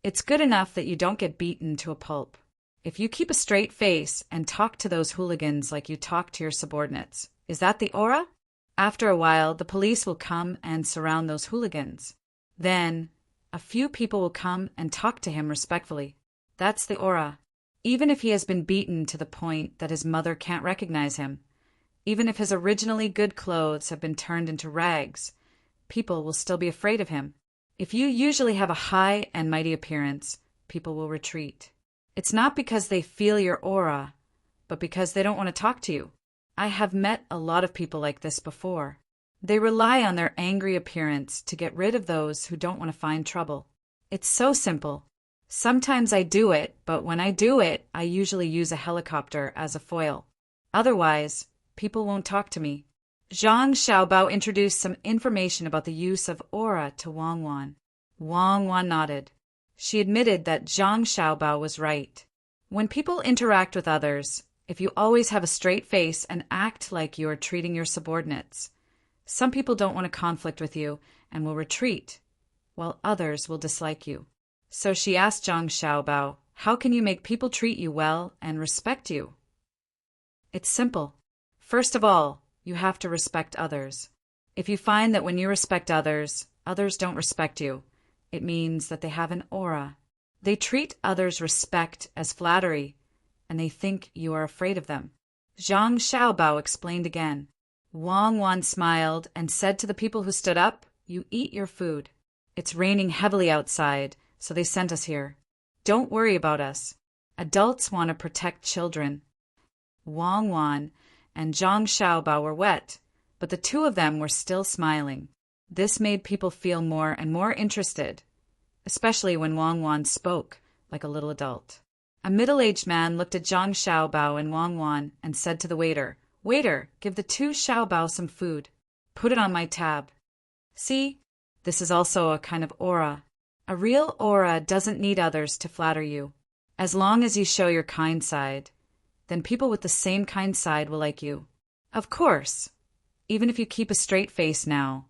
"It's good enough that you don't get beaten to a pulp. If you keep a straight face and talk to those hooligans like you talk to your subordinates, is that the aura? After a while, the police will come and surround those hooligans. Then, a few people will come and talk to him respectfully. That's the aura. Even if he has been beaten to the point that his mother can't recognize him, even if his originally good clothes have been turned into rags, people will still be afraid of him. If you usually have a high and mighty appearance, people will retreat. It's not because they feel your aura, but because they don't want to talk to you. I have met a lot of people like this before. They rely on their angry appearance to get rid of those who don't want to find trouble. It's so simple. Sometimes I do it, but when I do it, I usually use a helicopter as a foil. Otherwise, people won't talk to me." Zhang Xiaobao introduced some information about the use of aura to Wang Wan. Wang Wan nodded. She admitted that Zhang Xiaobao was right. When people interact with others, if you always have a straight face and act like you are treating your subordinates, some people don't want to conflict with you and will retreat, while others will dislike you. So she asked Zhang Xiaobao, "How can you make people treat you well and respect you?" It's simple. First of all, you have to respect others. If you find that when you respect others, others don't respect you, it means that they have an aura. They treat others' respect as flattery, and they think you are afraid of them. Zhang Xiaobao explained again. Wang Wan smiled and said to the people who stood up, "You eat your food. It's raining heavily outside, so they sent us here. Don't worry about us. Adults want to protect children. Wang Wan and Zhang Xiaobao were wet, but the two of them were still smiling. This made people feel more and more interested, especially when Wang Wan spoke like a little adult. A middle-aged man looked at Zhang Xiaobao and Wang Wan and said to the waiter, "Waiter, give the two Xiaobao some food. Put it on my tab." See, this is also a kind of aura. A real aura doesn't need others to flatter you. As long as you show your kind side, then people with the same kind side will like you. Of course, even if you keep a straight face now,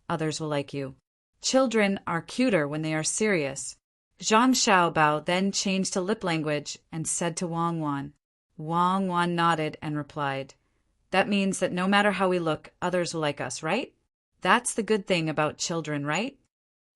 others will like you. Children are cuter when they are serious. Zhang Xiaobao then changed to lip language and said to Wang Wan. Wang Wan nodded and replied, "That means that no matter how we look, others will like us, right? That's the good thing about children, right?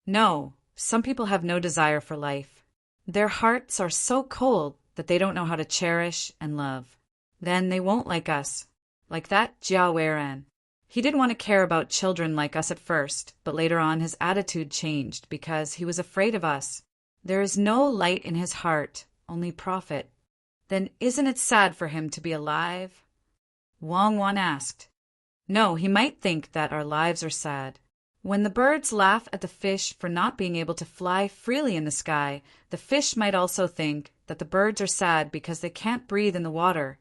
No, some people have no desire for life. Their hearts are so cold that they don't know how to cherish and love. Then they won't like us." Like that Jia Weiran. He didn't want to care about children like us at first, but later on his attitude changed because he was afraid of us. There is no light in his heart, only profit. Then isn't it sad for him to be alive? Wang Wan asked. No, he might think that our lives are sad. When the birds laugh at the fish for not being able to fly freely in the sky, the fish might also think that the birds are sad because they can't breathe in the water.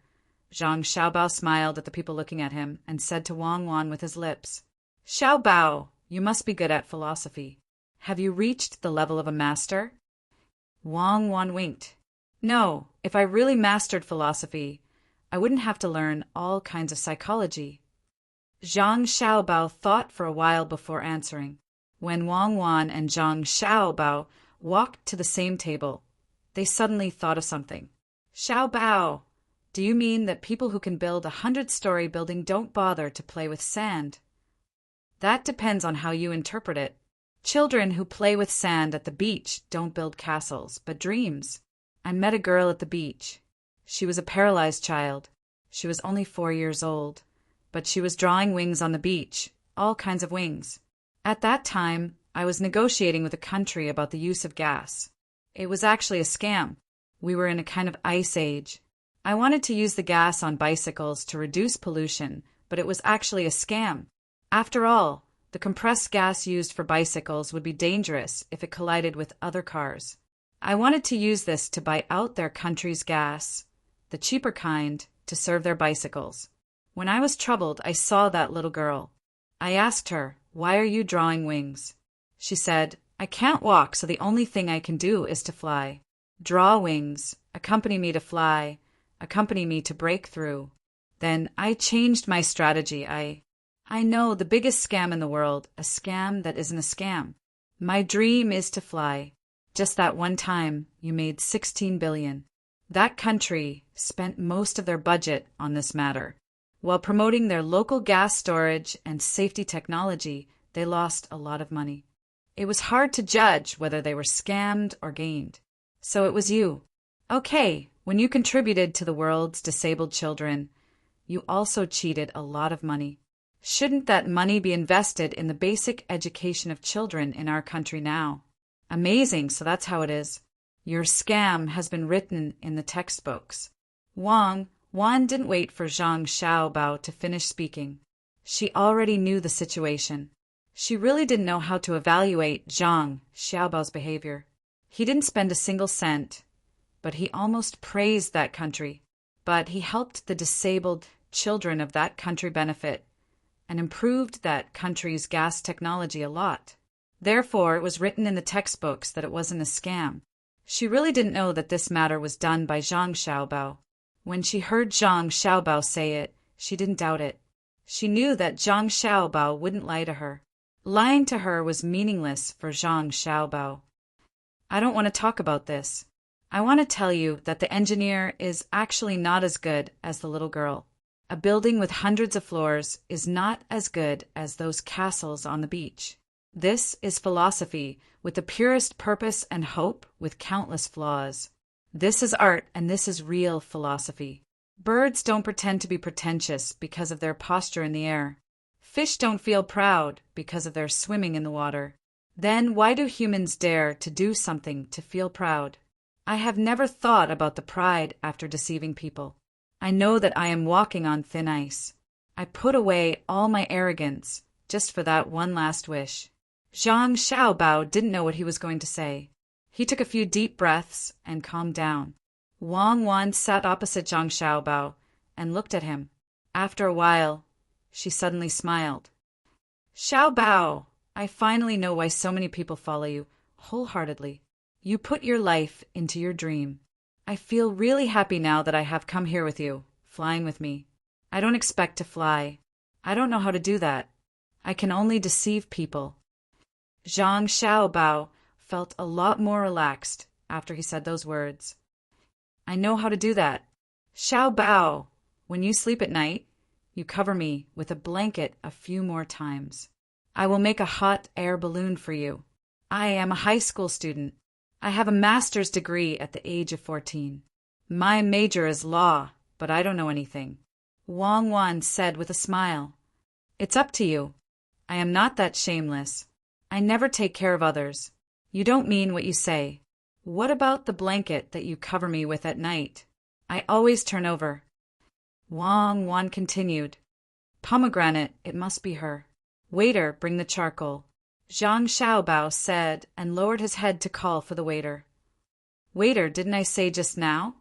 Zhang Xiaobao smiled at the people looking at him and said to Wang Wan with his lips, "Xiaobao, you must be good at philosophy. Have you reached the level of a master?" Wang Wan winked. No, if I really mastered philosophy, I wouldn't have to learn all kinds of psychology. Zhang Xiaobao thought for a while before answering. When Wang Wan and Zhang Xiaobao walked to the same table, they suddenly thought of something. Xiaobao, do you mean that people who can build 100-story building don't bother to play with sand? That depends on how you interpret it. Children who play with sand at the beach don't build castles, but dreams. I met a girl at the beach. She was a paralyzed child. She was only 4 years old, but she was drawing wings on the beach, all kinds of wings. At that time, I was negotiating with a country about the use of gas. It was actually a scam. We were in a kind of ice age. I wanted to use the gas on bicycles to reduce pollution, but it was actually a scam. After all, the compressed gas used for bicycles would be dangerous if it collided with other cars. I wanted to use this to buy out their country's gas, the cheaper kind, to serve their bicycles. When I was troubled, I saw that little girl. I asked her, "Why are you drawing wings?" She said, "I can't walk, so the only thing I can do is to fly. Draw wings, accompany me to fly, accompany me to break through." Then I changed my strategy. I know the biggest scam in the world, a scam that isn't a scam. My dream is to fly. Just that one time, you made 16 billion. That country spent most of their budget on this matter. While promoting their local gas storage and safety technology, they lost a lot of money. It was hard to judge whether they were scammed or gained. So it was you. Okay, when you contributed to the world's disabled children, you also cheated a lot of money. Shouldn't that money be invested in the basic education of children in our country now? Amazing, so that's how it is. Your scam has been written in the textbooks. Wang didn't wait for Zhang Xiaobao to finish speaking. She already knew the situation. She really didn't know how to evaluate Zhang Xiaobao's behavior. He didn't spend a single cent, but he almost praised that country. But he helped the disabled children of that country benefit and improved that country's gas technology a lot. Therefore, it was written in the textbooks that it wasn't a scam. She really didn't know that this matter was done by Zhang Xiaobao. When she heard Zhang Xiaobao say it, she didn't doubt it. She knew that Zhang Xiaobao wouldn't lie to her. Lying to her was meaningless for Zhang Xiaobao. I don't want to talk about this. I want to tell you that the engineer is actually not as good as the little girl. A building with hundreds of floors is not as good as those castles on the beach. This is philosophy with the purest purpose and hope with countless flaws. This is art, and this is real philosophy. Birds don't pretend to be pretentious because of their posture in the air. Fish don't feel proud because of their swimming in the water. Then why do humans dare to do something to feel proud? I have never thought about the pride after deceiving people. I know that I am walking on thin ice. I put away all my arrogance just for that one last wish. Zhang Xiaobao didn't know what he was going to say. He took a few deep breaths and calmed down. Wang Wan sat opposite Zhang Xiaobao and looked at him. After a while, she suddenly smiled. Xiaobao, I finally know why so many people follow you wholeheartedly. You put your life into your dream. I feel really happy now that I have come here with you, flying with me. I don't expect to fly. I don't know how to do that. I can only deceive people. Zhang Xiaobao felt a lot more relaxed after he said those words. I know how to do that. Xiaobao, when you sleep at night, you cover me with a blanket a few more times. I will make a hot air balloon for you. I am a high school student. I have a master's degree at the age of 14. My major is law, but I don't know anything. Wang Wan said with a smile. It's up to you. I am not that shameless. I never take care of others. You don't mean what you say. What about the blanket that you cover me with at night? I always turn over. Wang Wan continued. Pomegranate, it must be her. Waiter, bring the charcoal. Zhang Xiaobao said and lowered his head to call for the waiter. Waiter, didn't I say just now?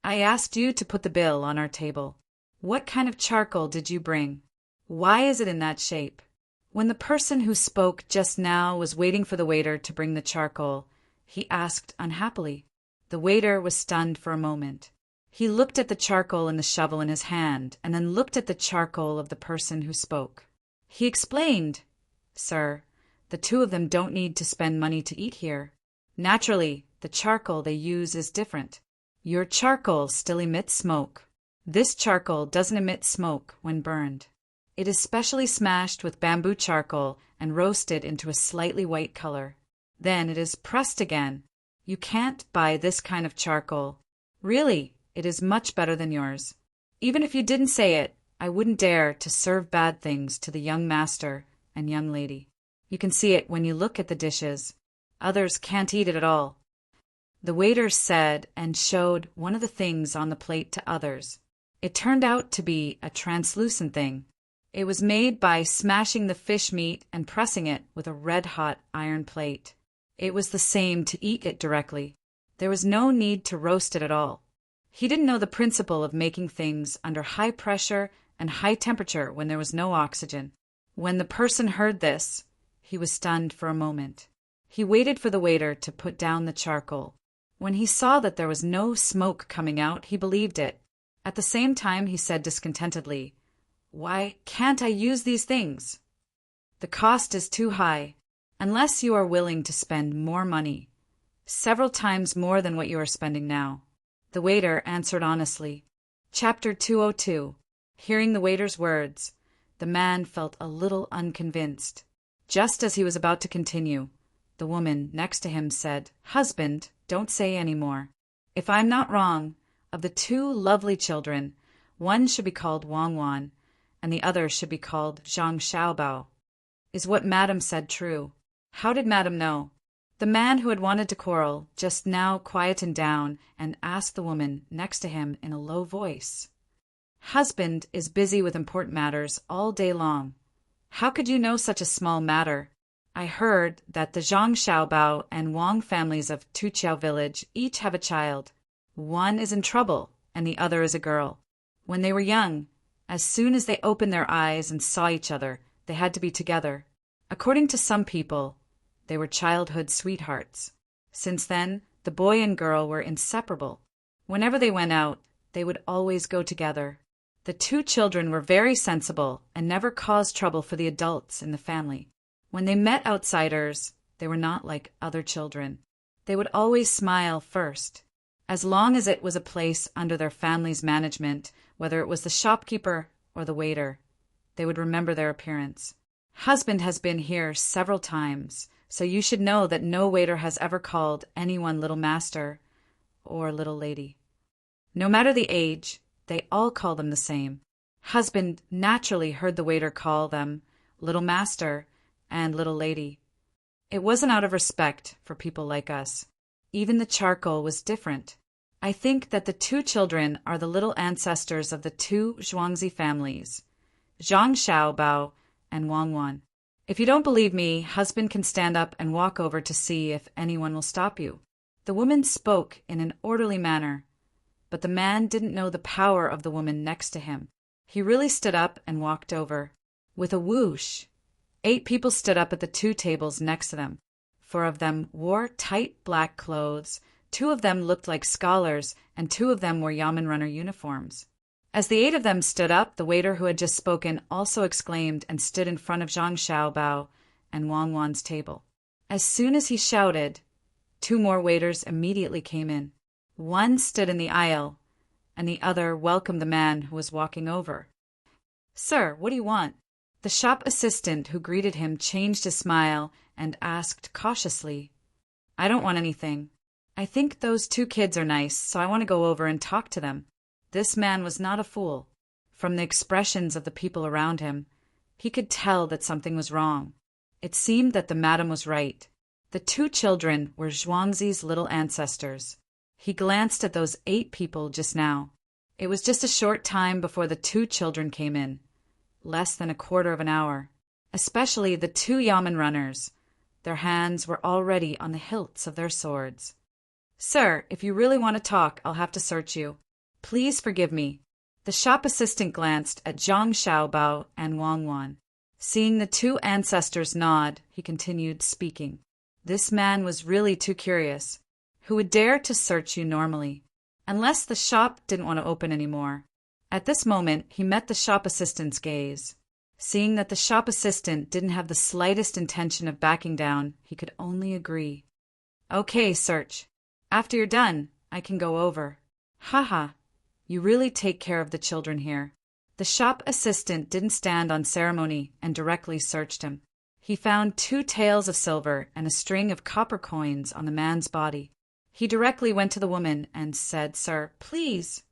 I asked you to put the bill on our table. What kind of charcoal did you bring? Why is it in that shape? When the person who spoke just now was waiting for the waiter to bring the charcoal, he asked unhappily. The waiter was stunned for a moment. He looked at the charcoal in the shovel in his hand and then looked at the charcoal of the person who spoke. He explained, Sir, the two of them don't need to spend money to eat here. Naturally, the charcoal they use is different. Your charcoal still emits smoke. This charcoal doesn't emit smoke when burned. It is specially smashed with bamboo charcoal and roasted into a slightly white color. Then it is pressed again. You can't buy this kind of charcoal. Really, it is much better than yours. Even if you didn't say it, I wouldn't dare to serve bad things to the young master and young lady. You can see it when you look at the dishes. Others can't eat it at all. The waiter said and showed one of the things on the plate to others. It turned out to be a translucent thing. It was made by smashing the fish meat and pressing it with a red-hot iron plate. It was the same to eat it directly. There was no need to roast it at all. He didn't know the principle of making things under high pressure and high temperature when there was no oxygen. When the person heard this, he was stunned for a moment. He waited for the waiter to put down the charcoal. When he saw that there was no smoke coming out, he believed it. At the same time, he said discontentedly, Why can't I use these things? The cost is too high, unless you are willing to spend more money, several times more than what you are spending now. The waiter answered honestly. Chapter 202. Hearing the waiter's words, the man felt a little unconvinced. Just as he was about to continue, the woman next to him said, Husband, don't say any more. If I'm not wrong, of the two lovely children, one should be called Wang Wan, and the other should be called Zhang Xiaobao. Is what Madam said true? How did Madam know? The man who had wanted to quarrel just now quietened down and asked the woman next to him in a low voice. Husband is busy with important matters all day long. How could you know such a small matter? I heard that the Zhang Xiaobao and Wang families of Tuqiao village each have a child. One is in trouble and the other is a girl. When they were young, as soon as they opened their eyes and saw each other, they had to be together. According to some people, they were childhood sweethearts. Since then, the boy and girl were inseparable. Whenever they went out, they would always go together. The two children were very sensible and never caused trouble for the adults in the family. When they met outsiders, they were not like other children. They would always smile first. As long as it was a place under their family's management, whether it was the shopkeeper or the waiter, they would remember their appearance. Husband has been here several times, so you should know that no waiter has ever called anyone little master or little lady. No matter the age, they all call them the same. Husband naturally heard the waiter call them little master and little lady. It wasn't out of respect for people like us. Even the charcoal was different. I think that the two children are the little ancestors of the two Zhuangzi families, Zhang Xiaobao and Wang Wan. If you don't believe me, husband can stand up and walk over to see if anyone will stop you. The woman spoke in an orderly manner, but the man didn't know the power of the woman next to him. He really stood up and walked over. With a whoosh, 8 people stood up at the 2 tables next to them. 4 of them wore tight black clothes, 2 of them looked like scholars, and 2 of them wore Yamen runner uniforms. As the 8 of them stood up, the waiter who had just spoken also exclaimed and stood in front of Zhang Xiaobao and Wang Wan's table. As soon as he shouted, 2 more waiters immediately came in. One stood in the aisle, and the other welcomed the man who was walking over. "Sir, what do you want?" The shop assistant who greeted him changed his smile and asked cautiously, "I don't want anything. I think those 2 kids are nice, so I want to go over and talk to them." This man was not a fool. From the expressions of the people around him, he could tell that something was wrong. It seemed that the madam was right. The 2 children were Zhuangzi's little ancestors. He glanced at those 8 people just now. It was just a short time before the 2 children came in. Less than a quarter of an hour. Especially the 2 Yamen runners. Their hands were already on the hilts of their swords. "Sir, if you really want to talk, I'll have to search you. Please forgive me." The shop assistant glanced at Zhang Xiaobao and Wang Wan. Seeing the 2 ancestors nod, he continued speaking. This man was really too curious. Who would dare to search you normally? Unless the shop didn't want to open anymore. At this moment, he met the shop assistant's gaze. Seeing that the shop assistant didn't have the slightest intention of backing down, he could only agree. "Okay, search. After you're done, I can go over." "Haha, you really take care of the children here." The shop assistant didn't stand on ceremony and directly searched him. He found 2 taels of silver and a string of copper coins on the man's body. He directly went to the woman and said, "Sir, please."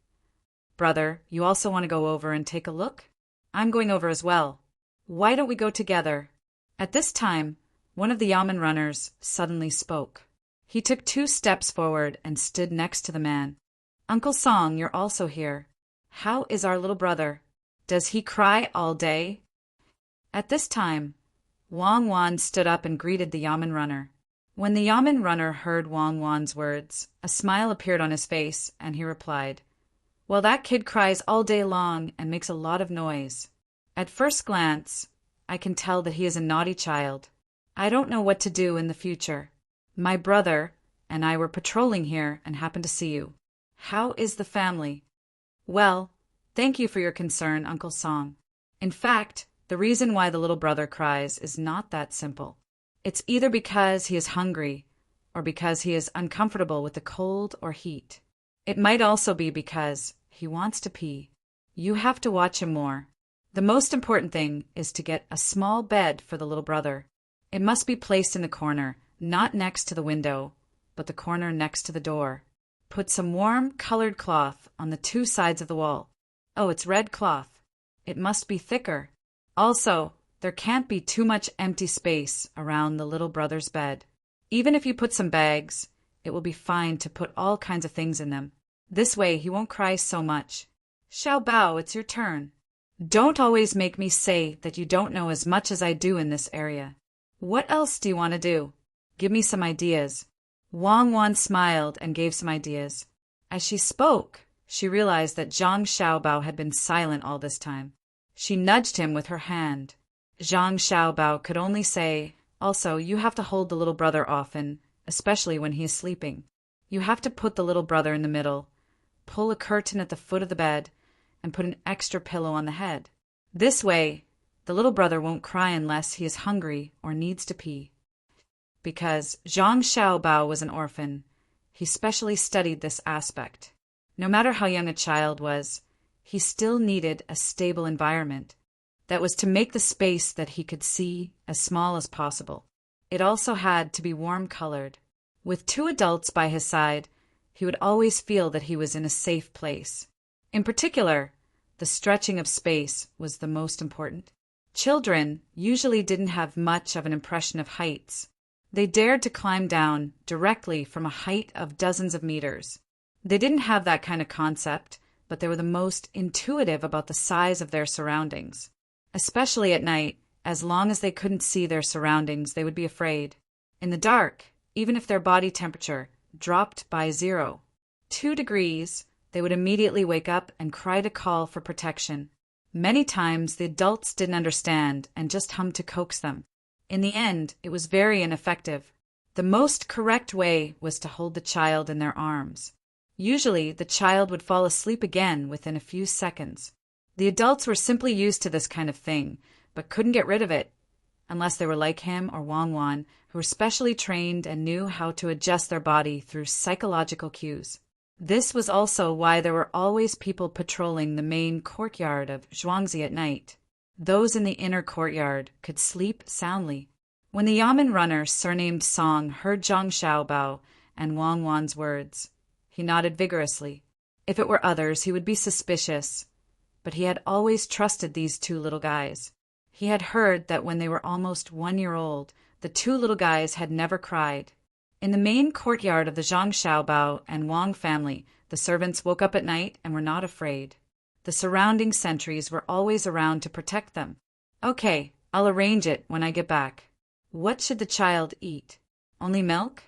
"Brother, you also want to go over and take a look? I'm going over as well. Why don't we go together?" At this time, one of the Yamen runners suddenly spoke. He took 2 steps forward and stood next to the man. "Uncle Song, you're also here. How is our little brother? Does he cry all day?" At this time, Wang Wan stood up and greeted the Yamen runner. When the Yamen runner heard Wang Wan's words, a smile appeared on his face, and he replied, "Well, that kid cries all day long and makes a lot of noise. At first glance, I can tell that he is a naughty child. I don't know what to do in the future. My brother and I were patrolling here and happened to see you. How is the family?" "Well, thank you for your concern, Uncle Song. In fact, the reason why the little brother cries is not that simple. It's either because he is hungry or because he is uncomfortable with the cold or heat. It might also be because he wants to pee. You have to watch him more. The most important thing is to get a small bed for the little brother. It must be placed in the corner, not next to the window, but the corner next to the door. Put some warm, colored cloth on the 2 sides of the wall. Oh, it's red cloth. It must be thicker. Also, there can't be too much empty space around the little brother's bed. Even if you put some bags, it will be fine to put all kinds of things in them. This way he won't cry so much. Xiaobao, it's your turn. Don't always make me say that you don't know as much as I do in this area. What else do you want to do? Give me some ideas." Wang Wan smiled and gave some ideas. As she spoke, she realized that Zhang Xiaobao had been silent all this time. She nudged him with her hand. Zhang Xiaobao could only say, "Also, you have to hold the little brother often, especially when he is sleeping. You have to put the little brother in the middle, pull a curtain at the foot of the bed, and put an extra pillow on the head. This way, the little brother won't cry unless he is hungry or needs to pee." Because Zhang Xiaobao was an orphan, he specially studied this aspect. No matter how young a child was, he still needed a stable environment. That was to make the space that he could see as small as possible. It also had to be warm-colored. With 2 adults by his side, he would always feel that he was in a safe place. In particular, the stretching of space was the most important. Children usually didn't have much of an impression of heights. They dared to climb down directly from a height of dozens of meters. They didn't have that kind of concept, but they were the most intuitive about the size of their surroundings. Especially at night, as long as they couldn't see their surroundings, they would be afraid. In the dark, even if their body temperature dropped by 2 degrees, they would immediately wake up and cry to call for protection. Many times the adults didn't understand and just hummed to coax them. In the end, it was very ineffective. The most correct way was to hold the child in their arms. Usually, the child would fall asleep again within a few seconds. The adults were simply used to this kind of thing, but couldn't get rid of it, unless they were like him or Wang Wan, who were specially trained and knew how to adjust their body through psychological cues. This was also why there were always people patrolling the main courtyard of Zhuangzi at night. Those in the inner courtyard could sleep soundly. When the Yamen runner surnamed Song heard Zhang Xiaobao and Wang Wan's words, he nodded vigorously. If it were others, he would be suspicious, but he had always trusted these 2 little guys. He had heard that when they were almost 1 year old, the 2 little guys had never cried. In the main courtyard of the Zhang Xiaobao and Wang family, the servants woke up at night and were not afraid. The surrounding sentries were always around to protect them. Okay, I'll arrange it when I get back. What should the child eat? Only milk?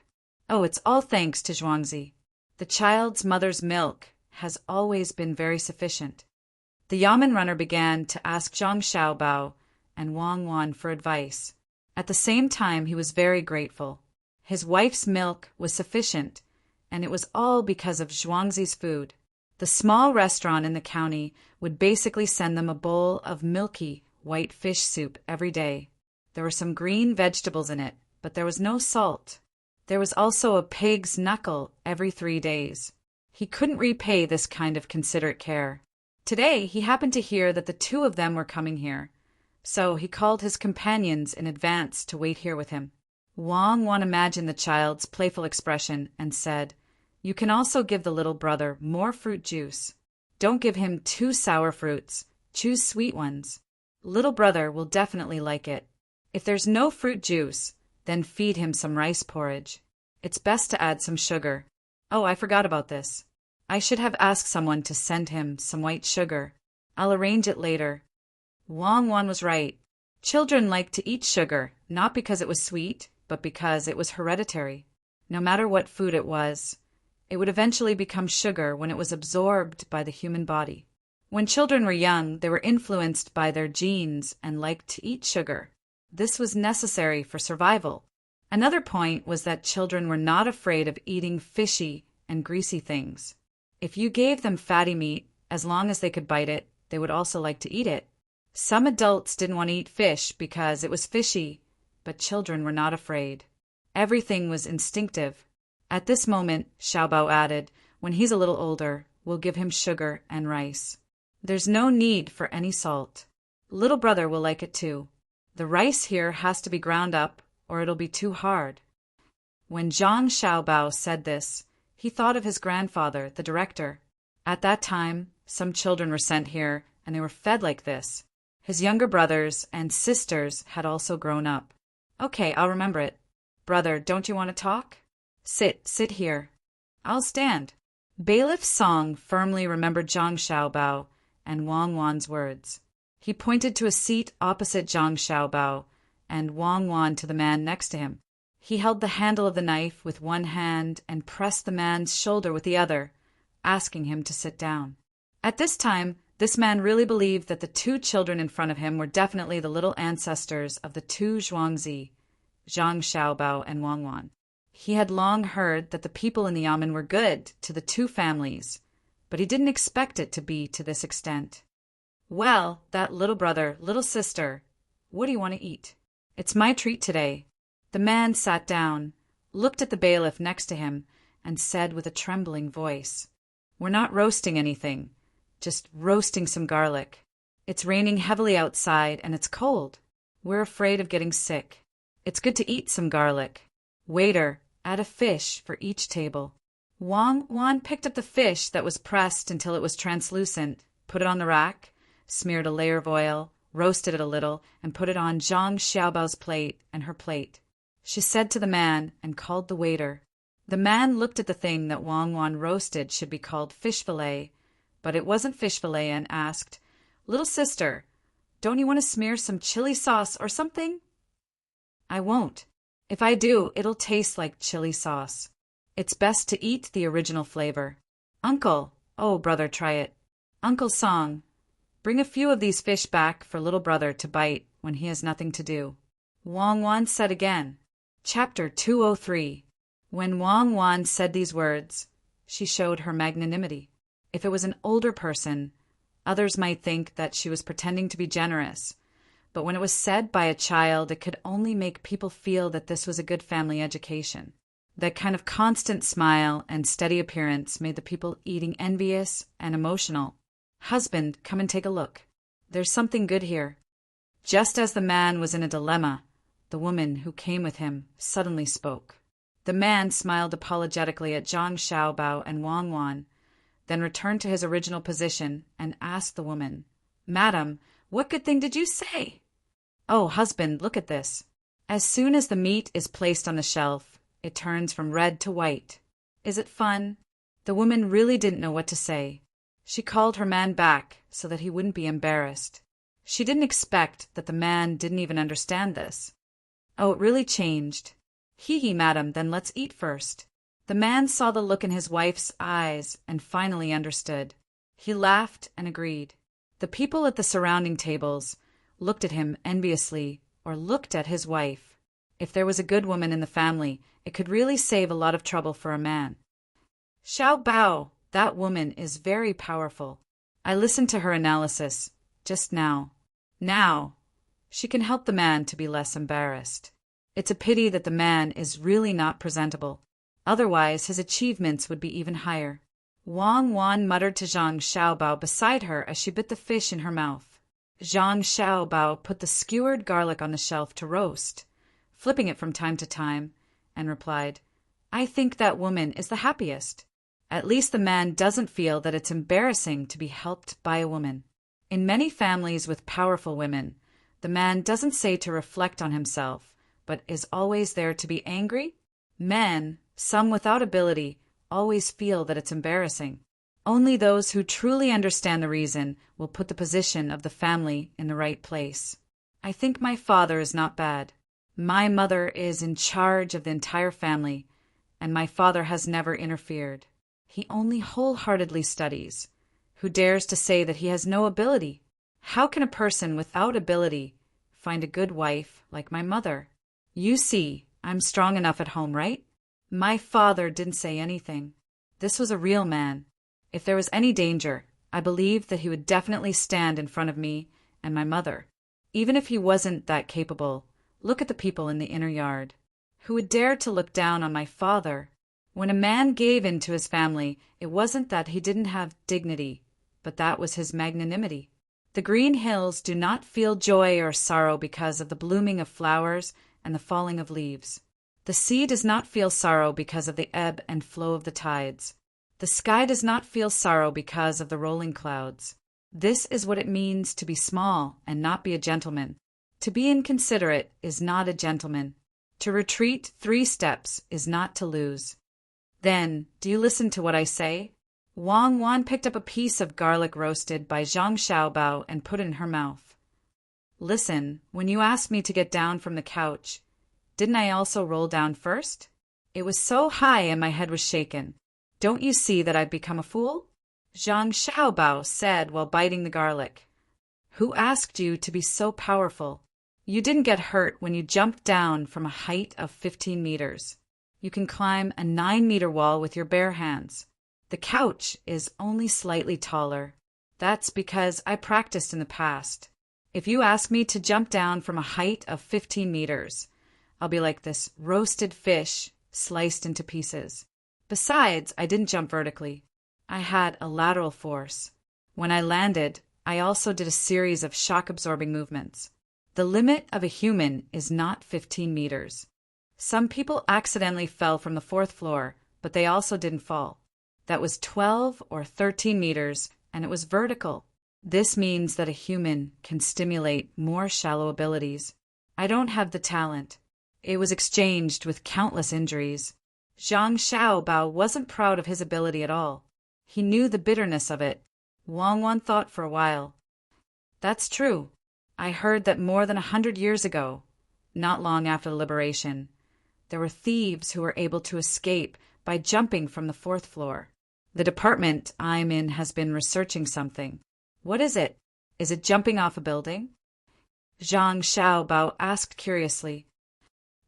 Oh, it's all thanks to Zhuangzi. The child's mother's milk has always been very sufficient. The Yamen runner began to ask Zhang Xiaobao and Wang Wan for advice. At the same time, he was very grateful. His wife's milk was sufficient, and it was all because of Zhuangzi's food. The small restaurant in the county would basically send them a bowl of milky white fish soup every day. There were some green vegetables in it, but there was no salt. There was also a pig's knuckle every 3 days. He couldn't repay this kind of considerate care. Today, he happened to hear that the 2 of them were coming here, so he called his companions in advance to wait here with him. Wang Wan imagined the child's playful expression and said, "You can also give the little brother more fruit juice. Don't give him 2 sour fruits. Choose sweet ones. Little brother will definitely like it. If there's no fruit juice, then feed him some rice porridge. It's best to add some sugar. Oh, I forgot about this. I should have asked someone to send him some white sugar. I'll arrange it later." Wang Wan was right. Children liked to eat sugar, not because it was sweet, but because it was hereditary. No matter what food it would eventually become sugar when it was absorbed by the human body. When children were young, they were influenced by their genes and liked to eat sugar. This was necessary for survival. Another point was that children were not afraid of eating fishy and greasy things. If you gave them fatty meat, as long as they could bite it, they would also like to eat it. Some adults didn't want to eat fish because it was fishy, but children were not afraid. Everything was instinctive. At this moment, Xiaobao added, "When he's a little older, we'll give him sugar and rice. There's no need for any salt. Little brother will like it too. The rice here has to be ground up, or it'll be too hard." When Zhang Xiaobao said this, he thought of his grandfather, the director. At that time, some children were sent here, and they were fed like this. His younger brothers and sisters had also grown up. "Okay, I'll remember it. Brother, don't you want to talk? Sit here." "I'll stand." Bailiff Song firmly remembered Zhang Xiaobao and Wang Wan's words. He pointed to a seat opposite Zhang Xiaobao and Wang Wan to the man next to him. He held the handle of the knife with one hand and pressed the man's shoulder with the other, asking him to sit down. At this time, this man really believed that the 2 children in front of him were definitely the little ancestors of the 2 Zhuangzi, Zhang Xiaobao and Wang Wan. He had long heard that the people in the Yamen were good to the 2 families, but he didn't expect it to be to this extent. "Well, that little brother, little sister, what do you want to eat? It's my treat today." The man sat down, looked at the bailiff next to him, and said with a trembling voice, "We're not roasting anything, just roasting some garlic. It's raining heavily outside and it's cold. We're afraid of getting sick. It's good to eat some garlic. Waiter, add a fish for each table." Wang Wan picked up the fish that was pressed until it was translucent, put it on the rack, smeared a layer of oil, roasted it a little, and put it on Zhang Xiaobao's plate and her plate. she said to the man and called the waiter. The man looked at the thing that Wang Wan roasted should be called fish fillet, but it wasn't fish fillet, and asked, "Little sister, don't you want to smear some chili sauce or something?" "I won't. If I do, it'll taste like chili sauce. It's best to eat the original flavor." "Uncle, oh, brother, try it. Uncle Song, bring a few of these fish back for little brother to bite when he has nothing to do." Wang Wan said again. Chapter 203. When Wang Wan said these words, she showed her magnanimity. If it was an older person, others might think that she was pretending to be generous, but when it was said by a child, it could only make people feel that this was a good family education. That kind of constant smile and steady appearance made the people eating envious and emotional. "Husband, come and take a look. There's something good here." Just as the man was in a dilemma, the woman who came with him suddenly spoke. The man smiled apologetically at Zhang Xiaobao and Wang Wan, then returned to his original position and asked the woman, "Madam, what good thing did you say?" "Oh, husband, look at this. As soon as the meat is placed on the shelf, it turns from red to white. Is it fun?" The woman really didn't know what to say. She called her man back so that he wouldn't be embarrassed. She didn't expect that the man didn't even understand this. "Oh, it really changed. Hee, madam, then let's eat first." The man saw the look in his wife's eyes and finally understood. He laughed and agreed. The people at the surrounding tables looked at him enviously or looked at his wife. If there was a good woman in the family, it could really save a lot of trouble for a man. "Xiao Bao, that woman is very powerful. I listened to her analysis just now. Now, she can help the man to be less embarrassed. It's a pity that the man is really not presentable. Otherwise, his achievements would be even higher." Wang Wan muttered to Zhang Xiaobao beside her as she bit the fish in her mouth. Zhang Xiaobao put the skewered garlic on the shelf to roast, flipping it from time to time, and replied, "I think that woman is the happiest. At least the man doesn't feel that it's embarrassing to be helped by a woman." In many families with powerful women, the man doesn't say to reflect on himself, but is always there to be angry. Men, some without ability, always feel that it's embarrassing. Only those who truly understand the reason will put the position of the family in the right place. I think my father is not bad. My mother is in charge of the entire family, and my father has never interfered. He only wholeheartedly studies. Who dares to say that he has no ability? How can a person without ability find a good wife like my mother? You see, I'm strong enough at home, right? My father didn't say anything. This was a real man. If there was any danger, I believed that he would definitely stand in front of me and my mother. Even if he wasn't that capable, look at the people in the inner yard. Who would dare to look down on my father? When a man gave in to his family, it wasn't that he didn't have dignity, but that was his magnanimity. The green hills do not feel joy or sorrow because of the blooming of flowers and the falling of leaves. The sea does not feel sorrow because of the ebb and flow of the tides. The sky does not feel sorrow because of the rolling clouds. This is what it means to be small and not be a gentleman. To be inconsiderate is not a gentleman. To retreat 3 steps is not to lose. Then, do you listen to what I say? Wang Wan picked up a piece of garlic roasted by Zhang Xiaobao and put it in her mouth. "Listen, when you asked me to get down from the couch, didn't I also roll down first? It was so high and my head was shaken. Don't you see that I've become a fool?" Zhang Xiaobao said while biting the garlic. "Who asked you to be so powerful? You didn't get hurt when you jumped down from a height of 15 meters. You can climb a 9-meter wall with your bare hands. The couch is only slightly taller. That's because I practiced in the past. If you ask me to jump down from a height of 15 meters, I'll be like this roasted fish sliced into pieces. Besides, I didn't jump vertically. I had a lateral force. When I landed, I also did a series of shock-absorbing movements. The limit of a human is not 15 meters. Some people accidentally fell from the 4th floor, but they also didn't fall. That was 12 or 13 meters, and it was vertical. This means that a human can stimulate more shallow abilities. I don't have the talent. It was exchanged with countless injuries. Zhang Xiaobao wasn't proud of his ability at all. He knew the bitterness of it. Wang Wan thought for a while. That's true. I heard that more than 100 years ago, not long after the liberation, there were thieves who were able to escape by jumping from the 4th floor. The department I'm in has been researching something. What is it? Is it jumping off a building? Zhang Xiaobao asked curiously.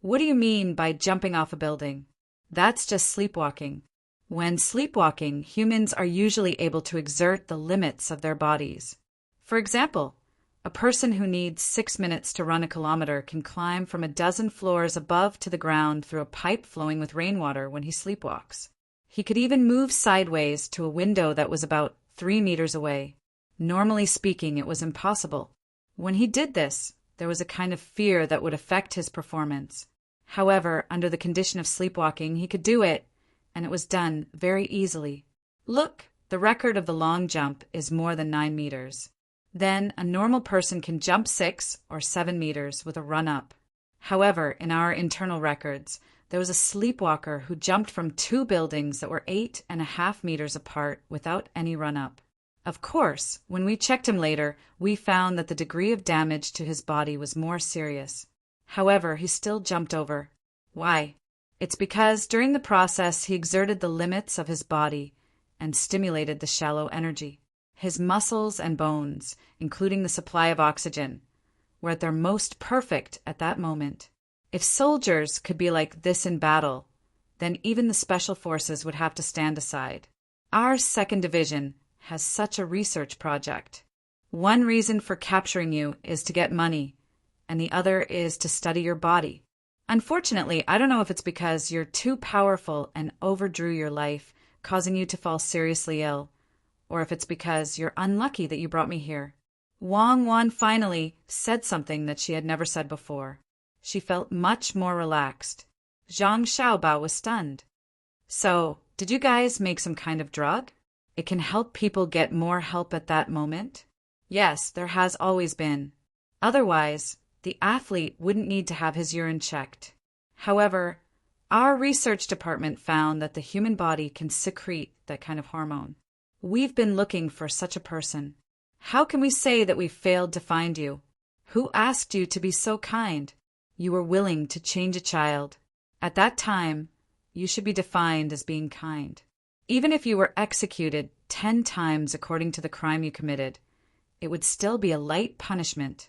What do you mean by jumping off a building? That's just sleepwalking. When sleepwalking, humans are usually able to exert the limits of their bodies. For example, a person who needs 6 minutes to run a kilometer can climb from a dozen floors above to the ground through a pipe flowing with rainwater when he sleepwalks. He could even move sideways to a window that was about 3 meters away. Normally speaking, it was impossible. When he did this, there was a kind of fear that would affect his performance. However, under the condition of sleepwalking, he could do it, and it was done very easily. Look, the record of the long jump is more than 9 meters. Then, a normal person can jump 6 or 7 meters with a run-up. However, in our internal records, there was a sleepwalker who jumped from 2 buildings that were 8.5 meters apart without any run-up. Of course, when we checked him later, we found that the degree of damage to his body was more serious. However, he still jumped over. Why? It's because during the process he exerted the limits of his body and stimulated the shallow energy. His muscles and bones, including the supply of oxygen, were at their most perfect at that moment. If soldiers could be like this in battle, then even the special forces would have to stand aside. Our 2nd Division has such a research project. One reason for capturing you is to get money, and the other is to study your body. Unfortunately, I don't know if it's because you're too powerful and overdrew your life, causing you to fall seriously ill, or if it's because you're unlucky that you brought me here. Wang Wan finally said something that she had never said before. She felt much more relaxed. Zhang Xiaobao was stunned. So, did you guys make some kind of drug? It can help people get more help at that moment? Yes, there has always been. Otherwise, the athlete wouldn't need to have his urine checked. However, our research department found that the human body can secrete that kind of hormone. We've been looking for such a person. How can we say that we failed to find you? Who asked you to be so kind? You were willing to change a child. At that time, you should be defined as being kind. Even if you were executed 10 times according to the crime you committed, it would still be a light punishment.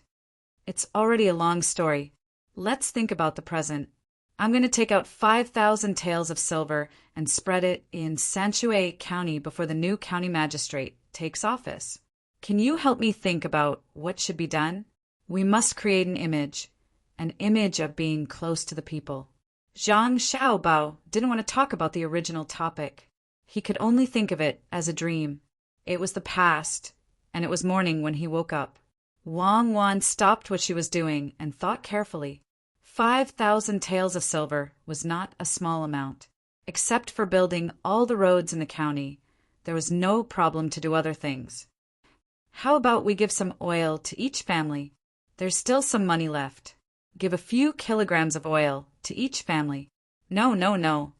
It's already a long story. Let's think about the present. I'm going to take out 5,000 taels of silver and spread it in Sanchuei County before the new county magistrate takes office. Can you help me think about what should be done? We must create an image of being close to the people. Zhang Xiaobao didn't want to talk about the original topic. He could only think of it as a dream. It was the past, and it was morning when he woke up. Wang Wan stopped what she was doing and thought carefully. 5,000 taels of silver was not a small amount. Except for building all the roads in the county, there was no problem to do other things. How about we give some oil to each family? There's still some money left. Give a few kilograms of oil to each family. No.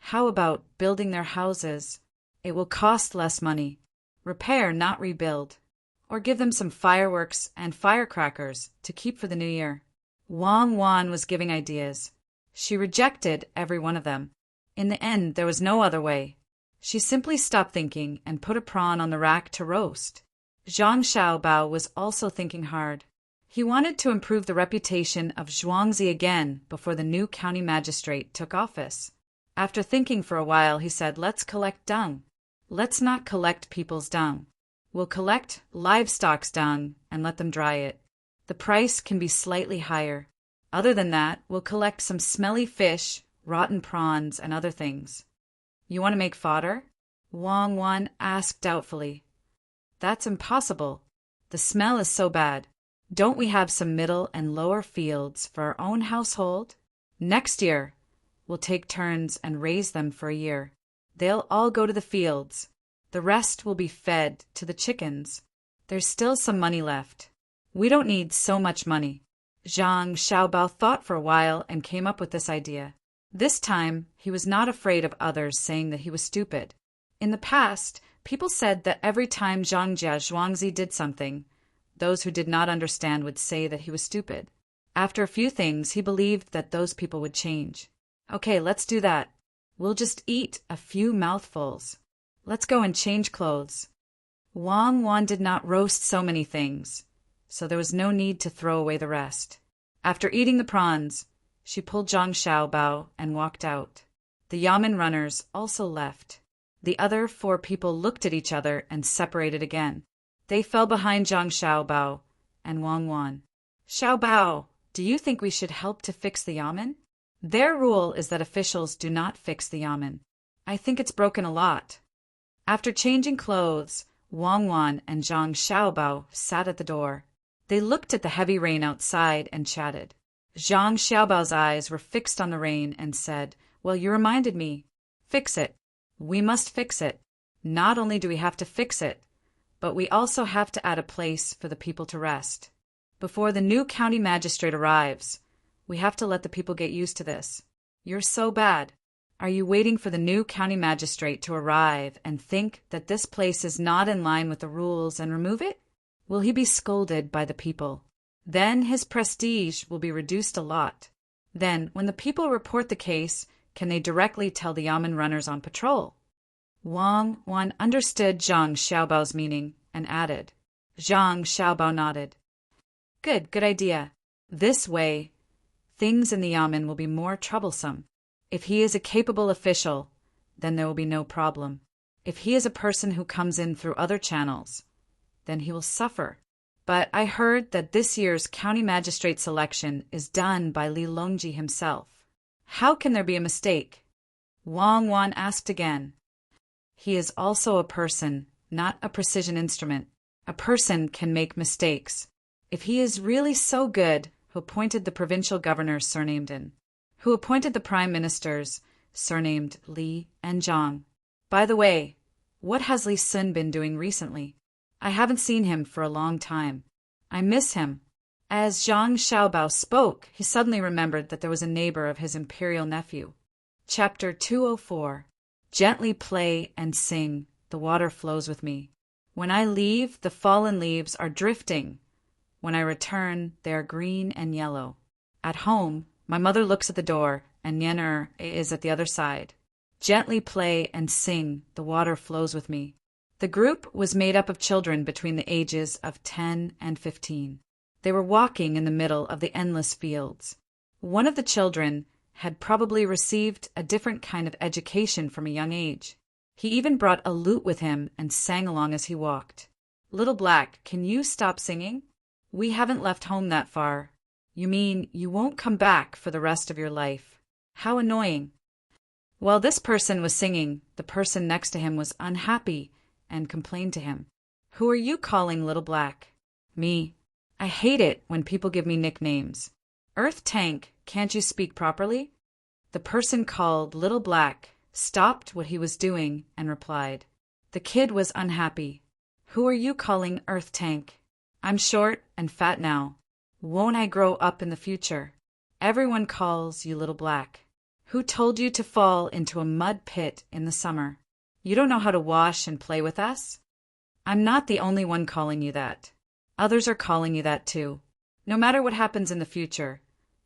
How about building their houses? It will cost less money. Repair, not rebuild. Or give them some fireworks and firecrackers to keep for the new year. Wang Wan was giving ideas. She rejected every one of them. In the end, there was no other way. She simply stopped thinking and put a prawn on the rack to roast. Zhang Xiaobao was also thinking hard. He wanted to improve the reputation of Zhuangzi again before the new county magistrate took office. After thinking for a while, he said, let's collect dung. Let's not collect people's dung. We'll collect livestock's dung and let them dry it. The price can be slightly higher. Other than that, we'll collect some smelly fish, rotten prawns, and other things. You want to make fodder? Wang Wan asked doubtfully. That's impossible. The smell is so bad. Don't we have some middle and lower fields for our own household? Next year, we'll take turns and raise them for a year. They'll all go to the fields. The rest will be fed to the chickens. There's still some money left. We don't need so much money. Zhang Xiaobao thought for a while and came up with this idea. This time, he was not afraid of others saying that he was stupid. In the past, people said that every time Zhang Jia Zhuangzi did something, those who did not understand would say that he was stupid. After a few things, he believed that those people would change. Okay, let's do that. We'll just eat a few mouthfuls. Let's go and change clothes. Wang Wan did not roast so many things, so there was no need to throw away the rest. After eating the prawns, she pulled Zhang Xiaobao and walked out. The yamen runners also left. The other 4 people looked at each other and separated again. They fell behind Zhang Xiaobao and Wang Wan. Xiaobao, do you think we should help to fix the yamen? Their rule is that officials do not fix the yamen. I think it's broken a lot. After changing clothes, Wang Wan and Zhang Xiaobao sat at the door. They looked at the heavy rain outside and chatted. Zhang Xiaobao's eyes were fixed on the rain and said, "Well, you reminded me. Fix it. We must fix it. Not only do we have to fix it, but we also have to add a place for the people to rest. Before the new county magistrate arrives, we have to let the people get used to this. You're so bad. Are you waiting for the new county magistrate to arrive and think that this place is not in line with the rules and remove it? Will he be scolded by the people? Then his prestige will be reduced a lot. Then, when the people report the case, can they directly tell the yamen runners on patrol?" Wang Wan understood Zhang Xiaobao's meaning and added. Zhang Xiaobao nodded. Good idea. This way, things in the yamen will be more troublesome. If he is a capable official, then there will be no problem. If he is a person who comes in through other channels, then he will suffer. But I heard that this year's county magistrate selection is done by Li Longji himself. How can there be a mistake? Wang Wan asked again. He is also a person, not a precision instrument. A person can make mistakes. If he is really so good, who appointed the provincial governors surnamed In? Who appointed the prime ministers surnamed Li and Zhang? By the way, what has Li Sun been doing recently? I haven't seen him for a long time. I miss him. As Zhang Xiaobao spoke, he suddenly remembered that there was a neighbor of his imperial nephew. Chapter 204. Gently play and sing, the water flows with me. When I leave, the fallen leaves are drifting. When I return, they are green and yellow. At home, my mother looks at the door, and Nian is at the other side. Gently play and sing, the water flows with me. The group was made up of children between the ages of 10 and 15. They were walking in the middle of the endless fields. One of the children had probably received a different kind of education from a young age. He even brought a lute with him and sang along as he walked. Little Black, can you stop singing? We haven't left home that far. You mean you won't come back for the rest of your life? How annoying. While this person was singing, the person next to him was unhappy and complained to him. Who are you calling Little Black? Me. I hate it when people give me nicknames. Earth Tank, can't you speak properly? The person called Little Black stopped what he was doing and replied. The kid was unhappy. Who are you calling Earth Tank? I'm short and fat now. Won't I grow up in the future? Everyone calls you Little Black. Who told you to fall into a mud pit in the summer? You don't know how to wash and play with us? I'm not the only one calling you that. Others are calling you that too. No matter what happens in the future,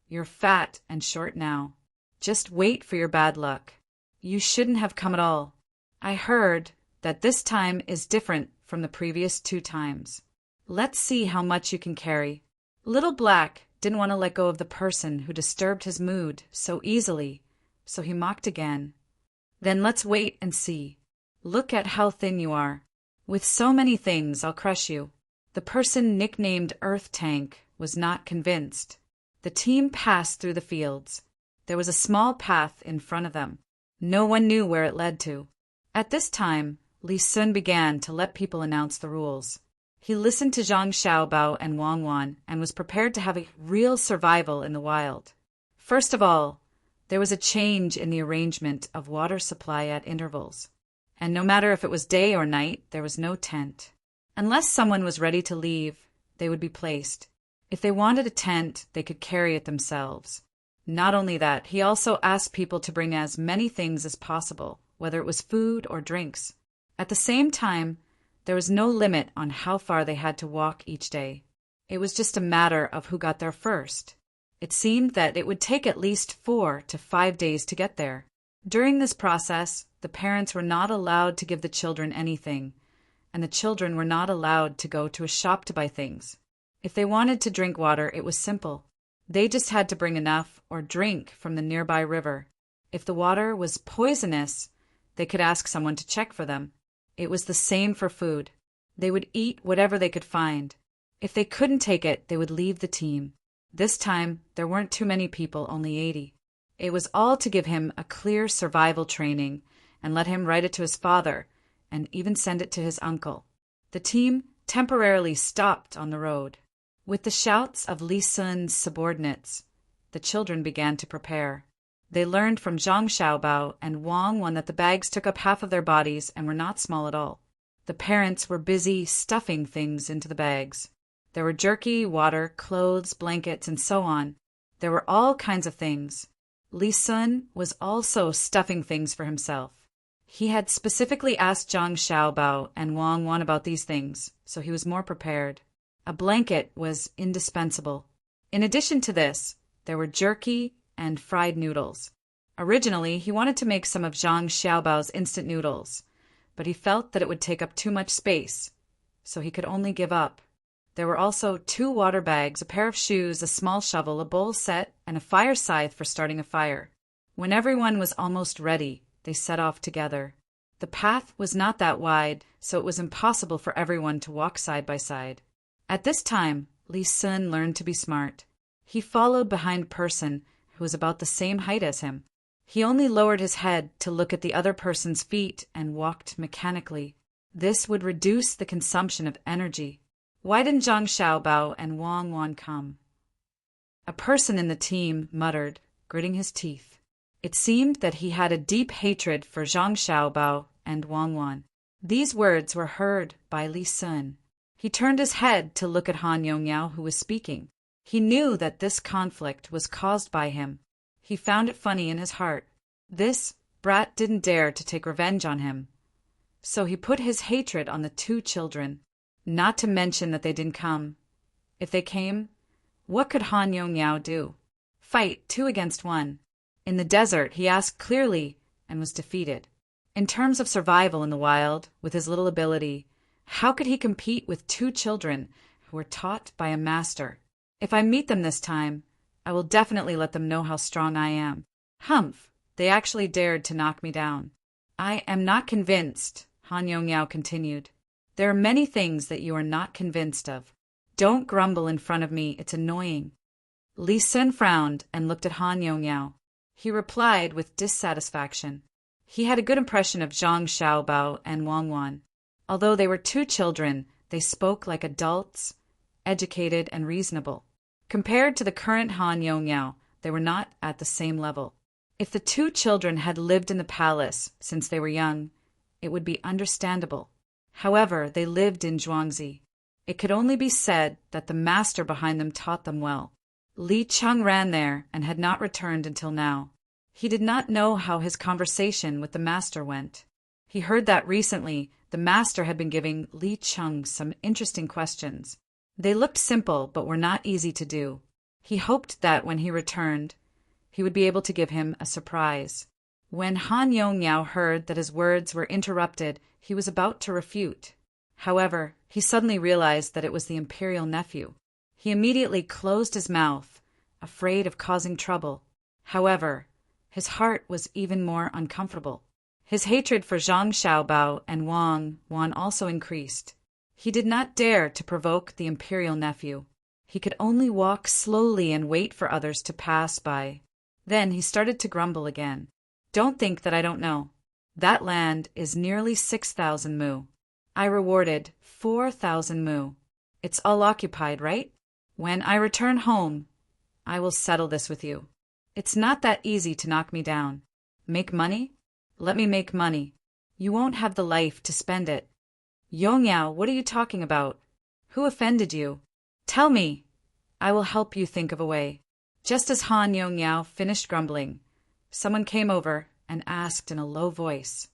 you're fat and short now. Just wait for your bad luck. You shouldn't have come at all. I heard that this time is different from the previous 2 times. Let's see how much you can carry. Little Black didn't want to let go of the person who disturbed his mood so easily, so he mocked again. Then let's wait and see. Look at how thin you are. With so many things, I'll crush you. The person nicknamed Earth Tank was not convinced. The team passed through the fields. There was a small path in front of them. No one knew where it led to. At this time, Li Sun began to let people announce the rules. He listened to Zhang Xiaobao and Wang Wan and was prepared to have a real survival in the wild. First of all, there was a change in the arrangement of water supply at intervals. And no matter if it was day or night, there was no tent. Unless someone was ready to leave, they would be placed. If they wanted a tent, they could carry it themselves. Not only that, he also asked people to bring as many things as possible, whether it was food or drinks. At the same time, there was no limit on how far they had to walk each day. It was just a matter of who got there first. It seemed that it would take at least 4 to 5 days to get there. During this process, the parents were not allowed to give the children anything, and the children were not allowed to go to a shop to buy things. If they wanted to drink water, it was simple. They just had to bring enough or drink from the nearby river. If the water was poisonous, they could ask someone to check for them. It was the same for food. They would eat whatever they could find. If they couldn't take it, they would leave the team. This time, there weren't too many people, only 80. It was all to give him a clear survival training and let him write it to his father and even send it to his uncle. The team temporarily stopped on the road. With the shouts of Li Sun's subordinates, the children began to prepare. They learned from Zhang Xiaobao and Wang Wan that the bags took up half of their bodies and were not small at all. The parents were busy stuffing things into the bags. There were jerky, water, clothes, blankets, and so on. There were all kinds of things. Li Sun was also stuffing things for himself. He had specifically asked Zhang Xiaobao and Wang Wan about these things, so he was more prepared. A blanket was indispensable. In addition to this, there were jerky and fried noodles. Originally, he wanted to make some of Zhang Xiaobao's instant noodles, but he felt that it would take up too much space, so he could only give up. There were also 2 water bags, a pair of shoes, a small shovel, a bowl set, and a fire scythe for starting a fire. When everyone was almost ready, they set off together. The path was not that wide, so it was impossible for everyone to walk side by side. At this time, Li Sun learned to be smart. He followed behind a person who was about the same height as him. He only lowered his head to look at the other person's feet and walked mechanically. This would reduce the consumption of energy. Why didn't Zhang Xiaobao and Wang Wan come? A person in the team muttered, gritting his teeth. It seemed that he had a deep hatred for Zhang Xiaobao and Wang Wan. These words were heard by Li Sun. He turned his head to look at Han Yongyao, who was speaking. He knew that this conflict was caused by him. He found it funny in his heart. This brat didn't dare to take revenge on him. So he put his hatred on the 2 children, not to mention that they didn't come. If they came, what could Han Yongyao do? Fight 2 against 1. In the desert, he asked clearly and was defeated. In terms of survival in the wild, with his little ability, how could he compete with 2 children who were taught by a master? If I meet them this time, I will definitely let them know how strong I am. Humph, they actually dared to knock me down. I am not convinced, Han Yongyao continued. There are many things that you are not convinced of. Don't grumble in front of me, it's annoying. Li Sun frowned and looked at Han Yongyao. He replied with dissatisfaction. He had a good impression of Zhang Xiaobao and Wang Wan. Although they were 2 children, they spoke like adults, educated and reasonable. Compared to the current Han Yongyao, they were not at the same level. If the 2 children had lived in the palace since they were young, it would be understandable. However, they lived in Zhuangzi. It could only be said that the master behind them taught them well. Li Cheng ran there and had not returned until now. He did not know how his conversation with the master went. He heard that recently the master had been giving Li Cheng some interesting questions. They looked simple but were not easy to do. He hoped that when he returned, he would be able to give him a surprise. When Han Yongyao heard that his words were interrupted, he was about to refute. However, he suddenly realized that it was the imperial nephew. He immediately closed his mouth, afraid of causing trouble. However, his heart was even more uncomfortable. His hatred for Zhang Xiaobao and Wang Wan also increased. He did not dare to provoke the imperial nephew. He could only walk slowly and wait for others to pass by. Then he started to grumble again. Don't think that I don't know. That land is nearly 6,000 mu. I rewarded 4,000 mu. It's all occupied, right? When I return home, I will settle this with you. It's not that easy to knock me down. Make money? Let me make money. You won't have the life to spend it. Yongyao, what are you talking about? Who offended you? Tell me. I will help you think of a way. Just as Han Yongyao finished grumbling, someone came over and asked in a low voice,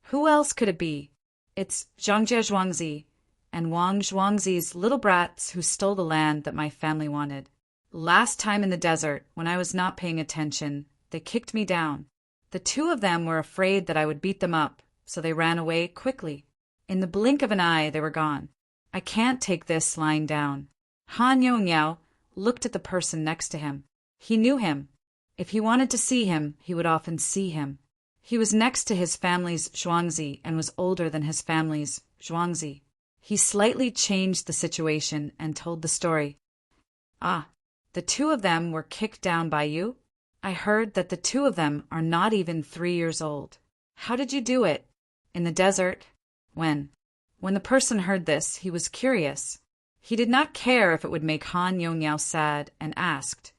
"Who else could it be? It's Zhangjie Zhuangzi and Wang Zhuangzi's little brats who stole the land that my family wanted. Last time in the desert, when I was not paying attention, they kicked me down. The two of them were afraid that I would beat them up, so they ran away quickly. In the blink of an eye, they were gone. I can't take this lying down." Han Yongyao looked at the person next to him. He knew him. If he wanted to see him, he would often see him. He was next to his family's Zhuangzi and was older than his family's Zhuangzi. He slightly changed the situation and told the story. "Ah, the two of them were kicked down by you? I heard that the two of them are not even 3 years old. How did you do it? In the desert?" When the person heard this, he was curious. He did not care if it would make Han Yongyao sad and asked,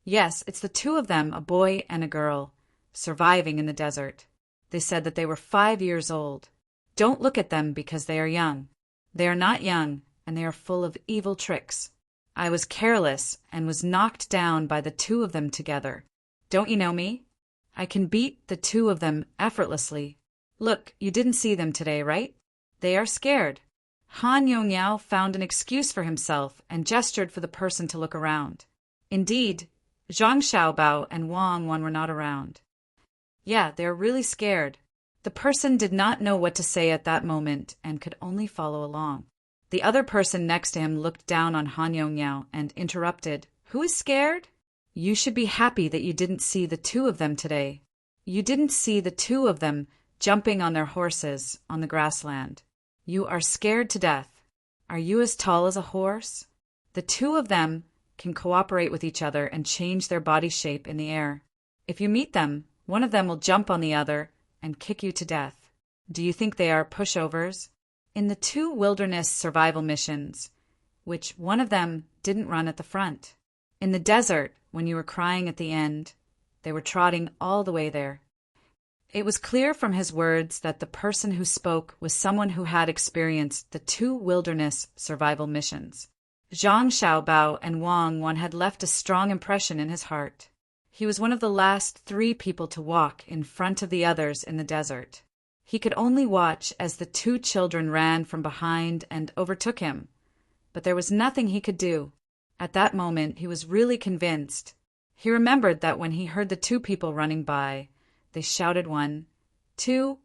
"Yes, it's the two of them, a boy and a girl, surviving in the desert. They said that they were 5 years old. Don't look at them because they are young. They are not young, and they are full of evil tricks. I was careless and was knocked down by the two of them together. Don't you know me? I can beat the two of them effortlessly. Look, you didn't see them today, right? They are scared." Han Yongyao found an excuse for himself and gestured for the person to look around. Indeed, Zhang Xiaobao and Wang Wan were not around. "Yeah, they are really scared." The person did not know what to say at that moment and could only follow along. The other person next to him looked down on Han Yongyao and interrupted, "Who is scared? You should be happy that you didn't see the two of them today. You didn't see the two of them jumping on their horses on the grassland. You are scared to death. Are you as tall as a horse? The two of them can cooperate with each other and change their body shape in the air. If you meet them, one of them will jump on the other and kick you to death. Do you think they are pushovers?" In the 2 wilderness survival missions, which one of them didn't run at the front. In the desert, when you were crying at the end, they were trotting all the way there. It was clear from his words that the person who spoke was someone who had experienced the 2 wilderness survival missions. Zhang Xiaobao and Wang Wan had left a strong impression in his heart. He was one of the last 3 people to walk in front of the others in the desert. He could only watch as the 2 children ran from behind and overtook him, but there was nothing he could do. At that moment, he was really convinced. He remembered that when he heard the 2 people running by, they shouted 1, 2,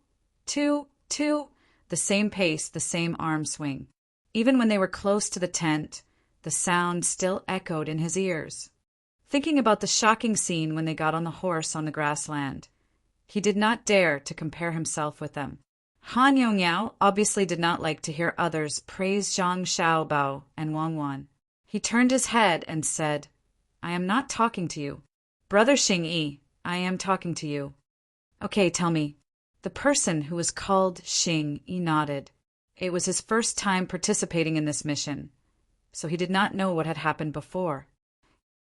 2, 2, the same pace, the same arm swing. Even when they were close to the tent, the sound still echoed in his ears. Thinking about the shocking scene when they got on the horse on the grassland, he did not dare to compare himself with them. Han Yongyao obviously did not like to hear others praise Zhang Xiaobao and Wang Wan. He turned his head and said, "I am not talking to you. Brother Xing-Yi, I am talking to you." "Okay, tell me." The person who was called Xing-Yi nodded. It was his first time participating in this mission, so he did not know what had happened before.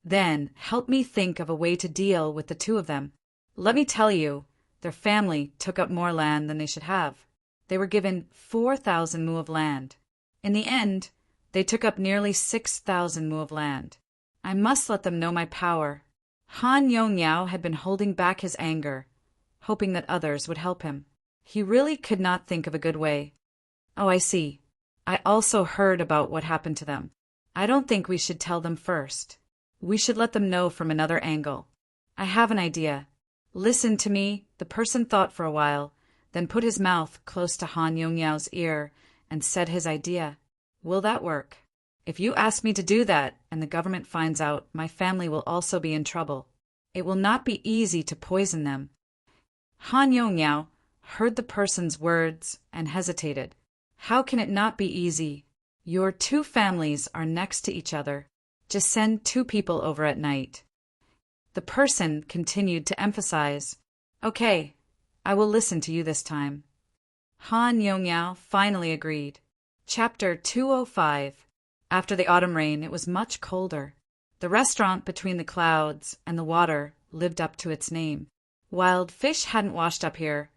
"Then help me think of a way to deal with the 2 of them. Let me tell you, their family took up more land than they should have. They were given 4,000 mu of land. In the end, they took up nearly 6,000 mu of land. I must let them know my power." Han Yongyao had been holding back his anger, hoping that others would help him. He really could not think of a good way. "Oh, I see. I also heard about what happened to them. I don't think we should tell them first. We should let them know from another angle. I have an idea. Listen to me." The person thought for a while, then put his mouth close to Han Yongyao's ear and said his idea. "Will that work? If you ask me to do that and the government finds out, my family will also be in trouble. It will not be easy to poison them." Han Yongyao heard the person's words and hesitated. How can it not be easy? Your 2 families are next to each other. Just send 2 people over at night. The person continued to emphasize, "Okay, I will listen to you this time." Han Yongyao finally agreed. Chapter 205. After the autumn rain, it was much colder. The restaurant between the clouds and the water lived up to its name. Wild fish hadn't washed up here,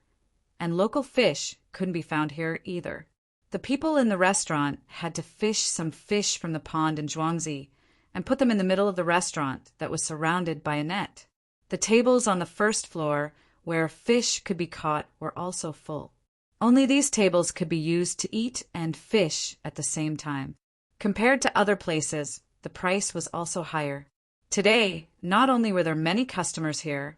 and local fish couldn't be found here either. The people in the restaurant had to fish some fish from the pond in Zhuangzi and put them in the middle of the restaurant that was surrounded by a net. The tables on the first floor, where fish could be caught, were also full. Only these tables could be used to eat and fish at the same time. Compared to other places, the price was also higher. Today, not only were there many customers here,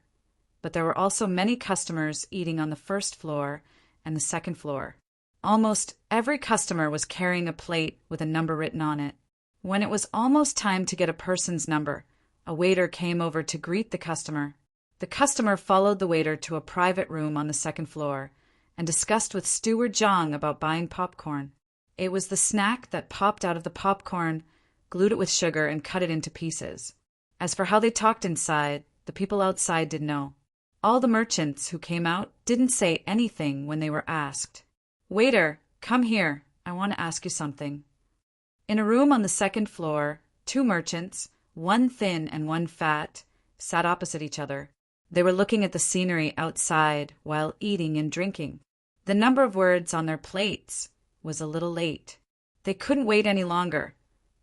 but there were also many customers eating on the first floor and the second floor. Almost every customer was carrying a plate with a number written on it. When it was almost time to get a person's number, a waiter came over to greet the customer. The customer followed the waiter to a private room on the second floor and discussed with Steward Zhang about buying popcorn. It was the snack that popped out of the popcorn, glued it with sugar, and cut it into pieces. As for how they talked inside, the people outside didn't know. All the merchants who came out didn't say anything when they were asked. "Waiter, come here. I want to ask you something." In a room on the second floor, two merchants, one thin and one fat, sat opposite each other. They were looking at the scenery outside while eating and drinking. The number of words on their plates was a little late. They couldn't wait any longer,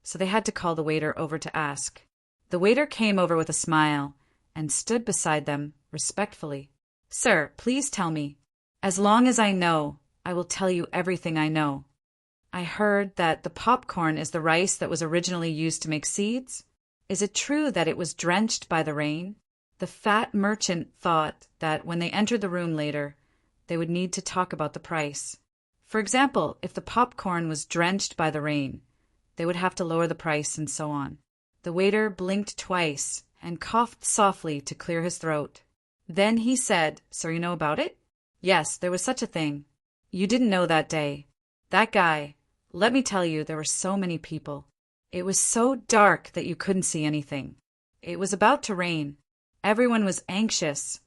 so they had to call the waiter over to ask. The waiter came over with a smile and stood beside them respectfully. "Sir, please tell me. As long as I know, I will tell you everything I know. I heard that the popcorn is the rice that was originally used to make seeds. Is it true that it was drenched by the rain?" The fat merchant thought that when they entered the room later, they would need to talk about the price. For example, if the popcorn was drenched by the rain, they would have to lower the price and so on. The waiter blinked twice and coughed softly to clear his throat. Then he said, "So you know about it?" "Yes, there was such a thing." "You didn't know that day. That guy, let me tell you, there were so many people. It was so dark that you couldn't see anything. It was about to rain. Everyone was anxious,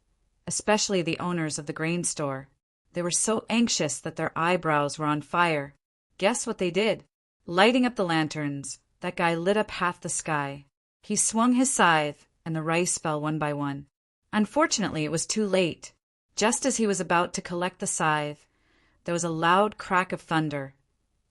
especially the owners of the grain store. They were so anxious that their eyebrows were on fire. Guess what they did? Lighting up the lanterns, that guy lit up half the sky. He swung his scythe, and the rice fell one by one. Unfortunately, it was too late. Just as he was about to collect the scythe, there was a loud crack of thunder,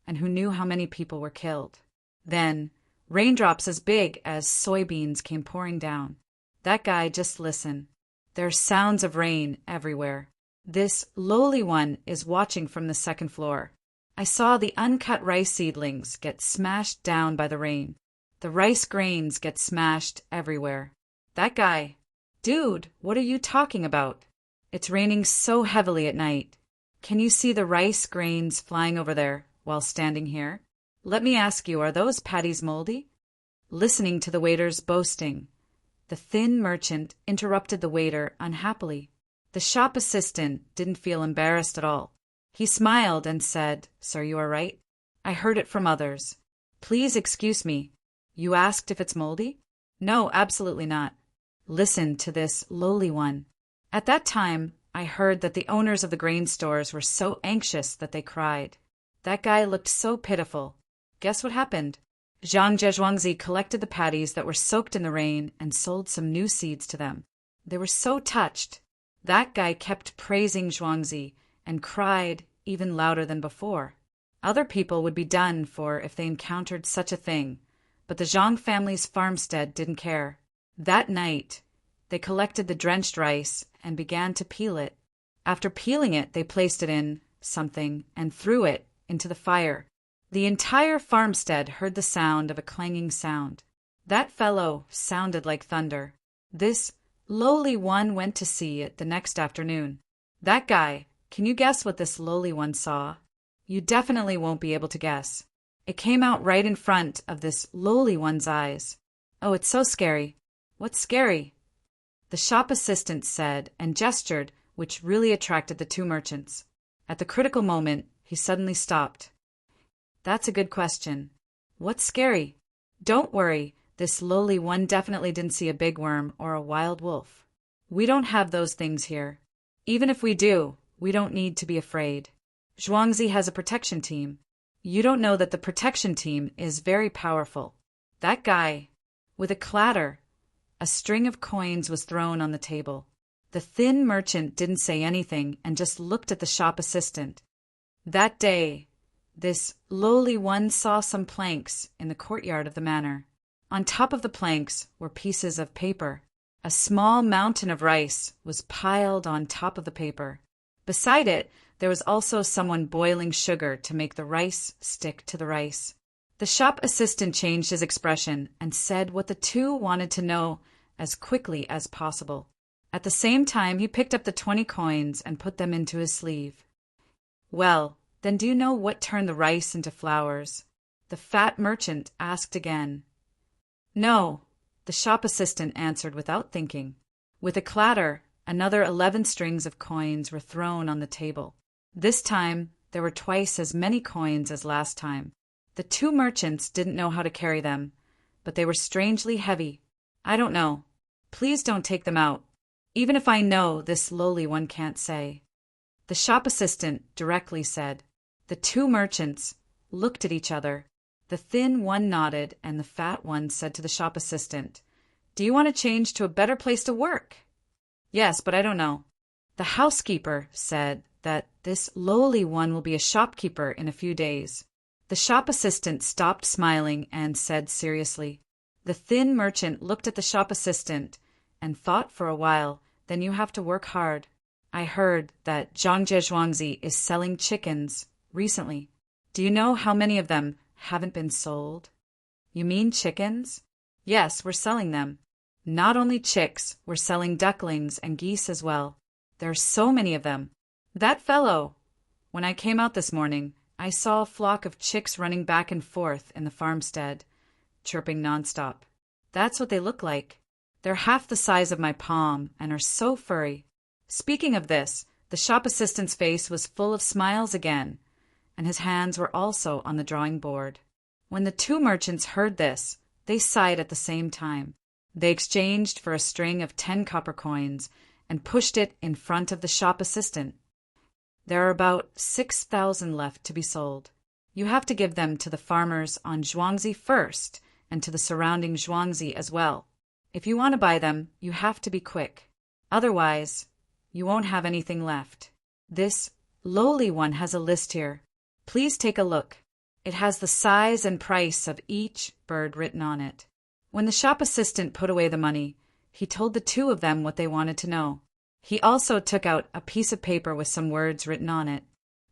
and who knew how many people were killed? Then, raindrops as big as soybeans came pouring down. That guy, just listen. There are sounds of rain everywhere. This lowly one is watching from the second floor. I saw the uncut rice seedlings get smashed down by the rain. The rice grains get smashed everywhere. That guy, dude, what are you talking about? It's raining so heavily at night. Can you see the rice grains flying over there while standing here? Let me ask you, are those patties moldy? Listening to the waiter's boasting, the thin merchant interrupted the waiter unhappily. The shop assistant didn't feel embarrassed at all. He smiled and said, "Sir, you are right. I heard it from others. Please excuse me. You asked if it's moldy?" "No, absolutely not." Listen to this lowly one. "At that time, I heard that the owners of the grain stores were so anxious that they cried. That guy looked so pitiful. Guess what happened? Zhang Zhuangzi collected the patties that were soaked in the rain and sold some new seeds to them. They were so touched. That guy kept praising Zhuangzi and cried even louder than before. Other people would be done for if they encountered such a thing, but the Zhang family's farmstead didn't care. That night, they collected the drenched rice and began to peel it. After peeling it, they placed it in something and threw it into the fire. The entire farmstead heard the sound of a clanging sound. That fellow sounded like thunder. This lowly one went to see it the next afternoon. That guy, can you guess what this lowly one saw? You definitely won't be able to guess. It came out right in front of this lowly one's eyes. Oh, it's so scary. What's scary? The shop assistant said and gestured, which really attracted the two merchants. At the critical moment, he suddenly stopped. That's a good question. What's scary? Don't worry, this lowly one definitely didn't see a big worm or a wild wolf. We don't have those things here. Even if we do, we don't need to be afraid. Zhuangzi has a protection team. You don't know that the protection team is very powerful. That guy, with a clatter, a string of coins was thrown on the table. The thin merchant didn't say anything and just looked at the shop assistant. That day, this lowly one saw some planks in the courtyard of the manor. On top of the planks were pieces of paper. A small mountain of rice was piled on top of the paper. Beside it, there was also someone boiling sugar to make the rice stick to the rice. The shop assistant changed his expression and said what the two wanted to know as quickly as possible. At the same time, he picked up the 20 coins and put them into his sleeve. "Well, then do you know what turned the rice into flowers?" the fat merchant asked again. "No," the shop assistant answered without thinking. With a clatter, another 11 strings of coins were thrown on the table. This time, there were twice as many coins as last time. The two merchants didn't know how to carry them, but they were strangely heavy. "I don't know. Please don't take them out. Even if I know, this lowly one can't say," the shop assistant directly said. The two merchants looked at each other. The thin one nodded, and the fat one said to the shop assistant, "Do you want to change to a better place to work?" "Yes, but I don't know." The housekeeper said that this lowly one will be a shopkeeper in a few days. The shop assistant stopped smiling and said seriously. The thin merchant looked at the shop assistant and thought for a while, "Then you have to work hard. I heard that Zhangjie Zhuangzi is selling chickens recently. Do you know how many of them haven't been sold?" "You mean chickens?" "Yes, we're selling them. Not only chicks, we're selling ducklings and geese as well. There are so many of them. That fellow! When I came out this morning, I saw a flock of chicks running back and forth in the farmstead, chirping nonstop. That's what they look like. They're half the size of my palm and are so furry." Speaking of this, the shop assistant's face was full of smiles again, and his hands were also on the drawing board. When the two merchants heard this, they sighed at the same time. They exchanged for a string of 10 copper coins and pushed it in front of the shop assistant. "There are about 6,000 left to be sold. You have to give them to the farmers on Zhuangzi first and to the surrounding Zhuangzi as well. If you want to buy them, you have to be quick. Otherwise, you won't have anything left. This lowly one has a list here. Please take a look. It has the size and price of each bird written on it." When the shop assistant put away the money, he told the two of them what they wanted to know. He also took out a piece of paper with some words written on it.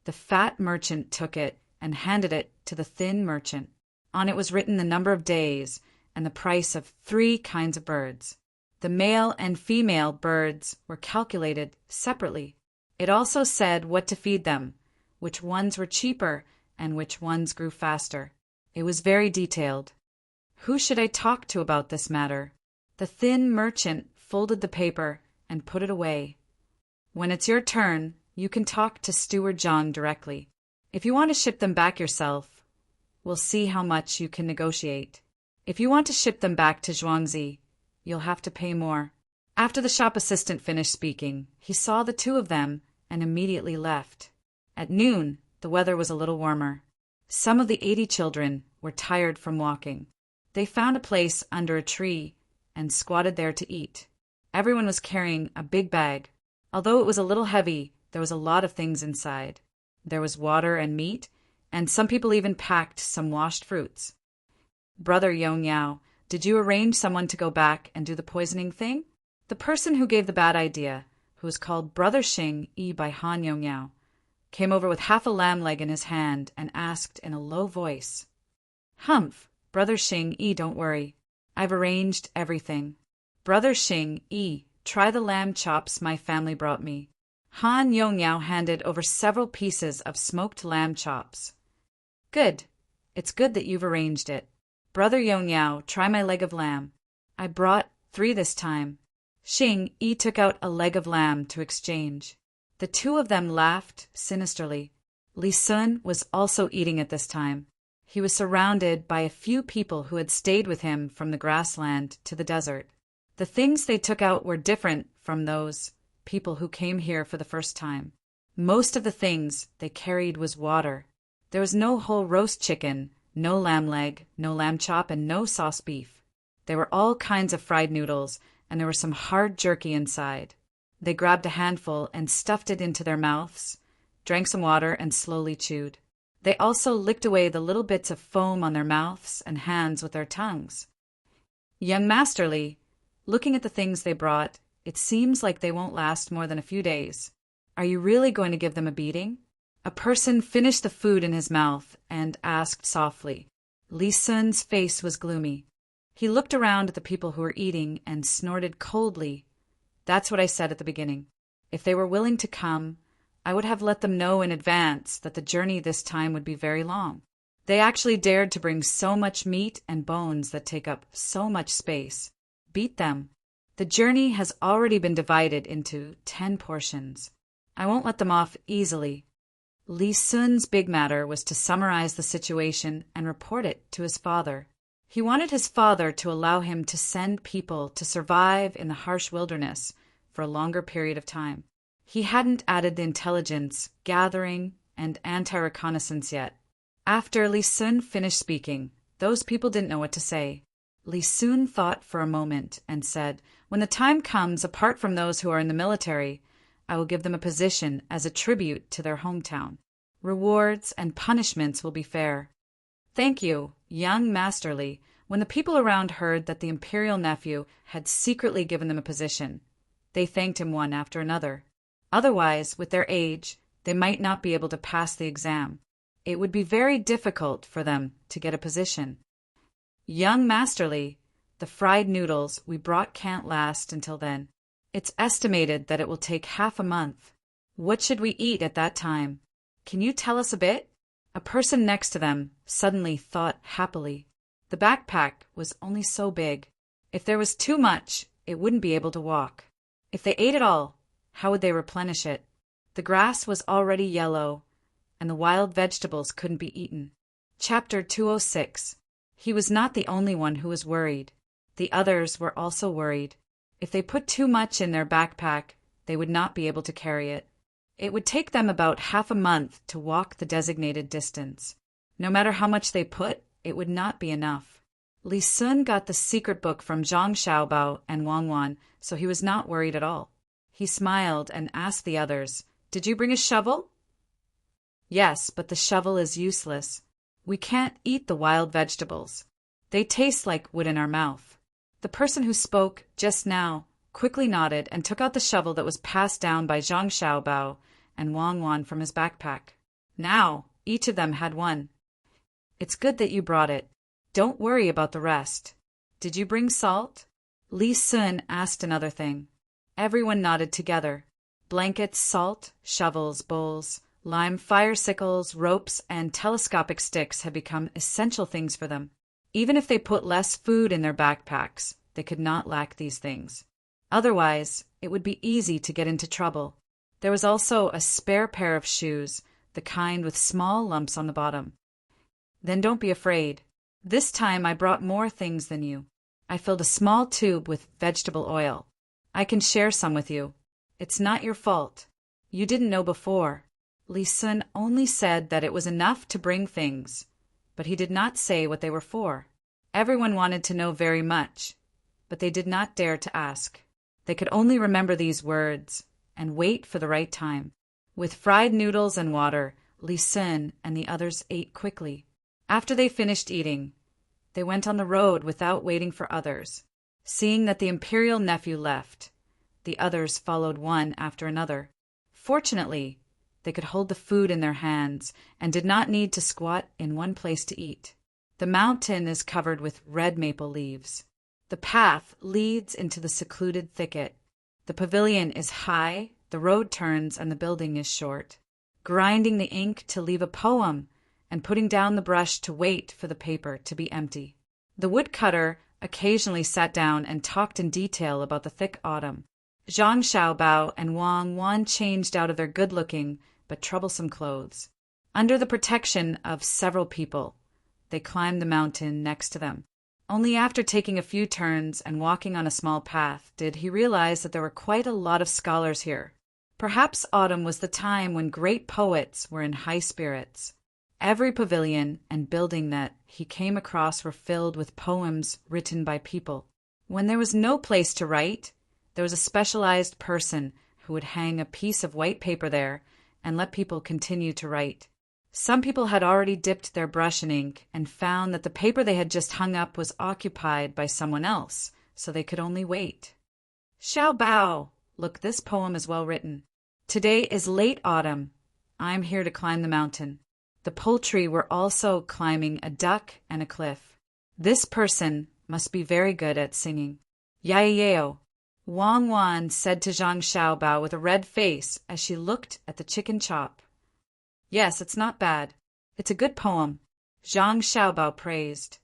The fat merchant took it and handed it to the thin merchant. On it was written the number of days and the price of 3 kinds of birds. The male and female birds were calculated separately. It also said what to feed them, which ones were cheaper, and which ones grew faster. It was very detailed. Who should I talk to about this matter? The thin merchant folded the paper and put it away. When it's your turn, you can talk to Steward Zhang directly. If you want to ship them back yourself, we'll see how much you can negotiate. If you want to ship them back to Zhuangzi, you'll have to pay more. After the shop assistant finished speaking, he saw the two of them and immediately left. At noon, the weather was a little warmer. Some of the 80 children were tired from walking. They found a place under a tree and squatted there to eat. Everyone was carrying a big bag. Although it was a little heavy, there was a lot of things inside. There was water and meat, and some people even packed some washed fruits. "Brother Yong Yao, did you arrange someone to go back and do the poisoning thing?" The person who gave the bad idea, who was called Brother Xing Yi by Han Yong Yao, came over with half a lamb leg in his hand and asked in a low voice, "Humph, Brother Xing Yi, don't worry. I've arranged everything. Brother Xing Yi, try the lamb chops my family brought me." Han Yong Yao handed over several pieces of smoked lamb chops. "Good. It's good that you've arranged it. Brother Yong Yao, try my leg of lamb. I brought 3 this time." Xing Yi took out a leg of lamb to exchange. The two of them laughed sinisterly. Li Sun was also eating at this time. He was surrounded by a few people who had stayed with him from the grassland to the desert. The things they took out were different from those people who came here for the first time. Most of the things they carried was water. There was no whole roast chicken, no lamb leg, no lamb chop, and no sauce beef. There were all kinds of fried noodles, and there was some hard jerky inside. They grabbed a handful and stuffed it into their mouths, drank some water, and slowly chewed. They also licked away the little bits of foam on their mouths and hands with their tongues. Young Masterly, looking at the things they brought, it seems like they won't last more than a few days. Are you really going to give them a beating? A person finished the food in his mouth and asked softly. Li Sun's face was gloomy. He looked around at the people who were eating and snorted coldly. That's what I said at the beginning. If they were willing to come, I would have let them know in advance that the journey this time would be very long. They actually dared to bring so much meat and bones that take up so much space. Beat them. The journey has already been divided into 10 portions. I won't let them off easily. Li Sun's big matter was to summarize the situation and report it to his father. He wanted his father to allow him to send people to survive in the harsh wilderness for a longer period of time. He hadn't added the intelligence, gathering, and anti-reconnaissance yet. After Li Sun finished speaking, those people didn't know what to say. Li Sun thought for a moment and said, "When the time comes, apart from those who are in the military, I will give them a position as a tribute to their hometown. Rewards and punishments will be fair." "Thank you, young Masterly." When the people around heard that the imperial nephew had secretly given them a position, they thanked him one after another. Otherwise, with their age, they might not be able to pass the exam. It would be very difficult for them to get a position. "Young Masterly, the fried noodles we brought can't last until then. It's estimated that it will take half a month. What should we eat at that time? Can you tell us a bit?" A person next to them suddenly thought happily. The backpack was only so big. If there was too much, it wouldn't be able to walk. If they ate it all, how would they replenish it? The grass was already yellow, and the wild vegetables couldn't be eaten. Chapter 206. He was not the only one who was worried. The others were also worried. If they put too much in their backpack, they would not be able to carry it. It would take them about half a month to walk the designated distance. No matter how much they put, it would not be enough. Li Sun got the secret book from Zhang Xiaobao and Wang Wan, so he was not worried at all. He smiled and asked the others, "Did you bring a shovel?" "Yes, but the shovel is useless. We can't eat the wild vegetables. They taste like wood in our mouth." The person who spoke just now quickly nodded and took out the shovel that was passed down by Zhang Xiaobao and Wang Wan from his backpack. Now, each of them had one. "It's good that you brought it. Don't worry about the rest. Did you bring salt?" Li Sun asked another thing. Everyone nodded together. Blankets, salt, shovels, bowls, lime fire sickles, ropes, and telescopic sticks had become essential things for them. Even if they put less food in their backpacks, they could not lack these things. Otherwise, it would be easy to get into trouble. There was also a spare pair of shoes, the kind with small lumps on the bottom. "Then don't be afraid. This time I brought more things than you. I filled a small tube with vegetable oil. I can share some with you. It's not your fault. You didn't know before." Li Sun only said that it was enough to bring things, but he did not say what they were for. Everyone wanted to know very much, but they did not dare to ask. They could only remember these words and wait for the right time. With fried noodles and water, Li Sun and the others ate quickly. After they finished eating, they went on the road without waiting for others. Seeing that the imperial nephew left, the others followed one after another. Fortunately, they could hold the food in their hands and did not need to squat in one place to eat. The mountain is covered with red maple leaves. The path leads into the secluded thicket. The pavilion is high, the road turns, and the building is short. Grinding the ink to leave a poem and putting down the brush to wait for the paper to be empty. The woodcutter occasionally sat down and talked in detail about the thick autumn. Zhang Xiaobao and Wang Wan changed out of their good-looking but troublesome clothes. Under the protection of several people, they climbed the mountain next to them. Only after taking a few turns and walking on a small path did he realize that there were quite a lot of scholars here. Perhaps autumn was the time when great poets were in high spirits. Every pavilion and building that he came across were filled with poems written by people. When there was no place to write, there was a specialized person who would hang a piece of white paper there and let people continue to write. Some people had already dipped their brush in ink and found that the paper they had just hung up was occupied by someone else, so they could only wait. Xiao Bao! Look, this poem is well written. Today is late autumn. I'm here to climb the mountain. The poultry were also climbing a duck and a cliff. This person must be very good at singing. Yao! Wang Wan said to Zhang Xiaobao with a red face as she looked at the chicken chop. Yes, it's not bad. It's a good poem, Zhang Xiaobao praised.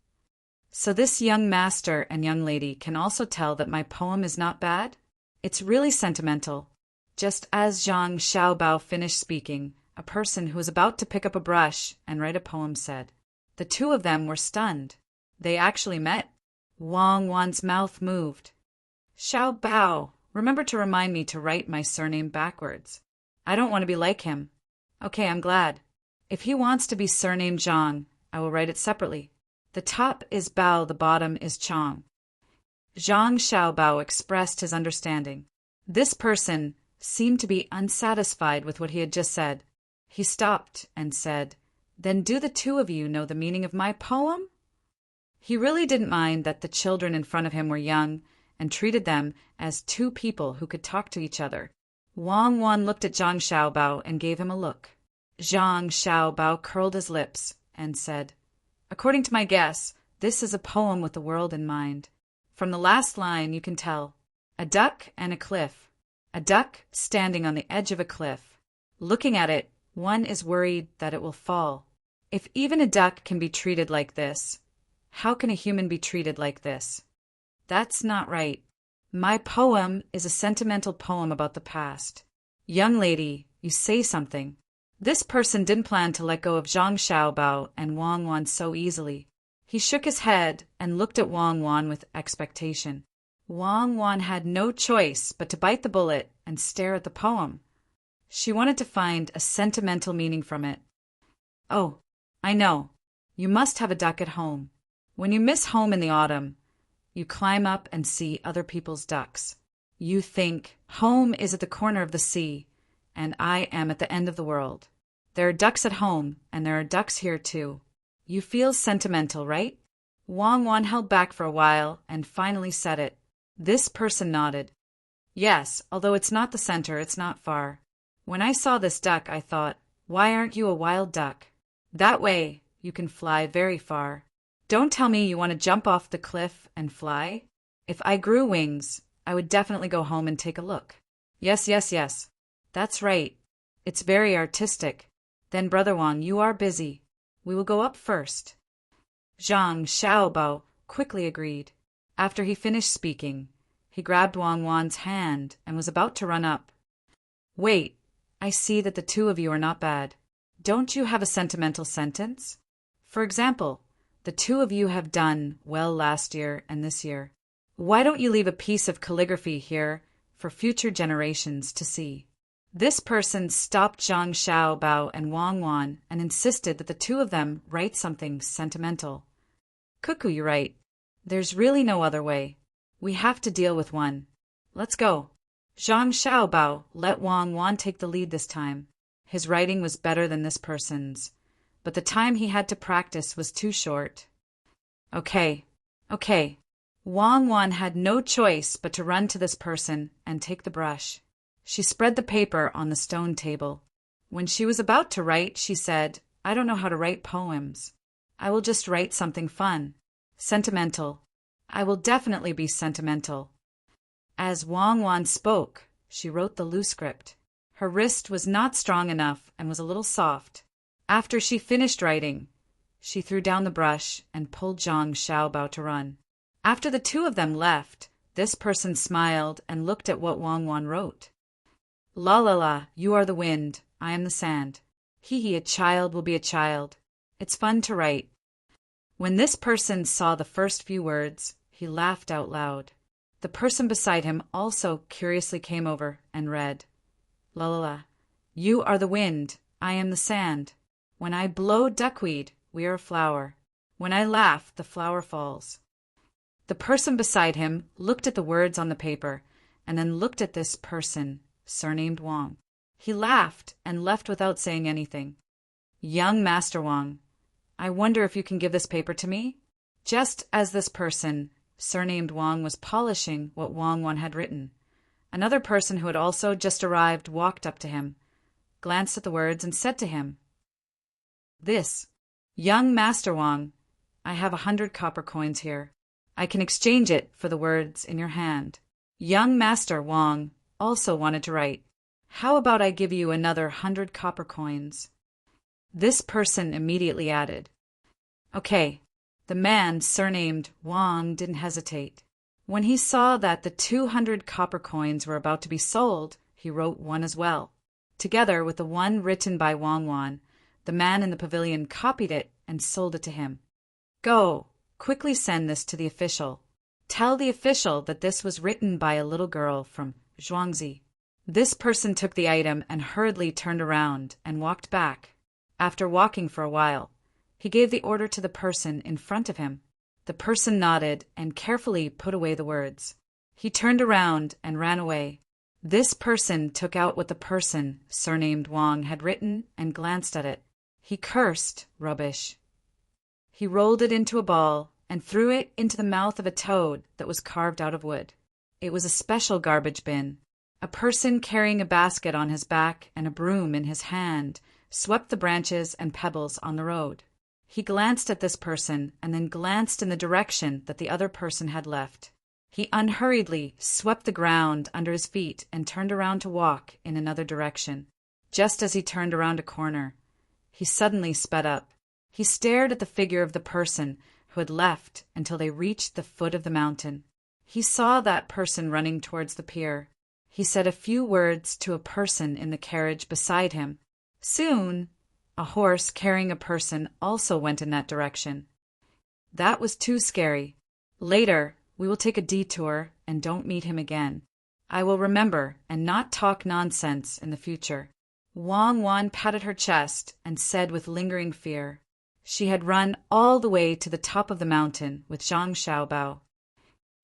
So this young master and young lady can also tell that my poem is not bad? It's really sentimental. Just as Zhang Xiaobao finished speaking, a person who was about to pick up a brush and write a poem said. The two of them were stunned. They actually met. Wang Wan's mouth moved. Xiaobao, remember to remind me to write my surname backwards. I don't want to be like him. Okay, I'm glad. If he wants to be surnamed Zhang, I will write it separately. The top is Bao, the bottom is Chang. Zhang Xiaobao expressed his understanding. This person seemed to be unsatisfied with what he had just said. He stopped and said, Then do the two of you know the meaning of my poem? He really didn't mind that the children in front of him were young and treated them as two people who could talk to each other. Wang Wan looked at Zhang Xiaobao and gave him a look. Zhang Xiaobao curled his lips and said, According to my guess, this is a poem with the world in mind. From the last line you can tell. A duck and a cliff. A duck standing on the edge of a cliff. Looking at it, one is worried that it will fall. If even a duck can be treated like this, how can a human be treated like this? That's not right. My poem is a sentimental poem about the past. Young lady, you say something. This person didn't plan to let go of Zhang Xiaobao and Wang Wan so easily. He shook his head and looked at Wang Wan with expectation. Wang Wan had no choice but to bite the bullet and stare at the poem. She wanted to find a sentimental meaning from it. Oh, I know. You must have a duck at home. When you miss home in the autumn, you climb up and see other people's ducks. You think, home is at the corner of the sea, and I am at the end of the world. There are ducks at home, and there are ducks here too. You feel sentimental, right? Wang Wan held back for a while and finally said it. This person nodded. Yes, although it's not the center, it's not far. When I saw this duck, I thought, why aren't you a wild duck? That way, you can fly very far. Don't tell me you want to jump off the cliff and fly. If I grew wings, I would definitely go home and take a look. Yes. That's right. It's very artistic. Then, Brother Wang, you are busy. We will go up first. Zhang Xiaobao quickly agreed. After he finished speaking, he grabbed Wang Wan's hand and was about to run up. Wait, I see that the two of you are not bad. Don't you have a sentimental sentence? For example, the two of you have done well last year and this year. Why don't you leave a piece of calligraphy here for future generations to see? This person stopped Zhang Xiaobao and Wang Wan and insisted that the two of them write something sentimental. Cuckoo, you're right. There's really no other way. We have to deal with one. Let's go. Zhang Xiaobao let Wang Wan take the lead this time. His writing was better than this person's, but the time he had to practice was too short. Okay. Wang Wan had no choice but to run to this person and take the brush. She spread the paper on the stone table. When she was about to write, she said, I don't know how to write poems. I will just write something fun. Sentimental. I will definitely be sentimental. As Wang Wan spoke, she wrote the loose script. Her wrist was not strong enough and was a little soft. After she finished writing, she threw down the brush and pulled Zhang Xiaobao to run. After the two of them left, this person smiled and looked at what Wang Wan wrote. La la la, you are the wind, I am the sand. Hee, a child will be a child. It's fun to write. When this person saw the first few words, he laughed out loud. The person beside him also curiously came over and read, La la la, you are the wind, I am the sand. When I blow duckweed, we are a flower. When I laugh, the flower falls. The person beside him looked at the words on the paper and then looked at this person, surnamed Wang. He laughed and left without saying anything. Young Master Wang, I wonder if you can give this paper to me? Just as this person, surnamed Wang, was polishing what Wang Wan had written, another person who had also just arrived walked up to him, glanced at the words, and said to him, "This, young Master Wang, I have 100 copper coins here. I can exchange it for the words in your hand." Young Master Wang also wanted to write, "How about I give you another 100 copper coins?" This person immediately added, "Okay." The man, surnamed Wang, didn't hesitate. When he saw that the 200 copper coins were about to be sold, he wrote one as well. Together with the one written by Wang Wan, the man in the pavilion copied it and sold it to him. "Go, quickly send this to the official. Tell the official that this was written by a little girl from Zhuangzi." This person took the item and hurriedly turned around and walked back. After walking for a while, he gave the order to the person in front of him. The person nodded and carefully put away the words. He turned around and ran away. This person took out what the person, surnamed Wang, had written and glanced at it. He cursed rubbish. He rolled it into a ball and threw it into the mouth of a toad that was carved out of wood. It was a special garbage bin. A person carrying a basket on his back and a broom in his hand swept the branches and pebbles on the road. He glanced at this person and then glanced in the direction that the other person had left. He unhurriedly swept the ground under his feet and turned around to walk in another direction. Just as he turned around a corner, he suddenly sped up. He stared at the figure of the person who had left until they reached the foot of the mountain. He saw that person running towards the pier. He said a few words to a person in the carriage beside him. Soon, a horse carrying a person also went in that direction. That was too scary. Later, we will take a detour and don't meet him again. I will remember and not talk nonsense in the future. Wang Wan patted her chest and said with lingering fear, she had run all the way to the top of the mountain with Zhang Xiaobao.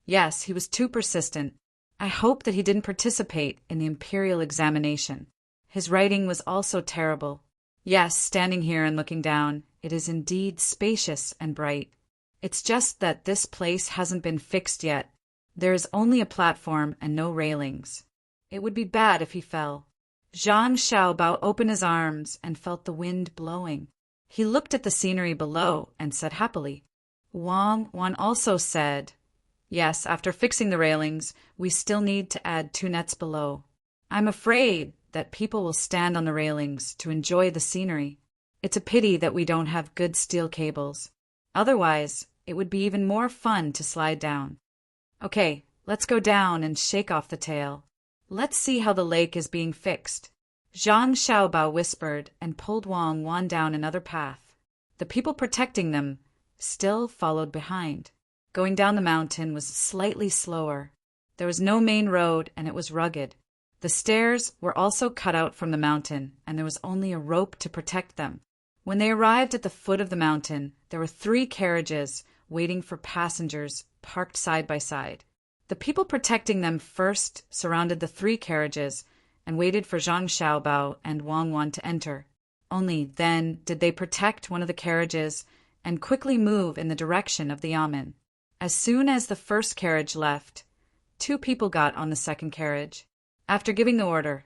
Yes, he was too persistent. I hope that he didn't participate in the imperial examination. His writing was also terrible. Yes, standing here and looking down, it is indeed spacious and bright. It's just that this place hasn't been fixed yet. There is only a platform and no railings. It would be bad if he fell. Zhang Xiaobao opened his arms and felt the wind blowing. He looked at the scenery below and said happily. Wang Wan also said, "Yes, after fixing the railings, we still need to add 2 nets below. I'm afraid that people will stand on the railings to enjoy the scenery. It's a pity that we don't have good steel cables. Otherwise, it would be even more fun to slide down. Okay, let's go down and shake off the tail. Let's see how the lake is being fixed." Zhang Xiaobao whispered and pulled Wang Wan down another path. The people protecting them still followed behind. Going down the mountain was slightly slower. There was no main road and it was rugged. The stairs were also cut out from the mountain, and there was only a rope to protect them. When they arrived at the foot of the mountain, there were 3 carriages waiting for passengers parked side by side. The people protecting them first surrounded the 3 carriages and waited for Zhang Xiaobao and Wang Wan to enter. Only then did they protect one of the carriages and quickly move in the direction of the yamen. As soon as the first carriage left, 2 people got on the second carriage. After giving the order,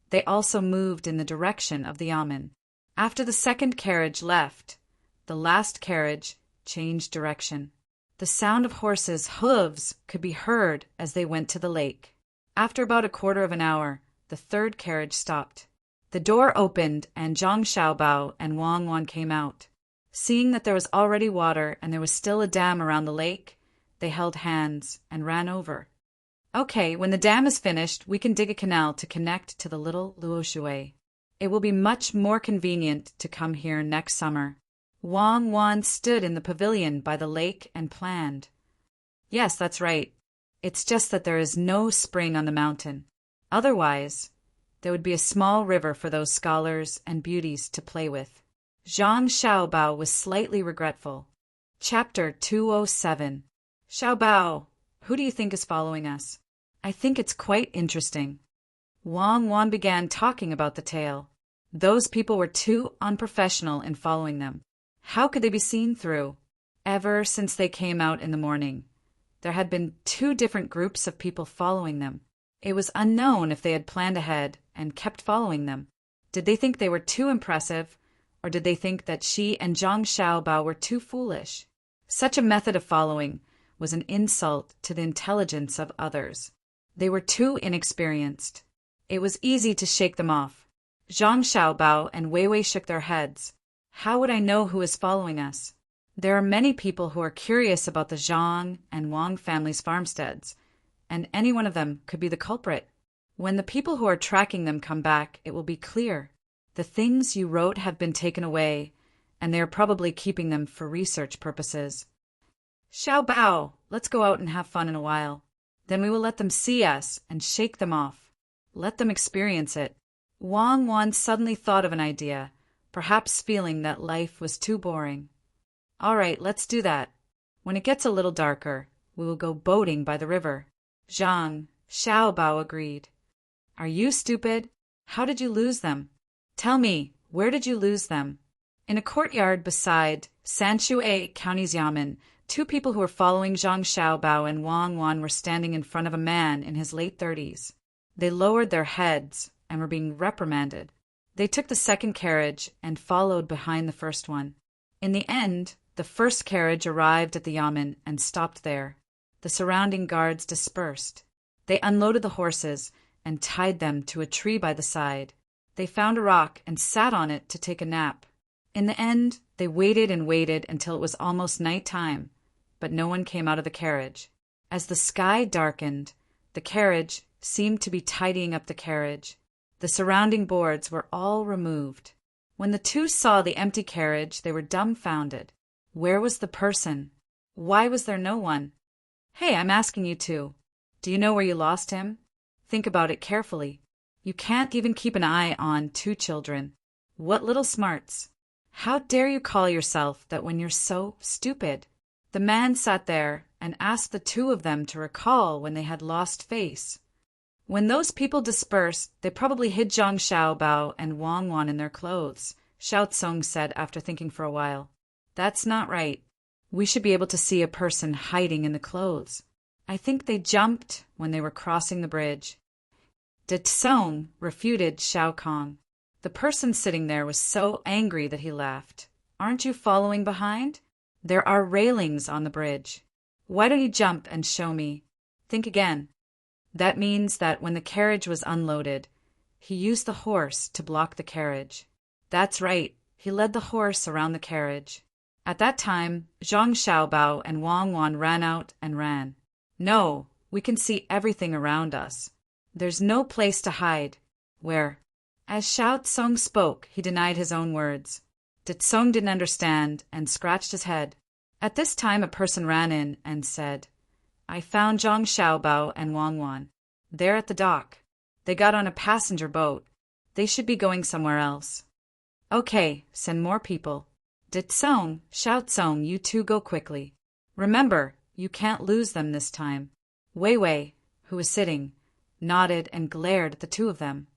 they also moved in the direction of the yamen. After the second carriage left, the last carriage changed direction. The sound of horses' hooves could be heard as they went to the lake. After about a quarter of an hour, the third carriage stopped. The door opened and Zhang Xiaobao and Wang Wan came out. Seeing that there was already water and there was still a dam around the lake, they held hands and ran over. Okay, when the dam is finished, we can dig a canal to connect to the little Luoshui. It will be much more convenient to come here next summer. Wang Wan stood in the pavilion by the lake and planned. Yes, that's right. It's just that there is no spring on the mountain. Otherwise, there would be a small river for those scholars and beauties to play with. Zhang Xiaobao was slightly regretful. Chapter 207. Xiaobao, who do you think is following us? I think it's quite interesting. Wang Wan began talking about the tale. Those people were too unprofessional in following them. How could they be seen through? Ever since they came out in the morning, there had been two different groups of people following them. It was unknown if they had planned ahead and kept following them. Did they think they were too impressive, or did they think that she and Zhang Xiaobao were too foolish? Such a method of following was an insult to the intelligence of others. They were too inexperienced. It was easy to shake them off. Zhang Xiaobao and Wei Wei shook their heads. How would I know who is following us? There are many people who are curious about the Zhang and Wang families' farmsteads, and any one of them could be the culprit. When the people who are tracking them come back, it will be clear. The things you wrote have been taken away, and they are probably keeping them for research purposes. Xiaobao, let's go out and have fun in a while. Then we will let them see us and shake them off. Let them experience it. Wang Wan suddenly thought of an idea, perhaps feeling that life was too boring. All right, let's do that. When it gets a little darker, we will go boating by the river. Zhang, Xiaobao agreed. Are you stupid? How did you lose them? Tell me, where did you lose them? In a courtyard beside Sanshui County's Yamen, two people who were following Zhang Xiaobao and Wang Wan were standing in front of a man in his late 30s. They lowered their heads and were being reprimanded. They took the second carriage and followed behind the first one. In the end, the first carriage arrived at the Yamen and stopped there. The surrounding guards dispersed. They unloaded the horses and tied them to a tree by the side. They found a rock and sat on it to take a nap. In the end, they waited and waited until it was almost night time, but no one came out of the carriage. As the sky darkened, the carriage seemed to be tidying up the carriage. The surrounding boards were all removed. When the two saw the empty carriage, they were dumbfounded. Where was the person? Why was there no one? Hey, I'm asking you two. Do you know where you lost him? Think about it carefully. You can't even keep an eye on two children. What little smarts! How dare you call yourself that when you're so stupid? The man sat there and asked the two of them to recall when they had lost face. When those people dispersed, they probably hid Zhang Xiaobao and Wang Wan in their clothes, Xiao Tsong said after thinking for a while. That's not right. We should be able to see a person hiding in the clothes. I think they jumped when they were crossing the bridge. De Tsong refuted Xiao Kong. The person sitting there was so angry that he laughed. Aren't you following behind? There are railings on the bridge. Why don't you jump and show me? Think again. That means that when the carriage was unloaded, he used the horse to block the carriage. That's right, he led the horse around the carriage. At that time, Zhang Xiaobao and Wang Wan ran out and ran. No, we can see everything around us. There's no place to hide. Where? As Xiao Tsong spoke, he denied his own words. De Tsong didn't understand and scratched his head. At this time, a person ran in and said, I found Zhang Xiaobao and Wang Wan. They're at the dock. They got on a passenger boat. They should be going somewhere else. Okay, send more people. De Tsong, Xiao Tsong, you two go quickly. Remember, you can't lose them this time. Wei Wei, who was sitting, nodded and glared at the two of them.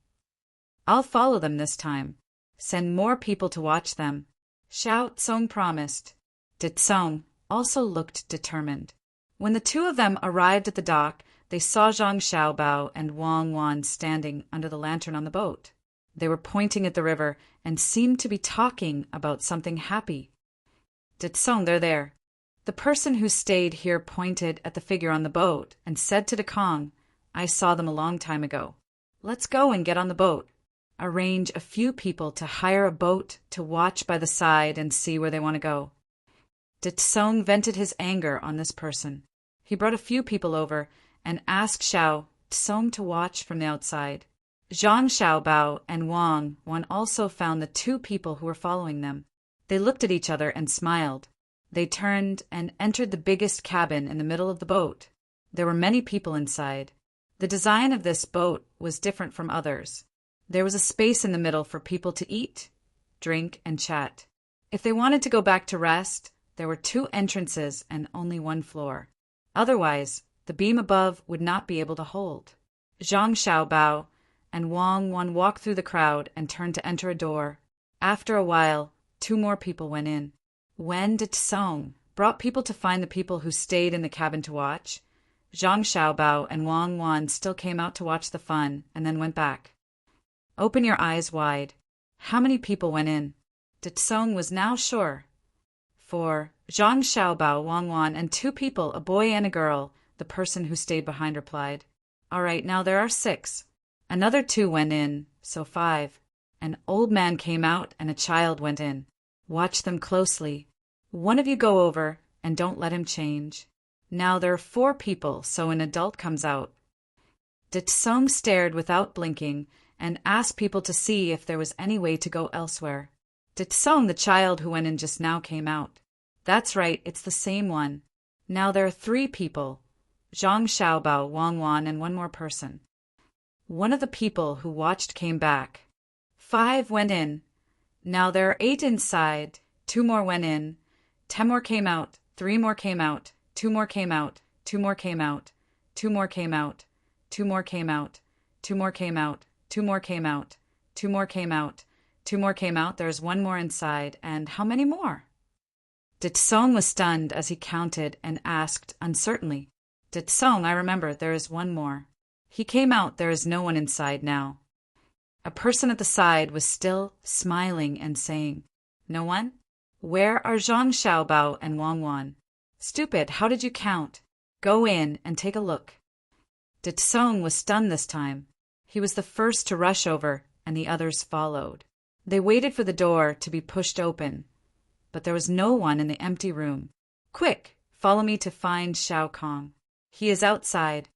I'll follow them this time. Send more people to watch them. Xiao Tsong promised. De Tsong also looked determined. When the two of them arrived at the dock, they saw Zhang Xiaobao and Wang Wan standing under the lantern on the boat. They were pointing at the river and seemed to be talking about something happy. De Tsong, they're there. The person who stayed here pointed at the figure on the boat and said to De Kong, I saw them a long time ago. Let's go and get on the boat. Arrange a few people to hire a boat to watch by the side and see where they want to go. De Tsong vented his anger on this person. He brought a few people over and asked Xiao Tsong to watch from the outside. Zhang Xiaobao and Wang Wan also found the two people who were following them. They looked at each other and smiled. They turned and entered the biggest cabin in the middle of the boat. There were many people inside. The design of this boat was different from others. There was a space in the middle for people to eat, drink, and chat. If they wanted to go back to rest, there were two entrances and only one floor. Otherwise, the beam above would not be able to hold. Zhang Xiaobao and Wang Wan walked through the crowd and turned to enter a door. After a while, 2 more people went in. When Tsong brought people to find the people who stayed in the cabin to watch, Zhang Xiaobao and Wang Wan still came out to watch the fun and then went back. Open your eyes wide. How many people went in? Tsong was now sure. 4. Zhang Xiaobao, Wang Wan, and 2 people, a boy and a girl, the person who stayed behind replied. All right, now there are 6. Another 2 went in, so 5. An old man came out and a child went in. Watch them closely. One of you go over and don't let him change. Now there are 4 people, so an adult comes out. Tsong stared without blinking and asked people to see if there was any way to go elsewhere. Tsong, the child who went in just now, came out. That's right, it's the same one. Now there are 3 people. Zhang Xiaobao, Wang Wan, and 1 more person. One of the people who watched came back. 5 went in. Now there are 8 inside. 2 more went in. 10 more came out. 3 more came out. 2 more came out. 2 more came out. 2 more came out. 2 more came out. 2 more came out. 2 more came out. 2 more came out. 2 more came out. There's 1 more inside. And how many more? Tsong was stunned as he counted and asked uncertainly. Tsong, I remember, there is 1 more. He came out. There is no one inside now. A person at the side was still smiling and saying, No one? Where are Zhang Xiaobao and Wang Wan? Stupid, how did you count? Go in and take a look. Tsong was stunned this time. He was the first to rush over, and the others followed. They waited for the door to be pushed open, but there was no one in the empty room. Quick, follow me to find Xiao Kong. He is outside.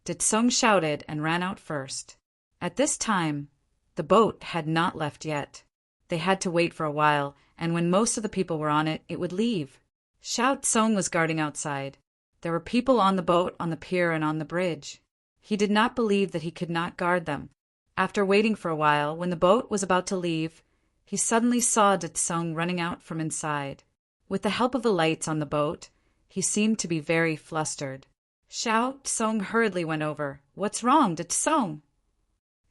Tsong shouted and ran out first. At this time, the boat had not left yet. They had to wait for a while, and when most of the people were on it, it would leave. Xiao Tsong was guarding outside. There were people on the boat, on the pier, and on the bridge. He did not believe that he could not guard them. After waiting for a while, when the boat was about to leave, he suddenly saw Tsong running out from inside. With the help of the lights on the boat, he seemed to be very flustered. Xiao Tsong hurriedly went over. What's wrong, Tsong?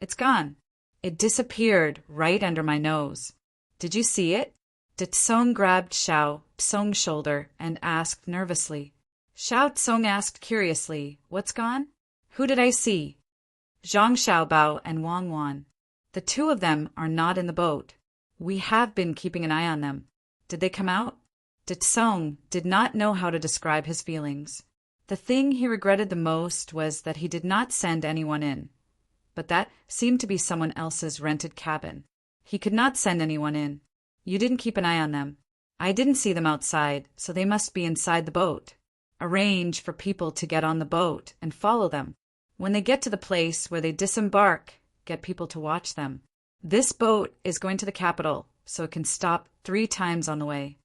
It's gone. It disappeared right under my nose. Did you see it? Tsong grabbed Xiao Tsong's shoulder and asked nervously. Xiao Tsong asked curiously, What's gone? Who did I see? Zhang Xiaobao and Wang Wan. The 2 of them are not in the boat. We have been keeping an eye on them. Did they come out? Tsong did not know how to describe his feelings. The thing he regretted the most was that he did not send anyone in. But that seemed to be someone else's rented cabin. He could not send anyone in. You didn't keep an eye on them. I didn't see them outside, so they must be inside the boat. Arrange for people to get on the boat and follow them. When they get to the place where they disembark, get people to watch them. This boat is going to the capital, so it can stop 3 times on the way.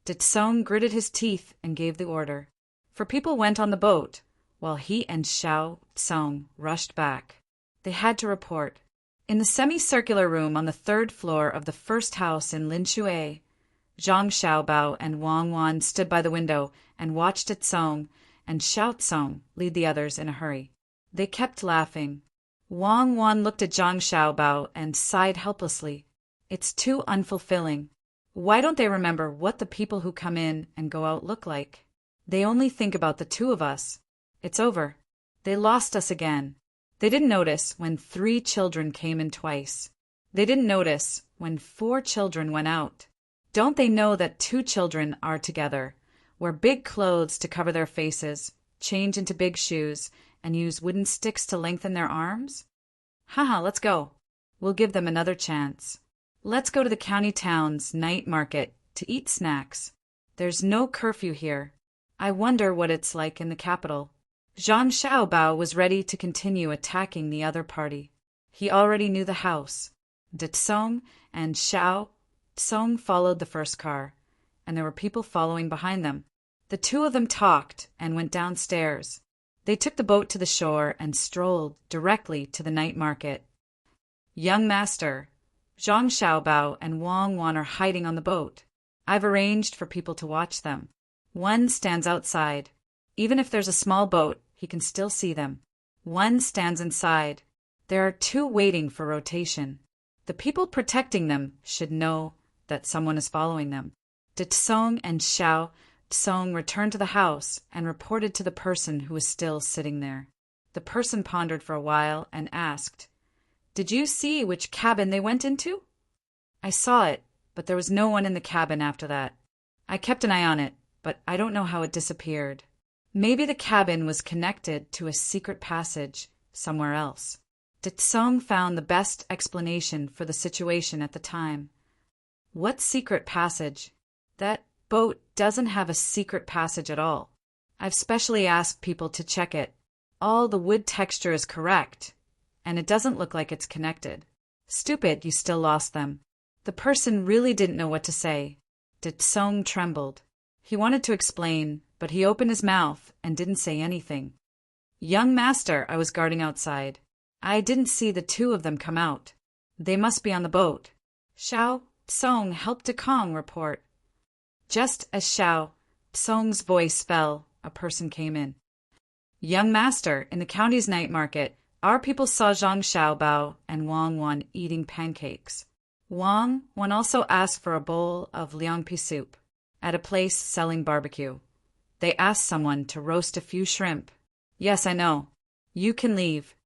Tsong gritted his teeth and gave the order. For people went on the boat, while he and Xiao Tsong rushed back. They had to report. In the semicircular room on the 3rd floor of the first house in Linshui, Zhang Xiaobao and Wang Wan stood by the window and watched Tsong and Xiao Tsong lead the others in a hurry. They kept laughing. Wang Wan looked at Zhang Xiaobao and sighed helplessly. It's too unfulfilling. Why don't they remember what the people who come in and go out look like? They only think about the 2 of us. It's over. They lost us again. They didn't notice when 3 children came in twice. They didn't notice when 4 children went out. Don't they know that 2 children are together, wear big clothes to cover their faces, change into big shoes, and use wooden sticks to lengthen their arms? Haha, let's go. We'll give them another chance. Let's go to the county town's night market to eat snacks. There's no curfew here. I wonder what it's like in the capital. Zhang Xiaobao was ready to continue attacking the other party. He already knew the house. Tsong and Xiao Tsong followed the first car, and there were people following behind them. The 2 of them talked and went downstairs. They took the boat to the shore and strolled directly to the night market. Young master, Zhang Xiaobao and Wang Wan are hiding on the boat. I've arranged for people to watch them. One stands outside. Even if there's a small boat, he can still see them. One stands inside. There are two waiting for rotation. The people protecting them should know that someone is following them. Tsong and Xiao Tsong returned to the house and reported to the person who was still sitting there. The person pondered for a while and asked, "Did you see which cabin they went into?" "I saw it, but there was no one in the cabin after that. I kept an eye on it, but I don't know how it disappeared. Maybe the cabin was connected to a secret passage somewhere else." Tsong found the best explanation for the situation at the time. "What secret passage? That boat doesn't have a secret passage at all. I've specially asked people to check it. All the wood texture is correct, and it doesn't look like it's connected." "Stupid, you still lost them." The person really didn't know what to say. Tsong trembled. He wanted to explain, but he opened his mouth and didn't say anything. "Young master, I was guarding outside. I didn't see the two of them come out. They must be on the boat." Xiao Tsong helped Kong report. Just as Xiao Tsong's voice fell, a person came in. "Young master, in the county's night market, our people saw Zhang Xiaobao and Wang Wan eating pancakes. Wang Wan also asked for a bowl of liangpi soup at a place selling barbecue. They asked someone to roast a few shrimp." "Yes, I know. You can leave."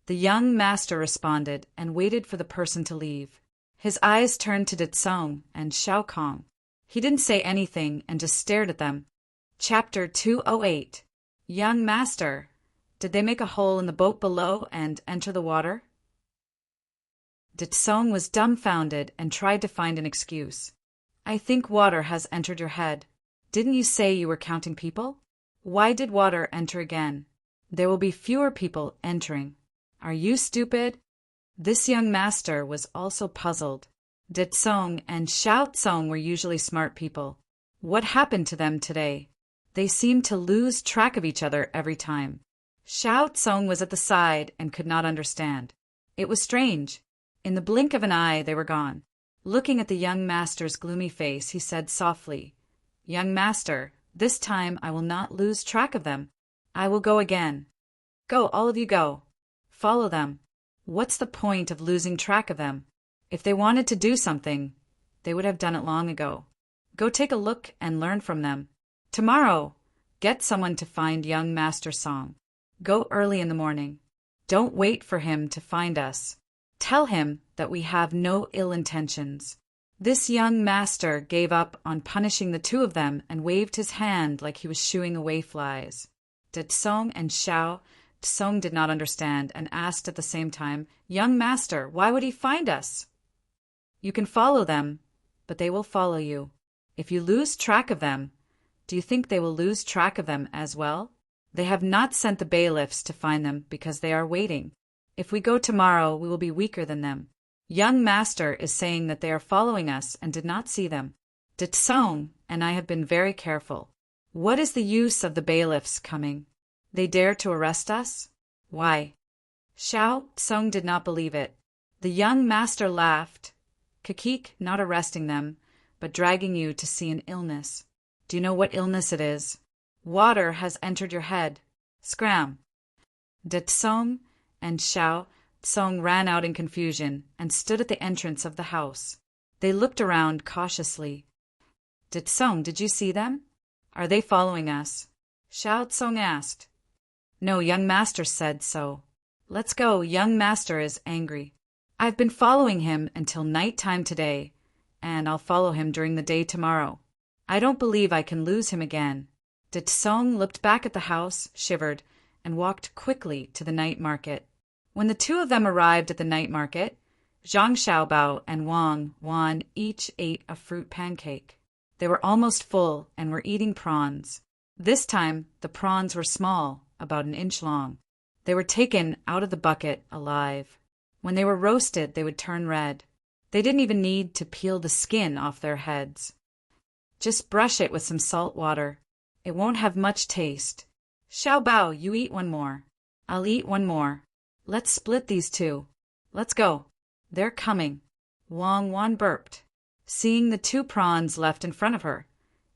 The young master responded and waited for the person to leave. His eyes turned to Tsong and Xiao Kong. He didn't say anything and just stared at them. Chapter 208. Young master, did they make a hole in the boat below and enter the water? Tsong was dumbfounded and tried to find an excuse. "I think water has entered your head. Didn't you say you were counting people? Why did water enter again? There will be fewer people entering. Are you stupid?" This young master was also puzzled. Tsong and Xiao Tsong were usually smart people. What happened to them today? They seemed to lose track of each other every time. Xiao Tsong was at the side and could not understand. It was strange. In the blink of an eye, they were gone. Looking at the young master's gloomy face, he said softly, "Young master, this time I will not lose track of them. I will go again." "Go, all of you go. Follow them. What's the point of losing track of them? If they wanted to do something, they would have done it long ago. Go take a look and learn from them. Tomorrow, get someone to find young Master Song. Go early in the morning. Don't wait for him to find us. Tell him that we have no ill intentions." This young master gave up on punishing the two of them and waved his hand like he was shooing away flies. Tsong and Xiao Tsong did not understand and asked at the same time, "Young master, why would he find us?" "You can follow them, but they will follow you. If you lose track of them, do you think they will lose track of them as well? They have not sent the bailiffs to find them because they are waiting. If we go tomorrow, we will be weaker than them. Young master is saying that they are following us and did not see them. Tsong and I have been very careful. What is the use of the bailiffs coming? They dare to arrest us? Why?" Xiao Tsong did not believe it. The young master laughed. "Kakik, not arresting them, but dragging you to see an illness. Do you know what illness it is? Water has entered your head. Scram." Tsong and Xiao Tsong ran out in confusion and stood at the entrance of the house. They looked around cautiously. "Tsong, did you see them? Are they following us?" Xiao Tsong asked. "No, young master said so." "Let's go, young master is angry. I've been following him until night time today, and I'll follow him during the day tomorrow. I don't believe I can lose him again." Tsong looked back at the house, shivered, and walked quickly to the night market. When the two of them arrived at the night market, Zhang Xiaobao and Wang Wan each ate a fruit pancake. They were almost full and were eating prawns. This time, the prawns were small, about an inch long. They were taken out of the bucket alive. When they were roasted, they would turn red. They didn't even need to peel the skin off their heads. Just brush it with some salt water. It won't have much taste. Xiaobao, you eat one more. I'll eat one more. Let's split these two. Let's go. They're coming. Wang Wan burped. Seeing the two prawns left in front of her,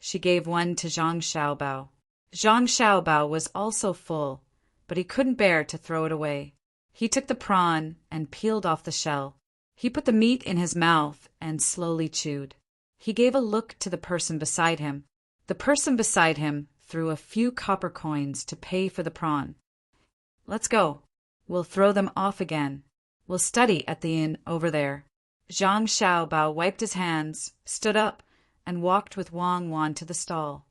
she gave one to Zhang Xiaobao. Zhang Xiaobao was also full, but he couldn't bear to throw it away. He took the prawn and peeled off the shell. He put the meat in his mouth and slowly chewed. He gave a look to the person beside him. The person beside him threw a few copper coins to pay for the prawn. "Let's go. We'll throw them off again. We'll study at the inn over there." Zhang Xiaobao wiped his hands, stood up, and walked with Wang Wan to the stall.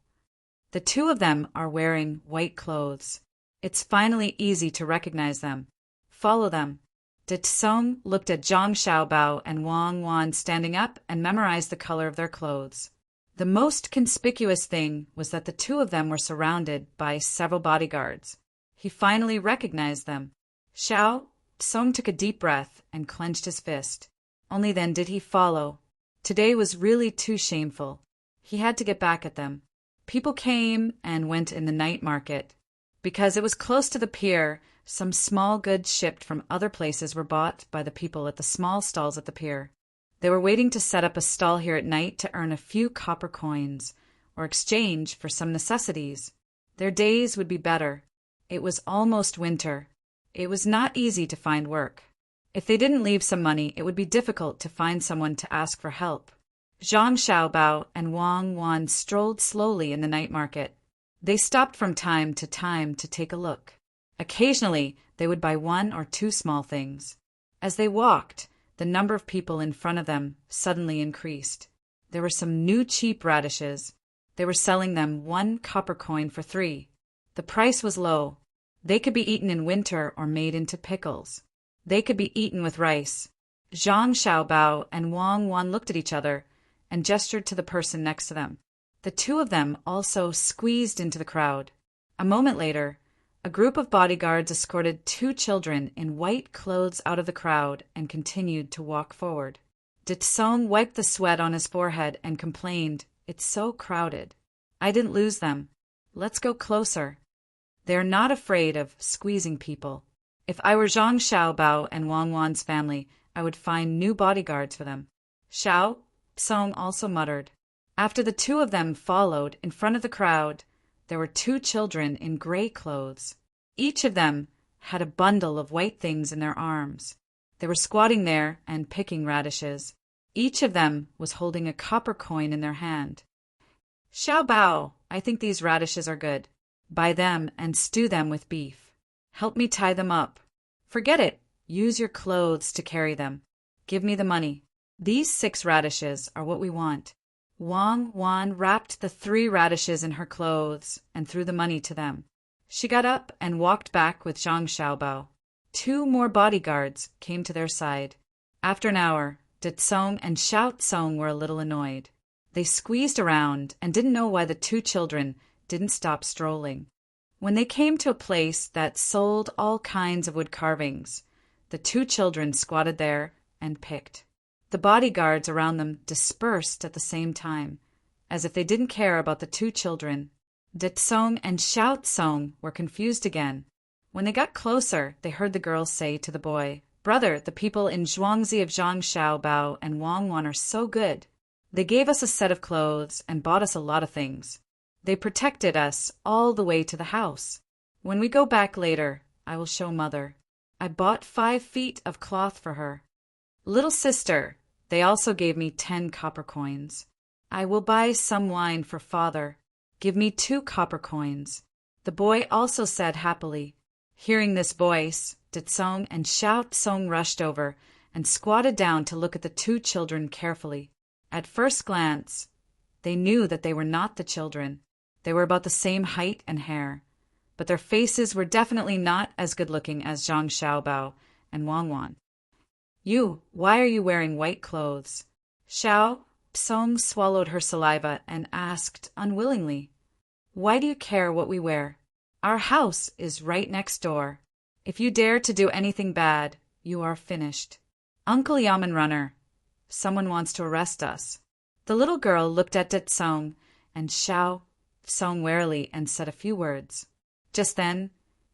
The two of them are wearing white clothes. It's finally easy to recognize them. Follow them. De Tsong looked at Zhang Xiaobao and Wang Wan standing up and memorized the color of their clothes. The most conspicuous thing was that the two of them were surrounded by several bodyguards. He finally recognized them. Xiao Tsong took a deep breath and clenched his fist. Only then did he follow. Today was really too shameful. He had to get back at them. People came and went in the night market. Because it was close to the pier, some small goods shipped from other places were bought by the people at the small stalls at the pier. They were waiting to set up a stall here at night to earn a few copper coins, or exchange for some necessities. Their days would be better. It was almost winter. It was not easy to find work. If they didn't leave some money, it would be difficult to find someone to ask for help. Zhang Xiaobao and Wang Wan strolled slowly in the night market. They stopped from time to take a look. Occasionally, they would buy one or two small things. As they walked, the number of people in front of them suddenly increased. There were some new cheap radishes. They were selling them 1 copper coin for 3. The price was low. They could be eaten in winter or made into pickles. They could be eaten with rice. Zhang Xiaobao and Wang Wan looked at each other and gestured to the person next to them. The two of them also squeezed into the crowd. A moment later, a group of bodyguards escorted 2 children in white clothes out of the crowd and continued to walk forward. De Tsong wiped the sweat on his forehead and complained, "It's so crowded. I didn't lose them. Let's go closer." They are not afraid of squeezing people. If I were Zhang Xiaobao and Wang Wan's family, I would find new bodyguards for them. Xiao Tsong also muttered. After the two of them followed in front of the crowd, there were 2 children in gray clothes. Each of them had a bundle of white things in their arms. They were squatting there and picking radishes. Each of them was holding a copper coin in their hand. "Xiao Bao, I think these radishes are good. Buy them and stew them with beef. Help me tie them up. Forget it. Use your clothes to carry them. Give me the money. These 6 radishes are what we want." Wang Wan wrapped the 3 radishes in her clothes and threw the money to them. She got up and walked back with Zhang Xiaobao. 2 more bodyguards came to their side. After an hour, De Tsong and Xiao Tsong were a little annoyed. They squeezed around and didn't know why the 2 children didn't stop strolling. When they came to a place that sold all kinds of wood carvings, the 2 children squatted there and picked. The bodyguards around them dispersed at the same time, as if they didn't care about the 2 children. De Tsong and Xiao Tsong were confused again. When they got closer, they heard the girl say to the boy, "Brother, the people in Zhuangzi of Zhang Xiaobao and Wang Wan are so good. They gave us a set of clothes and bought us a lot of things. They protected us all the way to the house. When we go back later, I will show Mother. I bought 5 feet of cloth for her. Little sister, they also gave me 10 copper coins. I will buy some wine for Father. Give me 2 copper coins." The boy also said happily. Hearing this voice, De Tsong and Xiao Tsong rushed over and squatted down to look at the 2 children carefully. At first glance, they knew that they were not the children. They were about the same height and hair, but their faces were definitely not as good-looking as Zhang Xiaobao and Wang Wan. Why are you wearing white clothes?" Xiao Tsong swallowed her saliva and asked unwillingly, "Why do you care what we wear? Our house is right next door. If you dare to do anything bad, you are finished. Uncle Yaman Runner, someone wants to arrest us." The little girl looked at De Tsong and Xiao Tsong warily and said a few words. Just then,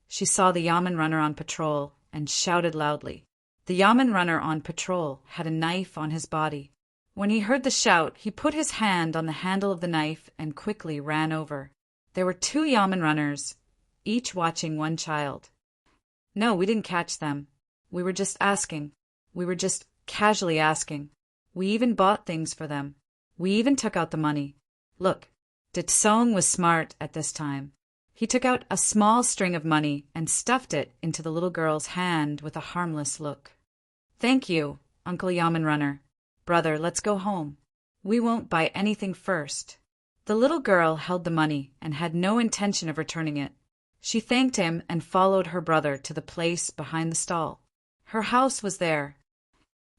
she saw the Yaman Runner on patrol and shouted loudly. The Yaman Runner on patrol had a knife on his body. When he heard the shout, he put his hand on the handle of the knife and quickly ran over. There were 2 Yaman Runners, each watching 1 child. "No, we didn't catch them. We were just asking. We were just casually asking. We even bought things for them. We even took out the money. Look, Ditsong was smart at this time. He took out a small string of money and stuffed it into the little girl's hand with a harmless look. Thank you, Uncle Yaman Runner. Brother, let's go home. We won't buy anything first. The little girl held the money and had no intention of returning it. She thanked him and followed her brother to the place behind the stall. Her house was there.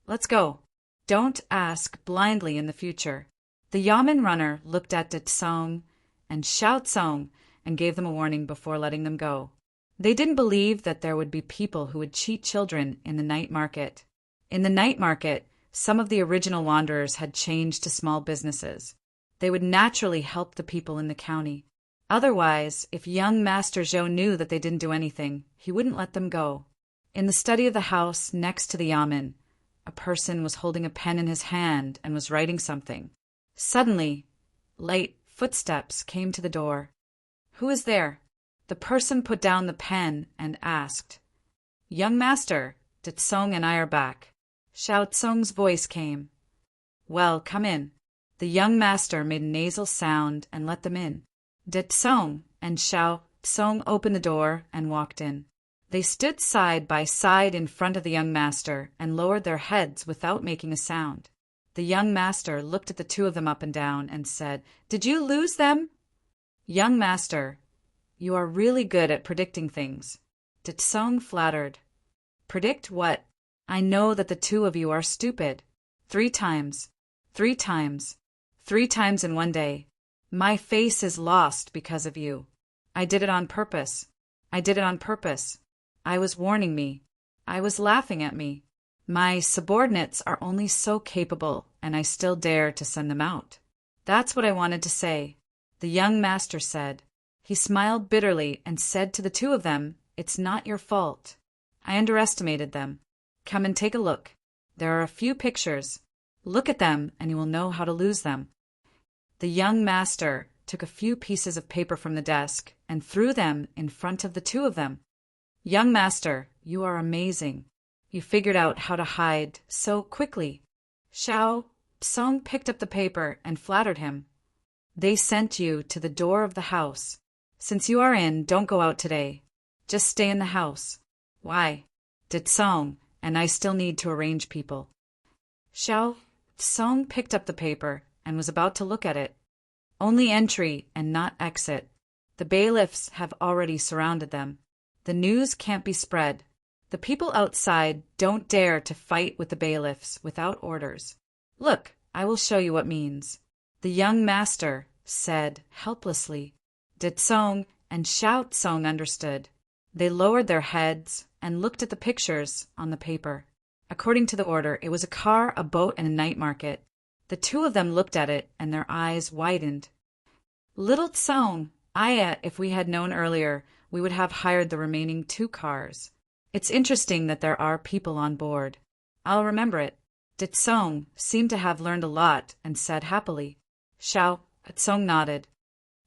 Let's go. Don't ask blindly in the future. The Yaman Runner looked at Ditsong and Xiao Tsong and gave them a warning before letting them go. They didn't believe that there would be people who would cheat children in the night market. In the night market, some of the original wanderers had changed to small businesses. They would naturally help the people in the county. Otherwise, if young Master Zhou knew that they didn't do anything, he wouldn't let them go. In the study of the house next to the yamen, a person was holding a pen in his hand and was writing something. Suddenly, light footsteps came to the door. Who is there? The person put down the pen and asked. Young master, Ditsong and I are back. Xiao Tsong's voice came. Well, come in. The young master made a nasal sound and let them in. Ditsong and Xiao Tsong opened the door and walked in. They stood side by side in front of the young master and lowered their heads without making a sound. The young master looked at the two of them up and down and said, Did you lose them? Young master, you are really good at predicting things. Ditsong flattered. Predict what? I know that the two of you are stupid. 3 times. 3 times. 3 times in one day. My face is lost because of you. I did it on purpose. I did it on purpose. I was warning me. I was laughing at me. My subordinates are only so capable, and I still dare to send them out. That's what I wanted to say. The young master said. He smiled bitterly and said to the two of them, It's not your fault. I underestimated them. Come and take a look. There are a few pictures. Look at them, and you will know how to lose them. The young master took a few pieces of paper from the desk and threw them in front of the two of them. Young master, you are amazing. You figured out how to hide so quickly. Xiao Tsong picked up the paper and flattered him. They sent you to the door of the house. Since you are in, don't go out today. Just stay in the house. Why? Ditsong, and I still need to arrange people. Xiao Tsong picked up the paper and was about to look at it. Only entry and not exit. The bailiffs have already surrounded them. The news can't be spread. The people outside don't dare to fight with the bailiffs without orders. Look, I will show you what means. The young master said helplessly. Ditsong and Xiao Tsong understood. They lowered their heads and looked at the pictures on the paper. According to the order, it was a car, a boat, and a night market. The two of them looked at it, and their eyes widened. Little Tsong, if we had known earlier, we would have hired the remaining 2 cars. It's interesting that there are people on board. I'll remember it. Ditsong seemed to have learned a lot and said happily. Xiao Tsong nodded.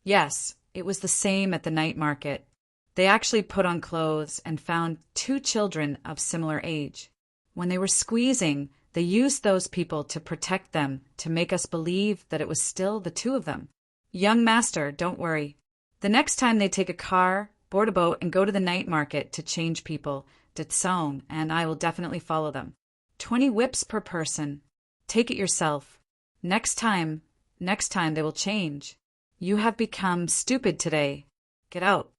Yes, it was the same at the night market. They actually put on clothes and found 2 children of similar age. When they were squeezing, they used those people to protect them, to make us believe that it was still the 2 of them. Young master, don't worry. The next time they take a car, board a boat, and go to the night market to change people, Ditsong and I will definitely follow them. 20 whips per person. Take it yourself. Next time they will change. You have become stupid today. Get out.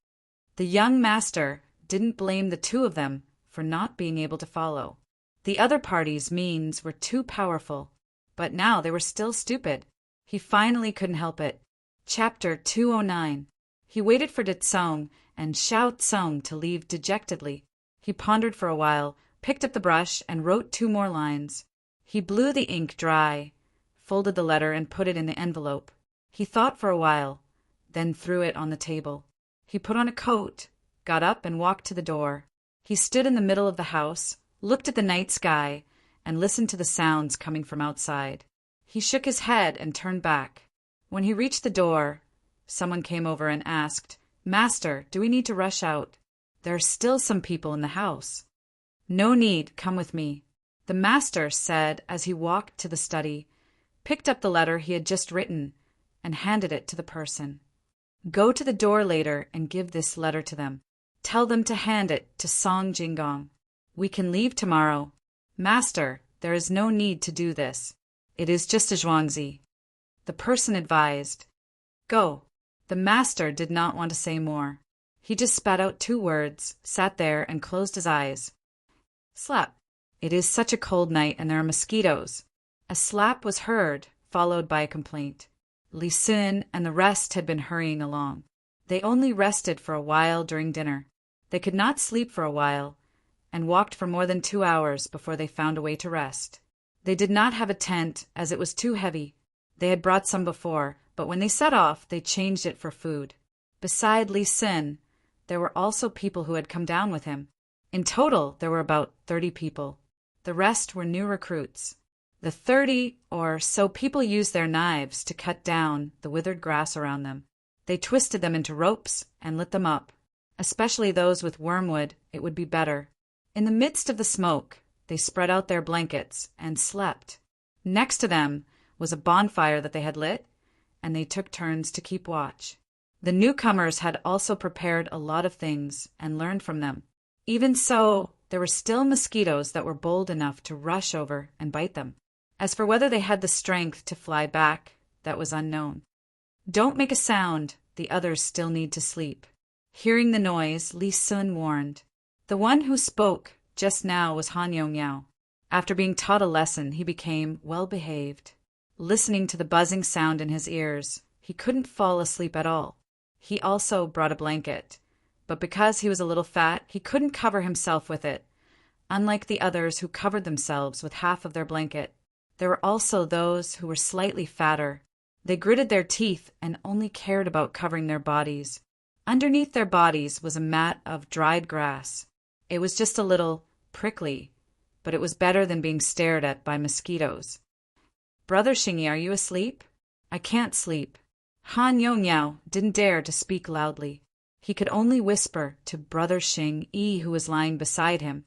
The young master didn't blame the 2 of them for not being able to follow. The other party's means were too powerful, but now they were still stupid. He finally couldn't help it. Chapter 209. He waited for Ditsong and Xiao Tsong to leave dejectedly. He pondered for a while, picked up the brush, and wrote 2 more lines. He blew the ink dry, folded the letter, and put it in the envelope. He thought for a while, then threw it on the table. He put on a coat, got up, and walked to the door. He stood in the middle of the house, looked at the night sky, and listened to the sounds coming from outside. He shook his head and turned back. When he reached the door, someone came over and asked, Master, do we need to rush out? There are still some people in the house. No need, come with me, the master said as he walked to the study, picked up the letter he had just written, and handed it to the person. Go to the door later and give this letter to them. Tell them to hand it to Song Jingong. We can leave tomorrow. Master, there is no need to do this. It is just a zhuangzi. The person advised. Go. The master did not want to say more. He just spat out 2 words, sat there, and closed his eyes. Slap. It is such a cold night and there are mosquitoes. A slap was heard, followed by a complaint. Li Sun and the rest had been hurrying along. They only rested for a while during dinner. They could not sleep for a while, and walked for more than 2 hours before they found a way to rest. They did not have a tent, as it was too heavy. They had brought some before, but when they set off, they changed it for food. Beside Li Sun, there were also people who had come down with him. In total, there were about 30 people. The rest were new recruits. The 30 or so people used their knives to cut down the withered grass around them. They twisted them into ropes and lit them up. Especially those with wormwood, it would be better. In the midst of the smoke, they spread out their blankets and slept. Next to them was a bonfire that they had lit, and they took turns to keep watch. The newcomers had also prepared a lot of things and learned from them. Even so, there were still mosquitoes that were bold enough to rush over and bite them. As for whether they had the strength to fly back, that was unknown. Don't make a sound, the others still need to sleep. Hearing the noise, Li Sun warned. The one who spoke just now was Han Yongyao. After being taught a lesson, he became well-behaved. Listening to the buzzing sound in his ears, he couldn't fall asleep at all. He also brought a blanket, but because he was a little fat, he couldn't cover himself with it, unlike the others who covered themselves with half of their blanket. There were also those who were slightly fatter. They gritted their teeth and only cared about covering their bodies. Underneath their bodies was a mat of dried grass. It was just a little prickly, but it was better than being stared at by mosquitoes. Brother Xingyi, are you asleep? I can't sleep. Han Yongyao didn't dare to speak loudly. He could only whisper to Brother Xingyi, who was lying beside him.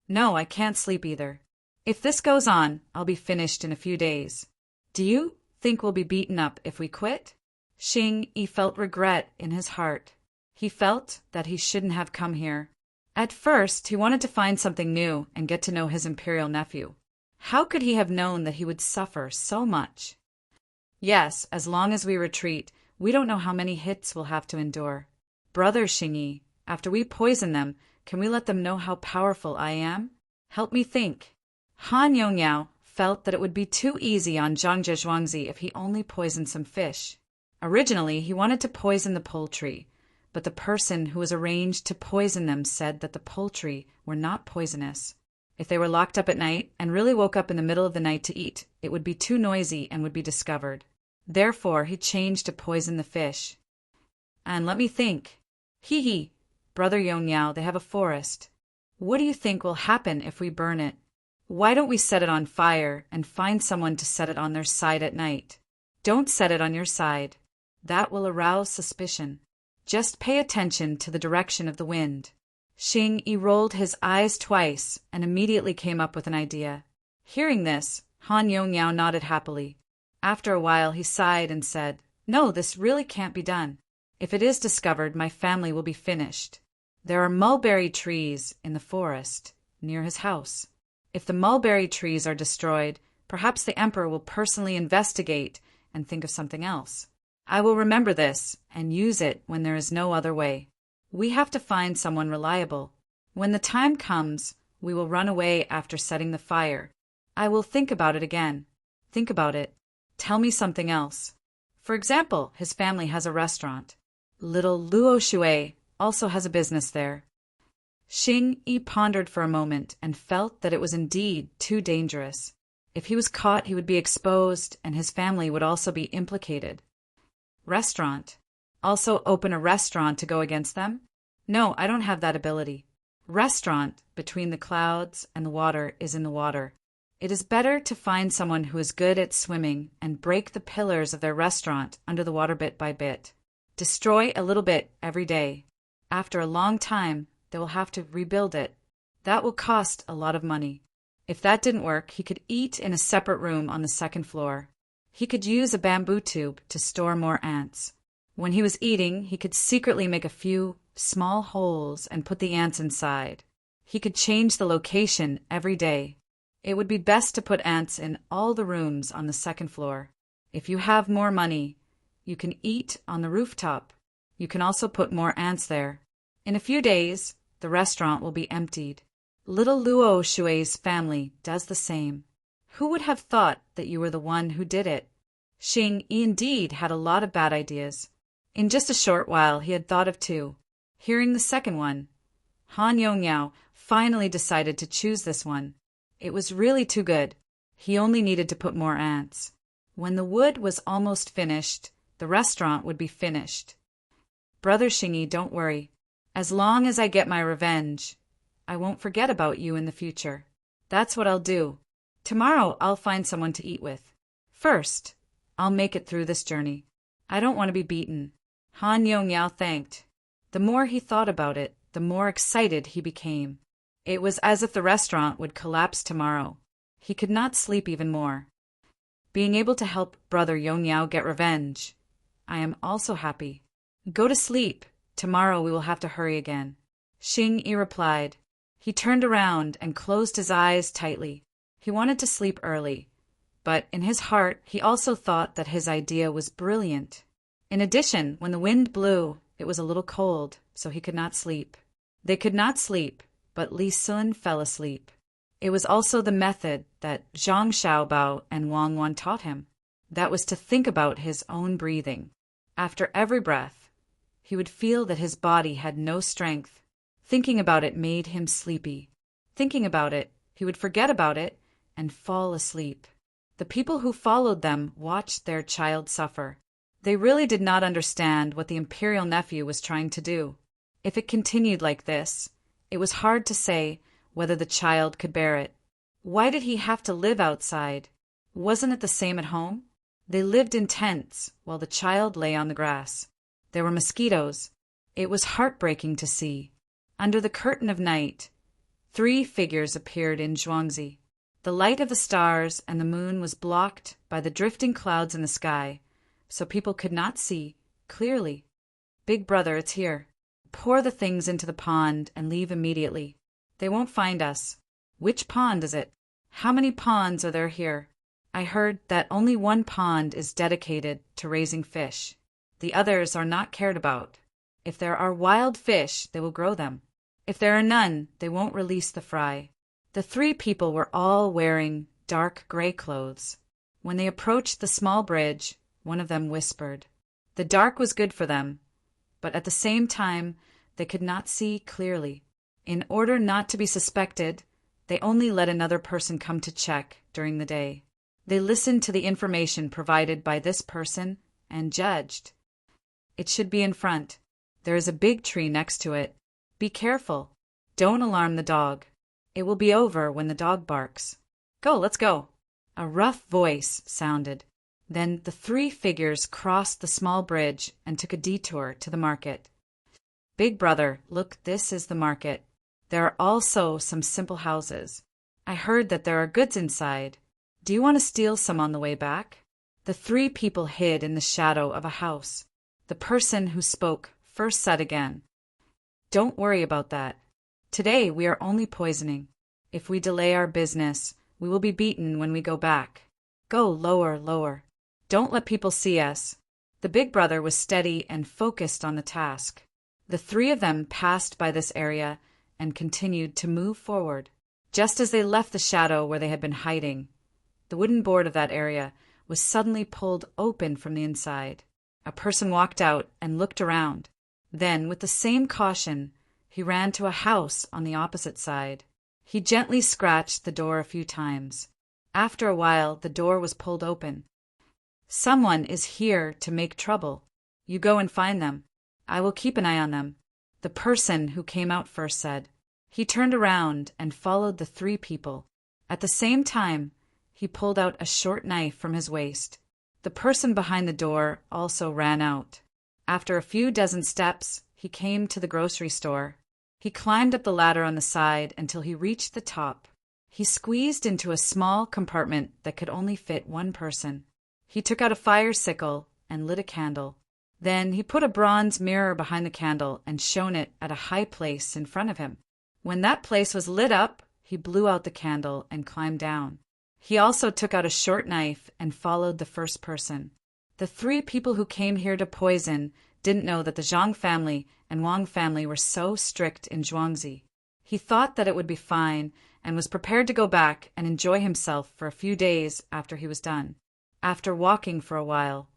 No, I can't sleep either. If this goes on, I'll be finished in a few days. Do you think we'll be beaten up if we quit? Xingyi felt regret in his heart. He felt that he shouldn't have come here. At first, he wanted to find something new and get to know his imperial nephew. How could he have known that he would suffer so much? Yes, as long as we retreat, we don't know how many hits we'll have to endure. Brother Xingyi, after we poison them, can we let them know how powerful I am? Help me think. Han Yongyao felt that it would be too easy on Zhang Zhuangzi if he only poisoned some fish. Originally, he wanted to poison the poultry, but the person who was arranged to poison them said that the poultry were not poisonous. If they were locked up at night and really woke up in the middle of the night to eat, it would be too noisy and would be discovered. Therefore, he changed to poison the fish. And let me think. Hee, Brother Yongyao, they have a forest. What do you think will happen if we burn it? Why don't we set it on fire and find someone to set it on their side at night? Don't set it on your side. That will arouse suspicion. Just pay attention to the direction of the wind. Xingyi rolled his eyes twice and immediately came up with an idea. Hearing this, Han Yongyao nodded happily. After a while he sighed and said, No, this really can't be done. If it is discovered, my family will be finished. There are mulberry trees in the forest near his house. If the mulberry trees are destroyed, perhaps the emperor will personally investigate and think of something else. I will remember this and use it when there is no other way. We have to find someone reliable. When the time comes, we will run away after setting the fire. I will think about it again. Think about it. Tell me something else. For example, his family has a restaurant. Little Luo Shui also has a business there. Xingyi pondered for a moment and felt that it was indeed too dangerous. If he was caught, he would be exposed, and his family would also be implicated. Restaurant. Also open a restaurant to go against them? No, I don't have that ability. Restaurant, between the clouds and the water, is in the water. It is better to find someone who is good at swimming and break the pillars of their restaurant under the water bit by bit. Destroy a little bit every day. After a long time, they will have to rebuild it. That will cost a lot of money. If that didn't work, he could eat in a separate room on the second floor. He could use a bamboo tube to store more ants. When he was eating, he could secretly make a few small holes and put the ants inside. He could change the location every day. It would be best to put ants in all the rooms on the second floor. If you have more money, you can eat on the rooftop. You can also put more ants there. In a few days, the restaurant will be emptied. Little Luo Shui's family does the same. Who would have thought that you were the one who did it? Xing Yi indeed had a lot of bad ideas. In just a short while he had thought of two. Hearing the second one, Han Yongyao finally decided to choose this one. It was really too good. He only needed to put more ants. When the wood was almost finished, the restaurant would be finished. Brother Xingyi, don't worry. As long as I get my revenge, I won't forget about you in the future. That's what I'll do. Tomorrow I'll find someone to eat with. First, I'll make it through this journey. I don't want to be beaten. Han Yongyao thanked. The more he thought about it, the more excited he became. It was as if the restaurant would collapse tomorrow. He could not sleep even more. Being able to help Brother Yongyao get revenge, I am also happy. Go to sleep. Tomorrow we will have to hurry again. Xing Yi replied. He turned around and closed his eyes tightly. He wanted to sleep early, but in his heart he also thought that his idea was brilliant. In addition, when the wind blew, it was a little cold, so he could not sleep. They could not sleep, but Li Sun fell asleep. It was also the method that Zhang Xiaobao and Wang Wan taught him. That was to think about his own breathing. After every breath, he would feel that his body had no strength. Thinking about it made him sleepy. Thinking about it, he would forget about it and fall asleep. The people who followed them watched their child suffer. They really did not understand what the imperial nephew was trying to do. If it continued like this, it was hard to say whether the child could bear it. Why did he have to live outside? Wasn't it the same at home? They lived in tents while the child lay on the grass. There were mosquitoes. It was heartbreaking to see. Under the curtain of night, 3 figures appeared in Zhuangzi. The light of the stars and the moon was blocked by the drifting clouds in the sky, so people could not see clearly. Big brother, it's here. Pour the things into the pond and leave immediately. They won't find us. Which pond is it? How many ponds are there here? I heard that only one pond is dedicated to raising fish. The others are not cared about. If there are wild fish, they will grow them. If there are none, they won't release the fry. The 3 people were all wearing dark gray clothes. When they approached the small bridge, one of them whispered. The dark was good for them, but at the same time, they could not see clearly. In order not to be suspected, they only let another person come to check during the day. They listened to the information provided by this person and judged. It should be in front. There is a big tree next to it. Be careful. Don't alarm the dog. It will be over when the dog barks. Go, let's go. A rough voice sounded. Then the 3 figures crossed the small bridge and took a detour to the market. Big brother, look, this is the market. There are also some simple houses. I heard that there are goods inside. Do you want to steal some on the way back? The 3 people hid in the shadow of a house. The person who spoke first said again, Don't worry about that. Today we are only poisoning. If we delay our business, we will be beaten when we go back. Go lower, lower. Don't let people see us. The big brother was steady and focused on the task. The 3 of them passed by this area and continued to move forward. Just as they left the shadow where they had been hiding, the wooden board of that area was suddenly pulled open from the inside. A person walked out and looked around. Then, with the same caution, he ran to a house on the opposite side. He gently scratched the door a few times. After a while, the door was pulled open. Someone is here to make trouble. You go and find them. I will keep an eye on them, the person who came out first said. He turned around and followed the 3 people. At the same time, he pulled out a short knife from his waist. The person behind the door also ran out. After a few dozen steps, he came to the grocery store. He climbed up the ladder on the side until he reached the top. He squeezed into a small compartment that could only fit one person. He took out a fire sickle and lit a candle. Then he put a bronze mirror behind the candle and shone it at a high place in front of him. When that place was lit up, he blew out the candle and climbed down. He also took out a short knife and followed the first person. The 3 people who came here to poison didn't know that the Zhang family and Wang family were so strict in Zhuangzi. He thought that it would be fine and was prepared to go back and enjoy himself for a few days after he was done. After walking for a while,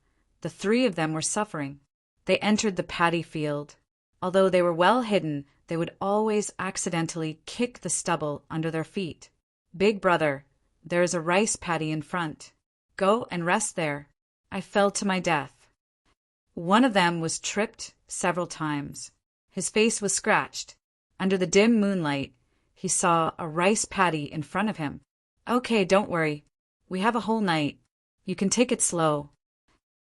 the 3 of them were suffering. They entered the paddy field. Although they were well hidden, they would always accidentally kick the stubble under their feet. "Big brother, there is a rice paddy in front. Go and rest there." I fell to my death. One of them was tripped several times. His face was scratched. Under the dim moonlight, he saw a rice paddy in front of him. "Okay, don't worry. We have a whole night. You can take it slow."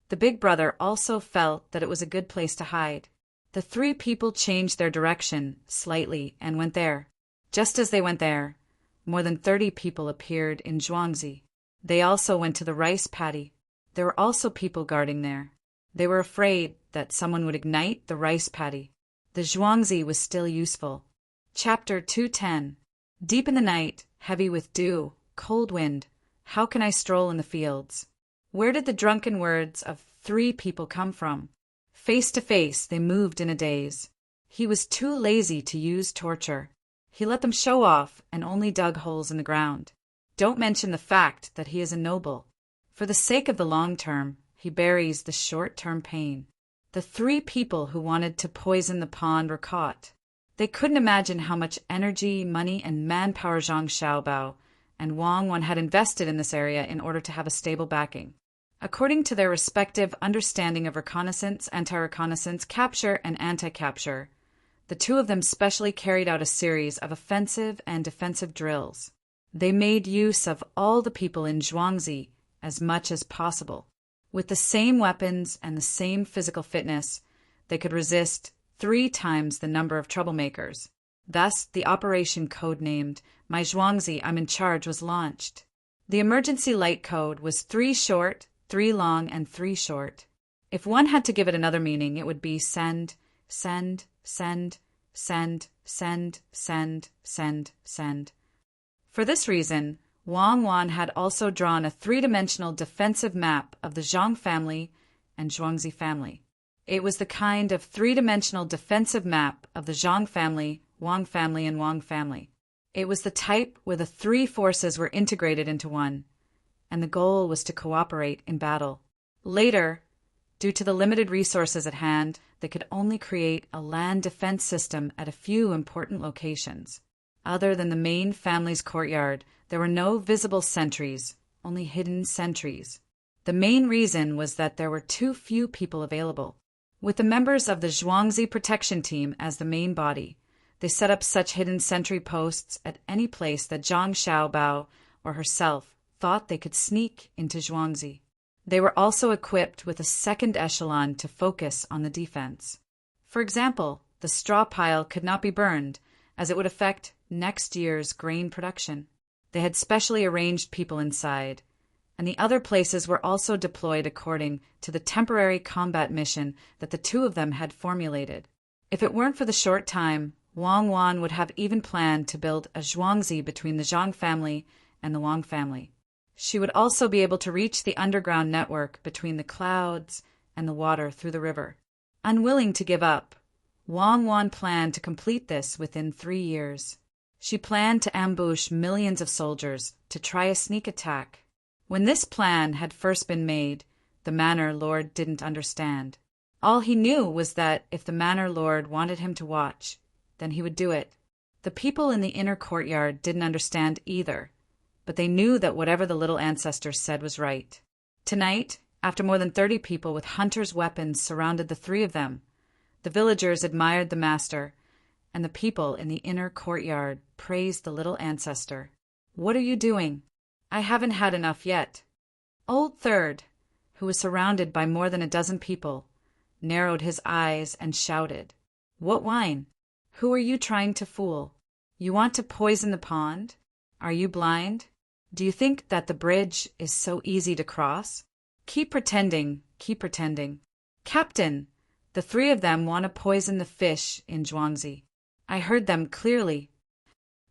The big brother also felt that it was a good place to hide. The 3 people changed their direction slightly and went there. Just as they went there, more than 30 people appeared in Zhuangzi. They also went to the rice paddy. There were also people guarding there. They were afraid that someone would ignite the rice paddy. The Zhuangzi was still useful. Chapter 210. Deep in the night, heavy with dew, cold wind, how can I stroll in the fields? Where did the drunken words of 3 people come from? Face to face, they moved in a daze. He was too lazy to use torture. He let them show off and only dug holes in the ground. Don't mention the fact that he is a noble. For the sake of the long term, he buries the short-term pain. The 3 people who wanted to poison the pond were caught. They couldn't imagine how much energy, money, and manpower Zhang Xiaobao and Wang Wan had invested in this area in order to have a stable backing. According to their respective understanding of reconnaissance, anti-reconnaissance, capture, and anti-capture, the 2 of them specially carried out a series of offensive and defensive drills. They made use of all the people in Zhuangzi as much as possible. With the same weapons and the same physical fitness, they could resist 3 times the number of troublemakers. Thus, the operation codenamed "My Zhuangzi, I'm in charge" was launched. The emergency light code was 3 short, 3 long, and 3 short. If one had to give it another meaning, it would be send, send, send, send, send, send, send, send. For this reason, Wang Wan had also drawn a 3-dimensional defensive map of the Zhang family and Zhuangzi family. It was the kind of 3-dimensional defensive map of the Zhang family, Wang family, and Wang family. It was the type where the 3 forces were integrated into one, and the goal was to cooperate in battle. Later, due to the limited resources at hand, they could only create a land defense system at a few important locations. Other than the main family's courtyard, there were no visible sentries, only hidden sentries. The main reason was that there were too few people available. With the members of the Zhuangzi protection team as the main body, they set up such hidden sentry posts at any place that Zhang Xiaobao or herself thought they could sneak into Zhuangzi. They were also equipped with a second echelon to focus on the defense. For example, the straw pile could not be burned, as it would affect next year's grain production. They had specially arranged people inside, and the other places were also deployed according to the temporary combat mission that the 2 of them had formulated. If it weren't for the short time, Wang Wan would have even planned to build a Zhuangzi between the Zhang family and the Wang family. She would also be able to reach the underground network between the clouds and the water through the river. Unwilling to give up, Wang Wan planned to complete this within 3 years. She planned to ambush millions of soldiers to try a sneak attack. When this plan had first been made, the Manor Lord didn't understand. All he knew was that if the Manor Lord wanted him to watch, then he would do it. The people in the inner courtyard didn't understand either, but they knew that whatever the little ancestor said was right. Tonight, after more than 30 people with hunters' weapons surrounded the 3 of them, the villagers admired the master, and the people in the inner courtyard praised the little ancestor. "What are you doing?" "I haven't had enough yet." Old Third, who was surrounded by more than a dozen people, narrowed his eyes and shouted, "What wine?" Who are you trying to fool? You want to poison the pond? Are you blind? Do you think that the bridge is so easy to cross? Keep pretending, keep pretending. Captain, the three of them want to poison the fish in Zhuangzi. I heard them clearly.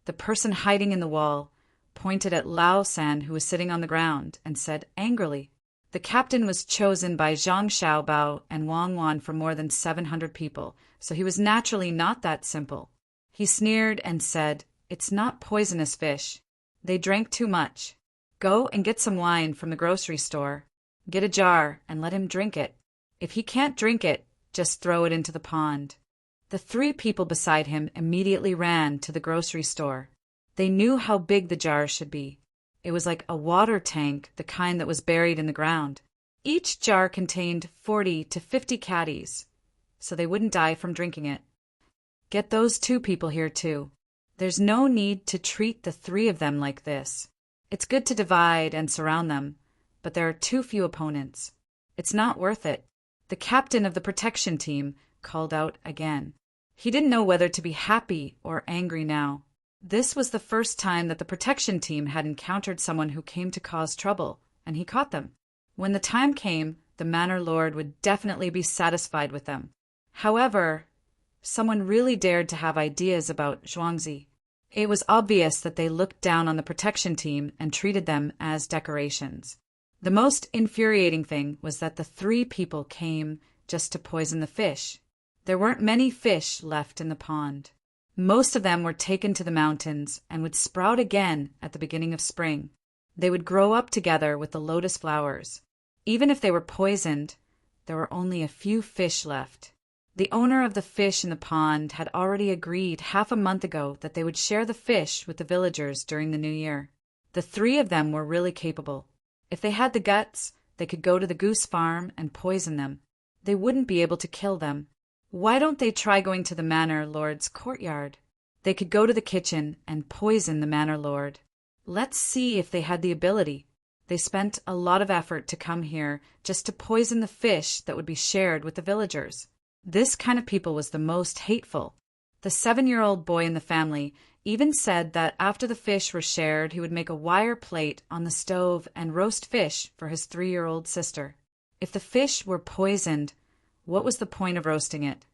The person hiding in the wall pointed at Lao San, who was sitting on the ground, and said angrily, "The captain was chosen by Zhang Xiaobao and Wang Wan for more than 700 people, so he was naturally not that simple." He sneered and said, "It's not poisonous fish. They drank too much. Go and get some wine from the grocery store. Get a jar and let him drink it. If he can't drink it, just throw it into the pond." The three people beside him immediately ran to the grocery store. They knew how big the jar should be. It was like a water tank, the kind that was buried in the ground. Each jar contained 40 to 50 caddies, so they wouldn't die from drinking it. Get those two people here too. There's no need to treat the three of them like this. It's good to divide and surround them, but there are too few opponents. It's not worth it. The captain of the protection team called out again. He didn't know whether to be happy or angry now. This was the first time that the protection team had encountered someone who came to cause trouble, and he caught them. When the time came, the Manor Lord would definitely be satisfied with them. However, someone really dared to have ideas about Zhuangzi. It was obvious that they looked down on the protection team and treated them as decorations. The most infuriating thing was that the three people came just to poison the fish. There weren't many fish left in the pond. Most of them were taken to the mountains and would sprout again at the beginning of spring. They would grow up together with the lotus flowers. Even if they were poisoned, there were only a few fish left. The owner of the fish in the pond had already agreed half a month ago that they would share the fish with the villagers during the new year. The three of them were really capable. If they had the guts, they could go to the goose farm and poison them. They wouldn't be able to kill them. Why don't they try going to the Manor Lord's courtyard? They could go to the kitchen and poison the Manor Lord. Let's see if they had the ability. They spent a lot of effort to come here just to poison the fish that would be shared with the villagers. This kind of people was the most hateful. The 7-year-old boy in the family even said that after the fish were shared, he would make a wire plate on the stove and roast fish for his 3-year-old sister. If the fish were poisoned, what was the point of roasting it?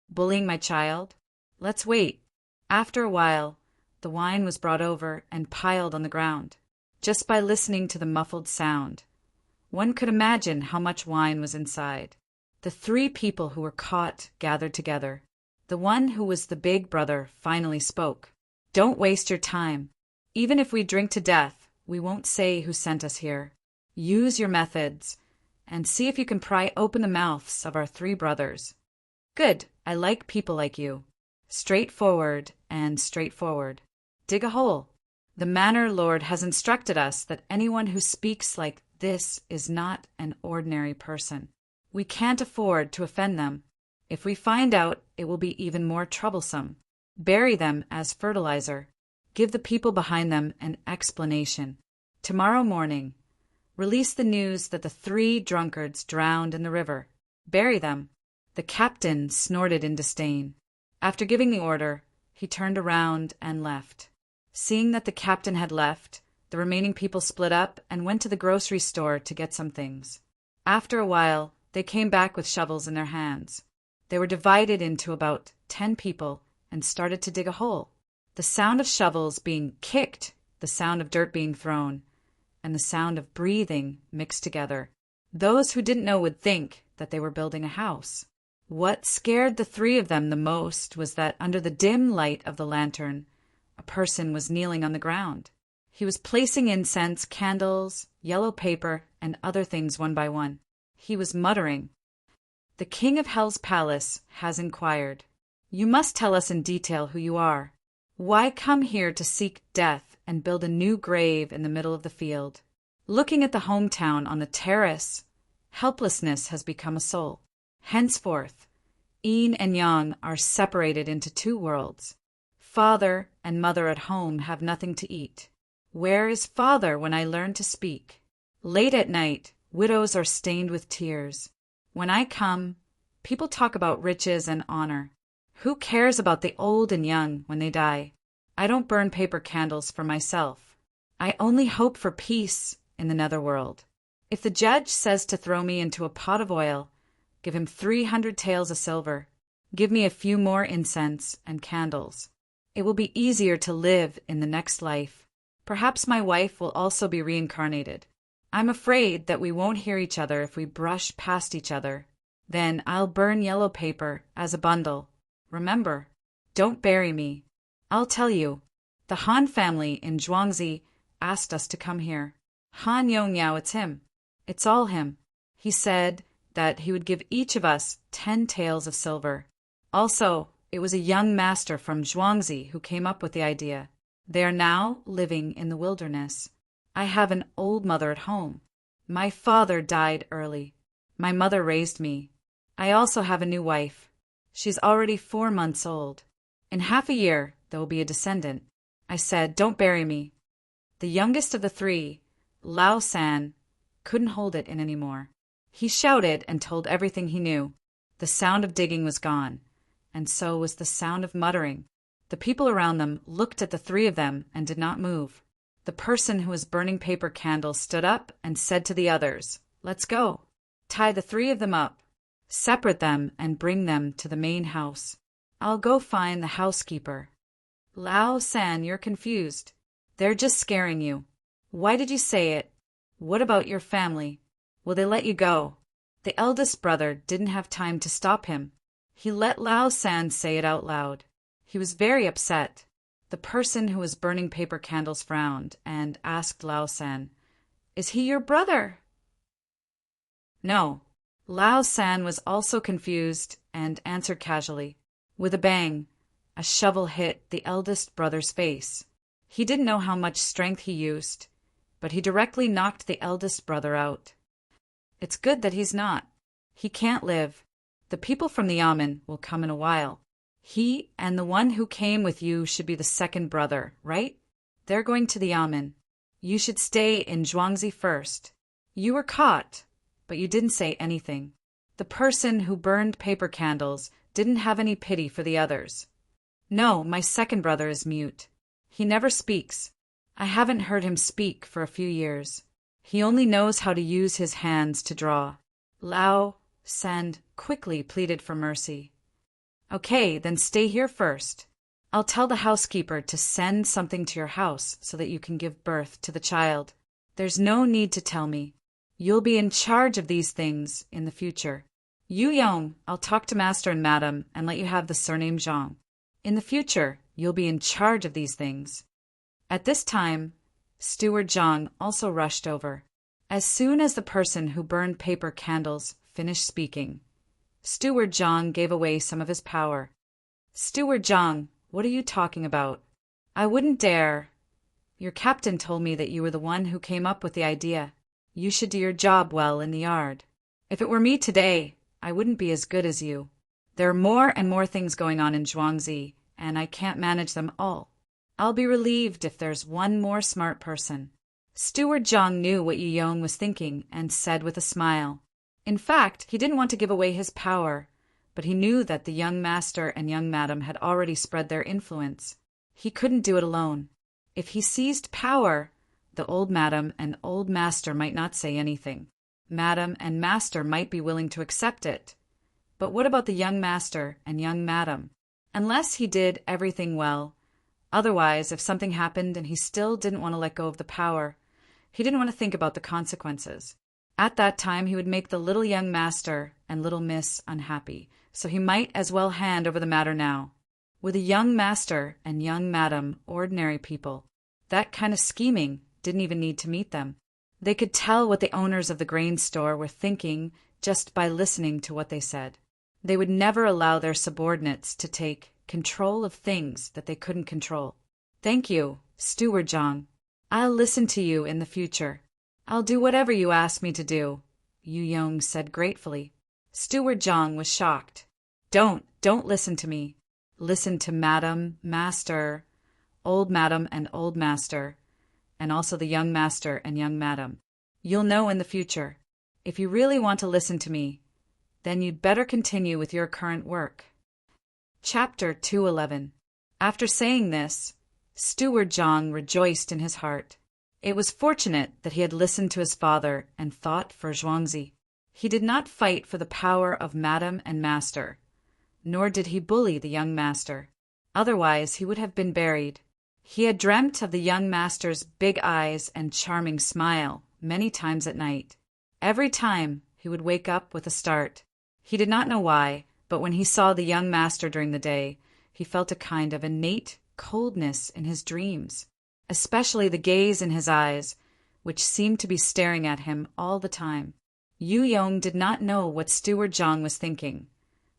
Bullying my child? Let's wait. After a while, the wine was brought over and piled on the ground. Just by listening to the muffled sound, one could imagine how much wine was inside. The three people who were caught gathered together. The one who was the big brother finally spoke. "Don't waste your time. Even if we drink to death, we won't say who sent us here. Use your methods and see if you can pry open the mouths of our 3 brothers. Good, I like people like you. Straightforward and straightforward. Dig a hole. The Manor Lord has instructed us that anyone who speaks like this is not an ordinary person. We can't afford to offend them. If we find out, it will be even more troublesome. Bury them as fertilizer. Give the people behind them an explanation. Tomorrow morning, release the news that the 3 drunkards drowned in the river. Bury them." The captain snorted in disdain. After giving the order, he turned around and left. Seeing that the captain had left, the remaining people split up and went to the grocery store to get some things. After a while, they came back with shovels in their hands. They were divided into about 10 people and started to dig a hole. The sound of shovels being kicked, the sound of dirt being thrown, and the sound of breathing mixed together. Those who didn't know would think that they were building a house. What scared the 3 of them the most was that under the dim light of the lantern, a person was kneeling on the ground. He was placing incense, candles, yellow paper, and other things one by one. He was muttering. "The King of Hell's palace has inquired. You must tell us in detail who you are. Why come here to seek death and build a new grave in the middle of the field? Looking at the hometown on the terrace, helplessness has become a soul. Henceforth, Yin and Yang are separated into 2 worlds. Father and mother at home have nothing to eat. Where is father when I learn to speak? Late at night, widows are stained with tears. When I come, people talk about riches and honor. Who cares about the old and young when they die? I don't burn paper candles for myself. I only hope for peace in the netherworld. If the judge says to throw me into a pot of oil, give him 300 taels of silver. Give me a few more incense and candles. It will be easier to live in the next life. Perhaps my wife will also be reincarnated. I'm afraid that we won't hear each other if we brush past each other. Then I'll burn yellow paper as a bundle. Remember, don't bury me. I'll tell you. The Han family in Zhuangzi asked us to come here. Han Yongyao, it's him. It's all him. He said that he would give each of us 10 taels of silver. Also, it was a young master from Zhuangzi who came up with the idea. They are now living in the wilderness. I have an old mother at home. My father died early. My mother raised me. I also have a new wife. She's already 4 months old. In half a year, there will be a descendant. I said, don't bury me. The youngest of the 3, Lao San, couldn't hold it in anymore. He shouted and told everything he knew. The sound of digging was gone, and so was the sound of muttering. The people around them looked at the 3 of them and did not move. The person who was burning paper candles stood up and said to the others, let's go. Tie the 3 of them up. Separate them and bring them to the main house. I'll go find the housekeeper. Lao San, you're confused. They're just scaring you. Why did you say it? What about your family? Will they let you go? The eldest brother didn't have time to stop him. He let Lao San say it out loud. He was very upset. The person who was burning paper candles frowned and asked Lao San, is he your brother? No. Lao San was also confused and answered casually. With a bang, a shovel hit the eldest brother's face. He didn't know how much strength he used, but he directly knocked the eldest brother out. It's good that he's not. He can't live. The people from the Yamen will come in a while. He and the one who came with you should be the second brother, right? They're going to the Yamen. You should stay in Zhuangzi first. You were caught, but you didn't say anything. The person who burned paper candles didn't have any pity for the others. No, my second brother is mute. He never speaks. I haven't heard him speak for a few years. He only knows how to use his hands to draw. Lao San quickly pleaded for mercy. Okay, then stay here first. I'll tell the housekeeper to send something to your house so that you can give birth to the child. There's no need to tell me. You'll be in charge of these things in the future. Yu Yong, I'll talk to Master and Madam and let you have the surname Zhang. In the future, you'll be in charge of these things. At this time, Steward Zhang also rushed over. As soon as the person who burned paper candles finished speaking, Steward Zhang gave away some of his power. Steward Zhang, what are you talking about? I wouldn't dare. Your captain told me that you were the one who came up with the idea. You should do your job well in the yard. If it were me today, I wouldn't be as good as you. There are more and more things going on in Zhuangzi, and I can't manage them all. I'll be relieved if there's one more smart person. Steward Zhang knew what Yu Yong was thinking and said with a smile. In fact, he didn't want to give away his power, but he knew that the young master and young madam had already spread their influence. He couldn't do it alone. If he seized power, the old madam and old master might not say anything. Madam and master might be willing to accept it. But what about the young master and young madam? Unless he did everything well. Otherwise, if something happened and he still didn't want to let go of the power, he didn't want to think about the consequences. At that time, he would make the little young master and little miss unhappy, so he might as well hand over the matter now. With a young master and young madam, ordinary people, that kind of scheming didn't even need to meet them. They could tell what the owners of the grain store were thinking just by listening to what they said. They would never allow their subordinates to take control of things that they couldn't control. Thank you, Steward Zhang. I'll listen to you in the future. I'll do whatever you ask me to do, Yu Yong said gratefully. Steward Zhang was shocked. Don't listen to me. Listen to Madam, Master, Old Madam and Old Master, and also the young master and young madam. You'll know in the future. If you really want to listen to me, then you'd better continue with your current work. Chapter 211. After saying this, Steward Zhang rejoiced in his heart. It was fortunate that he had listened to his father and fought for Zhuangzi. He did not fight for the power of madam and master, nor did he bully the young master. Otherwise he would have been buried. He had dreamt of the young master's big eyes and charming smile many times at night. Every time he would wake up with a start. He did not know why, but when he saw the young master during the day, he felt a kind of innate coldness in his dreams, especially the gaze in his eyes, which seemed to be staring at him all the time. Yu Yong did not know what Steward Zhang was thinking,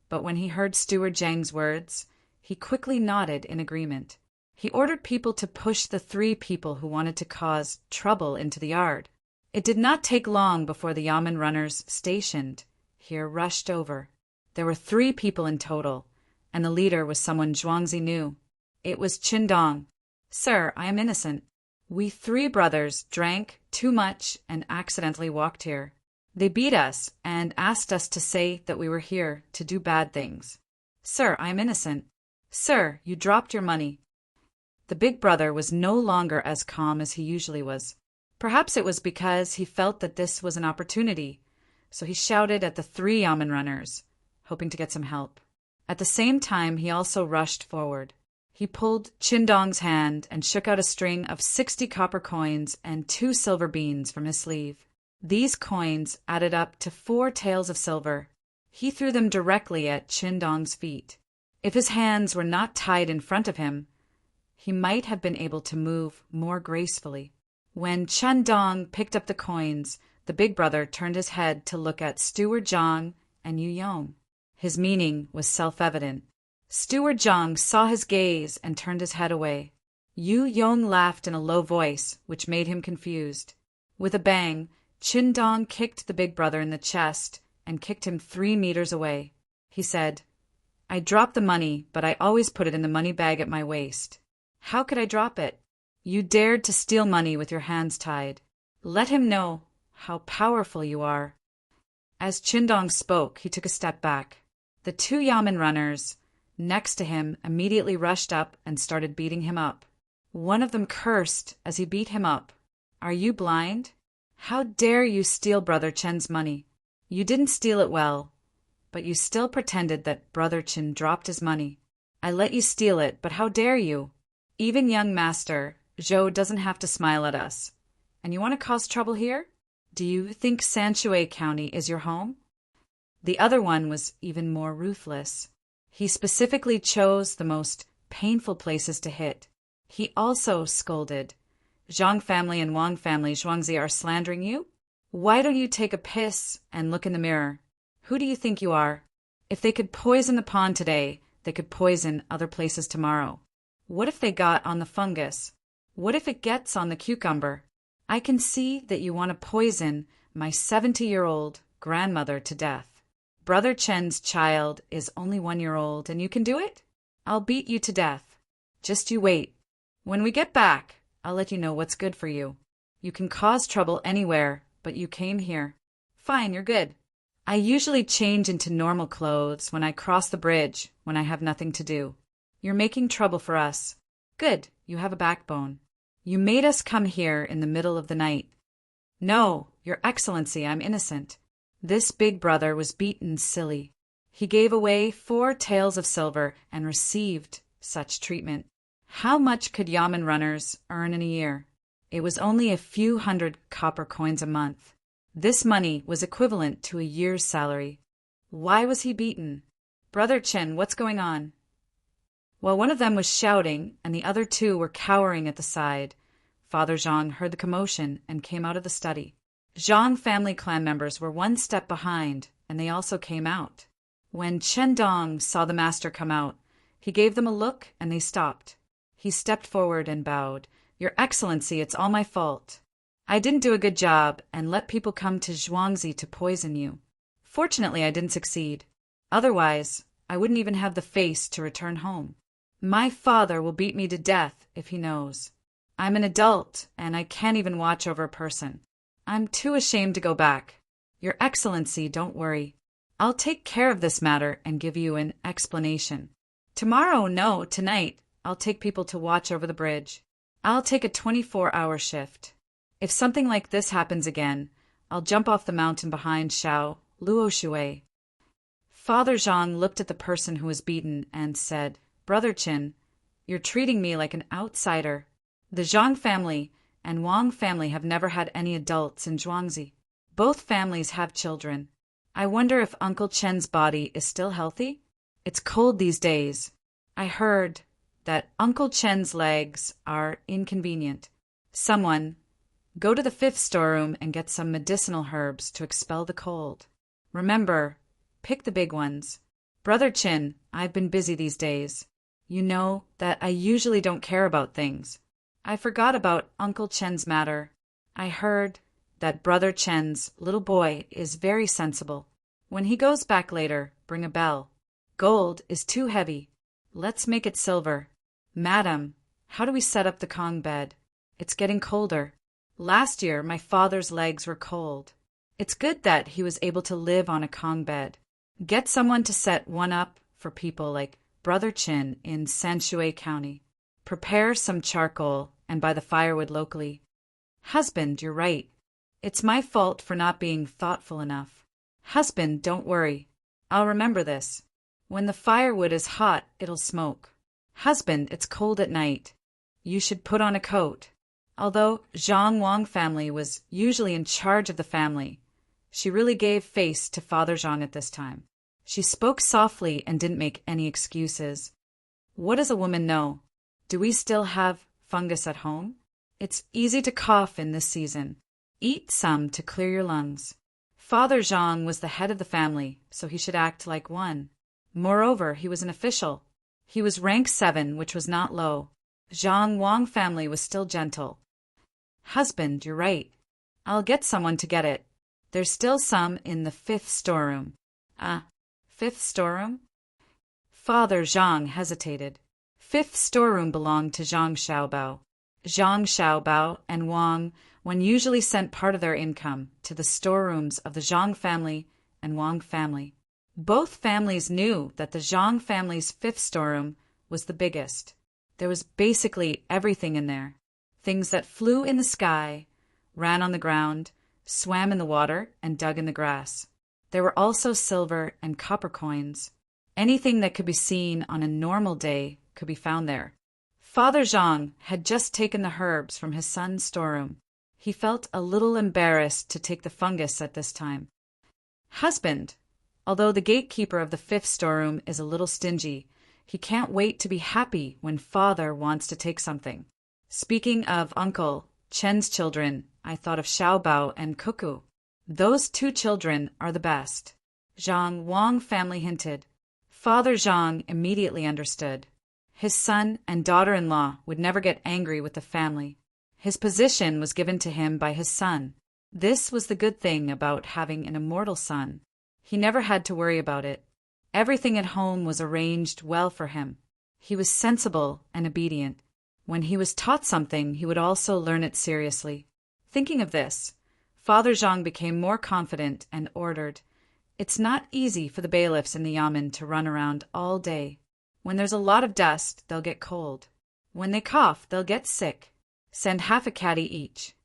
but when he heard Steward Zhang's words, he quickly nodded in agreement. He ordered people to push the 3 people who wanted to cause trouble into the yard. It did not take long before the yamen runners stationed here rushed over. There were 3 people in total, and the leader was someone Zhuangzi knew. It was Qindong. "Sir, I am innocent. We 3 brothers drank too much and accidentally walked here. They beat us and asked us to say that we were here to do bad things. Sir, I am innocent. Sir, you dropped your money." The big brother was no longer as calm as he usually was. Perhaps it was because he felt that this was an opportunity, so he shouted at the 3 yamen runners, hoping to get some help. At the same time, he also rushed forward. He pulled Qindong's hand and shook out a string of 60 copper coins and 2 silver beans from his sleeve. These coins added up to 4 taels of silver. He threw them directly at Qindong's feet. If his hands were not tied in front of him, he might have been able to move more gracefully. When Qindong picked up the coins, the big brother turned his head to look at Steward Zhang and Yu Yong. His meaning was self-evident. Steward Zhang saw his gaze and turned his head away. Yu Yong laughed in a low voice, which made him confused. With a bang, Qindong kicked the big brother in the chest and kicked him 3 meters away. He said, "I dropped the money, but I always put it in the money bag at my waist." "How could I drop it?" "You dared to steal money with your hands tied. Let him know how powerful you are." As Qindong spoke, he took a step back. The 2 yamen runners next to him immediately rushed up and started beating him up. One of them cursed as he beat him up. "Are you blind? How dare you steal Brother Chen's money? You didn't steal it well, but you still pretended that Brother Chen dropped his money. I let you steal it, but how dare you? Even young Master Zhou doesn't have to smile at us. And you want to cause trouble here? Do you think Sanshui County is your home?" The other one was even more ruthless. He specifically chose the most painful places to hit. He also scolded, "Zhang family and Wang family Zhuangzi are slandering you? Why don't you take a piss and look in the mirror? Who do you think you are? If they could poison the pond today, they could poison other places tomorrow. What if they got on the fungus? What if it gets on the cucumber? I can see that you want to poison my 70-year-old grandmother to death. Brother Chen's child is only 1 year old, and you can do it? I'll beat you to death. Just you wait. When we get back, I'll let you know what's good for you. You can cause trouble anywhere, but you came here. Fine, you're good. I usually change into normal clothes when I cross the bridge when I have nothing to do. You're making trouble for us. Good, you have a backbone. You made us come here in the middle of the night." "No, Your Excellency, I'm innocent." This big brother was beaten silly. He gave away 4 taels of silver and received such treatment. How much could yamen runners earn in a year? It was only a few hundred copper coins a month. This money was equivalent to a year's salary. Why was he beaten? "Brother Chen, what's going on?" While one of them was shouting and the other 2 were cowering at the side, Father Zhang heard the commotion and came out of the study. Zhang family clan members were 1 step behind, and they also came out. When Qindong saw the master come out, he gave them a look and they stopped. He stepped forward and bowed. "Your Excellency, it's all my fault. I didn't do a good job and let people come to Zhuangzi to poison you. Fortunately, I didn't succeed. Otherwise, I wouldn't even have the face to return home. My father will beat me to death if he knows. I'm an adult, and I can't even watch over a person. I'm too ashamed to go back. Your Excellency, don't worry. I'll take care of this matter and give you an explanation." Tomorrow, no, tonight, I'll take people to watch over the bridge. I'll take a 24-hour shift. If something like this happens again, I'll jump off the mountain behind Xiao Luo Shui. Father Zhang looked at the person who was beaten and said, Brother Qin, you're treating me like an outsider. The Zhang family and Wang family have never had any adults in Zhuangzi. Both families have children. I wonder if Uncle Chen's body is still healthy? It's cold these days. I heard that Uncle Chen's legs are inconvenient. Someone, go to the 5th storeroom and get some medicinal herbs to expel the cold. Remember, pick the big ones. Brother Qin, I've been busy these days. You know that I usually don't care about things. I forgot about Uncle Chen's matter. I heard that Brother Chen's little boy is very sensible. When he goes back later, bring a bell. Gold is too heavy. Let's make it silver. Madam, how do we set up the Kong bed? It's getting colder. Last year, my father's legs were cold. It's good that he was able to live on a Kong bed. Get someone to set one up for people like Brother Qin in Sanshui County. Prepare some charcoal and buy the firewood locally. Husband, you're right. It's my fault for not being thoughtful enough. Husband, don't worry. I'll remember this. When the firewood is hot, it'll smoke. Husband, it's cold at night. You should put on a coat. Although Zhang Wang family was usually in charge of the family, she really gave face to Father Zhang at this time. She spoke softly and didn't make any excuses. What does a woman know? Do we still have fungus at home? It's easy to cough in this season. Eat some to clear your lungs. Father Zhang was the head of the family, so he should act like one. Moreover, he was an official. He was rank 7, which was not low. Zhang Wang family was still gentle. Husband, you're right. I'll get someone to get it. There's still some in the 5th storeroom. 5th storeroom? Father Zhang hesitated. 5th storeroom belonged to Zhang Xiaobao. Zhang Xiaobao and Wang usually sent part of their income to the storerooms of the Zhang family and Wang family. Both families knew that the Zhang family's 5th storeroom was the biggest. There was basically everything in there. Things that flew in the sky, ran on the ground, swam in the water, and dug in the grass. There were also silver and copper coins. Anything that could be seen on a normal day could be found there. Father Zhang had just taken the herbs from his son's storeroom. He felt a little embarrassed to take the fungus at this time. Husband, although the gatekeeper of the 5th storeroom is a little stingy, he can't wait to be happy when father wants to take something. Speaking of Uncle Chen's children, I thought of Xiaobao and Cuckoo. Those 2 children are the best. Zhang Wang family hinted. Father Zhang immediately understood. His son and daughter-in-law would never get angry with the family. His position was given to him by his son. This was the good thing about having an immortal son. He never had to worry about it. Everything at home was arranged well for him. He was sensible and obedient. When he was taught something, he would also learn it seriously. Thinking of this, Father Zhang became more confident and ordered, "It's not easy for the bailiffs in the yamen to run around all day. When there's a lot of dust, they'll get cold. When they cough, they'll get sick. Send half a caddy each."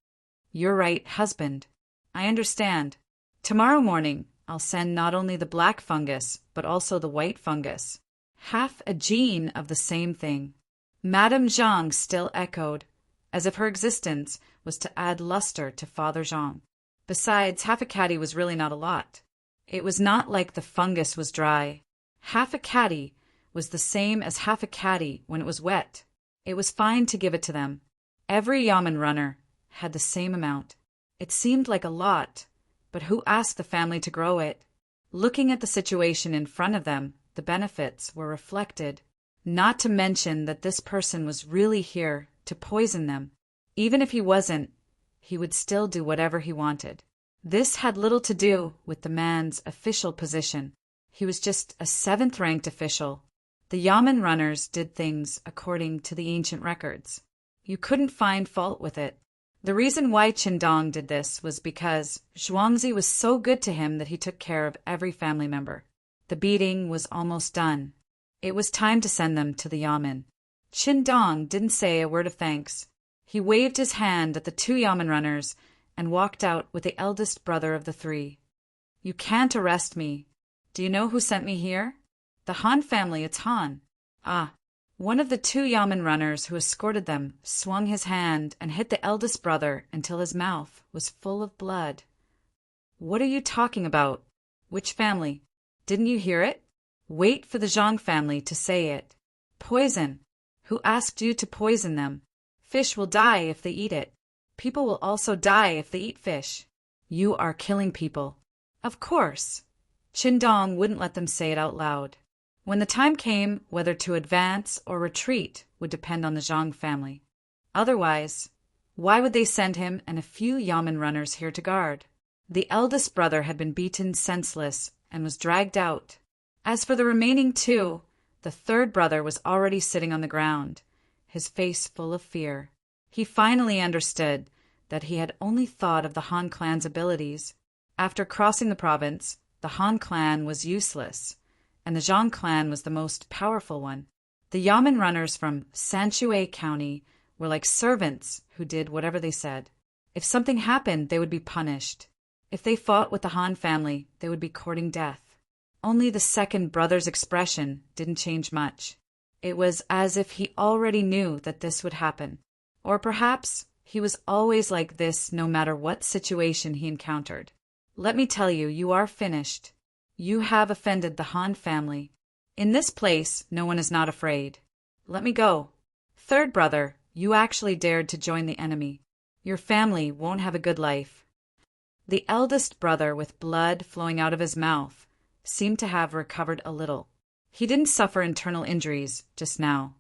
"You're right, husband. I understand. Tomorrow morning, I'll send not only the black fungus, but also the white fungus. Half a gene of the same thing." Madame Zhang still echoed, as if her existence was to add luster to Father Zhang. Besides, half a caddy was really not a lot. It was not like the fungus was dry. Half a caddy was the same as half a caddy when it was wet. It was fine to give it to them. Every yamen runner had the same amount. It seemed like a lot, but who asked the family to grow it? Looking at the situation in front of them, the benefits were reflected. Not to mention that this person was really here to poison them. Even if he wasn't, he would still do whatever he wanted. This had little to do with the man's official position. He was just a 7th-ranked official. The yamen runners did things according to the ancient records. You couldn't find fault with it. The reason why Qindong did this was because Zhuangzi was so good to him that he took care of every family member. The beating was almost done. It was time to send them to the yamen. Qin Dong didn't say a word of thanks. He waved his hand at the two yamen runners and walked out with the eldest brother of the three. You can't arrest me. Do you know who sent me here? The Han family, it's Han. Ah. One of the two yamen runners who escorted them swung his hand and hit the eldest brother until his mouth was full of blood. What are you talking about? Which family? Didn't you hear it? Wait for the Zhang family to say it. Poison. Who asked you to poison them? Fish will die if they eat it. People will also die if they eat fish. You are killing people. Of course. Qin Dong wouldn't let them say it out loud. When the time came, whether to advance or retreat would depend on the Zhang family. Otherwise, why would they send him and a few yamen runners here to guard? The eldest brother had been beaten senseless and was dragged out. As for the remaining two, the third brother was already sitting on the ground, his face full of fear. He finally understood that he had only thought of the Han clan's abilities. After crossing the province, the Han clan was useless, and the Zhang clan was the most powerful one. The yamen runners from Sanshui County were like servants who did whatever they said. If something happened, they would be punished. If they fought with the Han family, they would be courting death. Only the second brother's expression didn't change much. It was as if he already knew that this would happen. Or perhaps he was always like this no matter what situation he encountered. Let me tell you, you are finished. You have offended the Han family. In this place, no one is not afraid. Let me go. Third brother, you actually dared to join the enemy. Your family won't have a good life. The eldest brother, with blood flowing out of his mouth, seemed to have recovered a little. He didn't suffer internal injuries just now.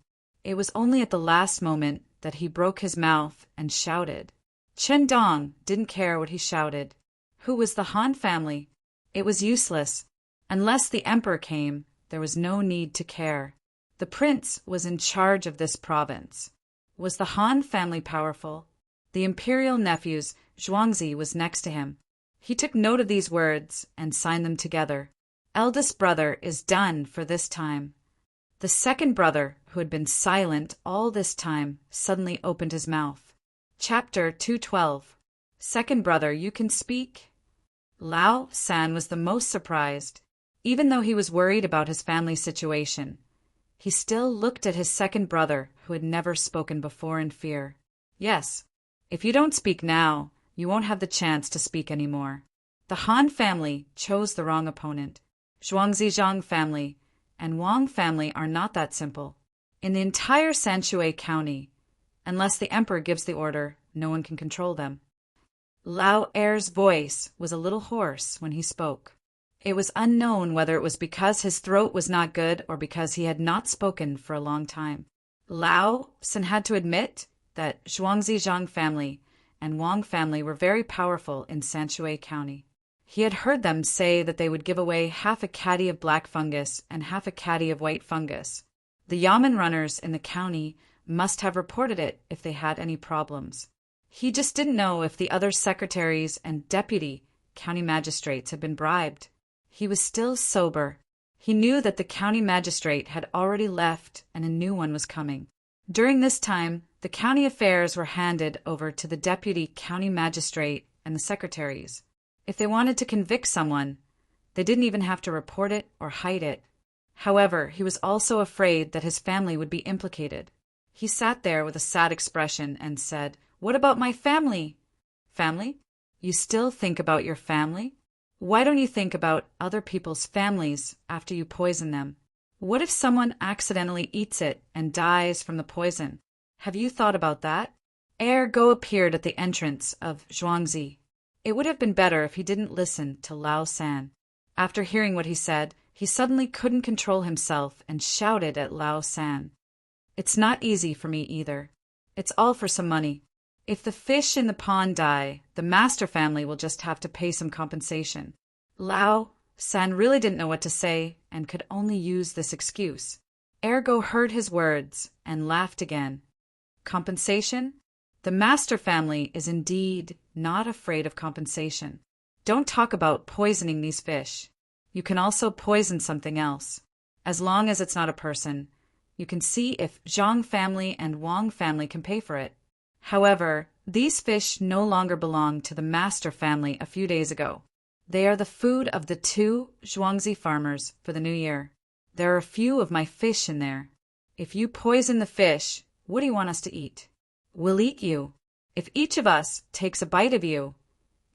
It was only at the last moment that he broke his mouth and shouted. Qin Dong didn't care what he shouted. Who was the Han family? It was useless. Unless the emperor came, there was no need to care. The prince was in charge of this province. Was the Han family powerful? The imperial nephew's Zhuangzi was next to him. He took note of these words and signed them together. Eldest brother is done for this time. The second brother, who had been silent all this time, suddenly opened his mouth. Chapter 212. Second brother, you can speak? Lao San was the most surprised. Even though he was worried about his family situation, he still looked at his second brother, who had never spoken before, in fear. Yes, if you don't speak now, you won't have the chance to speak anymore. The Han family chose the wrong opponent. Zhuangzi Zhang family and Wang family are not that simple. In the entire Sanshui County, unless the emperor gives the order, no one can control them. Lao Er's voice was a little hoarse when he spoke. It was unknown whether it was because his throat was not good or because he had not spoken for a long time. Lao San had to admit that Zhuangzi Zhang family and Wang family were very powerful in Sanshui County. He had heard them say that they would give away half a caddy of black fungus and half a caddy of white fungus. The yamen runners in the county must have reported it if they had any problems. He just didn't know if the other secretaries and deputy county magistrates had been bribed. He was still sober. He knew that the county magistrate had already left and a new one was coming. During this time, the county affairs were handed over to the deputy county magistrate and the secretaries. If they wanted to convict someone, they didn't even have to report it or hide it. However, he was also afraid that his family would be implicated. He sat there with a sad expression and said, "What about my family?" Family? You still think about your family? Why don't you think about other people's families after you poison them? What if someone accidentally eats it and dies from the poison? Have you thought about that? Ergo appeared at the entrance of Zhuangzi. It would have been better if he didn't listen to Lao San. After hearing what he said, he suddenly couldn't control himself and shouted at Lao San. "It's not easy for me either. It's all for some money. If the fish in the pond die, the master family will just have to pay some compensation." Lao San really didn't know what to say and could only use this excuse. Ergo heard his words and laughed again. Compensation? The master family is indeed not afraid of compensation. Don't talk about poisoning these fish. You can also poison something else. as long as it's not a person. You can see if Zhang family and Wang family can pay for it. However, these fish no longer belong to the master family a few days ago. They are the food of the 2 Zhuangzi farmers for the new year. There are a few of my fish in there. If you poison the fish, what do you want us to eat? We'll eat you. If each of us takes a bite of you,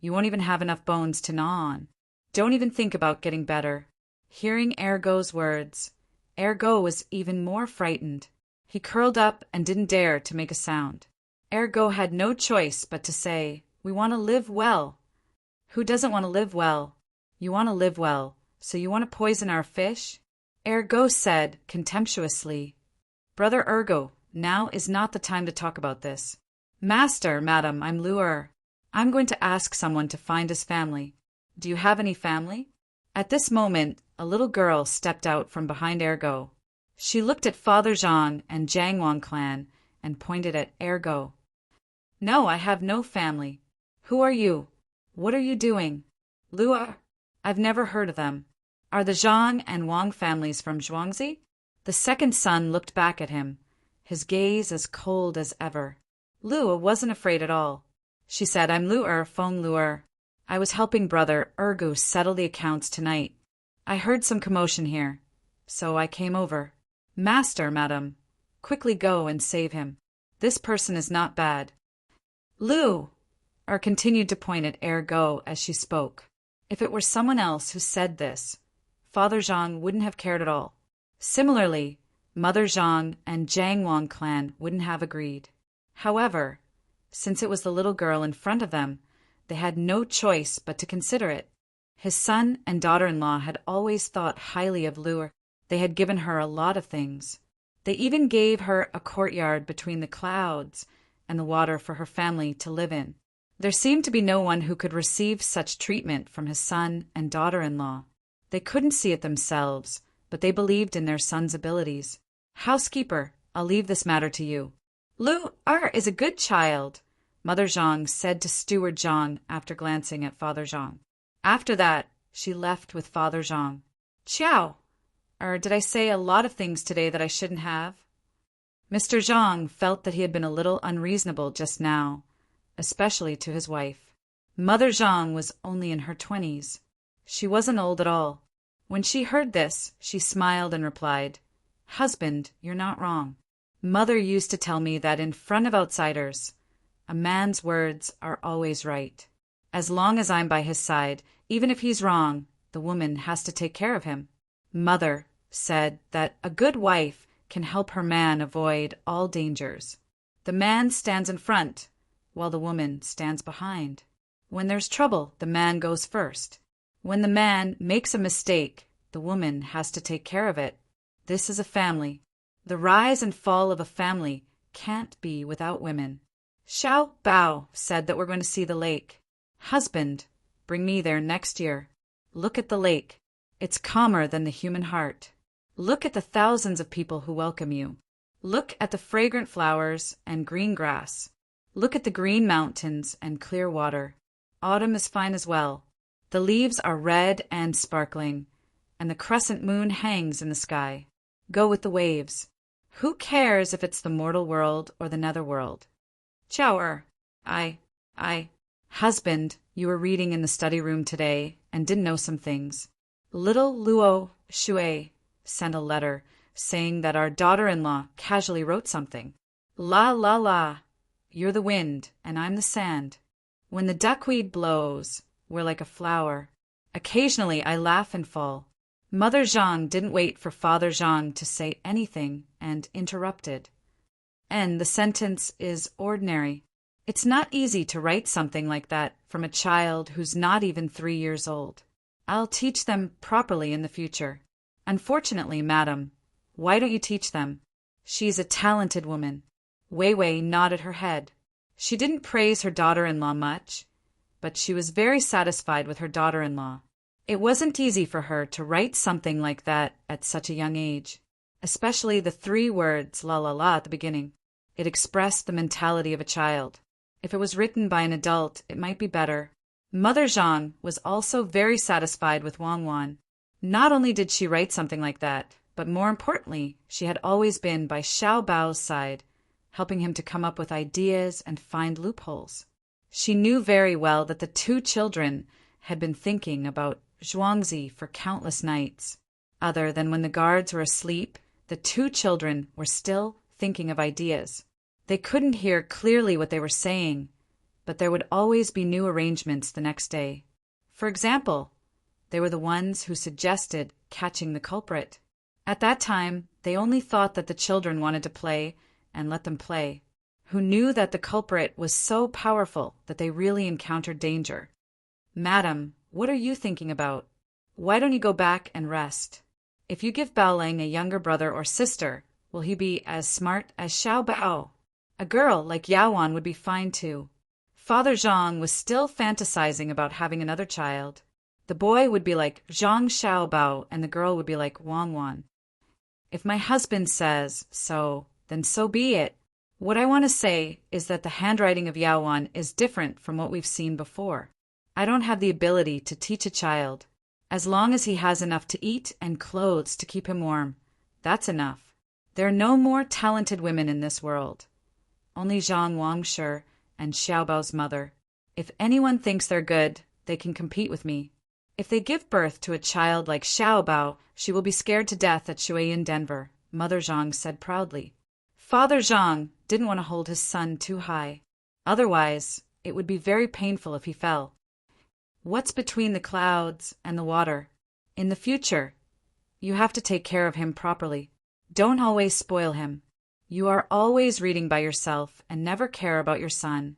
you won't even have enough bones to gnaw on. Don't even think about getting better. Hearing Ergo's words, Ergo was even more frightened. He curled up and didn't dare to make a sound. Ergo had no choice but to say, "We want to live well." Who doesn't want to live well? You want to live well, so you want to poison our fish? Ergo said contemptuously, "Brother Ergo, now is not the time to talk about this. Master, madam, I'm Luer. I'm going to ask someone to find his family. Do you have any family?" At this moment, a little girl stepped out from behind Ergo. She looked at Father Zhang and Jiangwang clan and pointed at Ergo. "No, I have no family. Who are you? What are you doing?" "Luer? I've never heard of them. Are the Zhang and Wang families from Zhuangzi?" The second son looked back at him, his gaze as cold as ever. Luer wasn't afraid at all. She said, "I'm Luer, Feng Luer. I was helping Brother Ergo settle the accounts tonight. I heard some commotion here, so I came over. Master, madam, quickly go and save him. This person is not bad." Lu continued to point at Ergo as she spoke. If it were someone else who said this, Father Zhang wouldn't have cared at all. Similarly, Mother Zhang and Jiangwang clan wouldn't have agreed. However, since it was the little girl in front of them, they had no choice but to consider it. His son and daughter-in-law had always thought highly of Luer. They had given her a lot of things. They even gave her a courtyard between the clouds and the water for her family to live in. There seemed to be no one who could receive such treatment from his son and daughter-in-law. They couldn't see it themselves, but they believed in their son's abilities. "Housekeeper, I'll leave this matter to you." "Luer is a good child," Mother Zhang said to Steward Zhang after glancing at Father Zhang. After that, she left with Father Zhang. "Ciao. Did I say a lot of things today that I shouldn't have?" Mr. Zhang felt that he had been a little unreasonable just now, especially to his wife. Mother Zhang was only in her 20s. She wasn't old at all. When she heard this, she smiled and replied, "Husband, you're not wrong. Mother used to tell me that in front of outsiders, a man's words are always right. As long as I'm by his side, even if he's wrong, the woman has to take care of him. Mother said that a good wife can help her man avoid all dangers. The man stands in front, while the woman stands behind. When there's trouble, the man goes first. When the man makes a mistake, the woman has to take care of it. This is a family. The rise and fall of a family can't be without women." Xiao Bao said that we're going to see the lake. "Husband, bring me there next year. Look at the lake. It's calmer than the human heart. Look at the thousands of people who welcome you. Look at the fragrant flowers and green grass. Look at the green mountains and clear water. Autumn is fine as well. The leaves are red and sparkling, and the crescent moon hangs in the sky. Go with the waves. Who cares if it's the mortal world or the nether world?" "Chower, Husband, you were reading in the study room today and didn't know some things. Little Luo Shui sent a letter saying that our daughter-in-law casually wrote something. La la la, you're the wind and I'm the sand. When the duckweed blows, we're like a flower. Occasionally I laugh and fall." Mother Zhang didn't wait for Father Zhang to say anything and interrupted. "And the sentence is ordinary. It's not easy to write something like that from a child who's not even 3 years old. I'll teach them properly in the future. Unfortunately, madam, why don't you teach them? She's a talented woman." Wei Wei nodded her head. She didn't praise her daughter-in-law much, but she was very satisfied with her daughter-in-law. It wasn't easy for her to write something like that at such a young age, especially the 3 words la la la at the beginning. It expressed the mentality of a child. If it was written by an adult, it might be better. Mother Zhang was also very satisfied with Wang Wan. Not only did she write something like that, but more importantly, she had always been by Xiao Bao's side, helping him to come up with ideas and find loopholes. She knew very well that the two children had been thinking about Zhuangzi for countless nights. Other than when the guards were asleep, the two children were still thinking of ideas. They couldn't hear clearly what they were saying, but there would always be new arrangements the next day. For example, they were the ones who suggested catching the culprit. At that time, they only thought that the children wanted to play, and let them play, who knew that the culprit was so powerful that they really encountered danger. "Madam, what are you thinking about? Why don't you go back and rest? If you give Baoling a younger brother or sister, will he be as smart as Xiao Bao? A girl like Yaowan would be fine too." Father Zhang was still fantasizing about having another child. The boy would be like Zhang Xiaobao and the girl would be like Wang Wan. "If my husband says so, then so be it. What I want to say is that the handwriting of Yaowan is different from what we've seen before. I don't have the ability to teach a child. As long as he has enough to eat and clothes to keep him warm, that's enough. There are no more talented women in this world. Only Zhang Wangshi and Xiaobao's mother. If anyone thinks they're good, they can compete with me. If they give birth to a child like Xiaobao, she will be scared to death at Shuiyin Denver," Mother Zhang said proudly. Father Zhang didn't want to hold his son too high. Otherwise, it would be very painful if he fell. What's between the clouds and the water? In the future, you have to take care of him properly. Don't always spoil him. You are always reading by yourself and never care about your son.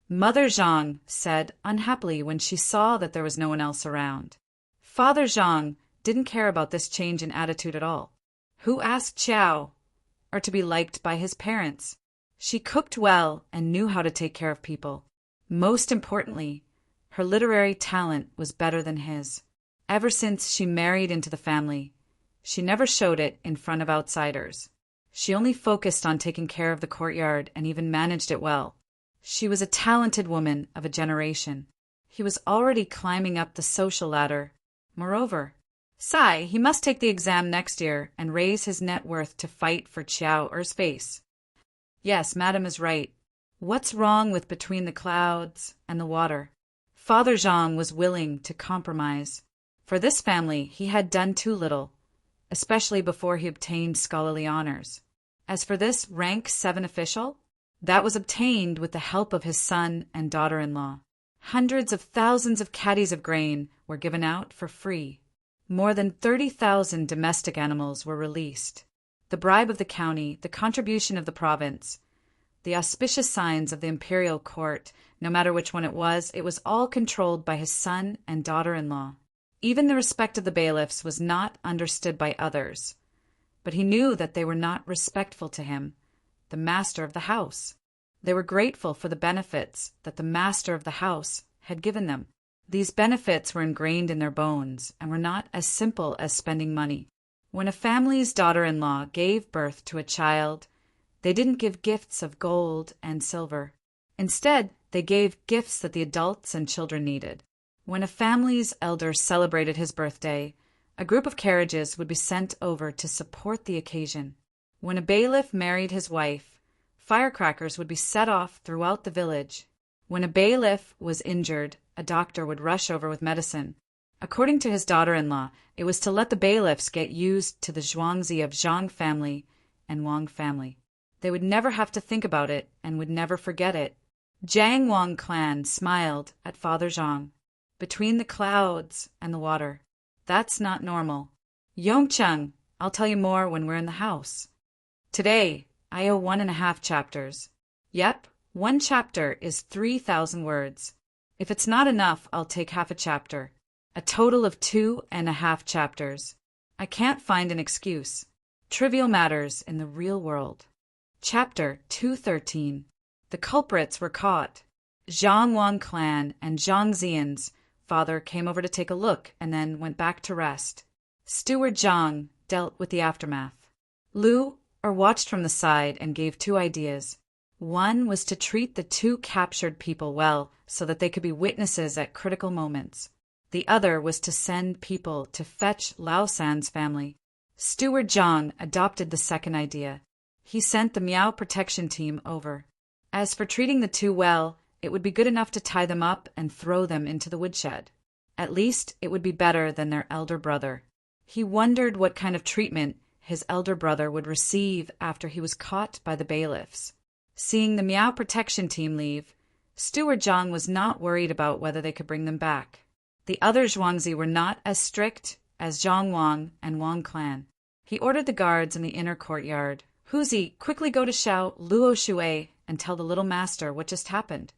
Mother Zhang said unhappily when she saw that there was no one else around. Father Zhang didn't care about this change in attitude at all. Who asked Xiao? Or to be liked by his parents? She cooked well and knew how to take care of people. Most importantly, her literary talent was better than his. Ever since she married into the family, she never showed it in front of outsiders. She only focused on taking care of the courtyard and even managed it well. She was a talented woman of a generation. He was already climbing up the social ladder. Moreover, he must take the exam next year and raise his net worth to fight for Qiao Er's face. Yes, Madam is right. What's wrong with between the clouds and the water? Father Zhang was willing to compromise. For this family, he had done too little, especially before he obtained scholarly honors. As for this rank 7 official, that was obtained with the help of his son and daughter-in-law. Hundreds of thousands of caddies of grain were given out for free. More than 30,000 domestic animals were released. The bribe of the county, the contribution of the province, the auspicious signs of the imperial court, no matter which one it was all controlled by his son and daughter-in-law. Even the respect of the bailiffs was not understood by others, but he knew that they were not respectful to him, the master of the house. They were grateful for the benefits that the master of the house had given them. These benefits were ingrained in their bones and were not as simple as spending money. When a family's daughter-in-law gave birth to a child, they didn't give gifts of gold and silver. Instead, they gave gifts that the adults and children needed. When a family's elder celebrated his birthday, a group of carriages would be sent over to support the occasion. When a bailiff married his wife, firecrackers would be set off throughout the village. When a bailiff was injured, a doctor would rush over with medicine. According to his daughter-in-law, it was to let the bailiffs get used to the Zhuangzi of Zhang family and Wang family. They would never have to think about it and would never forget it. Jiang Wang clan smiled at Father Zhang. Between the clouds and the water. That's not normal. Yongcheng, I'll tell you more when we're in the house. Today, I owe 1.5 chapters. Yep, 1 chapter is 3,000 words. If it's not enough, I'll take half a chapter. A total of 2.5 chapters. I can't find an excuse. Trivial matters in the real world. Chapter 213. The culprits were caught. Zhang Wang clan and Zhang Ziyan's father came over to take a look and then went back to rest. Steward Zhang dealt with the aftermath. Lu watched from the side and gave 2 ideas. One was to treat the 2 captured people well so that they could be witnesses at critical moments. The other was to send people to fetch Lao San's family. Steward Zhang adopted the second idea. He sent the Meow protection team over. As for treating the two well, it would be good enough to tie them up and throw them into the woodshed. At least it would be better than their elder brother. He wondered what kind of treatment his elder brother would receive after he was caught by the bailiffs. Seeing the Meow protection team leave, Steward Zhang was not worried about whether they could bring them back. The other Zhuangzi were not as strict as Zhang Wang and Wang Clan. He ordered the guards in the inner courtyard. Huzi, quickly go to Xiao Luo Shui and tell the little master what just happened.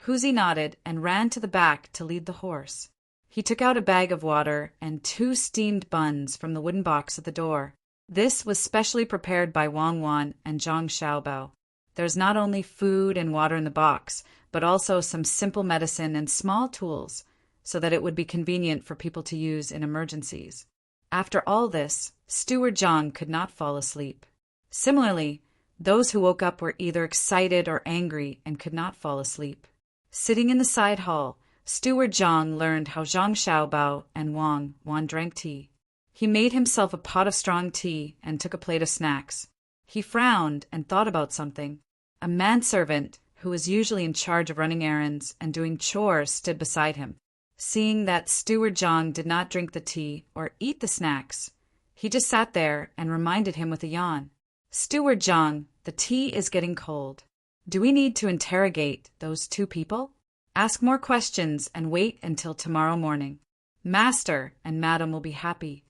Huzi nodded and ran to the back to lead the horse. He took out a bag of water and 2 steamed buns from the wooden box at the door. This was specially prepared by Wang Wan and Zhang Xiaobao. There's not only food and water in the box, but also some simple medicine and small tools, so that it would be convenient for people to use in emergencies. After all this, Steward Zhang could not fall asleep. Similarly, those who woke up were either excited or angry and could not fall asleep. Sitting in the side hall, Steward Zhang learned how Zhang Xiaobao and Wang Wan drank tea. He made himself a pot of strong tea and took a plate of snacks. He frowned and thought about something. A manservant, who was usually in charge of running errands and doing chores, stood beside him. Seeing that Steward Zhang did not drink the tea or eat the snacks, he just sat there and reminded him with a yawn. Steward Zhang, the tea is getting cold. Do we need to interrogate those 2 people? Ask more questions and wait until tomorrow morning. Master and Madam will be happy.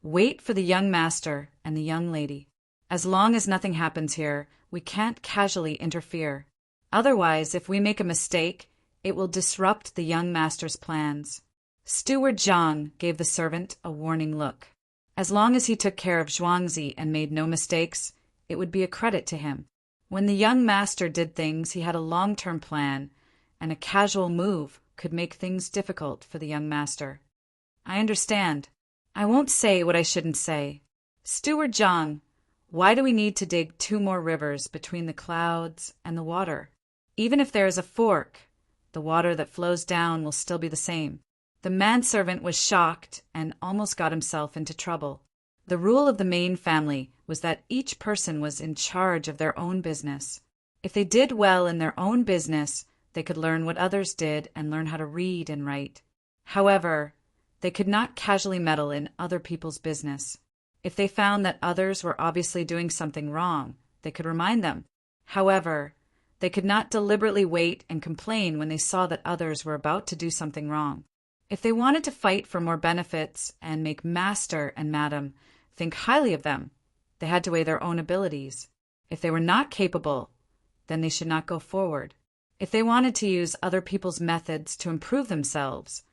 Wait for the young master and the young lady. As long as nothing happens here, we can't casually interfere. Otherwise, if we make a mistake, it will disrupt the young master's plans. Steward Zhang gave the servant a warning look. As long as he took care of Zhuangzi and made no mistakes, it would be a credit to him. When the young master did things, he had a long-term plan, and a casual move could make things difficult for the young master. I understand. I won't say what I shouldn't say. Steward Zhang, why do we need to dig 2 more rivers between the clouds and the water? Even if there is a fork, the water that flows down will still be the same. The manservant was shocked and almost got himself into trouble. The rule of the main family was that each person was in charge of their own business. If they did well in their own business, they could learn what others did and learn how to read and write. However, they could not casually meddle in other people's business. If they found that others were obviously doing something wrong, they could remind them. However, they could not deliberately wait and complain when they saw that others were about to do something wrong. If they wanted to fight for more benefits and make Master and Madam think highly of them, they had to weigh their own abilities. If they were not capable, then they should not go forward. If they wanted to use other people's methods to improve themselves,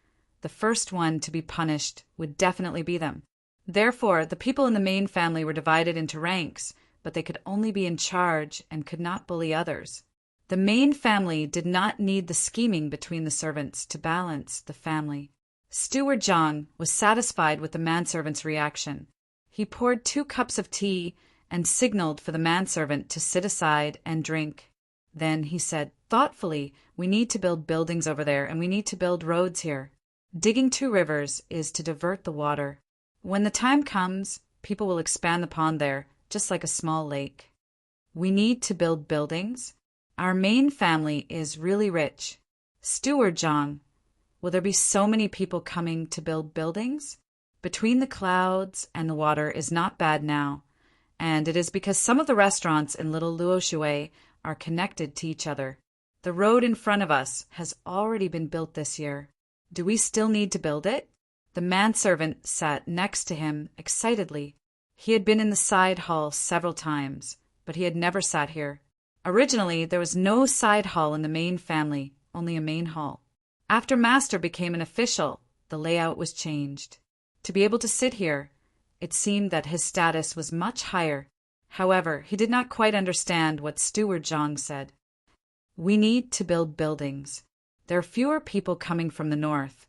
the first one to be punished would definitely be them. Therefore, the people in the main family were divided into ranks, but they could only be in charge and could not bully others. The main family did not need the scheming between the servants to balance the family. Steward Zhang was satisfied with the manservant's reaction. He poured 2 cups of tea and signaled for the manservant to sit aside and drink. Then he said, thoughtfully, we need to build buildings over there and we need to build roads here. Digging 2 rivers is to divert the water. When the time comes, people will expand the pond there, just like a small lake. We need to build buildings. Our main family is really rich. Steward Zhang, will there be so many people coming to build buildings? Between the clouds and the water is not bad now, and it is because some of the restaurants in Little Luoshui are connected to each other. The road in front of us has already been built this year. Do we still need to build it? The manservant sat next to him excitedly. He had been in the side hall several times, but he had never sat here. Originally, there was no side hall in the main family, only a main hall. After Master became an official, the layout was changed. To be able to sit here, it seemed that his status was much higher. However, he did not quite understand what Steward Zhang said. We need to build buildings. There are fewer people coming from the north,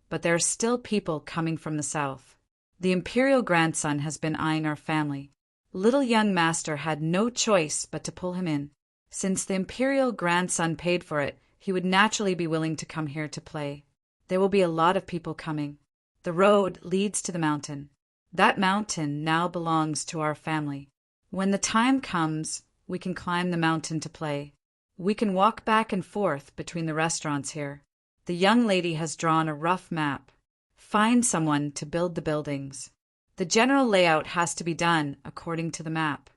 but there are still people coming from the south. The imperial grandson has been eyeing our family. Little young Master had no choice but to pull him in. Since the imperial grandson paid for it, he would naturally be willing to come here to play. There will be a lot of people coming. The road leads to the mountain. That mountain now belongs to our family. When the time comes, we can climb the mountain to play. We can walk back and forth between the restaurants here. The young lady has drawn a rough map. Find someone to build the buildings. The general layout has to be done according to the map.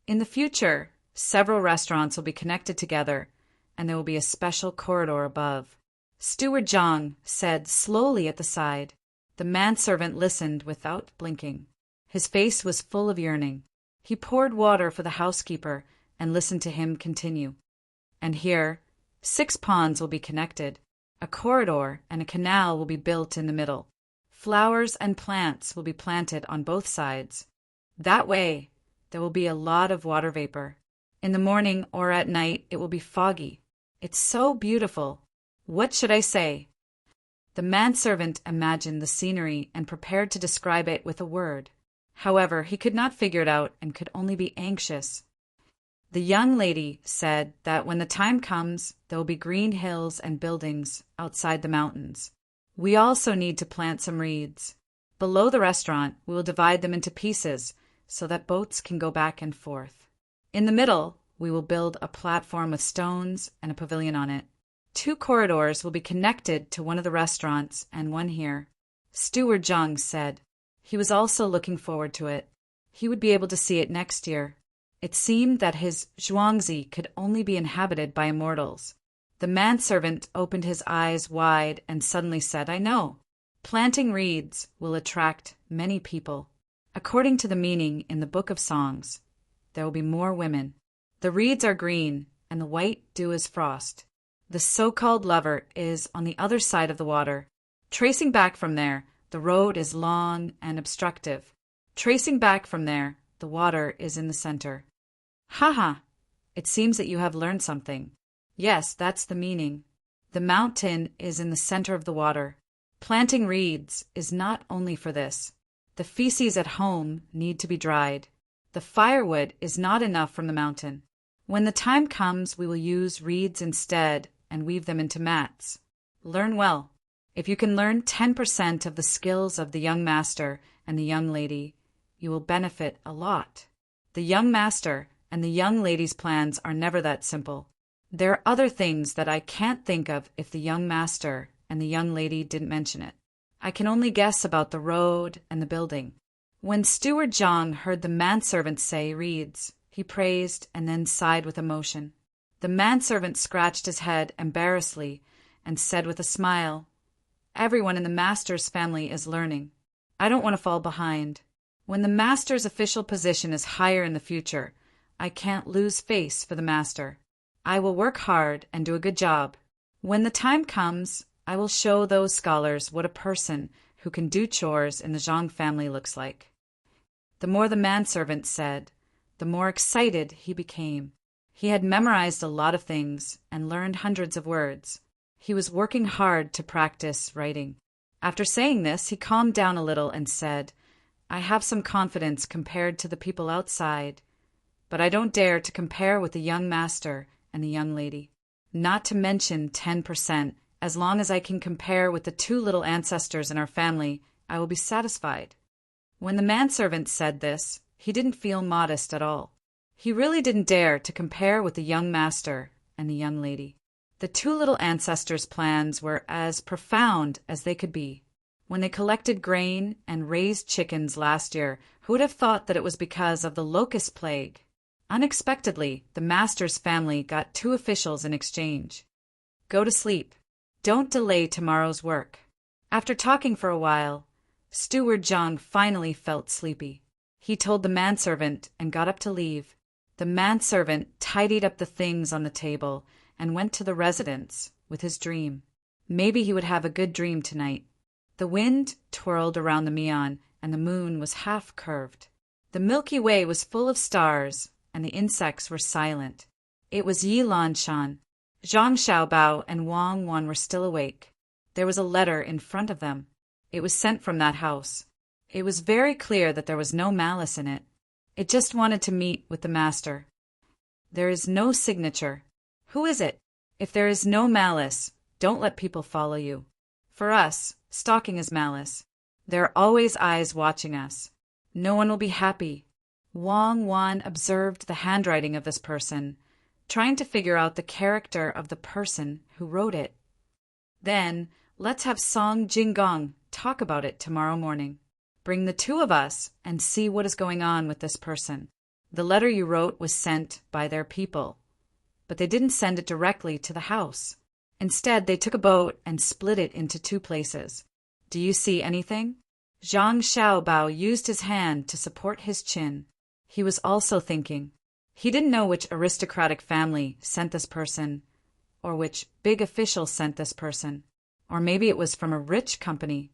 In the future, several restaurants will be connected together, and there will be a special corridor above. Steward Zhang said slowly at the side. The manservant listened without blinking. His face was full of yearning. He poured water for the housekeeper and listened to him continue. And here, 6 ponds will be connected. A corridor and a canal will be built in the middle. Flowers and plants will be planted on both sides. That way, there will be a lot of water vapor. In the morning or at night, it will be foggy. It's so beautiful. What should I say? The manservant imagined the scenery and prepared to describe it with a word. However, he could not figure it out and could only be anxious. The young lady said that when the time comes, there will be green hills and buildings outside the mountains. We also need to plant some reeds. Below the restaurant, we will divide them into pieces so that boats can go back and forth. In the middle, we will build a platform with stones and a pavilion on it. 2 corridors will be connected to one of the restaurants and one here. Steward Zhang said. He was also looking forward to it. He would be able to see it next year. It seemed that his Zhuangzi could only be inhabited by immortals. The manservant opened his eyes wide and suddenly said, I know. Planting reeds will attract many people. According to the meaning in the Book of Songs, there will be more women. The reeds are green, and the white dew is frost. The so-called lover is on the other side of the water. Tracing back from there, the road is long and obstructive. Tracing back from there, the water is in the center. Ha! It seems that you have learned something. Yes, that's the meaning. The mountain is in the center of the water. Planting reeds is not only for this. The feces at home need to be dried. The firewood is not enough from the mountain. When the time comes, we will use reeds instead and weave them into mats. Learn well. If you can learn 10% of the skills of the young master and the young lady, you will benefit a lot. The young master and the young lady's plans are never that simple. There are other things that I can't think of if the young master and the young lady didn't mention it. I can only guess about the road and the building. When Steward Zhang heard the manservant say reeds, he praised and then sighed with emotion. The manservant scratched his head embarrassedly and said with a smile, Everyone in the master's family is learning. I don't want to fall behind. When the master's official position is higher in the future, I can't lose face for the master. I will work hard and do a good job. When the time comes, I will show those scholars what a person who can do chores in the Zhang family looks like. The more the manservant said, the more excited he became. He had memorized a lot of things and learned hundreds of words. He was working hard to practice writing. After saying this, he calmed down a little and said, I have some confidence compared to the people outside, but I don't dare to compare with the young master and the young lady. Not to mention 10%. As long as I can compare with the 2 little ancestors in our family, I will be satisfied. When the manservant said this, he didn't feel modest at all. He really didn't dare to compare with the young master and the young lady. The 2 little ancestors' plans were as profound as they could be. When they collected grain and raised chickens last year, who would have thought that it was because of the locust plague? Unexpectedly, the master's family got 2 officials in exchange. Go to sleep. Don't delay tomorrow's work. After talking for a while, Steward Zhang finally felt sleepy. He told the manservant and got up to leave. The manservant tidied up the things on the table and went to the residence with his dream. Maybe he would have a good dream tonight. The wind twirled around the Mian and the moon was half curved. The Milky Way was full of stars and the insects were silent. It was Yi Lan Shan. Zhang Xiaobao and Wang Wan were still awake. There was a letter in front of them. It was sent from that house. It was very clear that there was no malice in it. It just wanted to meet with the master. There is no signature. Who is it? If there is no malice, don't let people follow you. For us, stalking is malice. There are always eyes watching us. No one will be happy. Wang Wan observed the handwriting of this person, trying to figure out the character of the person who wrote it. Then, let's have Song Jinggong talk about it tomorrow morning. Bring the two of us and see what is going on with this person. The letter you wrote was sent by their people, but they didn't send it directly to the house. Instead, they took a boat and split it into two places. Do you see anything? Zhang Xiaobao used his hand to support his chin. He was also thinking. He didn't know which aristocratic family sent this person, or which big official sent this person, or maybe it was from a rich company.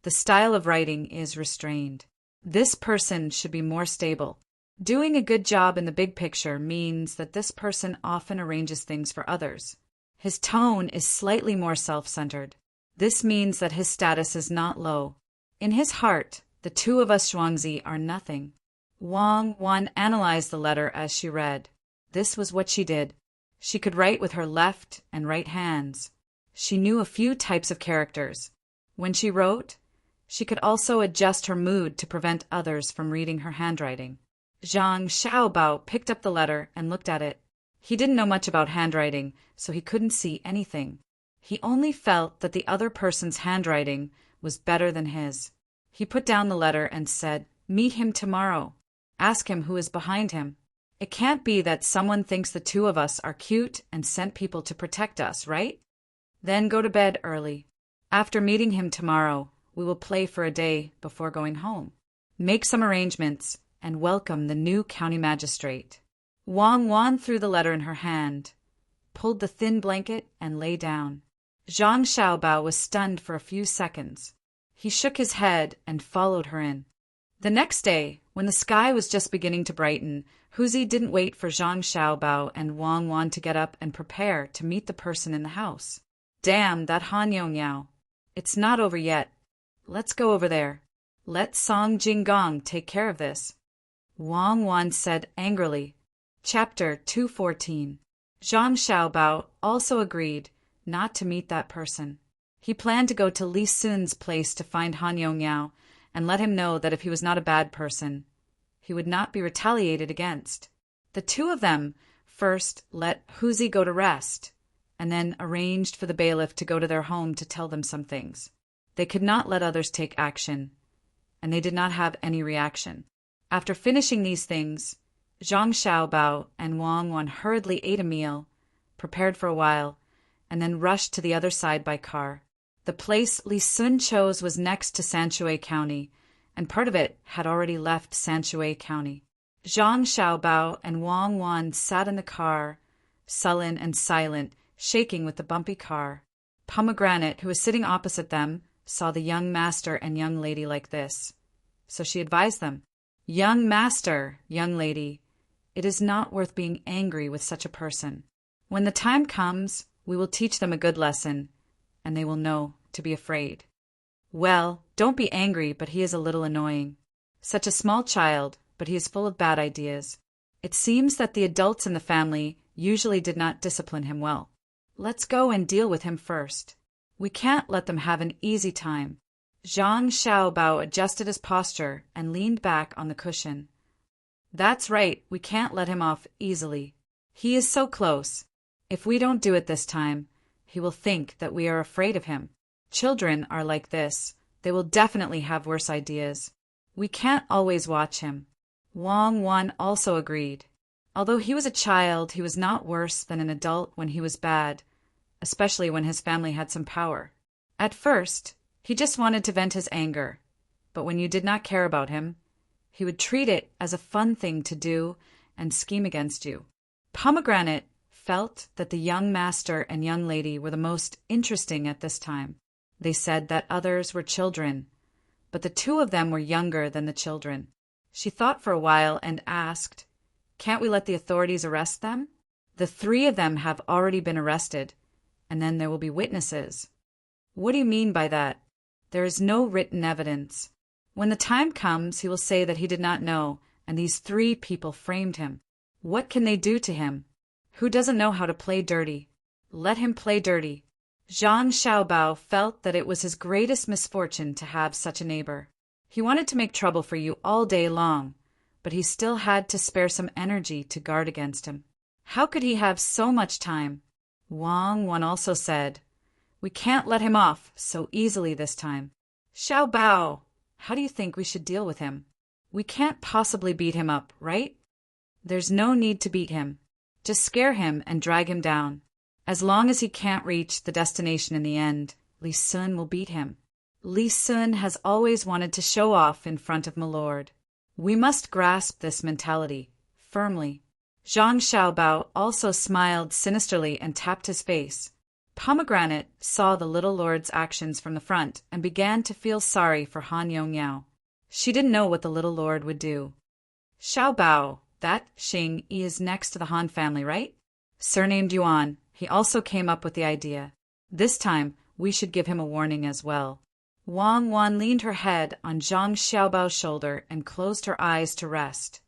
The style of writing is restrained. This person should be more stable. Doing a good job in the big picture means that this person often arranges things for others. His tone is slightly more self-centered. This means that his status is not low. In his heart, the two of us Shuangzi are nothing. Wang Wan analyzed the letter as she read. This was what she did. She could write with her left and right hands. She knew a few types of characters. When she wrote, she could also adjust her mood to prevent others from reading her handwriting. Zhang Xiaobao picked up the letter and looked at it. He didn't know much about handwriting, so he couldn't see anything. He only felt that the other person's handwriting was better than his. He put down the letter and said, "Meet him tomorrow. Ask him who is behind him. It can't be that someone thinks the two of us are cute and sent people to protect us, right? Then go to bed early. After meeting him tomorrow, we will play for a day before going home. Make some arrangements and welcome the new county magistrate." Wang Wan threw the letter in her hand, pulled the thin blanket, and lay down. Zhang Xiaobao was stunned for a few seconds. He shook his head and followed her in. The next day, when the sky was just beginning to brighten, Huzi didn't wait for Zhang Xiaobao and Wang Wan to get up and prepare to meet the person in the house. "Damn, that Han Yongyao. It's not over yet. Let's go over there. Let Song Jinggong take care of this," Wang Wan said angrily. Chapter 214. Zhang Xiaobao also agreed not to meet that person. He planned to go to Li Sun's place to find Han Yongyao and let him know that if he was not a bad person, he would not be retaliated against. The two of them first let Huzi go to rest, and then arranged for the bailiff to go to their home to tell them some things. They could not let others take action, and they did not have any reaction. After finishing these things, Zhang Xiaobao and Wang Wan hurriedly ate a meal, prepared for a while, and then rushed to the other side by car. The place Li Sun chose was next to Sanshui County, and part of it had already left Sanshui County. Zhang Xiaobao and Wang Wan sat in the car, sullen and silent, shaking with the bumpy car. Pomegranate, who was sitting opposite them, saw the young master and young lady like this. So she advised them, "Young master, young lady, it is not worth being angry with such a person. When the time comes, we will teach them a good lesson, and they will know to be afraid." "Well, don't be angry, but he is a little annoying. Such a small child, but he is full of bad ideas. It seems that the adults in the family usually did not discipline him well. Let's go and deal with him first. We can't let them have an easy time." Zhang Xiaobao adjusted his posture and leaned back on the cushion. "That's right, we can't let him off easily. He is so close. If we don't do it this time, he will think that we are afraid of him. Children are like this. They will definitely have worse ideas. We can't always watch him." Wang Wan also agreed. Although he was a child, he was not worse than an adult when he was bad, especially when his family had some power. At first, he just wanted to vent his anger, but when you did not care about him, he would treat it as a fun thing to do and scheme against you. Pomegranate felt that the young master and young lady were the most interesting at this time. They said that others were children, but the two of them were younger than the children. She thought for a while and asked, "Can't we let the authorities arrest them? The three of them have already been arrested, and then there will be witnesses." "What do you mean by that?" "There is no written evidence. When the time comes, he will say that he did not know, and these three people framed him. What can they do to him? Who doesn't know how to play dirty? Let him play dirty." Zhang Xiaobao felt that it was his greatest misfortune to have such a neighbor. He wanted to make trouble for you all day long, but he still had to spare some energy to guard against him. How could he have so much time? Wang Wan also said, "We can't let him off so easily this time. Xiao Bao, how do you think we should deal with him? We can't possibly beat him up, right?" "There's no need to beat him. Just scare him and drag him down. As long as he can't reach the destination in the end, Li Sun will beat him. Li Sun has always wanted to show off in front of Milord. We must grasp this mentality firmly." Zhang Xiaobao also smiled sinisterly and tapped his face. Pomegranate saw the little lord's actions from the front and began to feel sorry for Han Yongyao. She didn't know what the little lord would do. "Xiaobao, that Xing Yi is next to the Han family, right?" Surnamed Yuan, he also came up with the idea. "This time, we should give him a warning as well." Wang Wan leaned her head on Zhang Xiaobao's shoulder and closed her eyes to rest.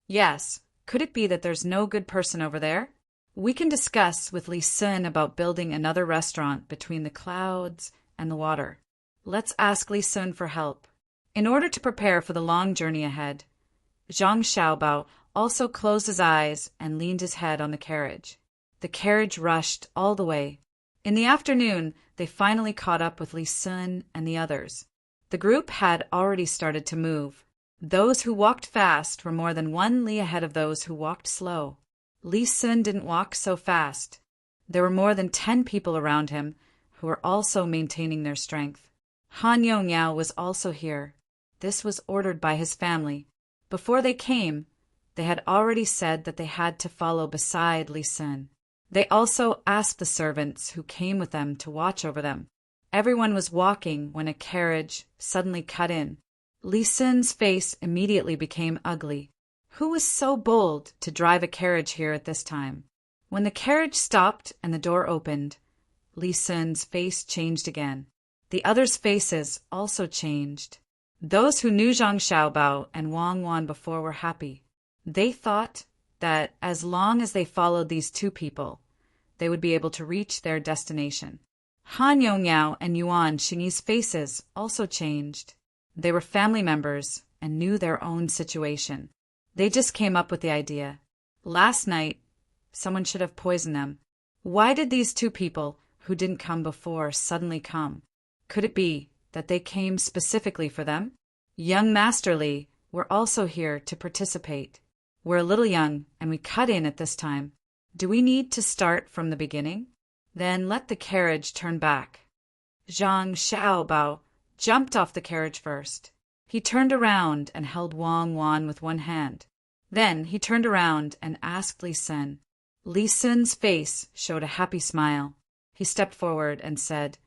"Yes, could it be that there's no good person over there? We can discuss with Li Sun about building another restaurant between the clouds and the water. Let's ask Li Sun for help." In order to prepare for the long journey ahead, Zhang Xiaobao also closed his eyes and leaned his head on the carriage. The carriage rushed all the way. In the afternoon, they finally caught up with Li Sun and the others. The group had already started to move. Those who walked fast were more than 1 li ahead of those who walked slow. Li Sun didn't walk so fast. There were more than 10 people around him who were also maintaining their strength. Han Yongyao was also here. This was ordered by his family. Before they came, they had already said that they had to follow beside Li Sun. They also asked the servants who came with them to watch over them. Everyone was walking when a carriage suddenly cut in. Li Sun's face immediately became ugly. Who was so bold to drive a carriage here at this time? When the carriage stopped and the door opened, Li Sun's face changed again. The others' faces also changed. Those who knew Zhang Xiaobao and Wang Wan before were happy. They thought that as long as they followed these 2 people, they would be able to reach their destination. Han Yongyao and Yuan Xingyi's faces also changed. They were family members and knew their own situation. They just came up with the idea. Last night, someone should have poisoned them. Why did these 2 people, who didn't come before, suddenly come? Could it be that they came specifically for them? Young Master Li were also here to participate. We're a little young, and we cut in at this time. Do we need to start from the beginning? Then let the carriage turn back. Zhang Xiaobao jumped off the carriage first. He turned around and held Wang Wan with one hand. Then he turned around and asked Li Sun. Li Sun's face showed a happy smile. He stepped forward and said,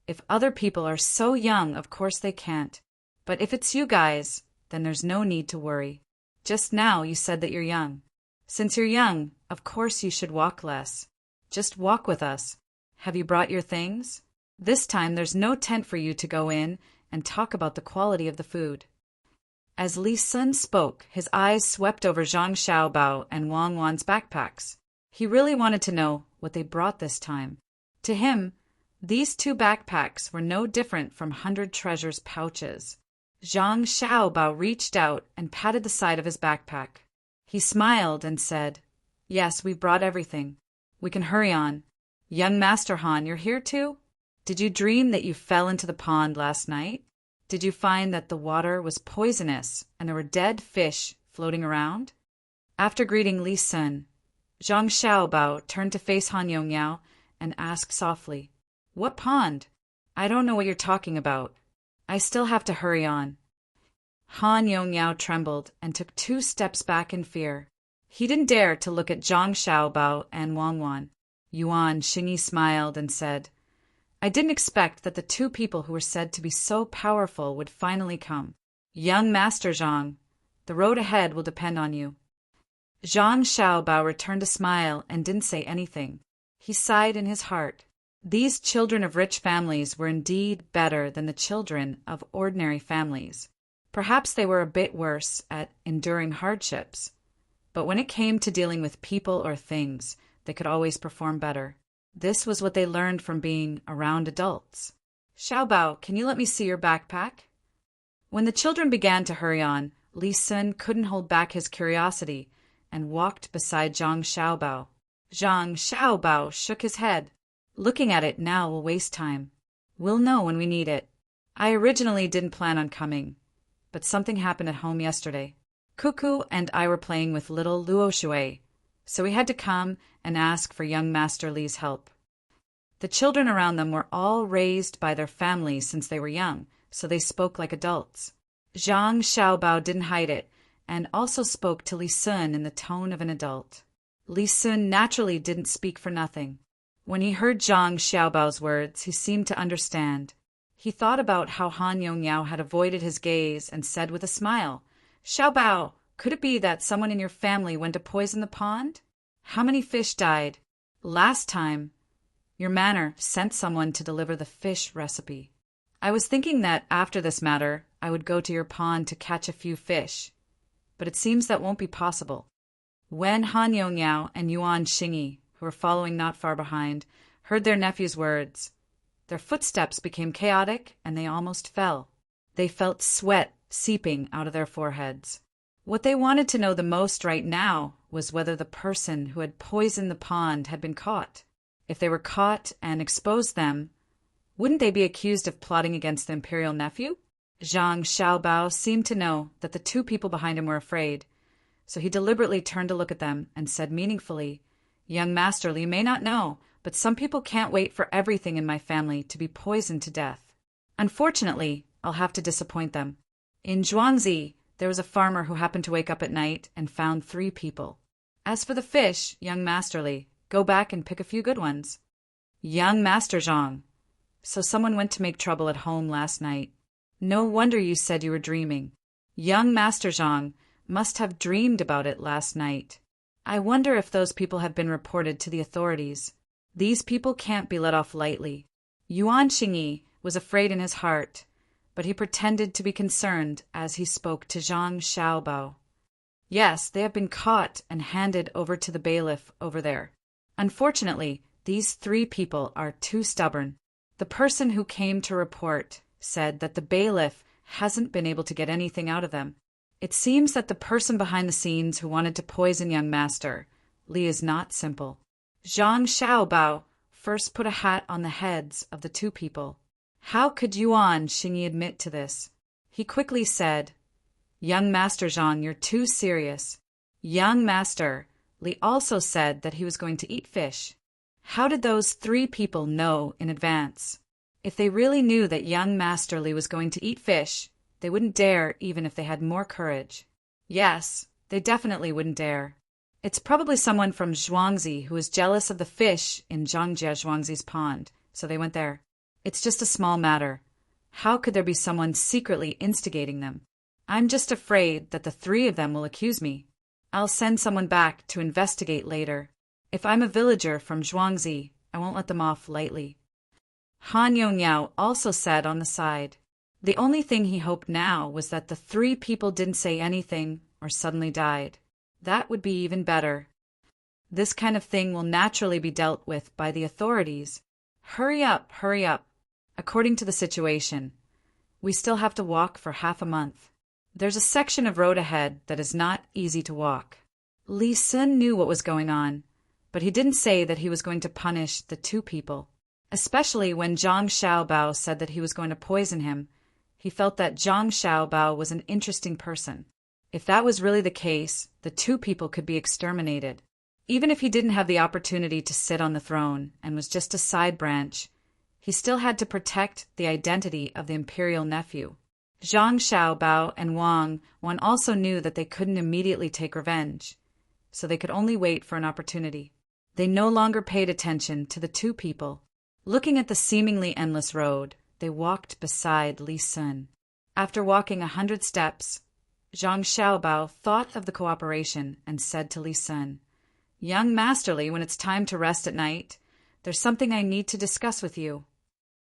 "If other people are so young, of course they can't. But if it's you guys, then there's no need to worry. Just now you said that you're young. Since you're young, of course you should walk less. Just walk with us. Have you brought your things? This time there's no tent for you to go in and talk about the quality of the food." As Li Sun spoke, his eyes swept over Zhang Xiaobao and Wang Wan's backpacks. He really wanted to know what they brought this time. To him, these 2 backpacks were no different from 100 treasures pouches. Zhang Xiaobao reached out and patted the side of his backpack. He smiled and said, "Yes, we've brought everything. We can hurry on. Young Master Han, you're here too? Did you dream that you fell into the pond last night? Did you find that the water was poisonous and there were dead fish floating around?" After greeting Li Sun, Zhang Xiaobao turned to face Han Yongyao and asked softly, "What pond? I don't know what you're talking about. I still have to hurry on." Han Yongyao trembled and took 2 steps back in fear. He didn't dare to look at Zhang Xiaobao and Wang Wan. Yuan Xingyi smiled and said, "I didn't expect that the 2 people who were said to be so powerful would finally come. Young Master Zhang, the road ahead will depend on you." Zhang Xiaobao returned a smile and didn't say anything. He sighed in his heart. These children of rich families were indeed better than the children of ordinary families. Perhaps they were a bit worse at enduring hardships, but when it came to dealing with people or things, they could always perform better. This was what they learned from being around adults. "Xiaobao, can you let me see your backpack?" When the children began to hurry on, Li Sun couldn't hold back his curiosity and walked beside Zhang Xiaobao. Zhang Xiaobao shook his head. Looking at it now will waste time. We'll know when we need it. I originally didn't plan on coming, but something happened at home yesterday. Cuckoo and I were playing with little Luo Shui, so we had to come and ask for young Master Li's help. The children around them were all raised by their families since they were young, so they spoke like adults. Zhang Xiaobao didn't hide it, and also spoke to Li Sun in the tone of an adult. Li Sun naturally didn't speak for nothing. When he heard Zhang Xiaobao's words, he seemed to understand. He thought about how Han Yongyao had avoided his gaze and said with a smile, "Xiaobao, could it be that someone in your family went to poison the pond? How many fish died? Last time, your manor sent someone to deliver the fish recipe. I was thinking that after this matter, I would go to your pond to catch a few fish, but it seems that won't be possible." When Han Yongyao and Yuan Xingyi, who were following not far behind, heard their nephew's words, their footsteps became chaotic and they almost fell. They felt sweat seeping out of their foreheads. What they wanted to know the most right now was whether the person who had poisoned the pond had been caught. If they were caught and exposed them, wouldn't they be accused of plotting against the imperial nephew? Zhang Xiaobao seemed to know that the two people behind him were afraid, so he deliberately turned to look at them and said meaningfully, "Young Master Li may not know, but some people can't wait for everything in my family to be poisoned to death. Unfortunately, I'll have to disappoint them. In Zhuangzi, there was a farmer who happened to wake up at night and found 3 people. As for the fish, young Master Li, go back and pick a few good ones." "Young Master Zhang, so someone went to make trouble at home last night. No wonder you said you were dreaming. Young Master Zhang must have dreamed about it last night. I wonder if those people have been reported to the authorities. These people can't be let off lightly." Yuan Xingyi was afraid in his heart, but he pretended to be concerned as he spoke to Zhang Xiaobao. "Yes, they have been caught and handed over to the bailiff over there. Unfortunately, these 3 people are too stubborn. The person who came to report said that the bailiff hasn't been able to get anything out of them. It seems that the person behind the scenes who wanted to poison young Master Li is not simple." Zhang Xiaobao first put a hat on the heads of the 2 people. How could Yuan Xingyi admit to this? He quickly said, "Young Master Zhang, you're too serious. Young Master Li also said that he was going to eat fish. How did those 3 people know in advance? If they really knew that young Master Li was going to eat fish, they wouldn't dare even if they had more courage. Yes, they definitely wouldn't dare. It's probably someone from Zhuangzi who is jealous of the fish in Zhangjia Zhuangzi's pond, so they went there. It's just a small matter. How could there be someone secretly instigating them? I'm just afraid that the 3 of them will accuse me. I'll send someone back to investigate later. If I'm a villager from Zhuangzi, I won't let them off lightly." Han Yongyao also said on the side. The only thing he hoped now was that the 3 people didn't say anything or suddenly died. That would be even better. This kind of thing will naturally be dealt with by the authorities. Hurry up, hurry up. According to the situation, we still have to walk for half a month. There's a section of road ahead that is not easy to walk. Li Sun knew what was going on, but he didn't say that he was going to punish the 2 people. Especially when Zhang Xiaobao said that he was going to poison him, he felt that Zhang Xiaobao was an interesting person. If that was really the case, the 2 people could be exterminated. Even if he didn't have the opportunity to sit on the throne and was just a side branch, he still had to protect the identity of the imperial nephew. Zhang Xiaobao and Wang also knew that they couldn't immediately take revenge, so they could only wait for an opportunity. They no longer paid attention to the 2 people. Looking at the seemingly endless road, they walked beside Li Sun. After walking 100 steps, Zhang Xiaobao thought of the cooperation and said to Li Sun, "Young Master Li, when it's time to rest at night, there's something I need to discuss with you."